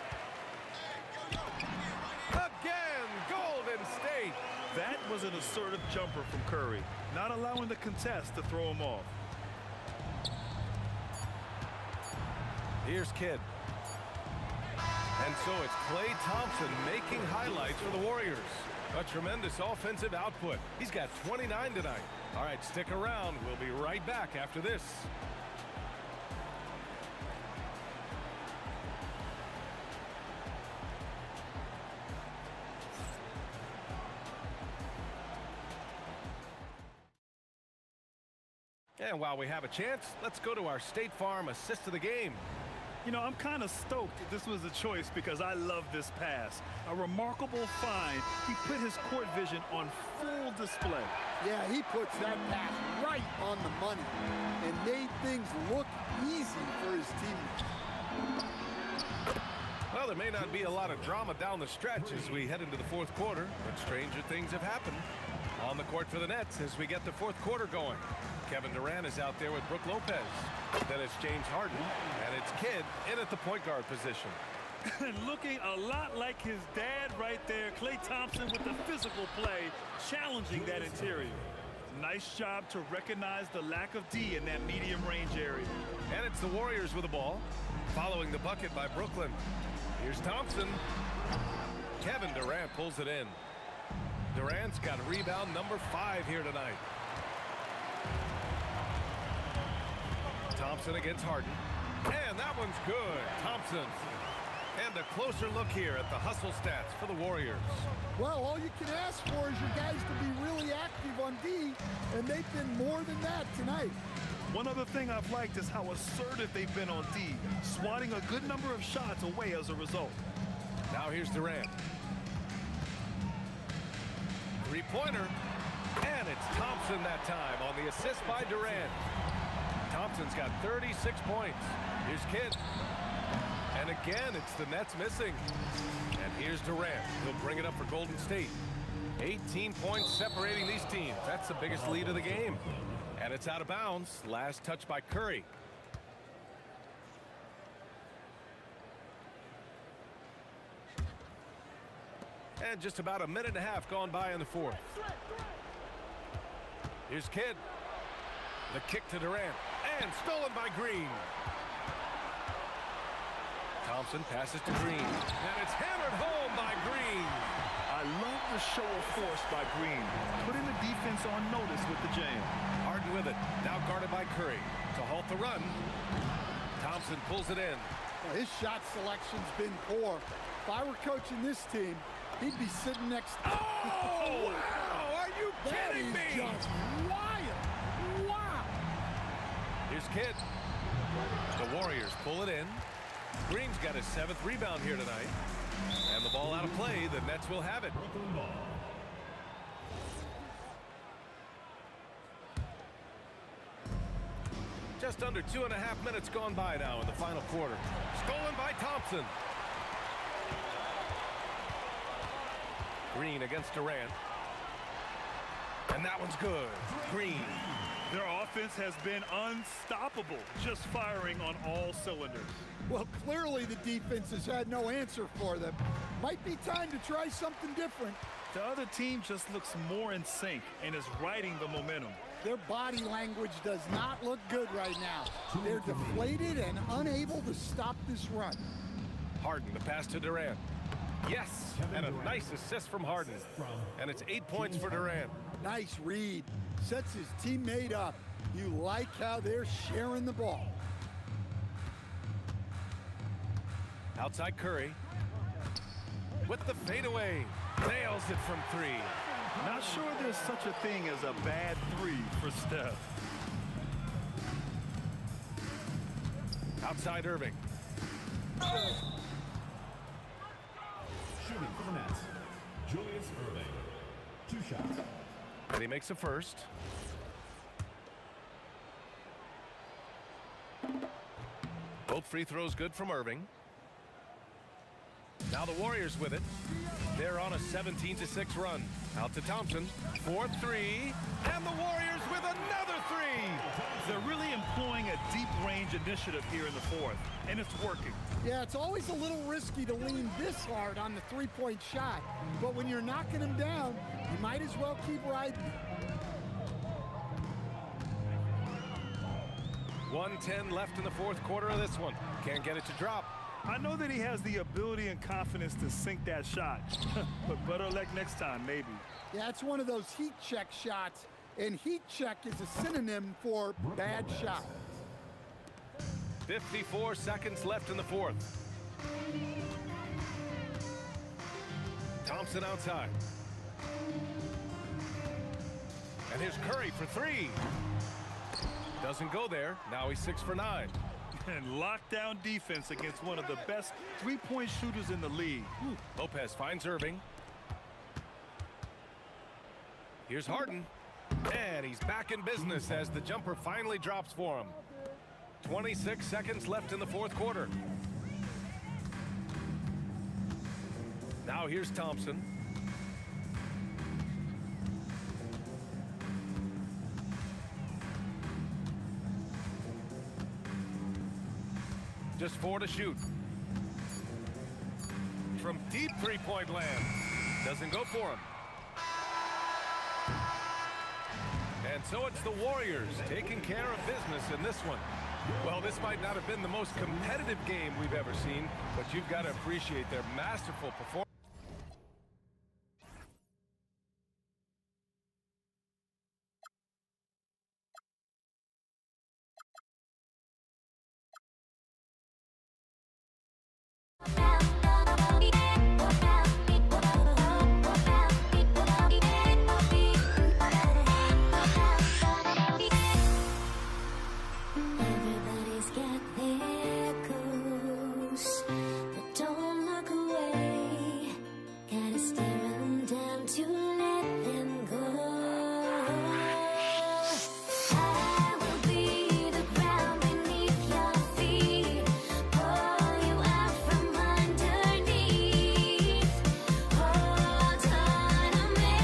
Again, Golden State. That was an assertive jumper from Curry, not allowing the contest to throw him off. Here's Kidd. And so it's Klay Thompson making highlights for the Warriors. A tremendous offensive output. He's got 29 tonight. All right, stick around. We'll be right back after this. And while we have a chance, let's go to our State Farm assist of the game. You know, I'm kind of stoked this was a choice because I love this pass. A remarkable find. He put his court vision on full display. Yeah, he puts that pass right on the money and made things look easy for his teammates. Well, there may not be a lot of drama down the stretch as we head into the fourth quarter, but stranger things have happened. On the court for the Nets as we get the fourth quarter going. Kevin Durant is out there with Brook Lopez. Then it's James Harden, and it's Kidd in at the point guard position. Looking a lot like his dad right there, Klay Thompson with the physical play, challenging that interior. Nice job to recognize the lack of D in that medium range area. And it's the Warriors with the ball, following the bucket by Brooklyn. Here's Thompson. Kevin Durant pulls it in. Durant's got rebound number 5 here tonight. Thompson against Harden. And that one's good. Thompson. And a closer look here at the hustle stats for the Warriors. Well, all you can ask for is your guys to be really active on D, and they've been more than that tonight. One other thing I've liked is how assertive they've been on D, swatting a good number of shots away as a result. Now here's Durant. Three-pointer. And it's Thompson that time on the assist by Durant. Thompson's got 36 points. Here's Kidd. And again, it's the Nets missing. And here's Durant. He'll bring it up for Golden State. 18 points separating these teams. That's the biggest lead of the game. And it's out of bounds. Last touch by Curry. And just about a minute and a half gone by in the fourth. Here's Kidd. The kick to Durant. And stolen by Green. Thompson passes to Green. And it's hammered home by Green. I love the show of force by Green, putting the defense on notice with the jam. Harden with it. Now guarded by Curry. To halt the run. Thompson pulls it in. Well, his shot selection's been poor. If I were coaching this team, he'd be sitting next to... Oh, wow! Are you kidding me? That is just wild. Wow. Here's Kidd. The Warriors pull it in. Green's got his 7th rebound here tonight. And the ball out of play. The Nets will have it. Just under 2.5 minutes gone by now in the final quarter. Stolen by Thompson. Green against Durant. And that one's good. Green. Their offense has been unstoppable, just firing on all cylinders. Well, clearly the defense has had no answer for them. Might be time to try something different. The other team just looks more in sync and is riding the momentum. Their body language does not look good right now. They're deflated and unable to stop this run. Harden, the pass to Durant. Yes, and a nice assist from Harden. And it's 8 points for Durant. Nice read. Sets his teammate up. You like how they're sharing the ball. Outside Curry. With the fadeaway. Nails it from 3. Not sure there's such a thing as a bad 3 for Steph. Outside Irving. Shooting for the Nets, Julius Irving. 2 shots. And he makes a first. Both free throws good from Irving. Now the Warriors with it. They're on a 17-6 run. Out to Thompson. 4-3. And the Warriors with another 3. They're really employing a deep range initiative here in the fourth, and it's working. Yeah, it's always a little risky to lean this hard on the three-point shot. But when you're knocking them down, you might as well keep riding. 1:10 left in the fourth quarter of this one. Can't get it to drop. I know that he has the ability and confidence to sink that shot, but better luck next time, maybe. Yeah, it's one of those heat check shots, and heat check is a synonym for bad shot. 54 seconds left in the fourth. Thompson outside. And here's Curry for 3. Doesn't go there. Now he's 6 for 9. And lockdown defense against one of the best three-point shooters in the league. Lopez finds Irving. Here's Harden. And he's back in business as the jumper finally drops for him. 26 seconds left in the fourth quarter. Now here's Thompson. Just 4 to shoot. From deep three-point land. Doesn't go for him. And so it's the Warriors taking care of business in this one. Well, this might not have been the most competitive game we've ever seen, but you've got to appreciate their masterful performance. Everybody's got their goals, but don't look away. Gotta stare 'em down to let them go. I will be the ground beneath your feet, pull you out from underneath. Hold on to me.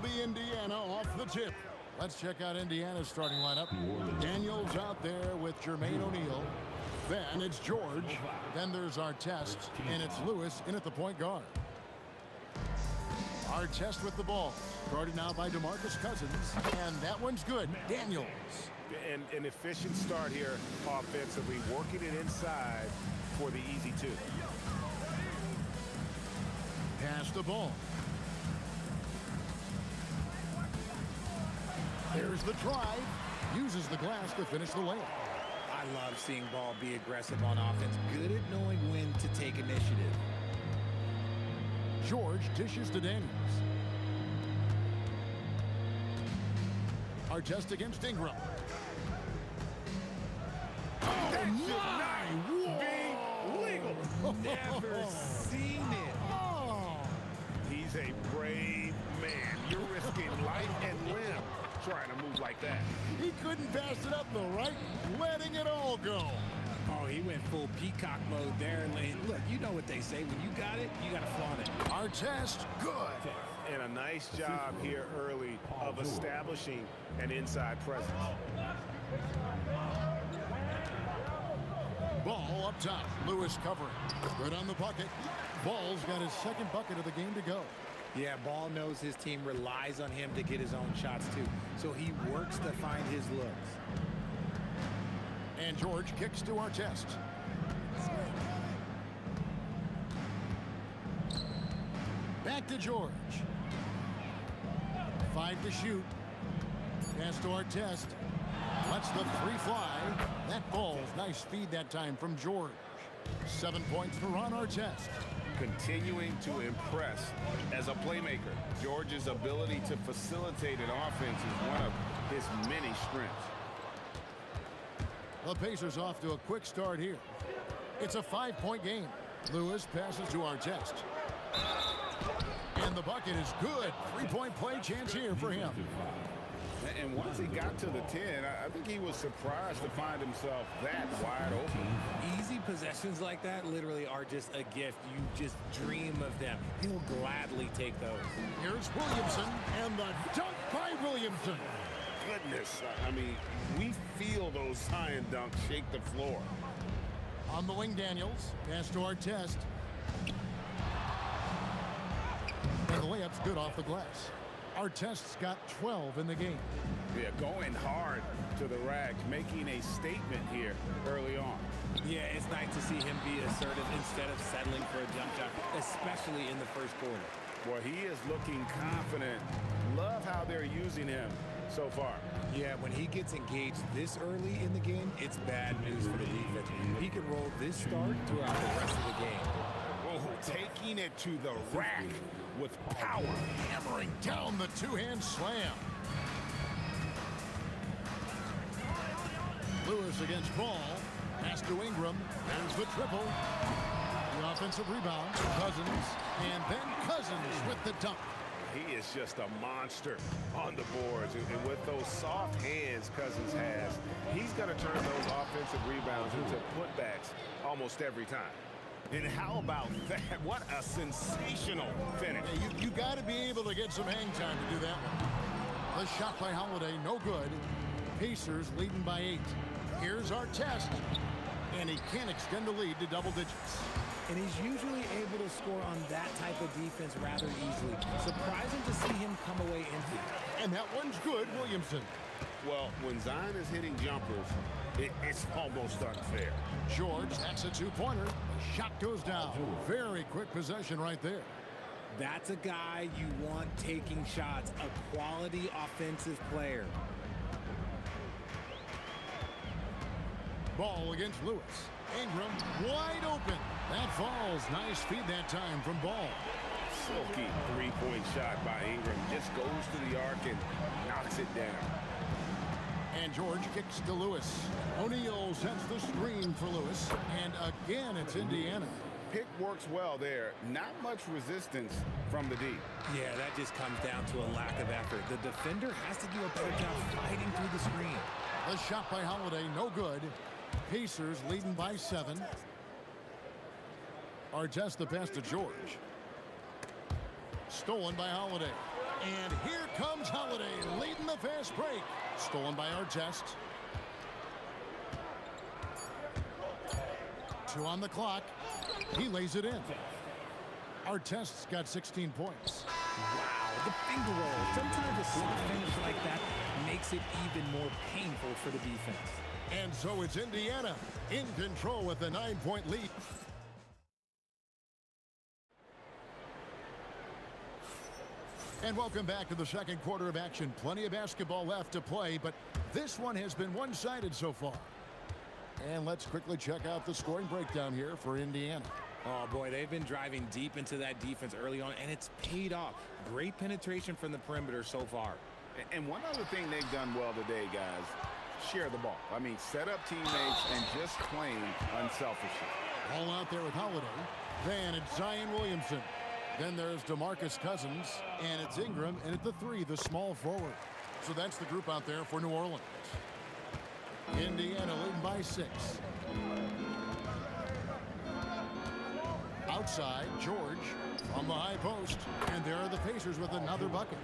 It'll be Indiana off the tip. Let's check out Indiana's starting lineup. Daniels out there with Jermaine O'Neal. Then it's George. Then there's Artest. And it's Lewis in at the point guard. Artest with the ball. Guarded now by DeMarcus Cousins. And that one's good. Daniels. And an efficient start here offensively, working it inside for the easy two. Pass the ball. There's the drive. Uses the glass to finish the layup. I love seeing Ball be aggressive on offense. Good at knowing when to take initiative. George dishes to Daniels. Artest against Ingram. That my! should not be legal. Never seen it. Oh. He's a brave man. You're risking life and limb trying to move like that. He couldn't pass it up the right, letting it all go. Oh, he went full peacock mode there. Look, you know what they say. When you got it, you got to flaunt it. Artest, good. And a nice job here early of establishing an inside presence. Ball up top. Lewis covering. Good on the bucket. Ball's got his second bucket of the game to go. Yeah, Ball knows his team relies on him to get his own shots, too. So he works to find his looks. And George kicks to Artest. Back to George. 5 to shoot. Pass to Artest. Lets the three fly. That ball's nice speed that time from George. 7 points for Ron Artest. Continuing to impress as a playmaker. George's ability to facilitate an offense is one of his many strengths. The Pacers off to a quick start here. It's a 5-point game. Lewis passes to Artest. And the bucket is good. 3-point play chance here for him. And once he got to the 10, I think he was surprised to find himself that wide open. Easy possessions like that literally are just a gift. You just dream of them. He'll gladly take those. Here's Williamson, and the dunk by Williamson. Goodness, I mean, we feel those Zion dunks shake the floor. On the wing, Daniels. Pass to Artest. And the layup's good off the glass. Artest's got 12 in the game. Yeah, going hard to the rack, making a statement here early on. Yeah, it's nice to see him be assertive instead of settling for a jump shot, especially in the first quarter. Well, he is looking confident. Love how they're using him so far. Yeah, when he gets engaged this early in the game, it's bad news for the defense. He can roll this start throughout the rest of the game. Oh, taking it to the rack with power. Hammering down the two-hand slam. Lewis against Ball. Pass to Ingram. There's the triple. The offensive rebound. Cousins. And then Cousins with the dunk. He is just a monster on the boards. And with those soft hands Cousins has, he's going to turn those offensive rebounds into putbacks almost every time. And how about that? What a sensational finish. Yeah, you got to be able to get some hang time to do that one. The shot by Holiday, no good. Pacers leading by 8. Here's Artest. And he can extend the lead to double digits. And he's usually able to score on that type of defense rather easily. Surprising to see him come away empty. And that one's good, Williamson. Well, when Zion is hitting jumpers, it's almost unfair. George, that's a two-pointer. The shot goes down. Very quick possession right there. That's a guy you want taking shots, a quality offensive player. Ball against Lewis. Ingram wide open. That falls. Nice feed that time from Ball. Silky three-point shot by Ingram. Just goes to the arc and knocks it down. And George kicks to Lewis. O'Neal sets the screen for Lewis. And again, it's Indiana. Pick works well there. Not much resistance from the D. Yeah, that just comes down to a lack of effort. The defender has to do a better job fighting through the screen. The shot by Holiday, no good. Pacers leading by 7. Artest the pass to George. Stolen by Holiday. And here comes Holiday leading the fast break. Stolen by Artest. 2 on the clock. He lays it in. Artest's got 16 points. Wow, the finger roll. Sometimes a soft finish like that makes it even more painful for the defense. And so it's Indiana in control with a 9-point lead. And welcome back to the second quarter of action. Plenty of basketball left to play, but this one has been one-sided so far. And let's quickly check out the scoring breakdown here for Indiana. Oh, boy, they've been driving deep into that defense early on, and it's paid off. Great penetration from the perimeter so far. And one other thing they've done well today, guys, share the ball. I mean, set up teammates and just playing unselfishly. All out there with Holiday. Then it's Zion Williamson. Then there's DeMarcus Cousins, and it's Ingram, and at the 3, the small forward. So that's the group out there for New Orleans. Indiana leading by 6. Outside, George from the high post, and there are the Pacers with another bucket.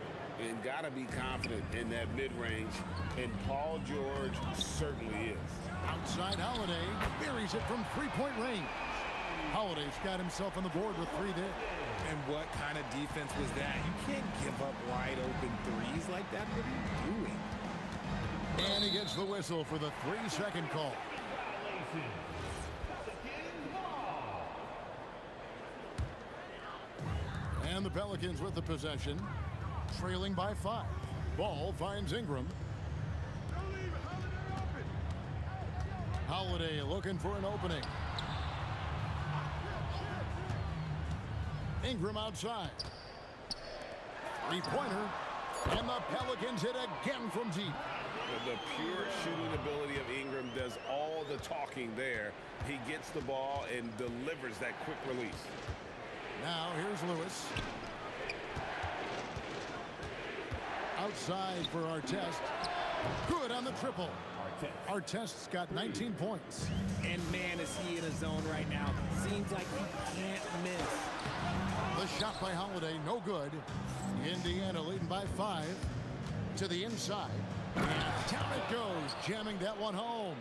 And got to be confident in that mid-range, and Paul George certainly is. Outside, Holiday buries it from 3-point range. Holiday's got himself on the board with 3 there. And what kind of defense was that? You can't give up wide open threes like that. What are you doing? And he gets the whistle for the 3-second call. And the Pelicans with the possession, trailing by 5. Ball finds Ingram. Holiday looking for an opening. Ingram outside. 3-pointer. And the Pelicans hit again from deep. The pure shooting ability of Ingram does all the talking there. He gets the ball and delivers that quick release. Now here's Lewis. Outside for Artest. Good on the triple. Artest's got 19 points. And man, is he in a zone right now. Seems like he can't miss. The shot by Holiday, no good. Indiana leading by 5 to the inside. And down it goes, jamming that one home.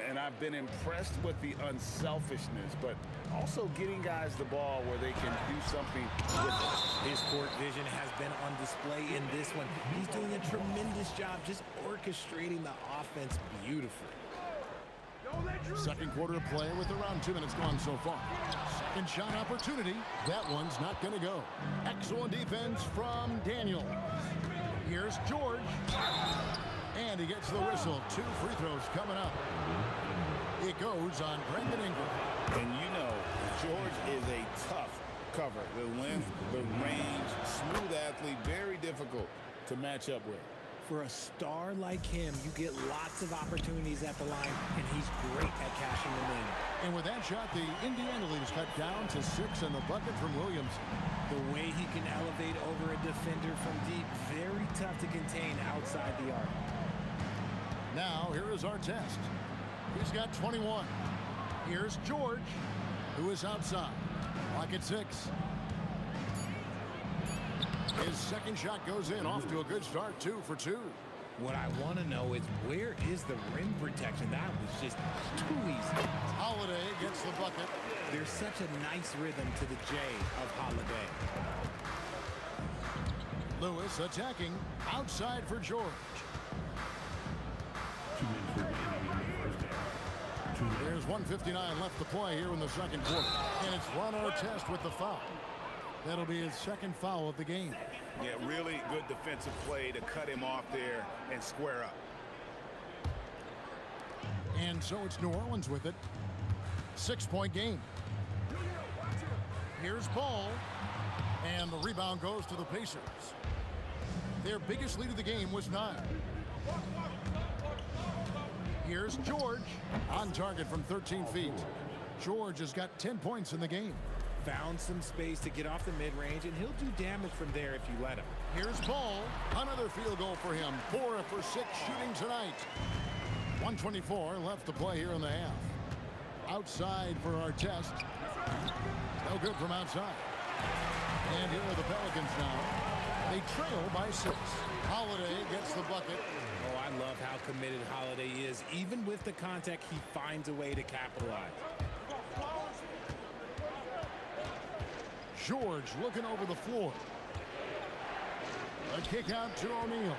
And I've been impressed with the unselfishness, but also getting guys the ball where they can do something with it. His court vision has been on display in this one. He's doing a tremendous job just orchestrating the offense beautifully. Second quarter of play with around 2 minutes gone so far. Second shot opportunity. That one's not going to go. Excellent defense from Daniel. Here's George. And he gets the whistle. 2 free throws coming up. It goes on Brandon Ingram. And you know, George is a tough cover. The length, the range, smooth athlete, very difficult to match up with. For a star like him, you get lots of opportunities at the line, and he's great at cashing them in. And with that shot, the Indiana lead is cut down to 6 and the bucket from Williams. The way he can elevate over a defender from deep, very tough to contain outside the arc. Now, here is Artest. He's got 21. Here's George, who is outside. Clock at 6. His second shot goes in, off to a good start, 2 for 2. What I want to know is, where is the rim protection? That was just too easy. Holiday gets the bucket. There's such a nice rhythm to the J of Holiday. Lewis attacking, outside for George. There's 1:59 left to play here in the second quarter. And it's Ron Artest with the foul. That'll be his second foul of the game. Yeah, really good defensive play to cut him off there and square up. And so it's New Orleans with it. 6-point game. Here's Ball. And the rebound goes to the Pacers. Their biggest lead of the game was 9. Here's George. On target from 13 feet. George has got 10 points in the game. Found some space to get off the mid-range, and he'll do damage from there if you let him. Here's Ball. Another field goal for him. 4 for 6 shooting tonight. 1:24 left to play here in the half. Outside for Artest. No good from outside. And here are the Pelicans now. They trail by 6. Holiday gets the bucket. Oh, I love how committed Holiday is. Even with the contact, he finds a way to capitalize. George looking over the floor. A kick out to O'Neal.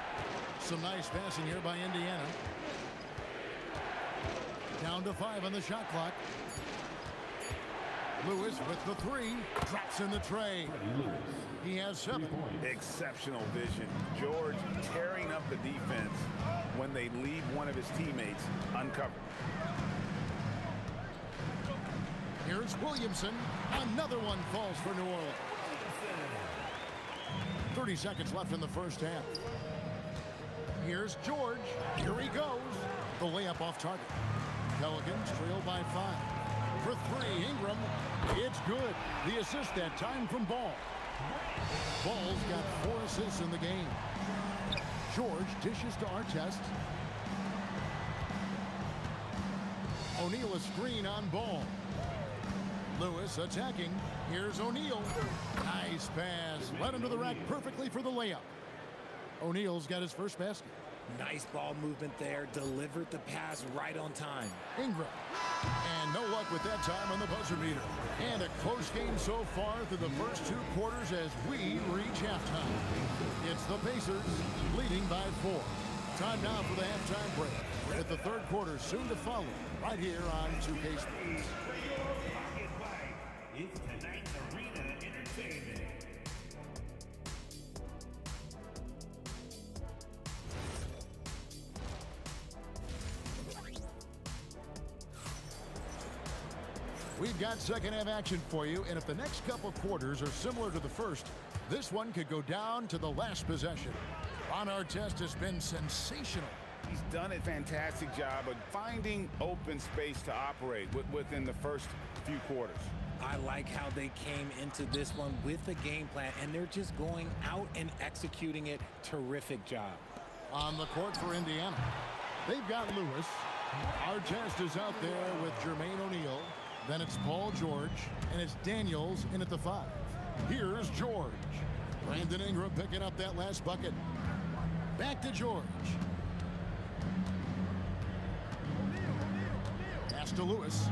Some nice passing here by Indiana. Down to 5 on the shot clock. Lewis with the 3. Drops in the tray. He has 7. Exceptional vision. George tearing up the defense when they leave one of his teammates uncovered. Here's Williamson. Another one falls for New Orleans. 30 seconds left in the first half. Here's George. Here he goes. The layup off target. Pelicans trail by 5. For 3, Ingram. It's good. The assist that time from Ball. Ball's got 4 assists in the game. George dishes to Artest. O'Neal a screen on Ball. Lewis attacking. Here's O'Neal. Nice pass. Led him to the rack perfectly for the layup. O'Neal's got his first basket. Nice ball movement there. Delivered the pass right on time. Ingram. And no luck with that time on the buzzer beater. And a close game so far through the first 2 quarters as we reach halftime. It's the Pacers leading by 4. Time now for the halftime break, with the third quarter soon to follow right here on 2K Sports. It's tonight's Arena Entertainment. We've got second half action for you, and if the next couple quarters are similar to the first, this one could go down to the last possession. Ron Artest has been sensational. He's done a fantastic job of finding open space to operate within the first few quarters. I like how they came into this one with a game plan, and they're just going out and executing it. Terrific job. On the court for Indiana, they've got Lewis. Artest is out there with Jermaine O'Neal. Then it's Paul George, and it's Daniels in at the 5. Here's George. Brandon Ingram picking up that last bucket. Back to George. Pass to Lewis.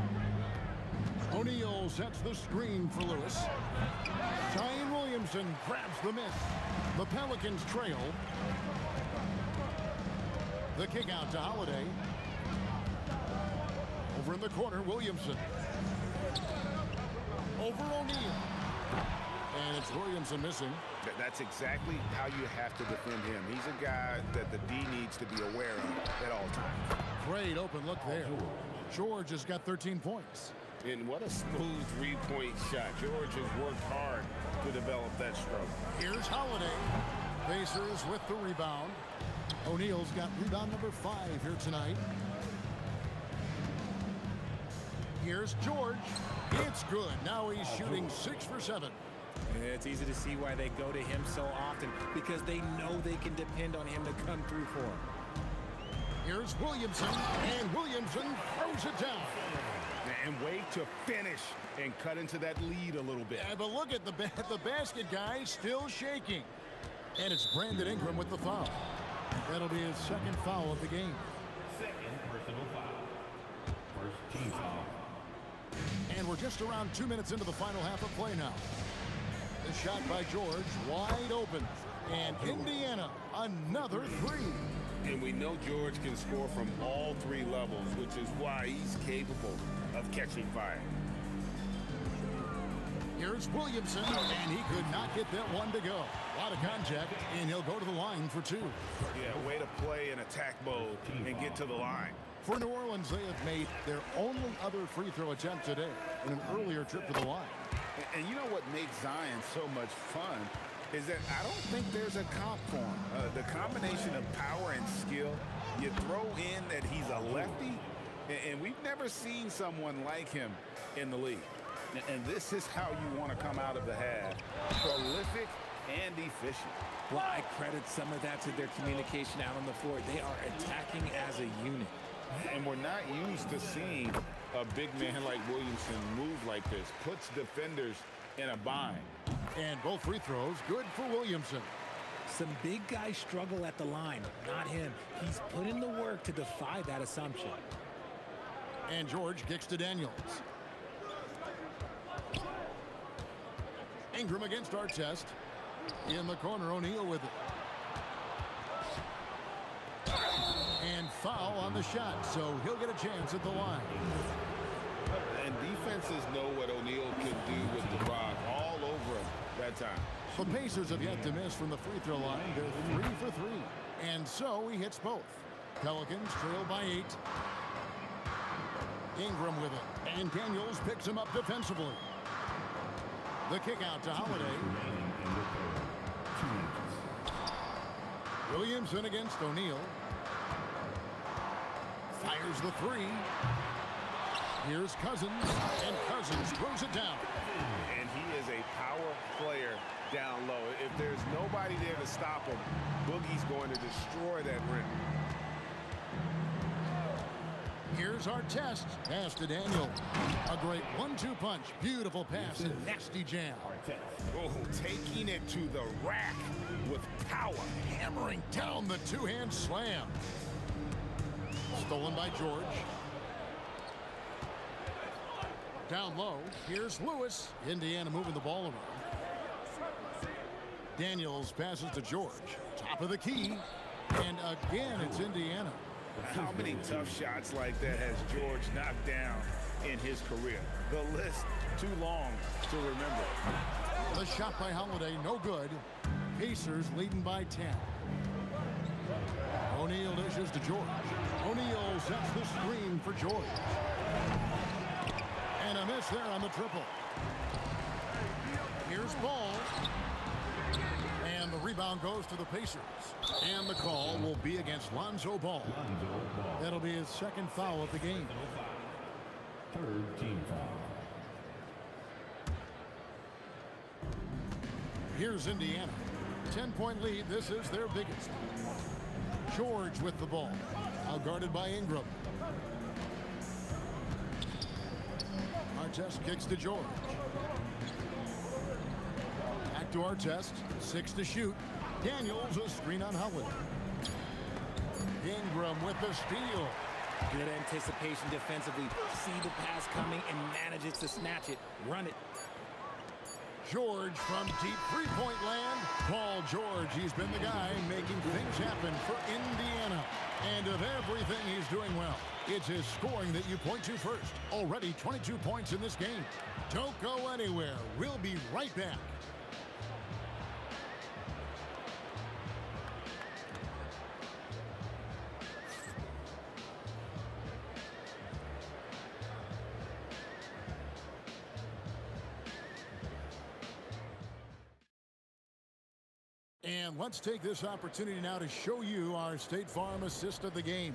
O'Neal sets the screen for Lewis. Zion Williamson grabs the miss. The Pelicans trail. The kick out to Holiday. Over in the corner, Williamson. Over O'Neal. And it's Williamson missing. That's exactly how you have to defend him. He's a guy that the D needs to be aware of at all times. Great open look there. George has got 13 points. And what a smooth three-point shot. George has worked hard to develop that stroke. Here's Holiday. Pacers with the rebound. O'Neal's got rebound number 5 here tonight. Here's George. It's good. Now he's shooting 6 for 7. It's easy to see why they go to him so often, because they know they can depend on him to come through for them. Here's Williamson, and Williamson throws it down. And wait to finish and cut into that lead a little bit. Yeah, but look at the basket guy still shaking. And it's Brandon Ingram with the foul. That'll be his second foul of the game. Second personal foul. First team foul. And we're just around 2 minutes into the final half of play now. The shot by George, wide open. And Indiana, another 3. And we know George can score from all 3 levels, which is why he's capable of catching fire. Here's Williamson, and he could not get that one to go. A lot of contact, and he'll go to the line for 2. Yeah, way to play in attack mode and get to the line. For New Orleans, they have made their only other free throw attempt today in an earlier trip to the line. And you know what makes Zion so much fun is that I don't think there's a comp for him. The combination of power and skill, you throw in that he's a lefty, and we've never seen someone like him in the league. And this is how you want to come out of the half. Prolific and efficient. Well, I credit some of that to their communication out on the floor. They are attacking as a unit. And we're not used to seeing a big man like Williamson move like this. Puts defenders in a bind. And both free throws good for Williamson. Some big guys struggle at the line, not him. He's put in the work to defy that assumption. And George kicks to Daniels. Ingram against Artest. In the corner, O'Neal with it. And foul on the shot, so he'll get a chance at the line. And defenses know what O'Neal can do with the rock all over him that time. The Pacers have yet to miss from the free throw line. They're 3 for 3. And so he hits both. Pelicans trail by 8. Ingram with it. And Daniels picks him up defensively. The kick out to Holiday. Williamson against O'Neal. Fires the 3. Here's Cousins. And Cousins throws it down. And he is a power player down low. If there's nobody there to stop him, Boogie's going to destroy that rim. Here's Artest. Pass to Daniel. A great 1-2 punch. Beautiful pass and nasty jam. Oh, taking it to the rack with power. Hammering down the two-hand slam. Stolen by George. Down low. Here's Lewis. Indiana moving the ball around. Daniels passes to George. Top of the key. And again, it's Indiana. How many tough shots like that has George knocked down in his career? The list too long to remember. The shot by Holiday, no good. Pacers leading by 10. O'Neal dishes to George. O'Neal sets the screen for George. And a miss there on the triple. Here's Ball. And the rebound goes to the Pacers. And the call will be against Lonzo Ball. That'll be his second foul of the game. Third team foul. Here's Indiana. 10-point lead. This is their biggest. George with the ball. Now guarded by Ingram. Artest kicks to George. Back to Artest. 6 to shoot. Daniels a screen on Howard. Ingram with the steal. Good anticipation defensively. See the pass coming and manages to snatch it. Run it. George from deep three-point land. Paul George, he's been the guy making things happen for Indiana. And of everything he's doing well, it's his scoring that you point to first. Already 22 points in this game. Don't go anywhere. We'll be right back. And let's take this opportunity now to show you our State Farm assist of the game.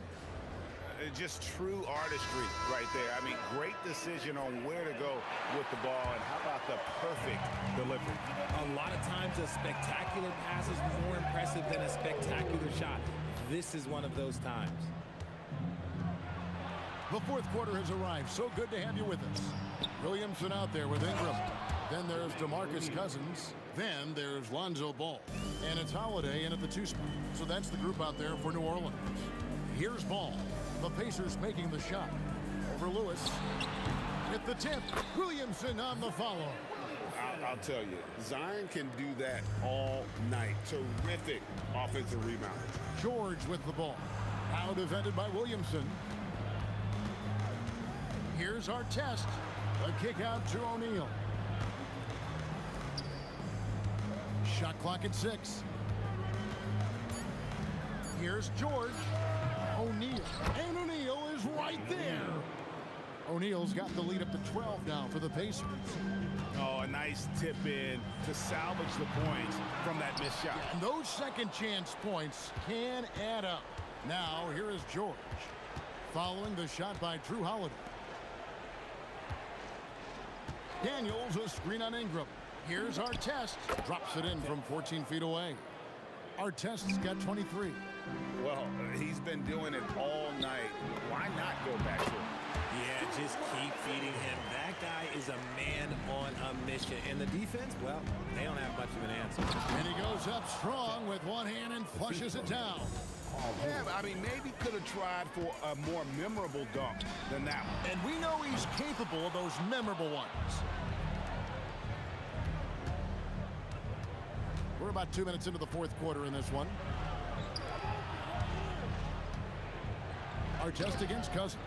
Just true artistry right there. I mean, great decision on where to go with the ball, and how about the perfect delivery? A lot of times a spectacular pass is more impressive than a spectacular shot. This is one of those times. The fourth quarter has arrived. So good to have you with us. Williamson out there with Ingram. Then there's DeMarcus Cousins. Then there's Lonzo Ball. And it's Holiday in at the 2 spot. So that's the group out there for New Orleans. Here's Ball. The Pacers making the shot. Over Lewis. At the tip. Williamson on the follow. I'll tell you, Zion can do that all night. Terrific offensive rebound. George with the ball. Now defended by Williamson. Here's Artest. A kick out to O'Neal. Shot clock at 6. Here's George. O'Neal. And O'Neal is right there. O'Neal's got the lead up to 12 now for the Pacers. Oh, a nice tip in to salvage the points from that missed shot. And those second chance points can add up. Now, here is George. Following the shot by Drew Holiday. Daniels a screen on Ingram. Here's Artest. Drops it in from 14 feet away. Artest's got 23. Well, he's been doing it all night. Why not go back to him? Yeah, just keep feeding him. That guy is a man on a mission. And the defense, well, they don't have much of an answer. And he goes Comes up strong with one hand and flushes it down. Yeah, I mean, maybe could have tried for a more memorable dunk than that one. And we know he's capable of those memorable ones. We're about 2 minutes into the fourth quarter in this one. Artest against Cousins.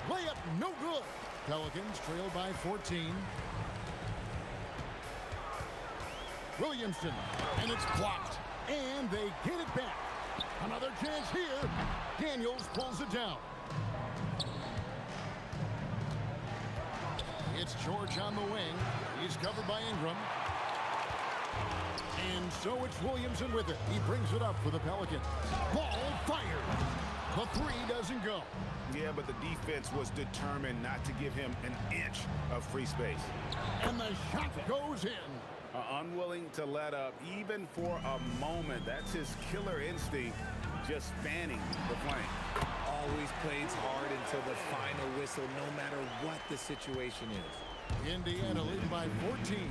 Layup no good. Pelicans trail by 14. Williamson, and it's blocked. And they get it back. Another chance here. Daniels pulls it down. It's George on the wing. He's covered by Ingram. And so it's Williamson with it. He brings it up for the Pelicans. Ball fired. The three doesn't go. Yeah, but the defense was determined not to give him an inch of free space. And the shot goes in. Unwilling to let up even for a moment. That's his killer instinct, just fanning the flame. Always plays hard until the final whistle, no matter what the situation is. Indiana leading by 14.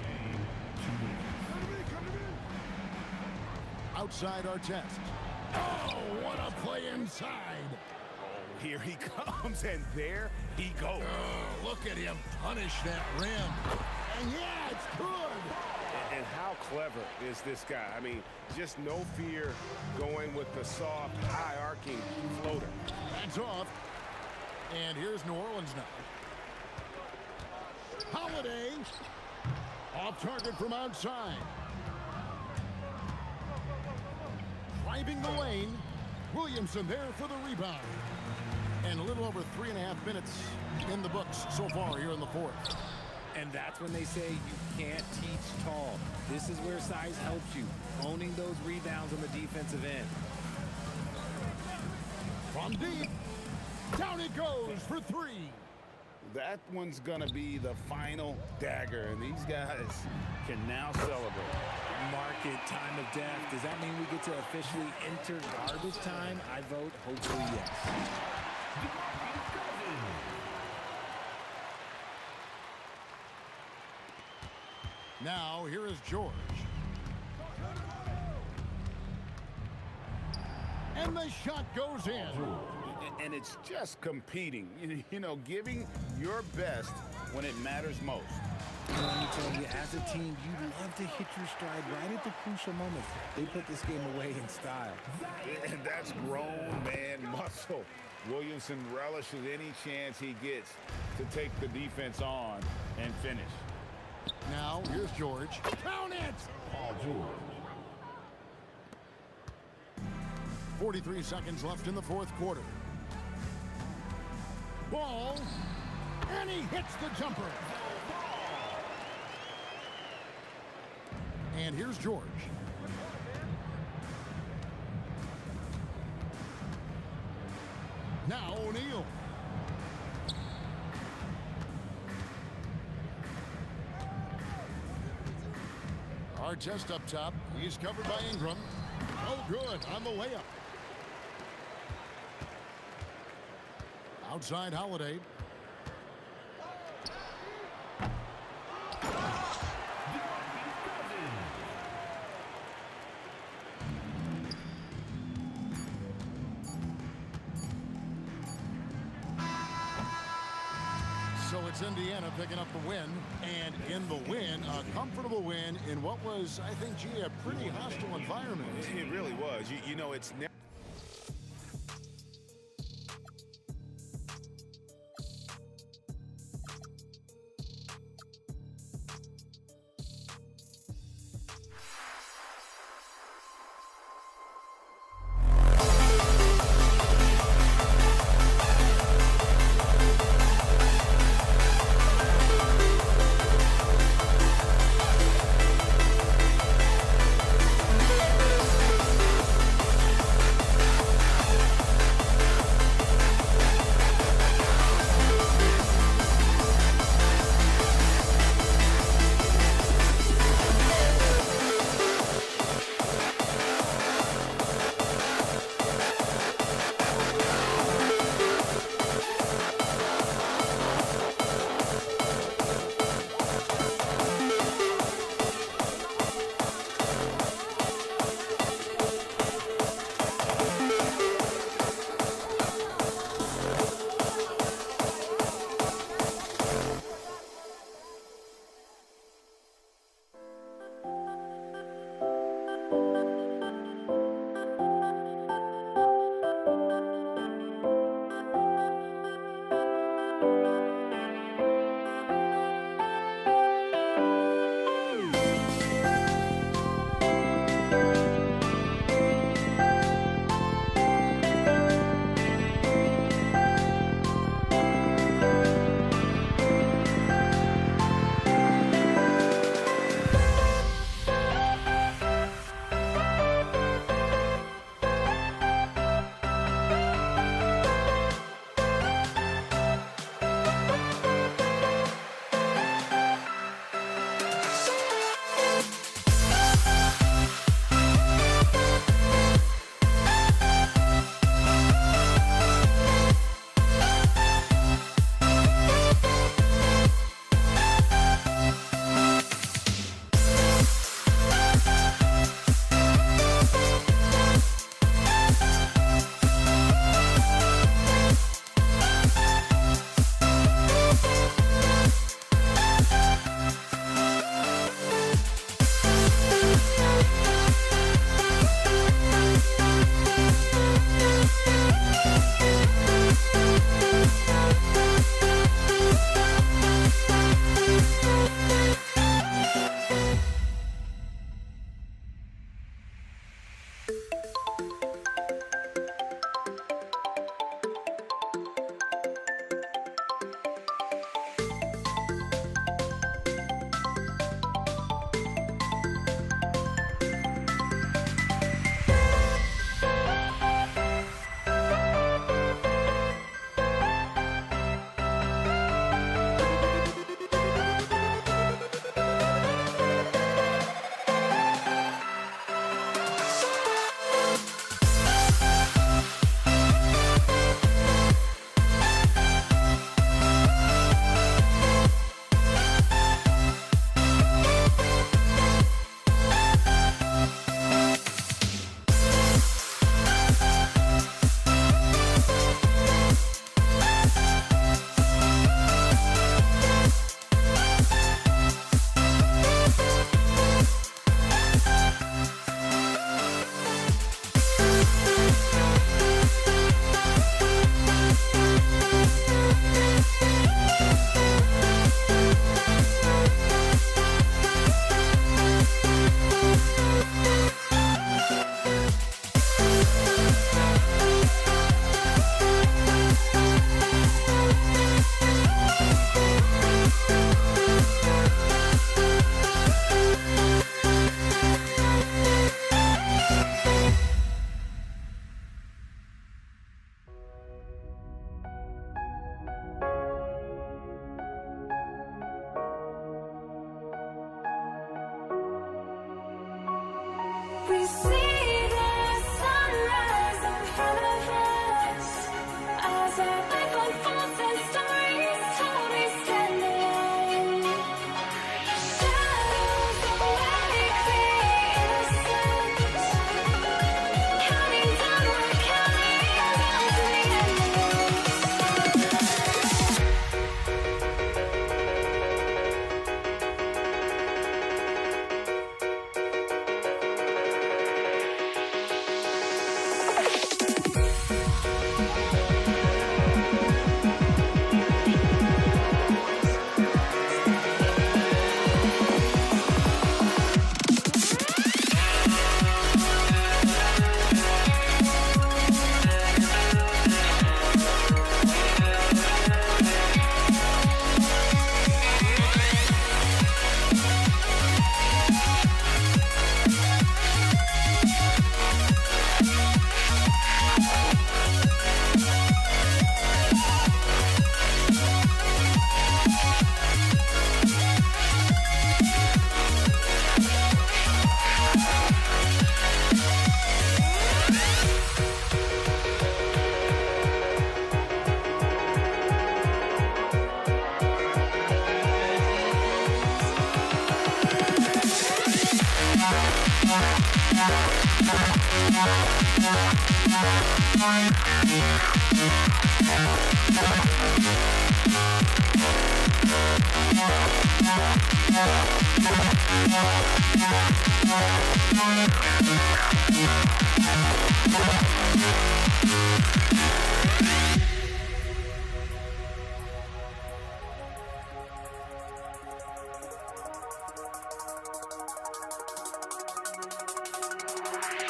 Outside Artest. Oh, what a play inside. Oh, here he comes, and there he goes. Oh, look at him punish that rim. And yeah, it's good. And how clever is this guy? I mean, just no fear going with the soft, high-arcing floater. That's off. And here's New Orleans now. Holiday. Off target from outside. Driving the lane. Williamson there for the rebound. And a little over 3.5 minutes in the books so far here in the fourth. And that's when they say you can't teach tall. This is where size helps you, owning those rebounds on the defensive end. From deep, down it goes for three. That one's going to be the final dagger, and these guys can now celebrate. Mark it, time of death. Does that mean we get to officially enter garbage time? I vote hopefully yes. Now, here is George. And the shot goes in. And it's just competing, you know, giving your best when it matters most. Let me tell you, as a team, you love to hit your stride right at the crucial moments. They put this game away in style. And that's grown man muscle. Williamson relishes any chance he gets to take the defense on and finish. Now, here's George. Count it! Paul George. 43 seconds left in the fourth quarter. Ball, and he hits the jumper. And here's George. Now O'Neal. Artest up top. He's covered by Ingram. Oh, good on the layup. Outside Holiday. So it's Indiana picking up the win, and in the win, a comfortable win in what was, I think, gee, a pretty hostile environment. It really was. You know, it's never.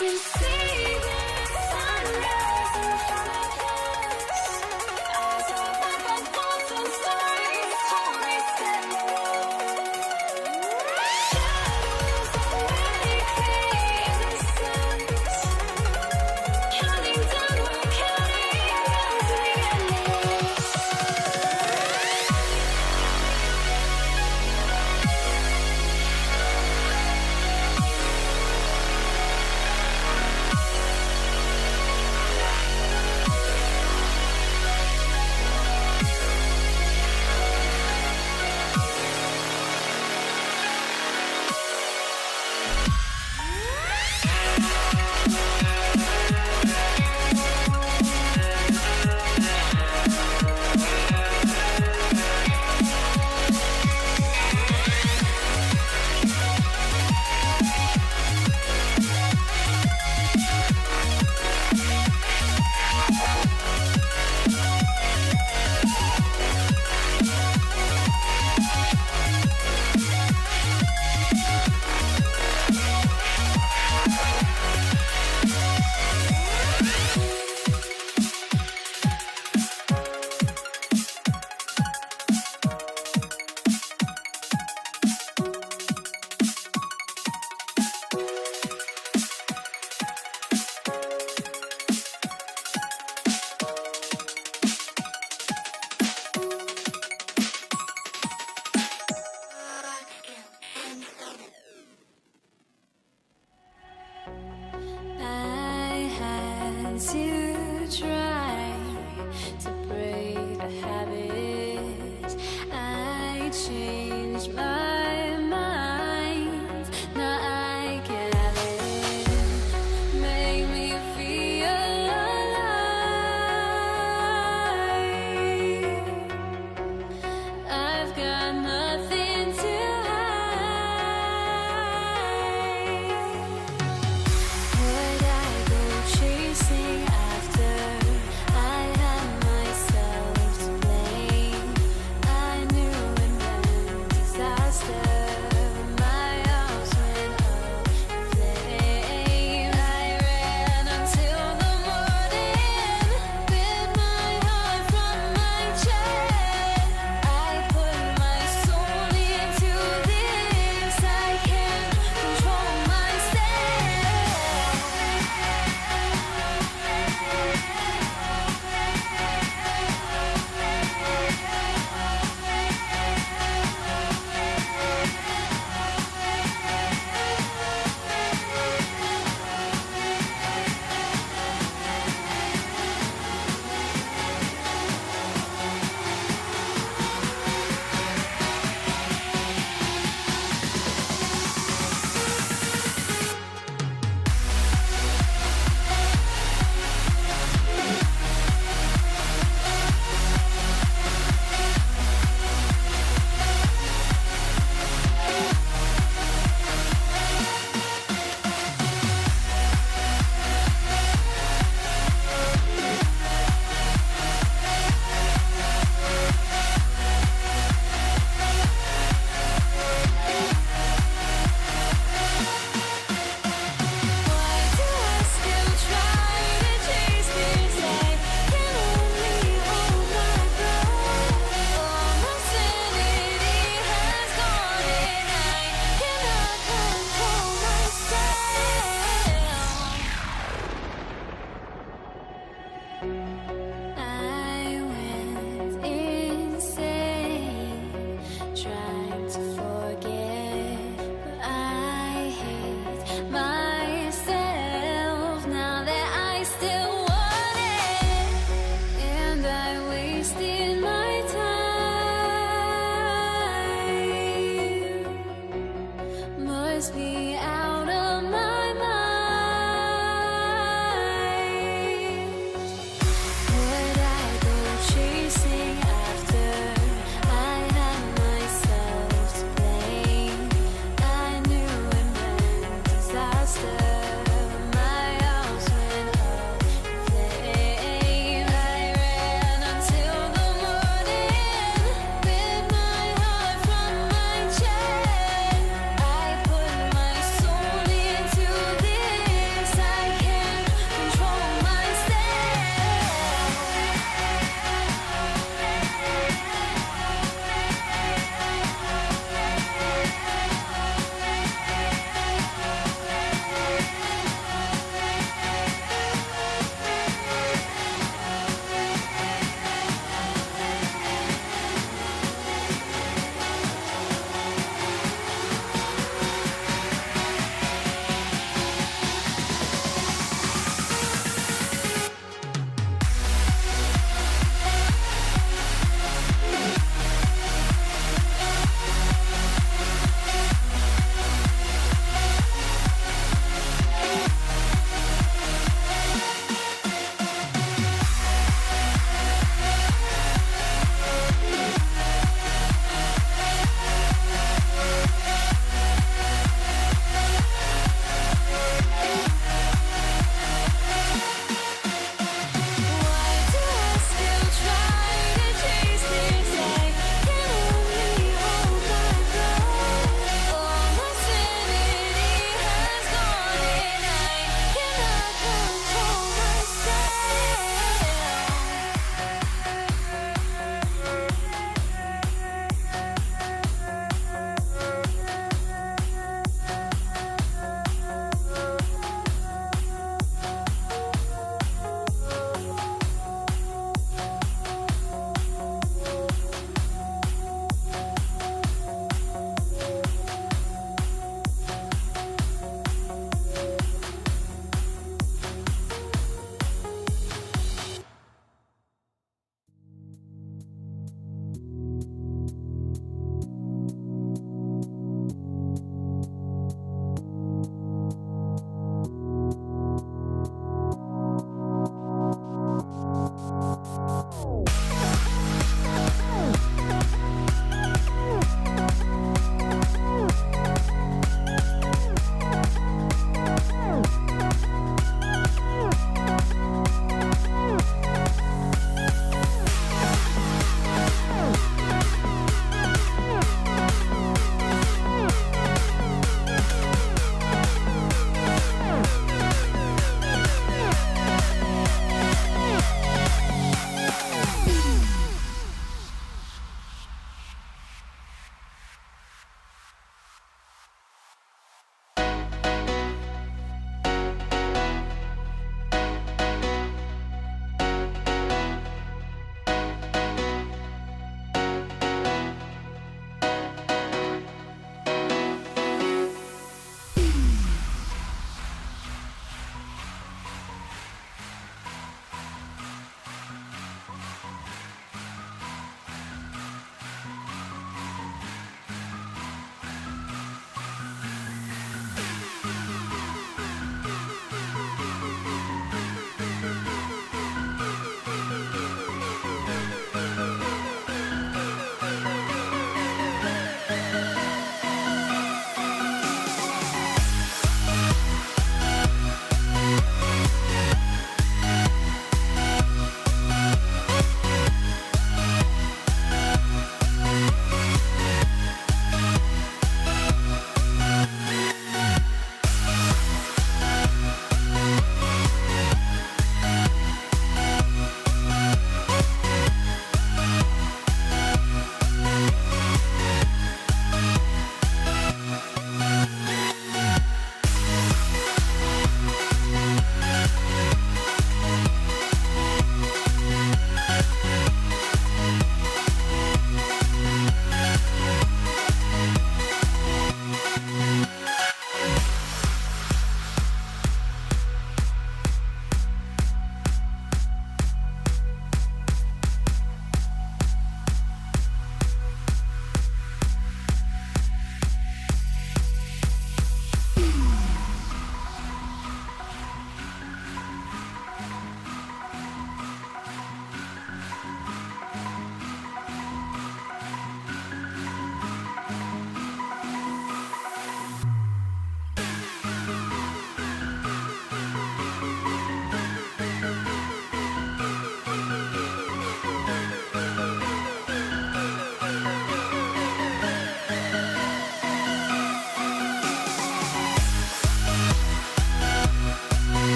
You see the sunrise in front of us. Eyes are open, watching stories told me shadows already create the suns. Counting down, we're counting down to the endless. I had to try to break the habit. I changed my mind. Now I can have it. Make me feel alive. I've got nothing to hide. Would I go chasing after? I had myself to blame. I knew it meant disaster.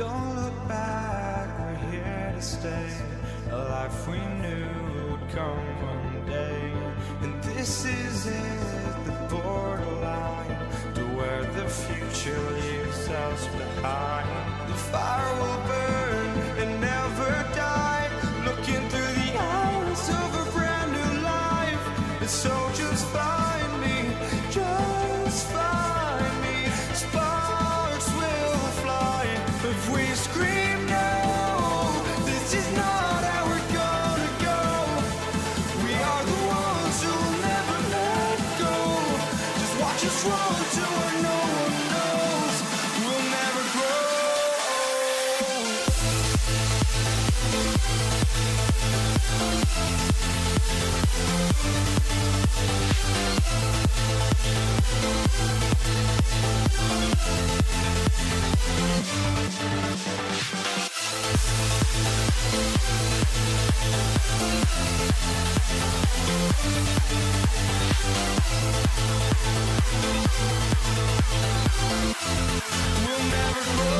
Don't look back, we're here to stay. A life we knew would come one day. And this is it, the borderline to where the future leaves us behind. The fire will burn and never die, looking through the eyes of a brand new life. And so just find me, just find me. Sparks will fly if we scream no. This is not how we're gonna go. We are the ones who'll never let go. Just watch us run to where no one knows. We'll never grow. We'll never grow.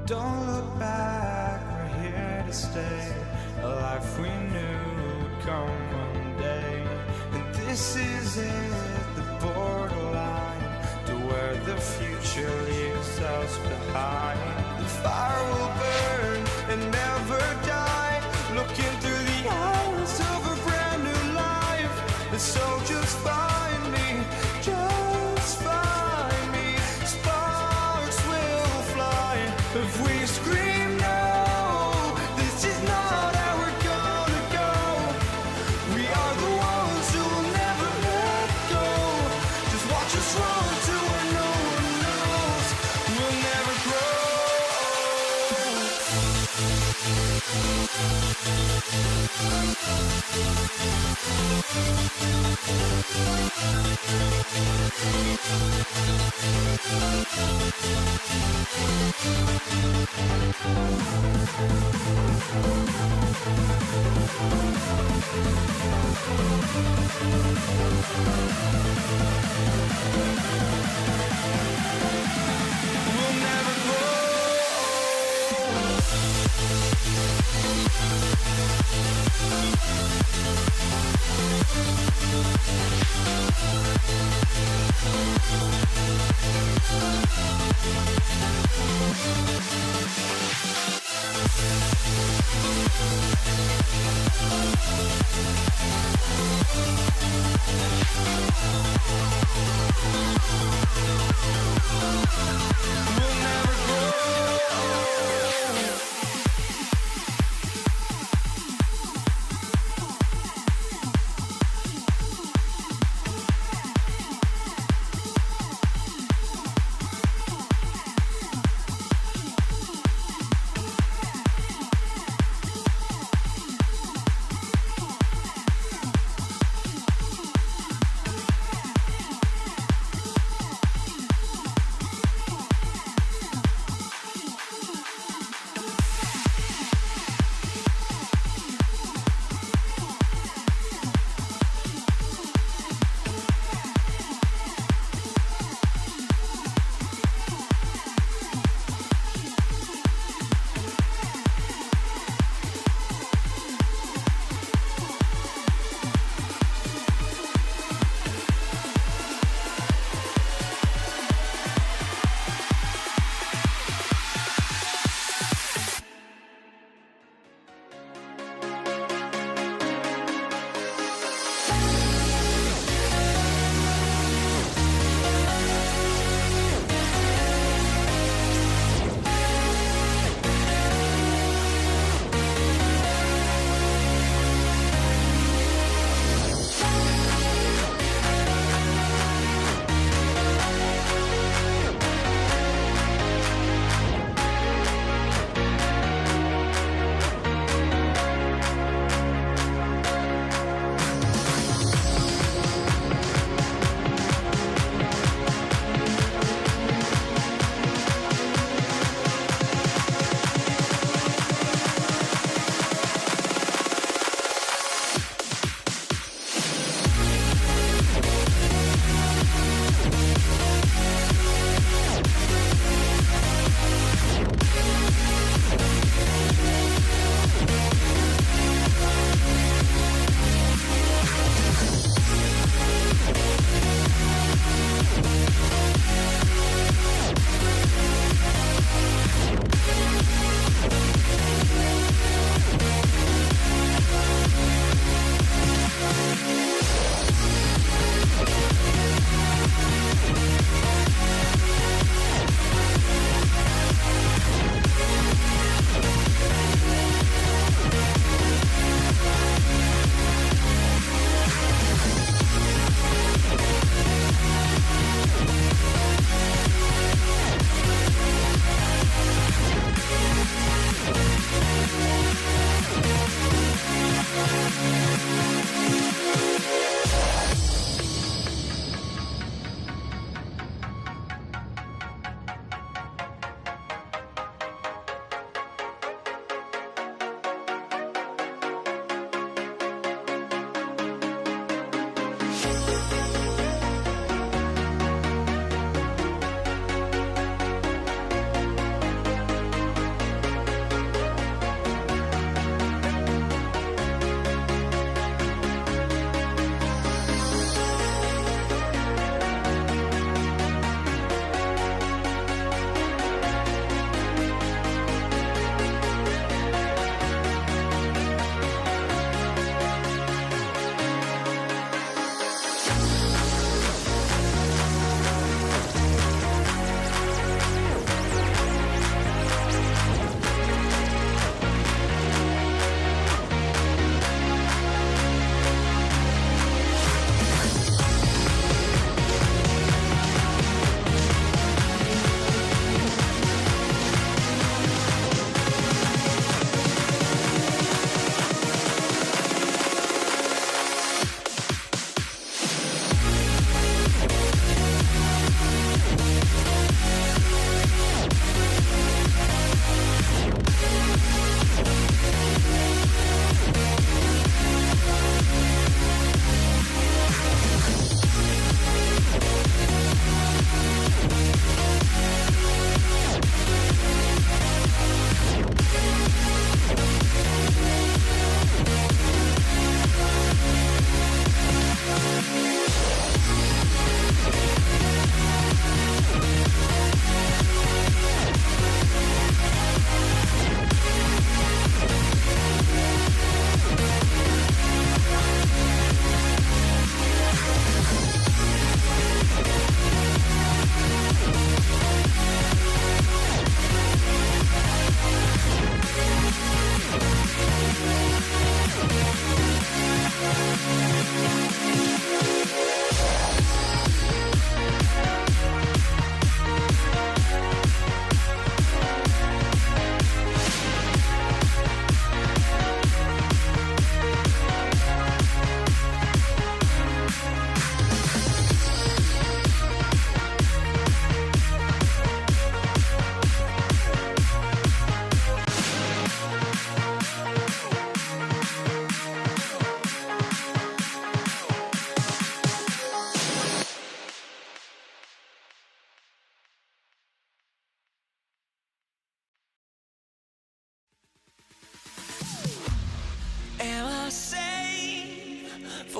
Don't look back, we're here to stay. A life we knew would come one day. And this is it, the borderline to where the future leaves us behind. The fire will burn and never die, looking through the eyes of a brand new life. And so just find me, just find me. Sparks will fly if we scream no. This is not how we're gonna go. We are the ones who'll never let go. Just watch us run to where no one knows. We'll never grow. We'll never grow. We'll never grow.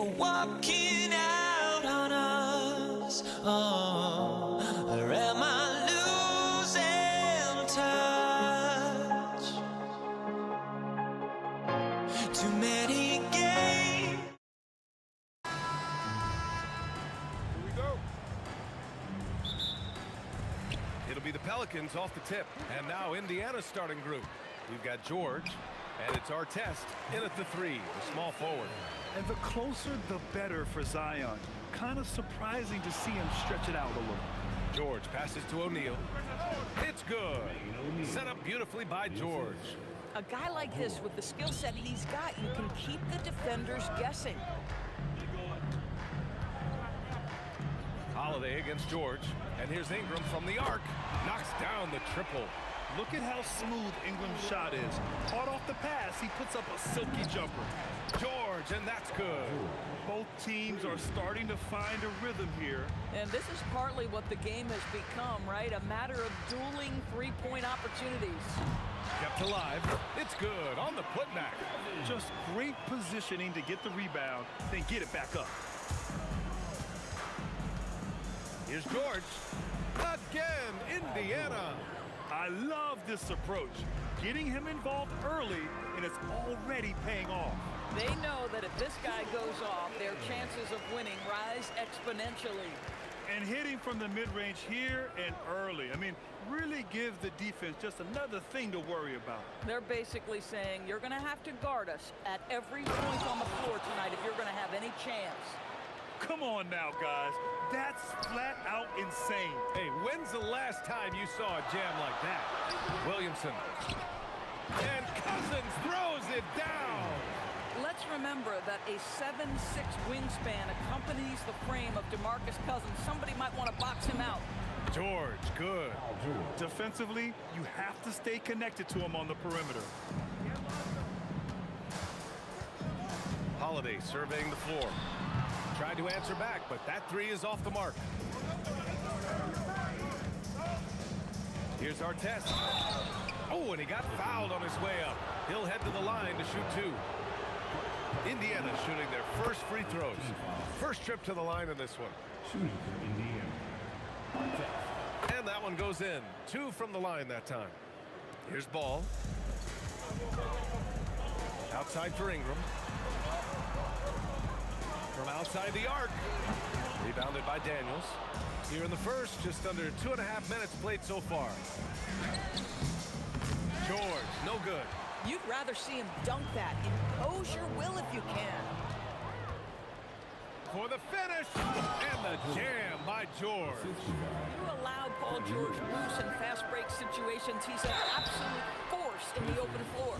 walking out on us. Oh, or am I losing touch? Too many games. Here we go. It'll be the Pelicans off the tip. And now Indiana's starting group. We've got George, and it's Artest in at the 3, the small forward. And the closer, the better for Zion. Kind of surprising to see him stretch it out a little. George passes to O'Neal. It's good. Set up beautifully by George. A guy like this, with the skill set he's got, you can keep the defenders guessing. Holiday against George. And here's Ingram from the arc. Knocks down the triple. Look at how smooth Ingram's shot is. Caught off the pass, he puts up a silky jumper. George, and that's good. Both teams are starting to find a rhythm here. And this is partly what the game has become, right? A matter of dueling three-point opportunities. Kept alive. It's good on the putback. Just great positioning to get the rebound, then get it back up. Here's George. Again, Indiana. I love this approach. Getting him involved early, and it's already paying off. They know that if this guy goes off, their chances of winning rise exponentially. And hitting from the mid-range here and early. I mean, really give the defense just another thing to worry about. They're basically saying, you're going to have to guard us at every point on the floor tonight if you're going to have any chance. Come on now, guys. That's flat out insane. Hey, when's the last time you saw a jam like that? Williamson. And Cousins throws it down. Let's remember that a 7'6" wingspan accompanies the frame of DeMarcus Cousins. Somebody might want to box him out. George, good. Defensively, you have to stay connected to him on the perimeter. Holiday surveying the floor. Tried to answer back, but that 3 is off the mark. Here's Artest. Oh, and he got fouled on his way up. He'll head to the line to shoot 2. Indiana shooting their first free throws. First trip to the line in this one. Shooting for Indiana. And that one goes in. 2 from the line that time. Here's Ball. Outside for Ingram. From outside the arc. Rebounded by Daniels. Here in the first, just under 2.5 minutes played so far. George, no good. You'd rather see him dunk that. Impose your will if you can. For the finish, and the jam by George. You allow Paul George loose in fast break situations. He's an absolute force in the open floor.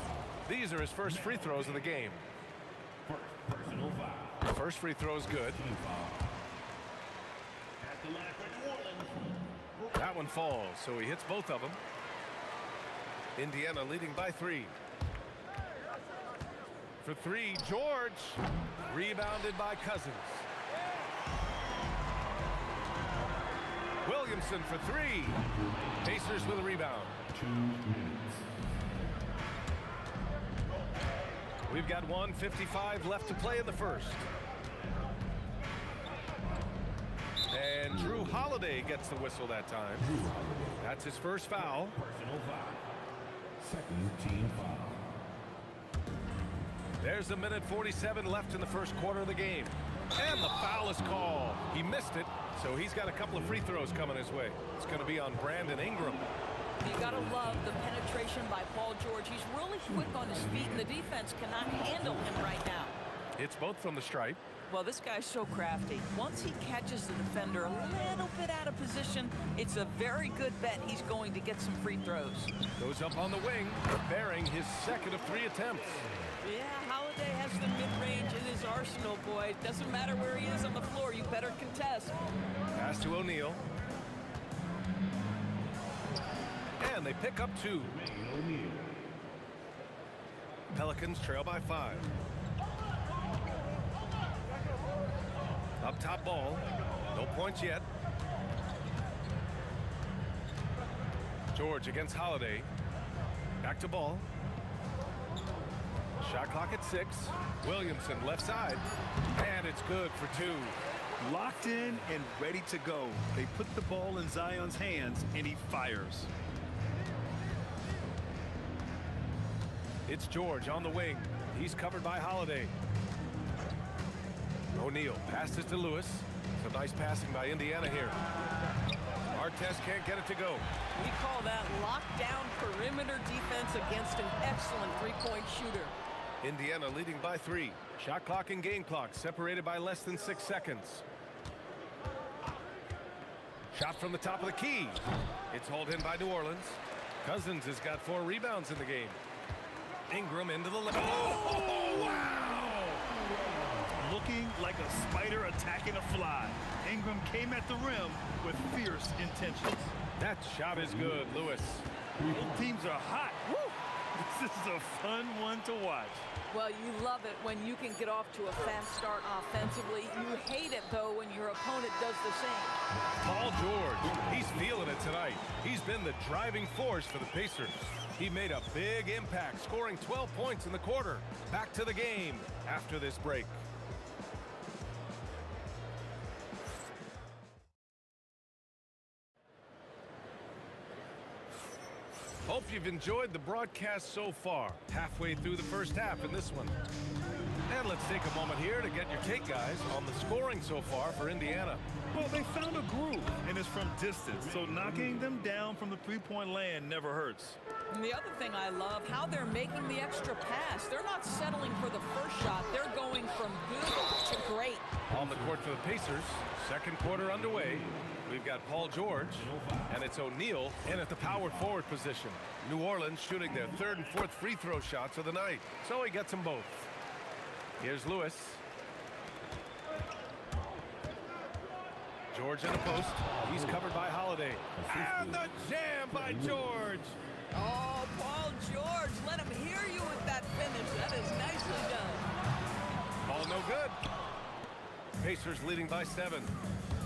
These are his first free throws of the game. The first free throw is good. That one falls, so he hits both of them. Indiana leading by 3. For 3, George. Rebounded by Cousins. Williamson for 3. Pacers with a rebound. 2 minutes. We've got 1:55 left to play in the first. And Drew Holiday gets the whistle that time. That's his first foul. Personal foul. Second team foul. There's 1:47 left in the first quarter of the game. And the foul is called. He missed it, so he's got a couple of free throws coming his way. It's going to be on Brandon Ingram. You got to love the penetration by Paul George. He's really quick on his feet, and the defense cannot handle him right now. It's both from the stripe. Well, this guy's so crafty. Once he catches the defender a little bit out of position, it's a very good bet he's going to get some free throws. Goes up on the wing, preparing his second of 3 attempts. Yeah, Holiday has the mid-range in his arsenal, boy. Doesn't matter where he is on the floor, you better contest. Pass to O'Neal. And they pick up 2. Pelicans trail by 5. Up top Ball. No points yet. George against Holiday. Back to Ball. Shot clock at 6. Williamson left side. And it's good for 2. Locked in and ready to go. They put the ball in Zion's hands, and he fires. It's George on the wing. He's covered by Holiday. O'Neal passes to Lewis. Some nice passing by Indiana here. Artest can't get it to go. We call that lockdown perimeter defense against an excellent three-point shooter. Indiana leading by 3. Shot clock and game clock separated by less than 6 seconds. Shot from the top of the key. It's hauled in by New Orleans. Cousins has got 4 rebounds in the game. Ingram into the left. Oh, wow! Looking like a spider attacking a fly. Ingram came at the rim with fierce intentions. That shot is good, Lewis. Both teams are hot. Woo! This is a fun one to watch. Well, you love it when you can get off to a fast start offensively. You hate it, though, when your opponent does the same. Paul George, he's feeling it tonight. He's been the driving force for the Pacers. He made a big impact, scoring 12 points in the quarter. Back to the game after this break. Hope you've enjoyed the broadcast so far. Halfway through the first half in this one. And let's take a moment here to get your take, guys, on the scoring so far for Indiana. Well, they found a groove, and it's from distance, so knocking them down from the three-point land never hurts. And the other thing I love, how they're making the extra pass. They're not settling for the first shot. They're going from good to great. On the court for the Pacers, second quarter underway. We've got Paul George, and it's O'Neal in at the power forward position. New Orleans shooting their 3rd and 4th free throw shots of the night, so he gets them both. Here's Lewis. George in the post. He's covered by Holiday. And the jam by George. Oh, Paul George, let him hear you with that finish. That is nicely done. All no good. Pacers leading by 7.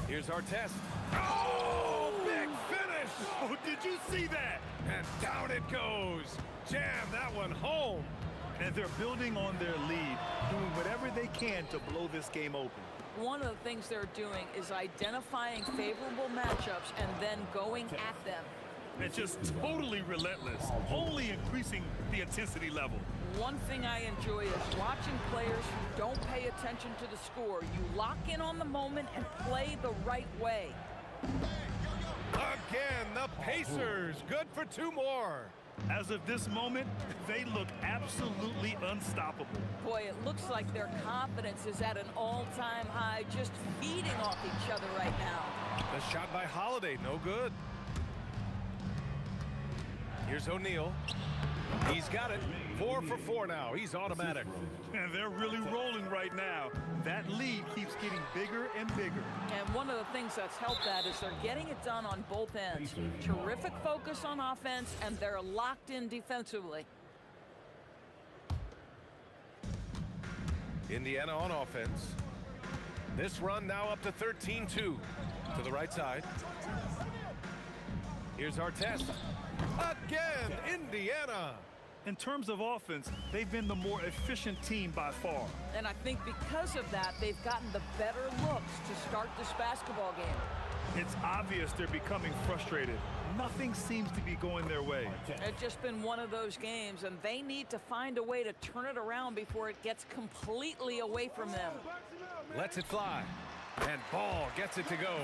Here's Artest. Oh, big finish! Oh, did you see that? And down it goes. Jam that one home. And they're building on their lead, doing whatever they can to blow this game open. One of the things they're doing is identifying favorable matchups and then going at them. And just totally relentless, only increasing the intensity level. One thing I enjoy is watching players who don't pay attention to the score. You lock in on the moment and play the right way. Again, the Pacers. Good for 2 more. As of this moment, they look absolutely unstoppable. Boy, it looks like their confidence is at an all-time high, just feeding off each other right now. The shot by Holiday, no good. Here's O'Neal. He's got it. 4 for 4 now. He's automatic. And they're really rolling right now. That lead keeps getting bigger and bigger. And one of the things that's helped that is they're getting it done on both ends. Terrific focus on offense, and they're locked in defensively. Indiana on offense. This run now up to 13-2. To the right side. Here's Artest. Again, Indiana. In terms of offense, they've been the more efficient team by far. And I think because of that, they've gotten the better looks to start this basketball game. It's obvious they're becoming frustrated. Nothing seems to be going their way. It's just been one of those games, and they need to find a way to turn it around before it gets completely away from them. Lets it fly. And Ball gets it to go.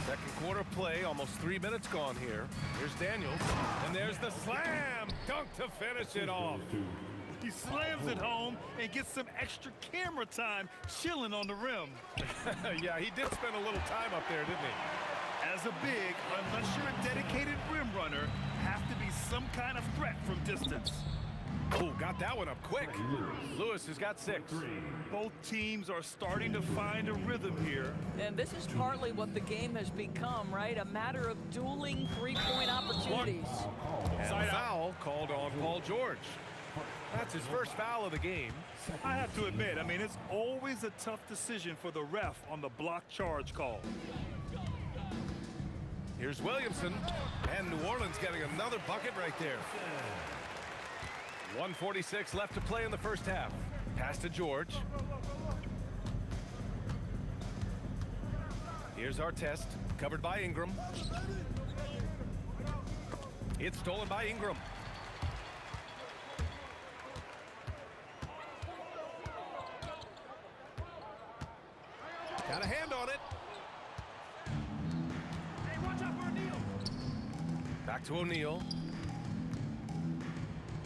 Second quarter play, almost 3 minutes gone here. Here's Daniels, and there's the slam dunk to finish it off. He slams it home and gets some extra camera time chilling on the rim. Yeah, he did spend a little time up there, didn't he? As a big, unless you're a dedicated rim runner, have to be some kind of threat from distance. Oh, got that one up quick. Lewis has got 6. Both teams are starting to find a rhythm here. And this is partly what the game has become, right? A matter of dueling three-point opportunities. And foul called on Paul George. That's his first foul of the game. I have to admit, I mean, it's always a tough decision for the ref on the block charge call. Here's Williamson, and New Orleans getting another bucket right there. 1:46 left to play in the first half. Pass to George. Here's our test, covered by Ingram. It's stolen by Ingram. Got a hand on it. Hey, watch out for O'Neal. Back to O'Neal.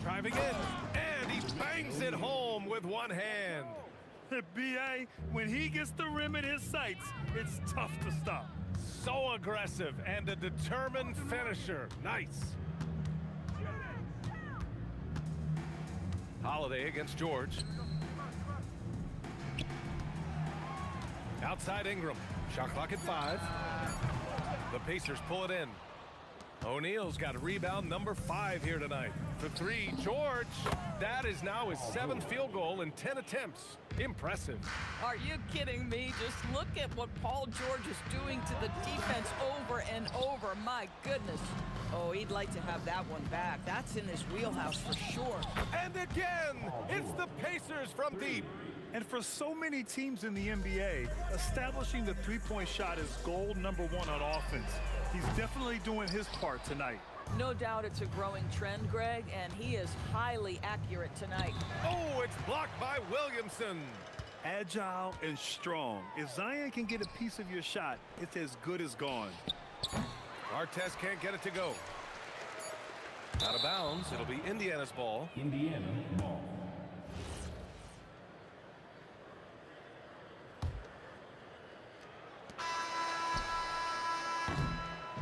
Driving in, and he bangs it home with one hand. B.A., when he gets the rim in his sights, it's tough to stop. So aggressive and a determined finisher. Nice. Holiday against George. Outside Ingram. Shot clock at 5. The Pacers pull it in. O'Neal's got a rebound number 5 here tonight. For 3, George. That is now his 7th field goal in 10 attempts. Impressive. Are you kidding me? Just look at what Paul George is doing to the defense over and over. My goodness. Oh, he'd like to have that one back. That's in his wheelhouse for sure. And again, it's the Pacers from deep. And for so many teams in the NBA, establishing the three-point shot is goal number 1 on offense. He's definitely doing his part tonight. No doubt it's a growing trend, Greg, and he is highly accurate tonight. Oh, it's blocked by Williamson. Agile and strong. If Zion can get a piece of your shot, it's as good as gone. Artest can't get it to go. Out of bounds. It'll be Indiana's ball. Indiana ball.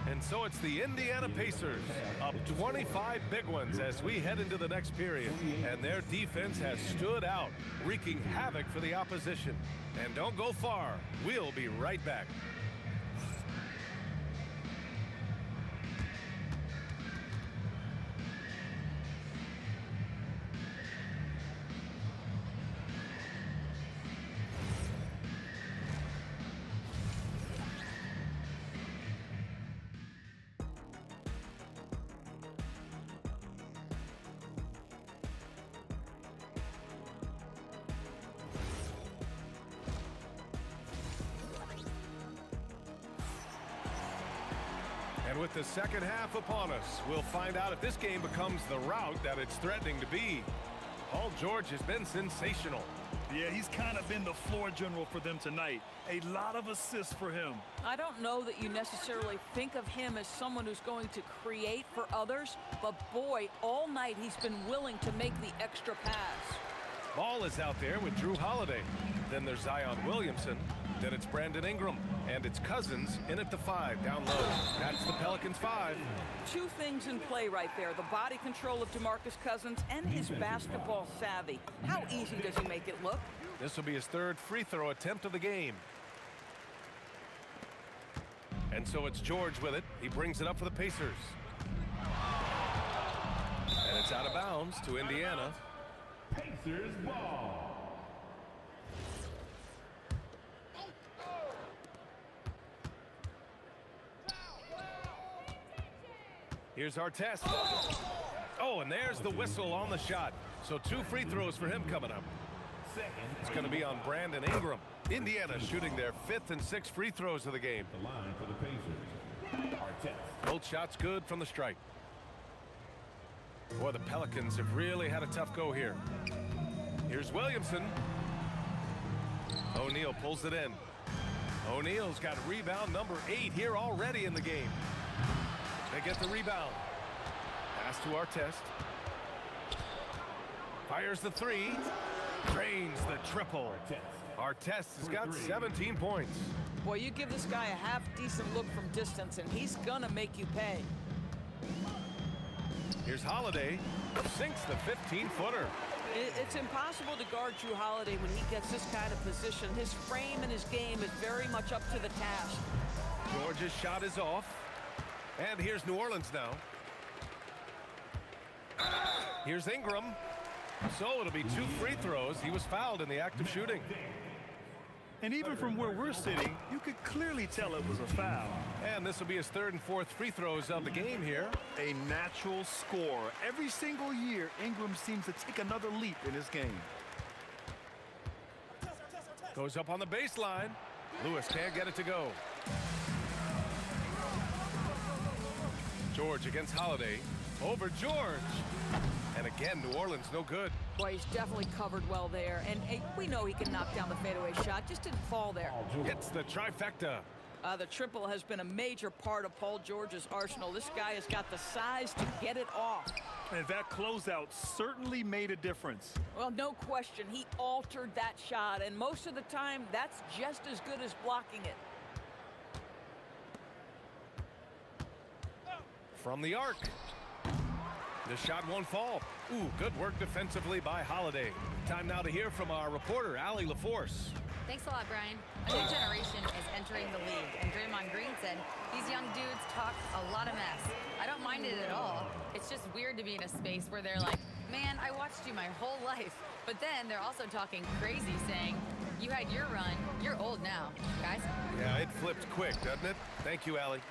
And so it's the Indiana Pacers, up 25 big ones as we head into the next period. And their defense has stood out, wreaking havoc for the opposition. And don't go far. We'll be right back. And with the second half upon us, we'll find out if this game becomes the rout that it's threatening to be. Paul George has been sensational. Yeah, he's kind of been the floor general for them tonight. A lot of assists for him. I don't know that you necessarily think of him as someone who's going to create for others, but boy, all night he's been willing to make the extra pass. Ball is out there with Drew Holiday. Then there's Zion Williamson. Then it's Brandon Ingram. And it's Cousins in at the 5 down low. That's the Pelicans 5. 2 things in play right there. The body control of DeMarcus Cousins and his basketball savvy. How easy does he make it look? This will be his 3rd free throw attempt of the game. And so it's George with it. He brings it up for the Pacers. And it's out of bounds to Indiana. Pacers ball. Here's our test. Oh, and there's the whistle on the shot. So 2 free throws for him coming up. It's going to be on Brandon Ingram. Indiana shooting their 5th and 6th free throws of the game. The line for the Pacers. Artest. Both shots good from the stripe. Boy, the Pelicans have really had a tough go here. Here's Williamson. O'Neal pulls it in. O'Neal's got rebound number 8 here already in the game. They get the rebound. Pass to Artest. Fires the 3. Drains the triple. Artest has got 17 points. Boy, you give this guy a half-decent look from distance, and he's gonna make you pay. Here's Holiday. Sinks the 15-footer. It's impossible to guard Drew Holiday when he gets this kind of position. His frame and his game is very much up to the task. George's shot is off. And here's New Orleans now. Here's Ingram. So it'll be 2 free throws. He was fouled in the act of shooting. And even from where we're sitting, you could clearly tell it was a foul. And this will be his third and fourth free throws of the game here. A natural scorer. Every single year, Ingram seems to take another leap in his game. Goes up on the baseline. Lewis can't get it to go. George against Holiday. Over George. And again, New Orleans no good. Boy, he's definitely covered well there. And hey, we know he can knock down the fadeaway shot. Just didn't fall there. Hits the trifecta. The triple has been a major part of Paul George's arsenal. This guy has got the size to get it off. And that closeout certainly made a difference. Well, no question. He altered that shot. And most of the time, that's just as good as blocking it. From the arc. The shot won't fall. Ooh, good work defensively by Holiday. Time now to hear from our reporter, Allie LaForce. Thanks a lot, Brian. A new generation is entering the league, and Draymond Green said these young dudes talk a lot of mess. I don't mind it at all. It's just weird to be in a space where they're like, man, I watched you my whole life. But then they're also talking crazy, saying, you had your run, you're old now, guys. Yeah, it flipped quick, doesn't it? Thank you, Allie.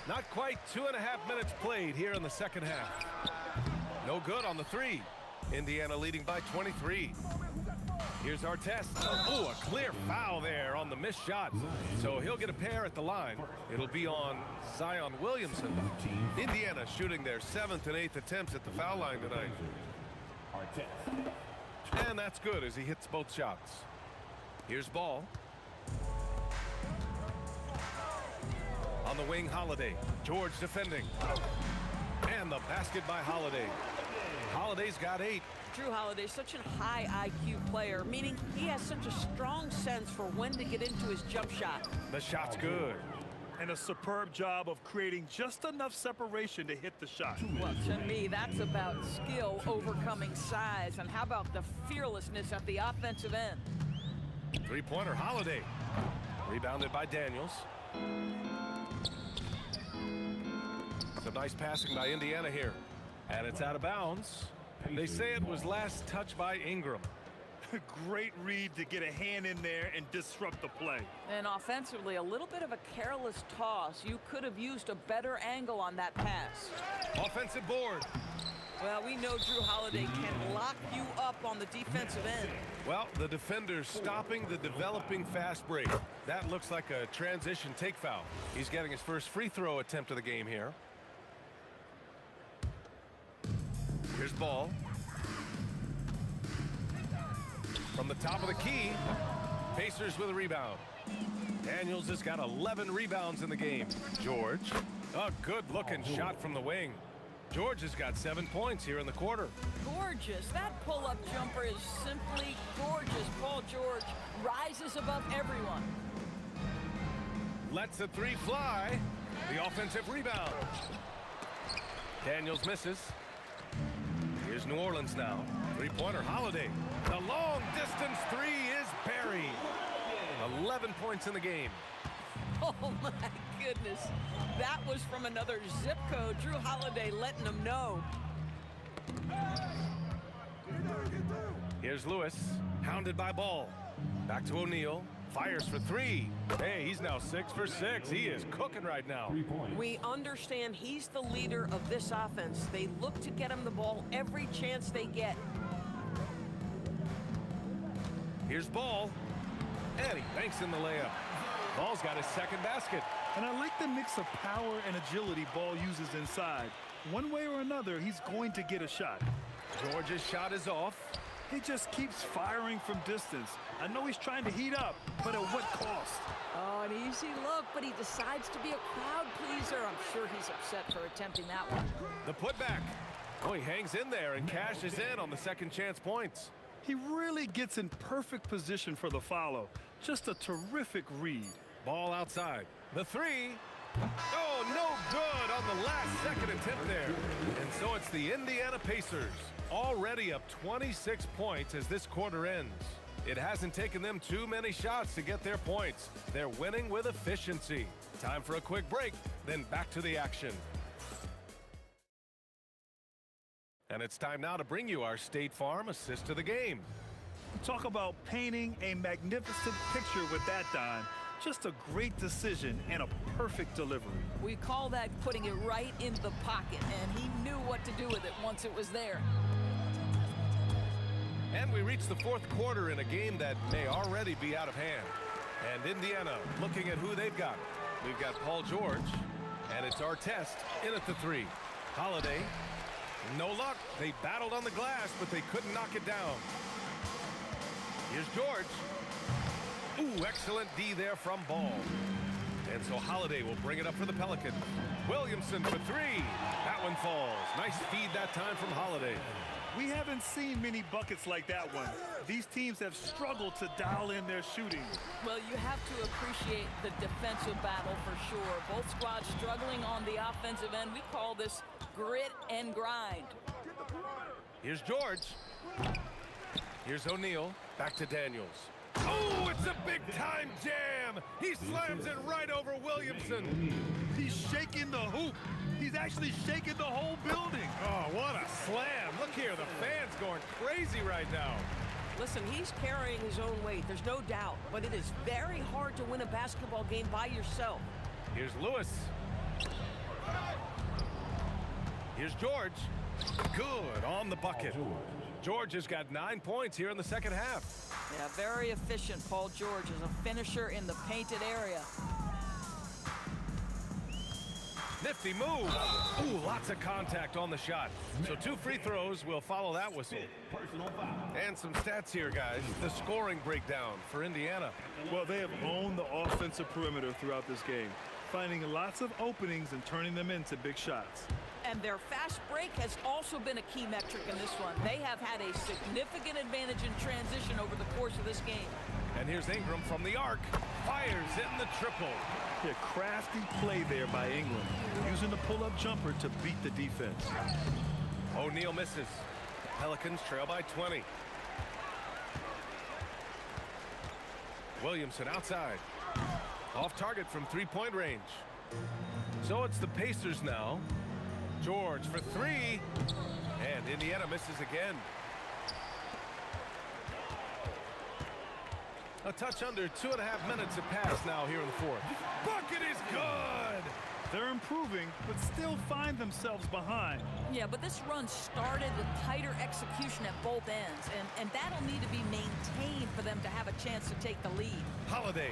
Not quite 2.5 minutes played here in the second half. No good on the three. Indiana leading by 23. Here's our test. Oh, a clear foul there on the missed shot. So he'll get a pair at the line. It'll be on Zion Williamson. Indiana shooting their 7th and 8th attempts at the foul line tonight. And that's good as he hits both shots. Here's ball. On the wing, Holiday. George defending. And the basket by Holiday. Holiday's got 8. Drew Holiday is such a high IQ player, meaning he has such a strong sense for when to get into his jump shot. The shot's good. And a superb job of creating just enough separation to hit the shot. Well, to me, that's about skill overcoming size. And how about the fearlessness at the offensive end? Three-pointer, Holiday. Rebounded by Daniels. Some nice passing by Indiana here. And it's out of bounds. They say it was last touched by Ingram. Great read to get a hand in there and disrupt the play. And offensively, a little bit of a careless toss. You could have used a better angle on that pass. Offensive board. Well, we know Drew Holiday can lock you up on the defensive end. Well, the defender's stopping the developing fast break. That looks like a transition take foul. He's getting his first free throw attempt of the game here. Here's ball. From the top of the key, Pacers with a rebound. Daniels has got 11 rebounds in the game. George, a good-looking shot from the wing. George has got 7 points here in the quarter. Gorgeous. That pull-up jumper is simply gorgeous. Paul George rises above everyone. Lets the three fly. The offensive rebound. Daniels misses. Here's New Orleans now. Three-pointer, Holiday. The long-distance three is buried. 11 points in the game. Oh, my goodness. That was from another zip code. Drew Holiday letting them know. Here's Lewis, hounded by Ball. Back to O'Neal. Fires for three. Hey, he's now 6 for 6. He is cooking right now. We understand he's the leader of this offense. They look to get him the ball every chance they get. Here's Ball. And he banks in the layup. Ball's got his second basket. And I like the mix of power and agility Ball uses inside. One way or another, he's going to get a shot. George's shot is off. He just keeps firing from distance. I know he's trying to heat up, but at what cost? Oh, an easy look, but he decides to be a crowd pleaser. I'm sure he's upset for attempting that one. The putback. Oh, he hangs in there and cashes in on the second chance points. He really gets in perfect position for the follow. Just a terrific read. Ball outside. The three. Oh, no good on the last second attempt there. And so it's the Indiana Pacers, already up 26 points as this quarter ends. It hasn't taken them too many shots to get their points. They're winning with efficiency. Time for a quick break, then back to the action. And it's time now to bring you our State Farm assist to the game. Talk about painting a magnificent picture with that dime. Just a great decision and a perfect delivery. We call that putting it right in the pocket, and he knew what to do with it once it was there. And we reach the fourth quarter in a game that may already be out of hand. And Indiana looking at who they've got. We've got Paul George, and it's our test in at the 3. Holiday, no luck. They battled on the glass, but they couldn't knock it down. Here's George. Ooh, excellent D there from Ball. And so Holiday will bring it up for the Pelicans. Williamson for 3. That one falls. Nice feed that time from Holiday. We haven't seen many buckets like that one. These teams have struggled to dial in their shooting. Well, you have to appreciate the defensive battle for sure. Both squads struggling on the offensive end. We call this grit and grind. Here's George. Here's O'Neal. Back to Daniels. Oh, it's a big-time jam! He slams it right over Williamson. He's shaking the hoop. He's actually shaking the whole building. Oh, what a slam. Look here, the fans going crazy right now. Listen, he's carrying his own weight, there's no doubt, but it is very hard to win a basketball game by yourself. Here's Lewis. Here's George. Good on the bucket. George has got 9 points here in the second half. Yeah, very efficient. Paul George is a finisher in the painted area. Nifty move. Ooh, lots of contact on the shot. So 2 free throws will follow that whistle. And some stats here, guys. The scoring breakdown for Indiana. Well, they have owned the offensive perimeter throughout this game, finding lots of openings and turning them into big shots. And their fast break has also been a key metric in this one. They have had a significant advantage in transition over the course of this game. And here's Ingram from the arc. Fires in the triple. Yeah, crafty play there by Ingram, using the pull-up jumper to beat the defense. O'Neal misses. Pelicans trail by 20. Williamson outside. Off target from 3-point range. So it's the Pacers now. George for 3. And Indiana misses again. A touch under 2.5 minutes have passed now here in the fourth. Bucket is good! They're improving, but still find themselves behind. Yeah, but this run started with tighter execution at both ends, and that'll need to be maintained for them to have a chance to take the lead. Holiday.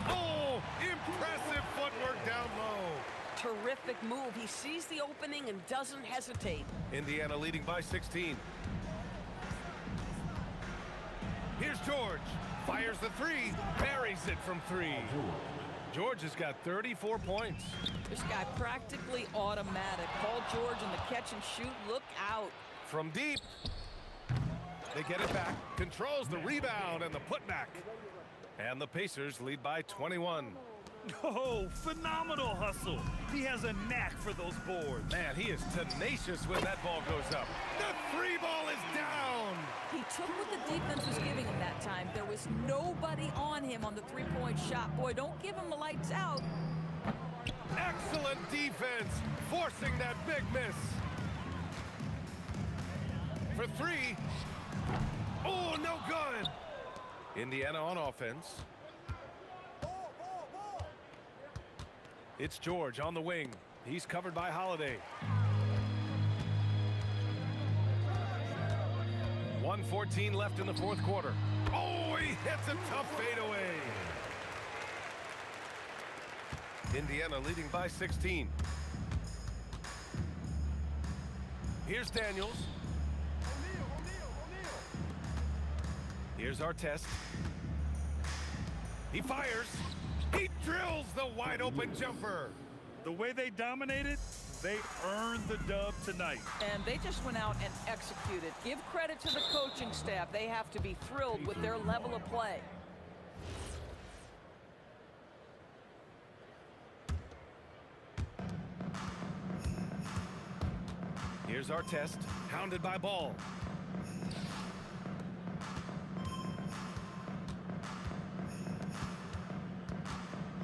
Oh, impressive footwork down low. Terrific move. He sees the opening and doesn't hesitate. Indiana leading by 16. Here's George. Fires the 3. Buries it from 3. George has got 34 points. This guy practically automatic. Paul George in the catch and shoot. Look out. From deep. They get it back. Controls the rebound and the putback. And the Pacers lead by 21. Oh, phenomenal hustle. He has a knack for those boards. Man, he is tenacious when that ball goes up. The 3 ball is down. He took what the defense was giving him that time. There was nobody on him on the 3-point shot. Boy, don't give him the lights out. Excellent defense, forcing that big miss. For 3. Oh, no good. Indiana on offense. It's George on the wing. He's covered by Holiday. 1:14 left in the fourth quarter. Oh, he hits a tough fadeaway. Indiana leading by 16. Here's Daniels. Here's our test. He fires. He drills the wide open jumper. The way they dominated, they earned the dub tonight. And they just went out and executed. Give credit to the coaching staff. They have to be thrilled with their level of play. Here's our test. Hounded by Ball.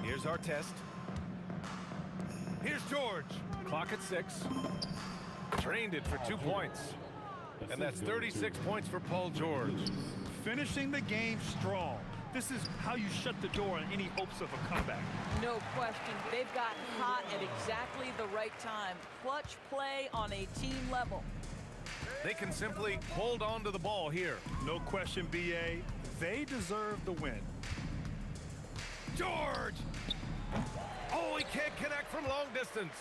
Here's our test. Here's George. Clock at 6. Drained it for 2 points. And that's 36 points for Paul George. finishing the game strong. This is how you shut the door on any hopes of a comeback. No question. They've gotten hot at exactly the right time. Clutch play on a team level. They can simply hold on to the ball here. No question, BA. They deserve the win. George! Oh, he can't connect from long distance.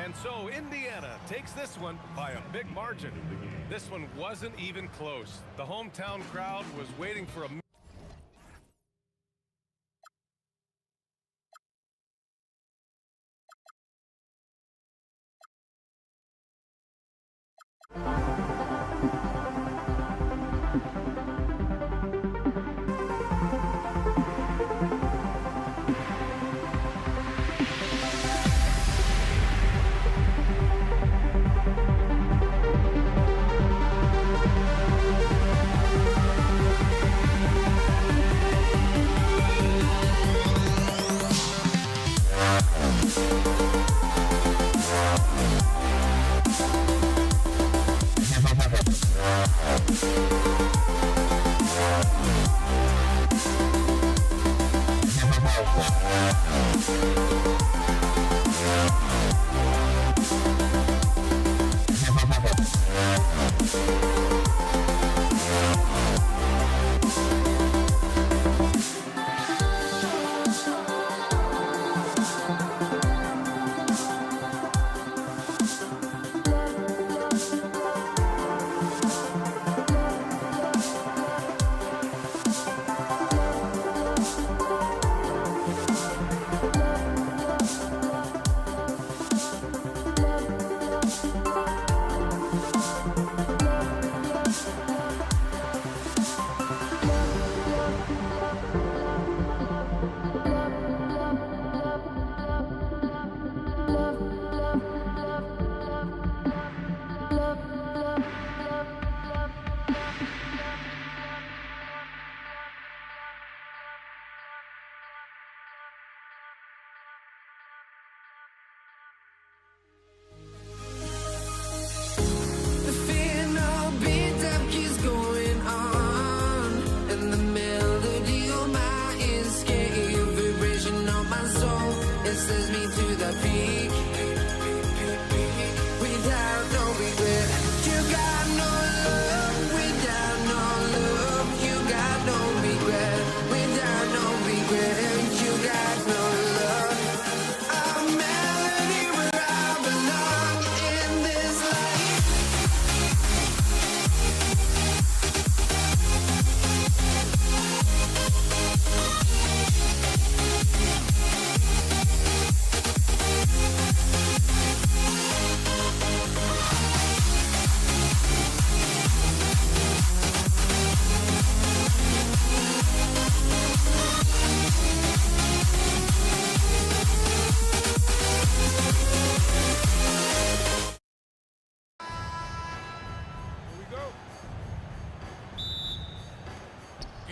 And so Indiana takes this one by a big margin. This one wasn't even close. The hometown crowd was waiting for a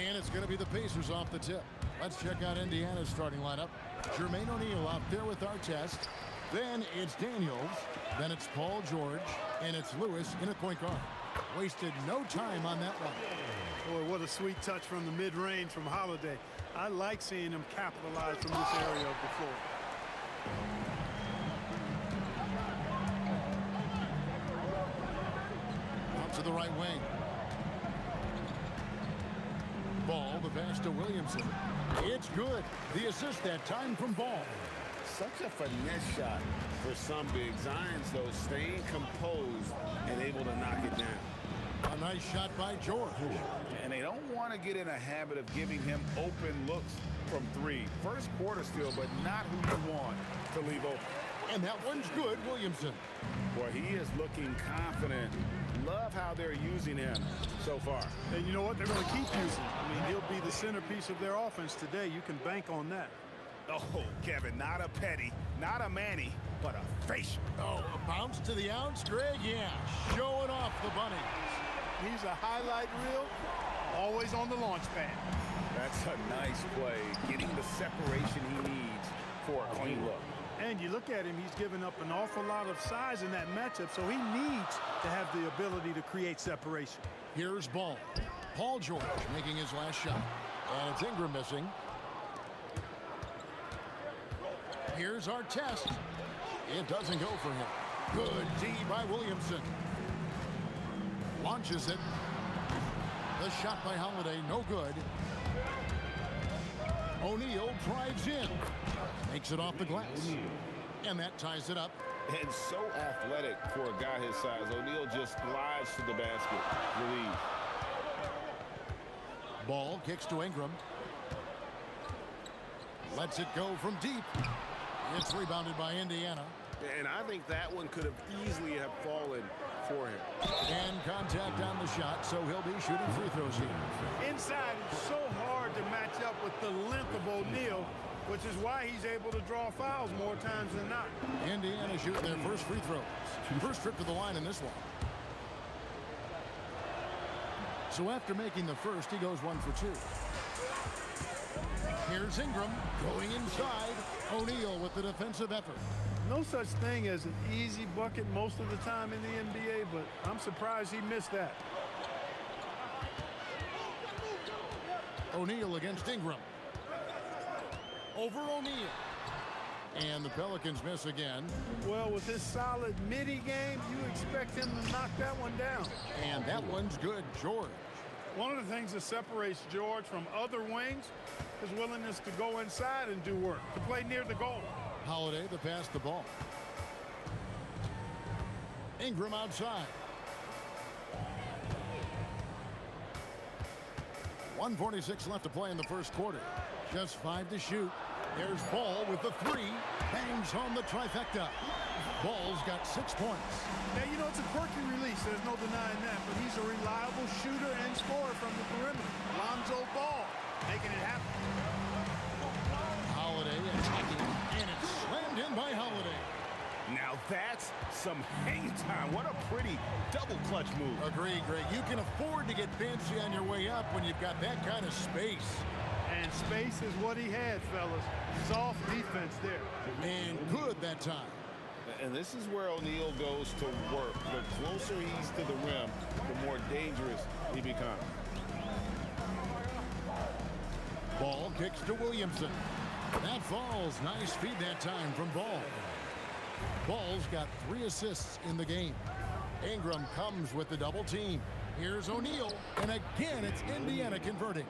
And it's going to be the Pacers off the tip. Let's check out Indiana's starting lineup. Jermaine O'Neal out there with Artest. Then it's Daniels. Then it's Paul George. And it's Lewis in a point guard. Wasted no time on that one. Boy, what a sweet touch from the mid-range from Holiday. I like seeing him capitalize from this area of the floor. Out to the right wing. Ball, the pass to Williamson. It's good. The assist that time from Ball. Such a finesse shot for some big. Zions, though, staying composed and able to knock it down. A nice shot by George. And they don't want to get in a habit of giving him open looks from three. First quarter still, but not who you want to leave open. And that one's good, Williamson. Boy, he is looking confident. Love how they're using him so far. And you know what? They're going to keep using him. I mean, he'll be the centerpiece of their offense today. You can bank on that. Oh, Kevin, not a petty, not a Manny, but a facial. Oh, a bounce to the ounce, Greg? Yeah, showing off the bunny. He's a highlight reel, always on the launch pad. That's a nice play, getting the separation he needs for a clean look. And you look at him, he's given up an awful lot of size in that matchup, so he needs to have the ability to create separation. Here's ball. Paul George making his last shot. And it's Ingram missing. Here's our test. It doesn't go for him. Good D by Williamson. Launches it. The shot by Holiday, no good. O'Neal drives in. Makes it off the glass. And that ties it up. And so athletic for a guy his size. O'Neal just glides to the basket. Relieved. Ball kicks to Ingram. Lets it go from deep. It's rebounded by Indiana. And I think that one could have easily have fallen for him. And contact on the shot, so he'll be shooting free throws here. Inside, it's so hard to match up with the length of O'Neal, which is why he's able to draw fouls more times than not. Indiana shooting their first free throws. First trip to the line in this one. So after making the first, he goes 1 for 2. Here's Ingram going inside. O'Neal with the defensive effort. No such thing as an easy bucket most of the time in the NBA, but I'm surprised he missed that. O'Neal against Ingram. Over O'Neal. And the Pelicans miss again. Well, with his solid midi game, you expect him to knock that one down. And that one's good, George. One of the things that separates George from other wings is willingness to go inside and do work, to play near the goal. Holiday to pass the ball. Ingram outside. 1:46 left to play in the first quarter. Just 5 to shoot. There's Ball with the 3. Bangs home the trifecta. Ball's got 6 points. Now, you know, it's a quirky release. There's no denying that. But he's a reliable shooter and scorer from the perimeter. Lonzo Ball making it happen. Holiday attacking. And it's slammed in by Holiday. Now that's some hang time. What a pretty double clutch move. Agreed, Greg. You can afford to get fancy on your way up when you've got that kind of space. And space is what he had, fellas. Soft defense there. And good that time. And this is where O'Neal goes to work. The closer he's to the rim, the more dangerous he becomes. Ball kicks to Williamson. That falls. Nice feed that time from Ball. Ball's got 3 assists in the game. Ingram comes with the double team. Here's O'Neal. And again, it's Indiana converting.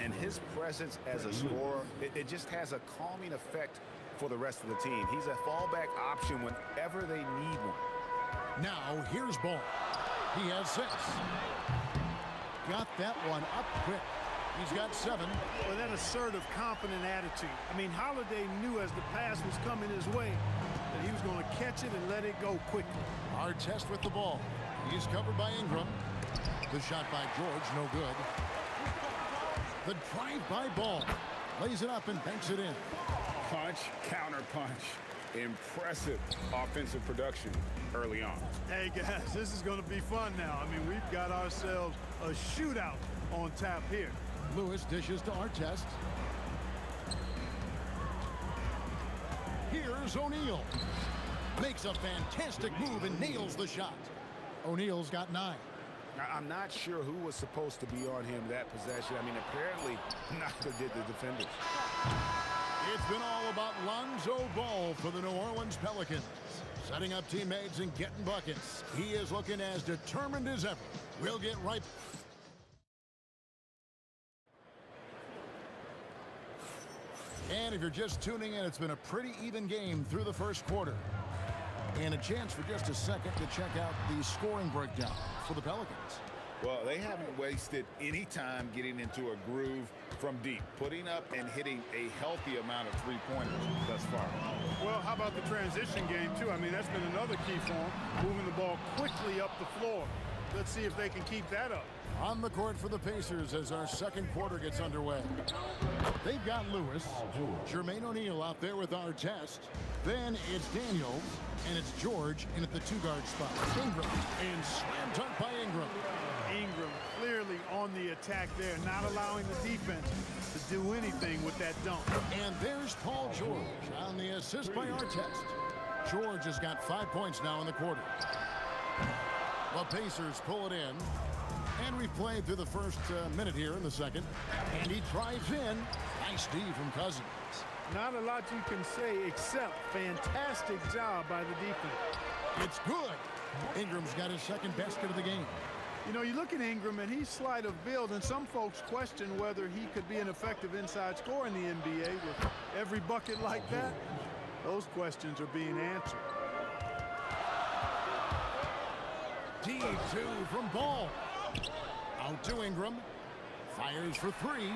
And his presence as a scorer, it just has a calming effect for the rest of the team. He's a fallback option whenever they need one. Now, here's Ball. He has 6. Got that one up quick. He's got 7. Well, that assertive, confident attitude. I mean, Holiday knew as the pass was coming his way that he was going to catch it and let it go quickly. Our test with the ball. He's covered by Ingram. The shot by George, no good. The drive by Ball. Lays it up and banks it in. Punch, counter punch. Impressive offensive production early on. Hey, guys, this is going to be fun now. I mean, we've got ourselves a shootout on tap here. Lewis dishes to Artest. Here's O'Neal. Makes a fantastic move and nails the shot. O'Neal's got 9. I'm not sure who was supposed to be on him that possession. I mean, apparently neither did the defenders. It's been all about Lonzo Ball for the New Orleans Pelicans. Setting up teammates and getting buckets. He is looking as determined as ever. We'll get right... And if you're just tuning in, it's been a pretty even game through the first quarter. And a chance for just a second to check out the scoring breakdown for the Pelicans. Well, they haven't wasted any time getting into a groove from deep, putting up and hitting a healthy amount of three-pointers thus far. Well, how about the transition game, too? I mean, that's been another key for them, moving the ball quickly up the floor. Let's see if they can keep that up. On the court for the Pacers as our second quarter gets underway. They've got Lewis, Jermaine O'Neal out there with Artest. Then it's Daniels, and it's George in at the 2-guard spot. Ingram, and slam dunk by Ingram. Ingram clearly really on the attack there, not allowing the defense to do anything with that dunk. And there's Paul George on the assist by Artest. George has got 5 points now in the quarter. The Pacers pull it in. And we've played through the first minute here in the second. And he drives in. Nice D from Cousins. Not a lot you can say except fantastic job by the defense. It's good. Ingram's got his second basket of the game. You know, you look at Ingram, and he's slight of build, and some folks question whether he could be an effective inside scorer in the NBA with every bucket like that. Those questions are being answered. D2 from Ball. Out to Ingram. Fires for three.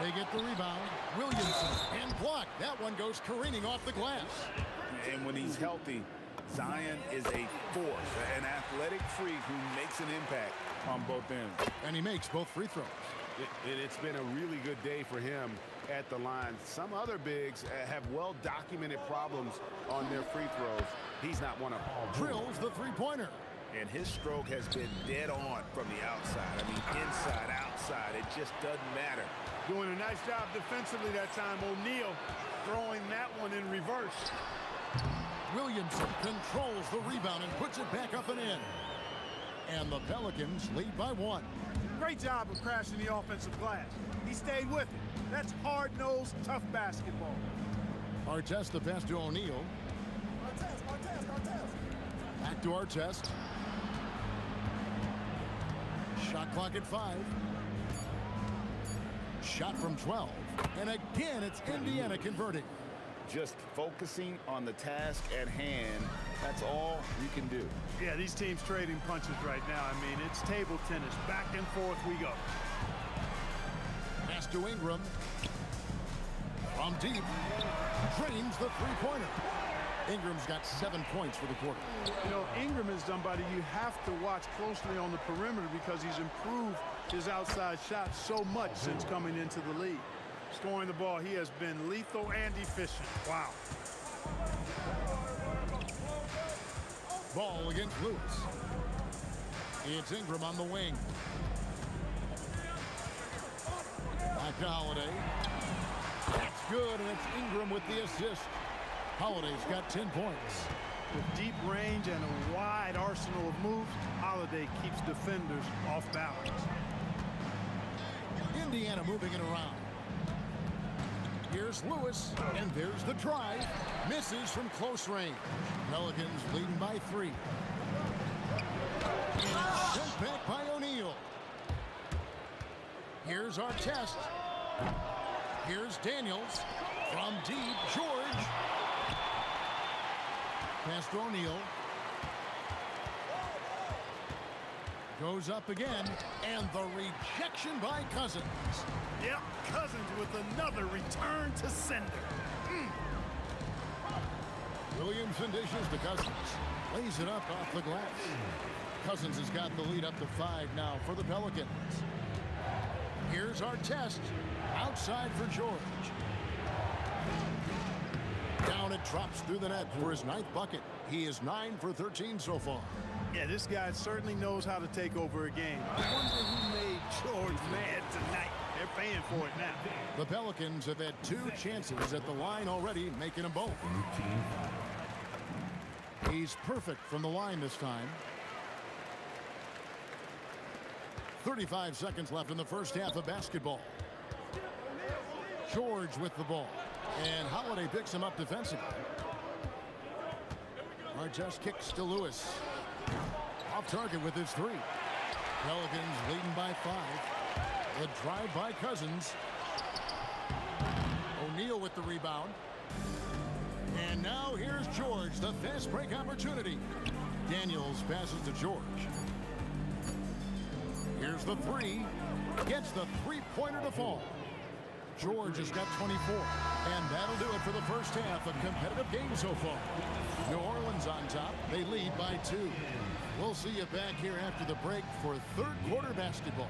They get the rebound. Williamson and blocked. That one goes careening off the glass. And when he's healthy, Zion is a force, an athletic freak who makes an impact on both ends. And he makes both free throws. It's been a really good day for him at the line. Some other bigs have well-documented problems on their free throws. He's not one of them. Drills the three-pointer. And his stroke has been dead on from the outside. I mean, inside, outside, it just doesn't matter. Doing a nice job defensively that time. O'Neal throwing that one in reverse. Williamson controls the rebound and puts it back up and in. And the Pelicans lead by 1. Great job of crashing the offensive glass. He stayed with it. That's hard-nosed, tough basketball. Artest the pass to O'Neal. Back to Artest. Shot clock at 5. Shot from 12. And again, it's Indiana converting. Just focusing on the task at hand, that's all you can do. Yeah, these teams trading punches right now. I mean, it's table tennis. Back and forth we go. Pass to Ingram. From deep. Drains the three-pointer. Ingram's got 7 points for the quarter. You know, Ingram is somebody you have to watch closely on the perimeter because he's improved his outside shot so much since coming into the league. Scoring the ball, he has been lethal and efficient. Wow. Ball against Lewis. It's Ingram on the wing. Back to Holiday. That's good, and it's Ingram with the assist. Holiday's got 10 points. With deep range and a wide arsenal of moves, Holiday keeps defenders off balance. Indiana moving it around. Here's Lewis, and there's the drive. Misses from close range. Pelicans leading by 3. And it's sent back by O'Neal. Here's Artest. Here's Daniels. From deep, George. Pass to O'Neal. Goes up again, and the rejection by Cousins. Yep, Cousins with another return to sender. Williamson dishes to Cousins. Lays it up off the glass. Cousins has got the lead up to 5 now for the Pelicans. Here's Artest. Outside for George. Down it drops through the net for his 9th bucket. He is 9 for 13 so far. Yeah, this guy certainly knows how to take over a game. I wonder who made George mad tonight. They're paying for it now. The Pelicans have had 2 chances at the line already, making them both. He's perfect from the line this time. 35 seconds left in the first half of basketball. George with the ball. And Holiday picks him up defensively. Artest kicks to Lewis. Off target with his 3. Pelicans leading by 5. The drive by Cousins. O'Neal with the rebound. And now here's George, the fast break opportunity. Daniels passes to George. Here's the 3. Gets the three-pointer to fall. George has got 24. And that'll do it for the first half. A competitive game so far. New Orleans on top. They lead by 2. We'll see you back here after the break for third quarter basketball.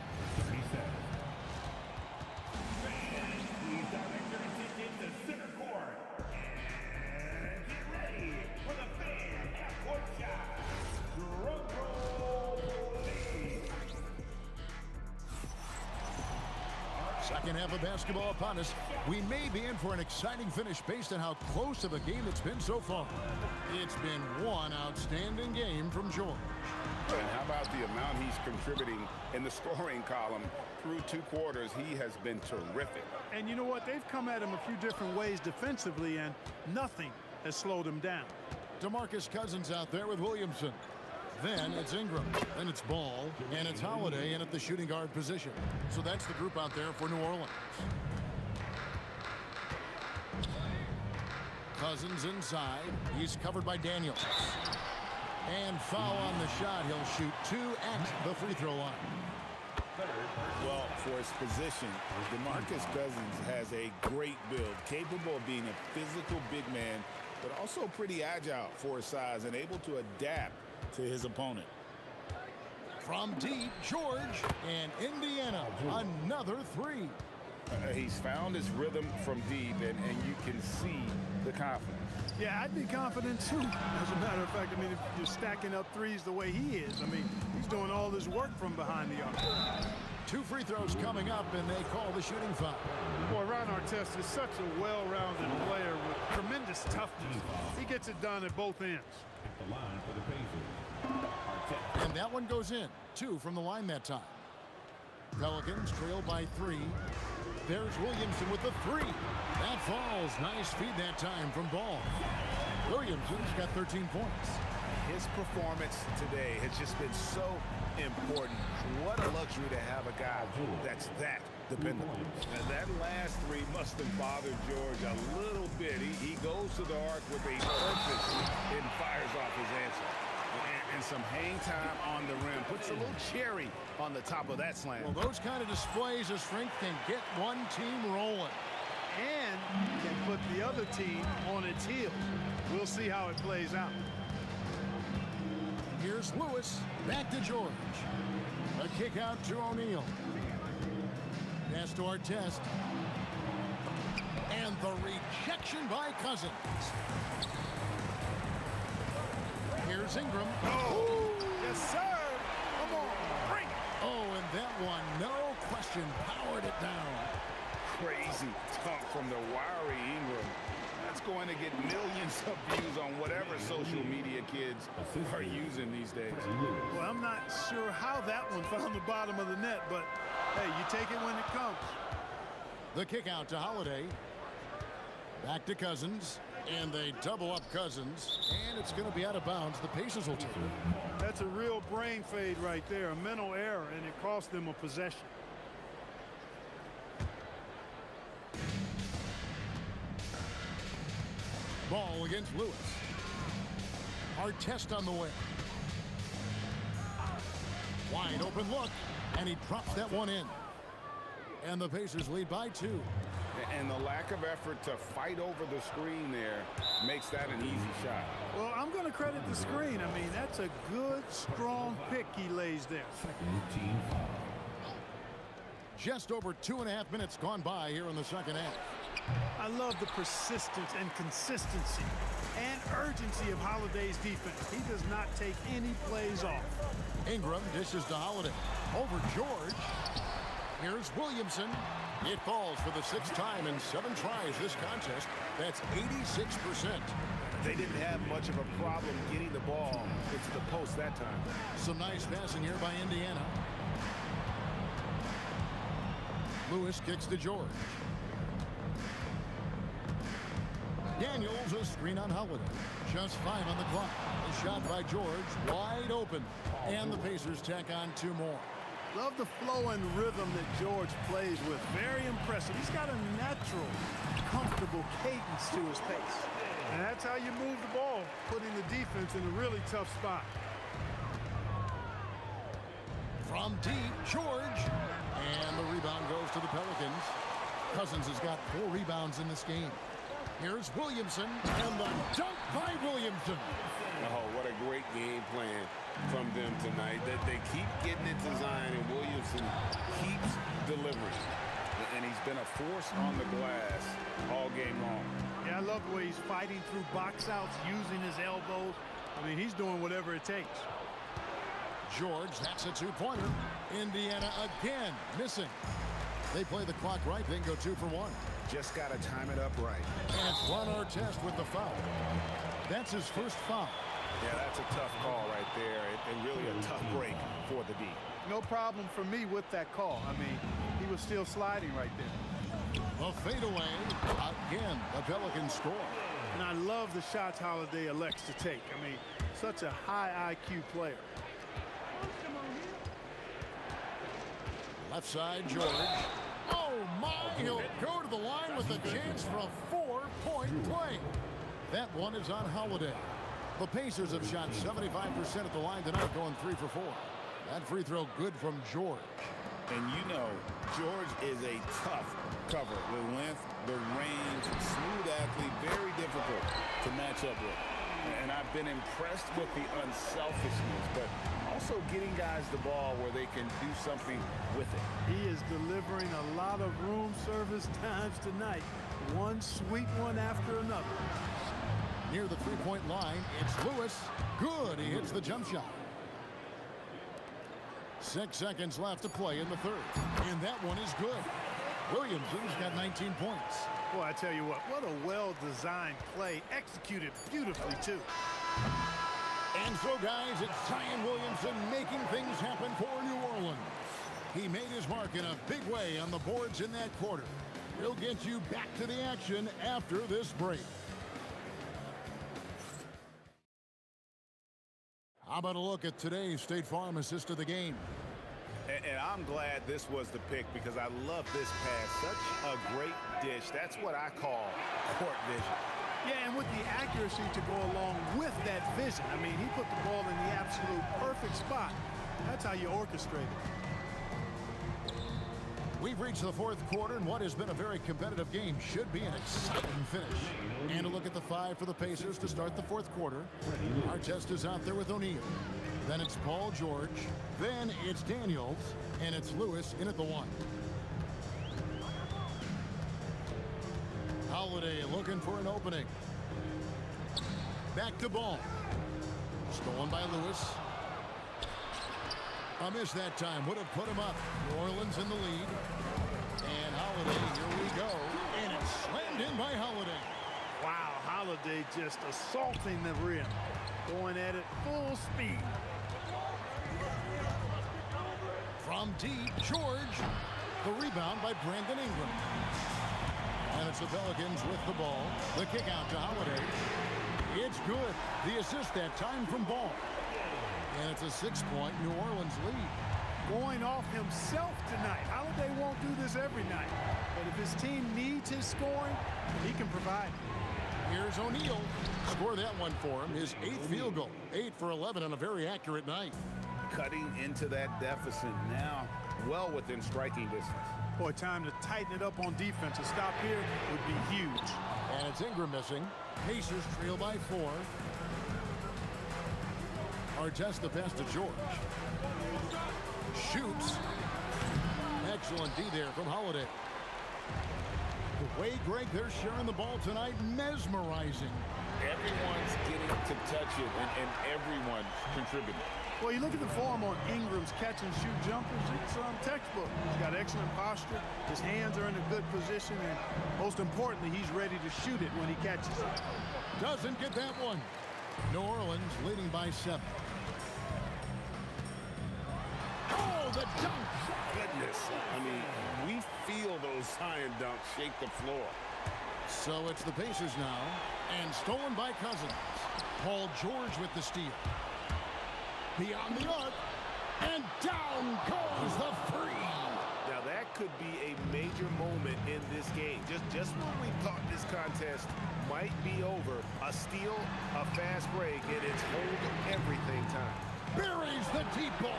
Second half of basketball upon us. We may be in for an exciting finish based on how close of a game it's been so far. It's been one outstanding game from George. And how about the amount he's contributing in the scoring column through 2 quarters? He has been terrific. And you know what? They've come at him a few different ways defensively, and nothing has slowed him down. DeMarcus Cousins out there with Williamson. Then it's Ingram. Then it's Ball. And it's Holiday in at the shooting guard position. So that's the group out there for New Orleans. Cousins inside. He's covered by Daniels. And foul on the shot. He'll shoot 2 at the free throw line. Well, for his position, DeMarcus Cousins has a great build, capable of being a physical big man, but also pretty agile for his size and able to adapt to his opponent. From deep, George, and Indiana, another 3. He's found his rhythm from deep, and you can see the confidence. Yeah, I'd be confident too. As a matter of fact, I mean, if you're stacking up threes the way he is, I mean, he's doing all this work from behind the arc. 2 free throws coming up, and they call the shooting foul. Boy, Ron Artest is such a well-rounded player with tremendous toughness. He gets it done at both ends. At the line for the Pacers. And that one goes in. 2 from the line that time. Pelicans trail by 3. There's Williamson with the 3. That falls. Nice feed that time from Ball. Williamson's got 13 points. His performance today has just been so important. What a luxury to have a guy that's that dependable. And that last 3 must have bothered George a little bit. He goes to the arc with a purpose and fires off his answer. And some hang time on the rim. Puts a little cherry on the top of that slam. Well, those kind of displays of strength can get one team rolling. And can put the other team on its heels. We'll see how it plays out. Here's Lewis. Back to George. A kick out to O'Neal. Pass to Artest. And the rejection by Cousins. Here's Ingram. Oh, yes, sir. Come on, bring it. Oh, and that one, no question, powered it down. Crazy dunk from the wiry Ingram. That's going to get millions of views on whatever social media kids are using these days. Well, I'm not sure how that one found the bottom of the net, but hey, you take it when it comes. The kick out to Holiday. Back to Cousins. And they double up Cousins. And it's going to be out of bounds. The Pacers will take it. That's a real brain fade right there, a mental error, and it cost them a possession. Ball against Lewis. Artest on the way. Wide open look. And he drops that one in. And the Pacers lead by 2. And the lack of effort to fight over the screen there makes that an easy shot. Well, I'm going to credit the screen. I mean, that's a good, strong pick he lays there. Just over 2.5 minutes gone by here in the second half. I love the persistence and consistency and urgency of Holiday's defense. He does not take any plays off. Ingram dishes to Holiday. Over George. Here's Williamson. It falls for the 6th time in 7 tries this contest. That's 86%. They didn't have much of a problem getting the ball into the post that time. Some nice passing here by Indiana. Lewis kicks to George. Daniels a screen on Holiday. Just 5 on the clock. A shot by George, wide open. And the Pacers tack on 2 more. Love the flow and rhythm that George plays with. Very impressive. He's got a natural, comfortable cadence to his pace. And that's how you move the ball, putting the defense in a really tough spot. From deep, George. And the rebound goes to the Pelicans. Cousins has got 4 rebounds in this game. Here's Williamson. And the dunk by Williamson. Oh, what a great game plan from them tonight. They keep getting it to Zion, and Williamson keeps delivering. And he's been a force on the glass all game long. Yeah, I love the way he's fighting through box outs, using his elbows. I mean, he's doing whatever it takes. George, that's a 2-pointer. Indiana again missing. They play the clock right, then go 2 for 1. Just got to time it up right. And it's Ron Artest with the foul. That's his first foul. Yeah, that's a tough call right there, and really a tough break for the D. No problem for me with that call. I mean, he was still sliding right there. A fadeaway. Again, the Pelicans score. And I love the shots Holiday elects to take. I mean, such a high IQ player. Left side, George. Oh, my. He'll go to the line with a chance for a 4-point play. That one is on Holiday. The Pacers have shot 75% at the line tonight, going 3 for 4. That free throw good from George. And you know, George is a tough cover. The length, the range, smooth athlete, very difficult to match up with. And I've been impressed with the unselfishness, but also getting guys the ball where they can do something with it. He is delivering a lot of room service times tonight. One sweet one after another. Near the three-point line, it's Lewis. Good. He hits the jump shot. 6 seconds left to play in the third. And that one is good. Williamson's got 19 points. Boy, I tell you what a well-designed play, executed beautifully, too. And so, guys, it's Zion Williamson making things happen for New Orleans. He made his mark in a big way on the boards in that quarter. We'll get you back to the action after this break. How about a look at today's State Farm assist of the game? And I'm glad this was the pick because I love this pass. Such a great dish. That's what I call court vision. Yeah, and with the accuracy to go along with that vision. I mean, he put the ball in the absolute perfect spot. That's how you orchestrate it. We've reached the fourth quarter, and what has been a very competitive game should be an exciting finish. And a look at the 5 for the Pacers to start the fourth quarter. Artest is out there with O'Neal. Then it's Paul George. Then it's Daniels. And it's Lewis in at the 1. Holiday looking for an opening. Back to Ball. Stolen by Lewis. A miss that time would have put him up. New Orleans in the lead. And Holiday, here we go. And it's slammed in by Holiday. Wow, Holiday just assaulting the rim. Going at it full speed. From deep, George. The rebound by Brandon Ingram. And it's the Pelicans with the ball. The kick out to Holiday. It's good. The assist that time from Ball. And it's a 6-point New Orleans lead. Going off himself tonight. Holiday won't do this every night. But if his team needs his scoring, he can provide it. Here's O'Neal. Score that one for him. His 8th field goal. 8 for 11 on a very accurate night. Cutting into that deficit now, well within striking distance. Boy, time to tighten it up on defense. A stop here would be huge. And it's Ingram missing. Pacers trail by 4. Artest the pass to George. Shoots. Excellent D there from Holiday. The way, Greg, they're sharing the ball tonight, mesmerizing. Everyone's getting to touch it, and everyone's contributing. Well, you look at the form on Ingram's catch-and-shoot jumpers, it's textbook. He's got excellent posture. His hands are in a good position, and most importantly, he's ready to shoot it when he catches it. Doesn't get that one. New Orleans leading by 7. Oh, the dunk! Goodness. I mean, we feel those Zion dunks shake the floor. So it's the Pacers now, and stolen by Cousins. Paul George with the steal. Beyond the arc, and down goes the free. Now that could be a major moment in this game. Just when we thought this contest might be over, a steal, a fast break, and it's hold everything time. Buries the deep ball.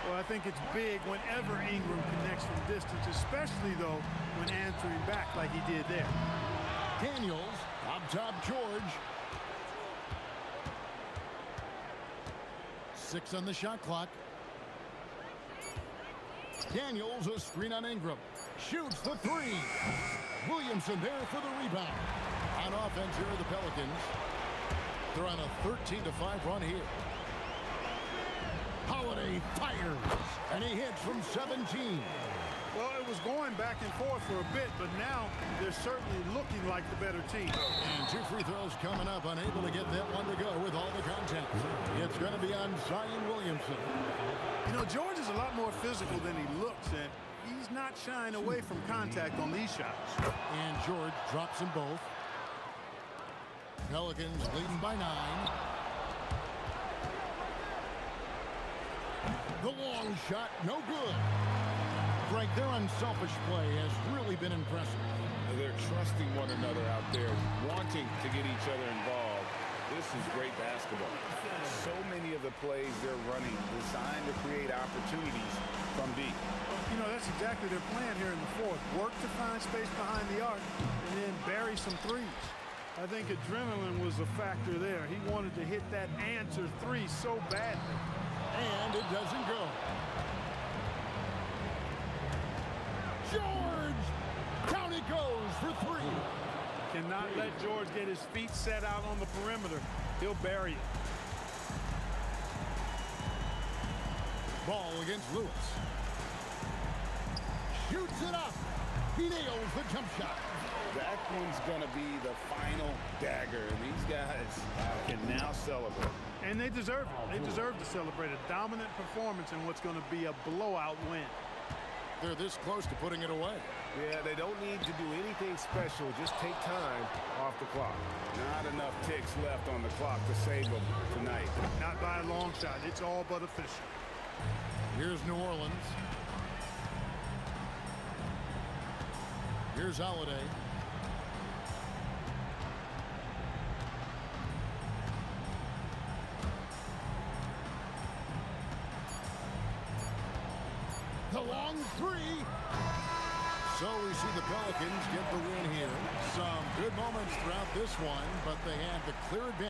Well, I think it's big whenever Ingram connects from distance, especially, though, when answering back like he did there. Daniels, up top George. 6 on the shot clock. Daniels, a screen on Ingram. Shoots the 3. Williamson there for the rebound. On offense here are the Pelicans. They're on a 13-5 run here. Holiday fires, and he hits from 17. Well, it was going back and forth for a bit, but now they're certainly looking like the better team. And 2 free throws coming up, unable to get that one to go with all the contact. It's going to be on Zion Williamson. You know, George is a lot more physical than he looks, and he's not shying away from contact on these shots. And George drops them both. Pelicans leading by 9. The long shot, no good. Frank, their unselfish play has really been impressive. They're trusting one another out there, wanting to get each other involved. This is great basketball. So many of the plays they're running designed to create opportunities from deep. You know, that's exactly their plan here in the fourth. Work to find space behind the arc and then bury some threes. I think adrenaline was a factor there. He wanted to hit that answer 3 so badly. And it doesn't go. George! Down he goes for 3. Cannot let George get his feet set out on the perimeter. He'll bury it. Ball against Lewis. Shoots it up. He nails the jump shot. That one's going to be the final dagger, and these guys can now celebrate. And they deserve it. They deserve to celebrate a dominant performance in what's going to be a blowout win. They're this close to putting it away. Yeah, they don't need to do anything special. Just take time off the clock. Not enough ticks left on the clock to save them tonight. Not by a long shot. It's all but official. Here's New Orleans. Here's Holiday. The long 3. So we see the Pelicans get the win here. Some good moments throughout this one, but they had the clear advantage.